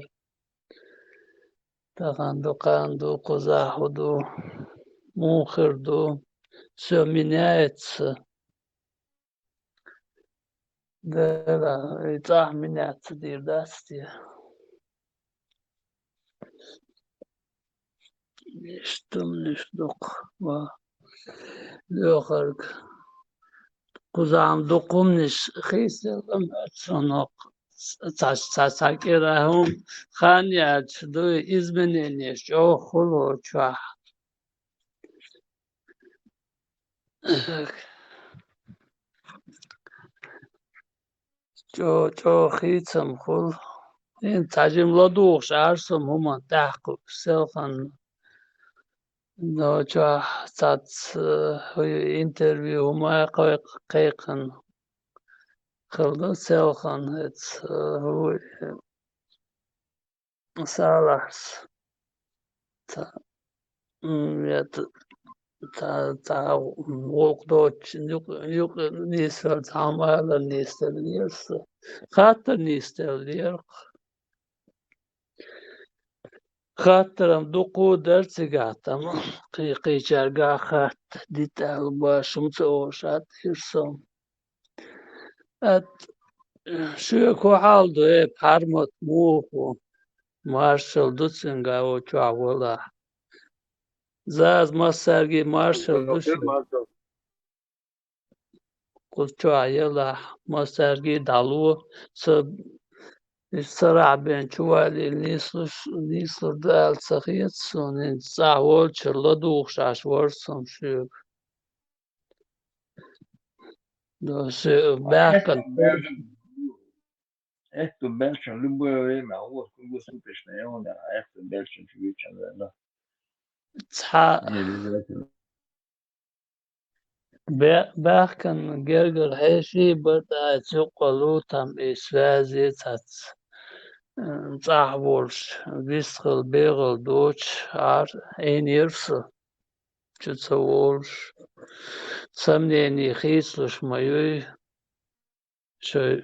تغاندو قاندو قزاحدو مونخردو все меняется. Да, и так меняется дирдасти. Что штук. Лёхарк. Кузам докумниш хиселом отсонок. Сакираهم ханят до изменения. Что холоча. Что хитсам хол. In tajim ladouch arsom huma tahku selfan no cha tat interview huma qayqan khilda selfan it's hu salas ta ta walk dot yuk nisel tamala nisel yes khater nisel خاطرم دو قودر تقاطم قيقي جرقا خات ديت الباشم توشات هرسم ات شوكو حالدو بحرمت موخو مارشال دوتسنگا و چاولا زاز ماسرگي مارشال دوشن قلت چاولا ماسرگي دالو سب الصراع بين شوالي نيسلر دال سخيت سونين ساول شرلدوخ شاش ورسم شوك دو شو باقن Это Бельчин в любое время, а вот круглосуточно, и он, это Бельчин включен, да. تصحى Не обязательно. باخكن جرجر حيشي بدأ تقلو تم إسفازي تات صاحبولش بيسخل بيغل دوتش عار إين يرسل تتصولش سمنيني خيسلش مايوي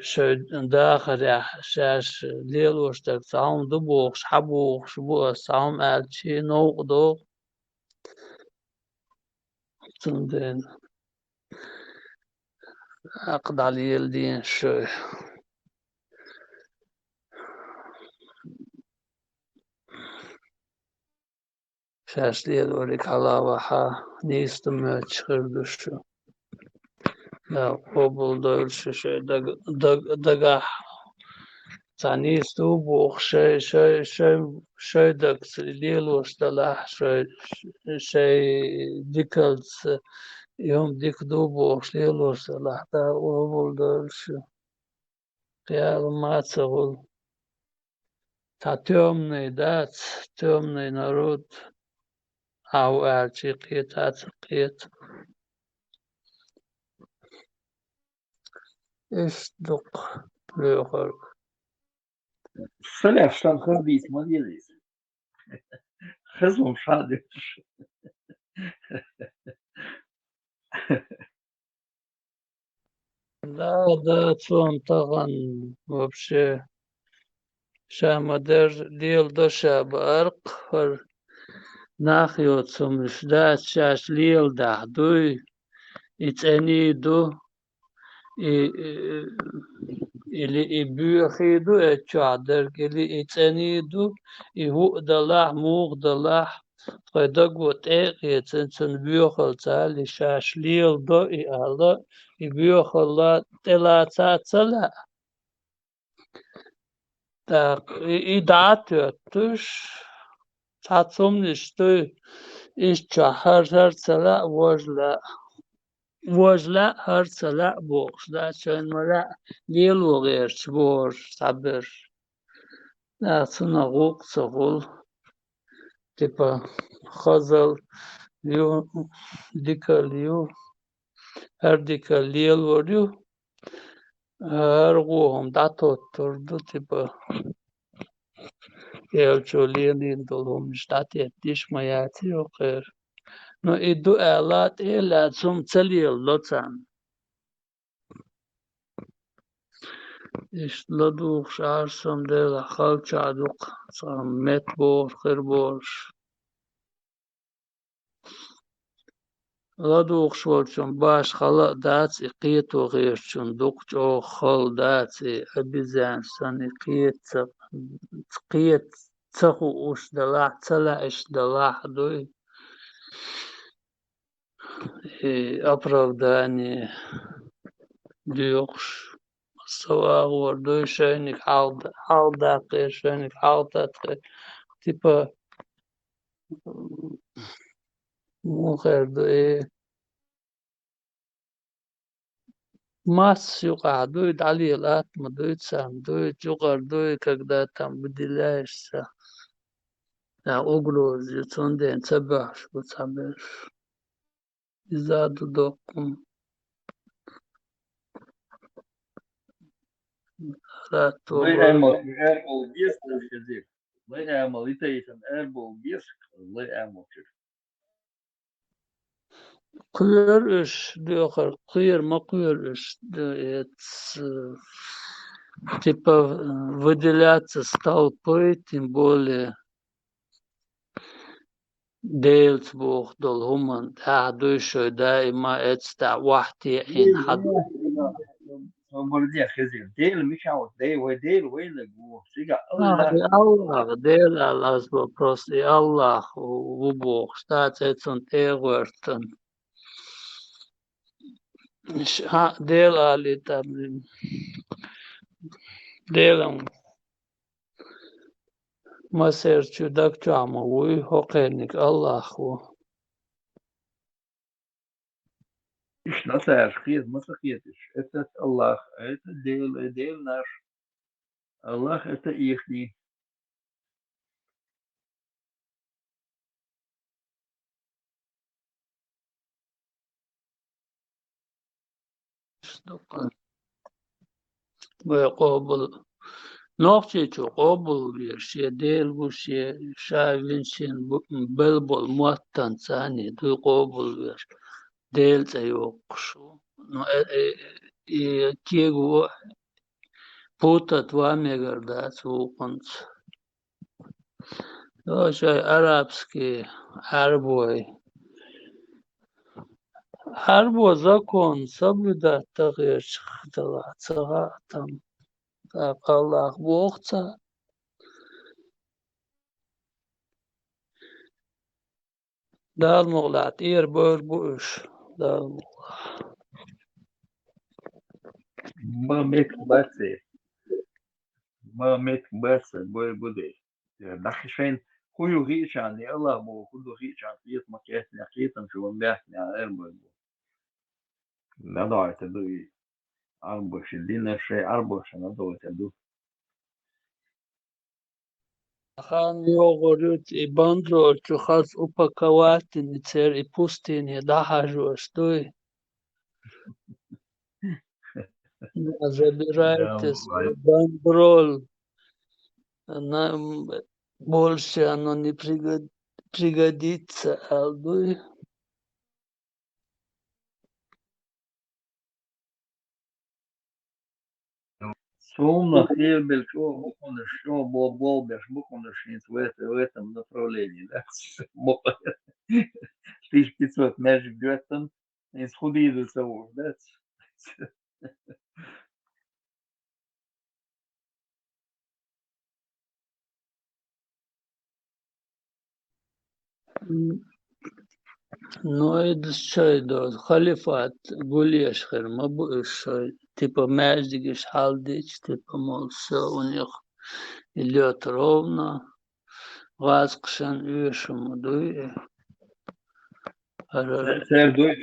شو داخل يا شاش ليلوش تك تعوم دبوخش حبوخش بوس تعوم آلشي نوق دوق تندين عقد على يلدين شوي شاش ليلوريك على وحا نيستم تشخردشو لا قبل دولش شوي دقاح تانيستو بوخ شوي دكس ليلوش دلاح شوي ديكلز يوم ديك دوبوخ ليلوش دلاح دا قبل دولش قيال ما تقول تا темный народ, أو قيت قيت إيش دق لوخر Соля, штан хардить, молодец. Хазум шадыш. да цон таган вообще шамадер дел доша барк хар нахиот сумш да шаш лил да дуй итени ду или бюхиду чадер или итени ду и ху далах муг далах قدقوت إيه تنسن بيوخل تالي شاش ليل دو إي ألا إي بيوخل لا تلا تلا تا إي داتو توش تاتسوم نشتو إيش هر تلا وجلا هر تلا بوش دا شان ملا ليل وغير شبور صبر دا تنغوق صغول تبا خزل ليو ديكا ليو هر ديكا ليل وريو هر قوهم داتو تردو تبا يلچو ليلين دولهم شتاتي ديش مياتي وخير نو إدو آلات إلا تسوم تليل لطان إش لدوخ شعرسم ديلا خال شعدوق صام مت بور خير بورش لدوخ شولشون باش خلا دات إقيت وغير شون دوق جو خل دات أبيزان سن إقيت تخو وش دلاح تلا إش دلاح دوي أبروداني ديوخش سواء وردوي شينك حال داقي شينك حال داقي تبا مو خير دوي ماس يقع دوي علي الآتم دوي تسام دوي جغر دوي كقدا تام بدلاش سا لا أغلوز يتوندين تبعش بتعبش يزادو دوقم لا Вы توبر Эрбол без хазир. Вы Эмл, итаитан Эрбол без, вы Эмл. قير إيش ديوخر قير ما قير إيش типа выделяться столпы, тем более ديلت بوخ دول هما تعدو شو دائما اتستع وحدي حين حد Бордия хазир. Дейл мишаут, дейл вейлагу. Сига Allah. الله ديل الأسباب بروسي الله وبوخ شتات اتسون تيغورتن ديل آلي تابلين ديلم ما سيرتشو دكتو عموي هقينك الله هو إيش نصير خير ما سخيتش. Это Allah. Это дейл наш. Аллах это ихний. ويقابل نوقتي قابل يرشي ديل وشي شايفينشين بلبل موتن ثاني دو قابل ير ديل تيوقشو كيغو بوتا تواميغر دات وقنت شاي عربسكي عربوي عربو زكون سبدا تغير شختلا تغاتم الله بوقتا دال مغلات إير بور بوش دال ما ميك بس بوي بودي دخشين خيو غيشان يا الله بو خدو غيشان فيت ما كيتني حقيقة شو مبيحني على إربو لا دعوة تدوي أربوش الدين شيء أربوش أنا دعوة تدو خان يوغوريت إباندرو تخاز أوباكوات نتير إبوستين دهاجوش دوي забирайтесь бандероль нам больше оно не пригодится албы Сумно хлебель, что буквально что болбеш, буквально в этом направлении, да? 1500 между Гётен и сходиться уж, да? ну это что да халифат гулеш хер ما بقش типа маждигиш халдич типа мол все у них идет ровно васкшен ишем дуй Ser dois,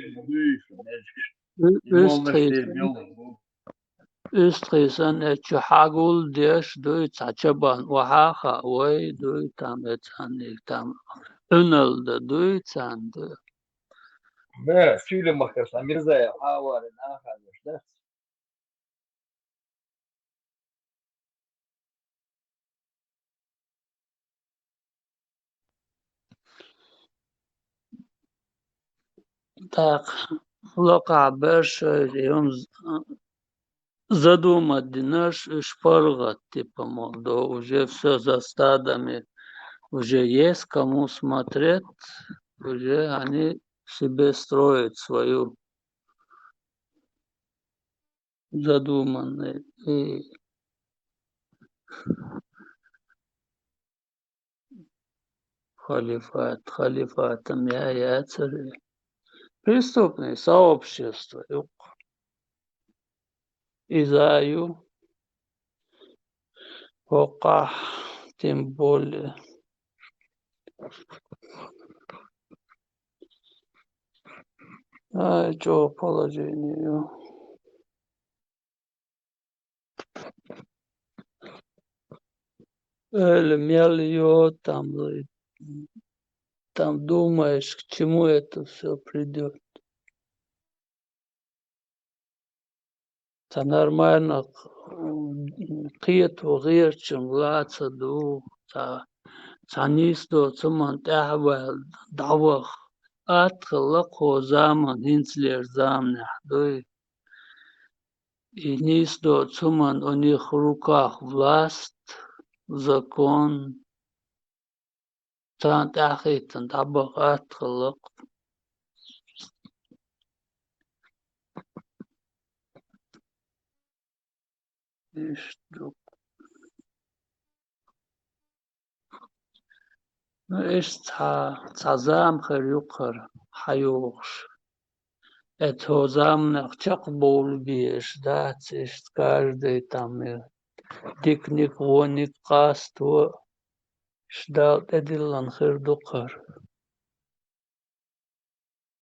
Östreisen etçü hagul diş duy çaçaban vahaha vay duy tam etsanik tam önelde duy sandı. Да, Шилемахер, Амирзаев, Авары, Нахадыш, да? Так, лока берш юм задумать наш шпаргат типа мол, да уже все за стадами, уже есть кому смотреть, уже они себе строят свою задуманную. И халифатом я царь. Преступное сообщество. Изаю. Пока тем более. А что положение? Мельё там думаешь, к чему это все придет. Это нормально. Қиет غير чем лаца ду. Санис до цуман тахвал давах. Атхлак хозаман хинцлер замнах дуй. И низ до цуман у них в руках власть, закон. Тан тахитан табах атхлак. إيش تعزام خريقر حيوش это замных чакбол беш да цест каждый там дикник воник каство ждал эдилан хердукар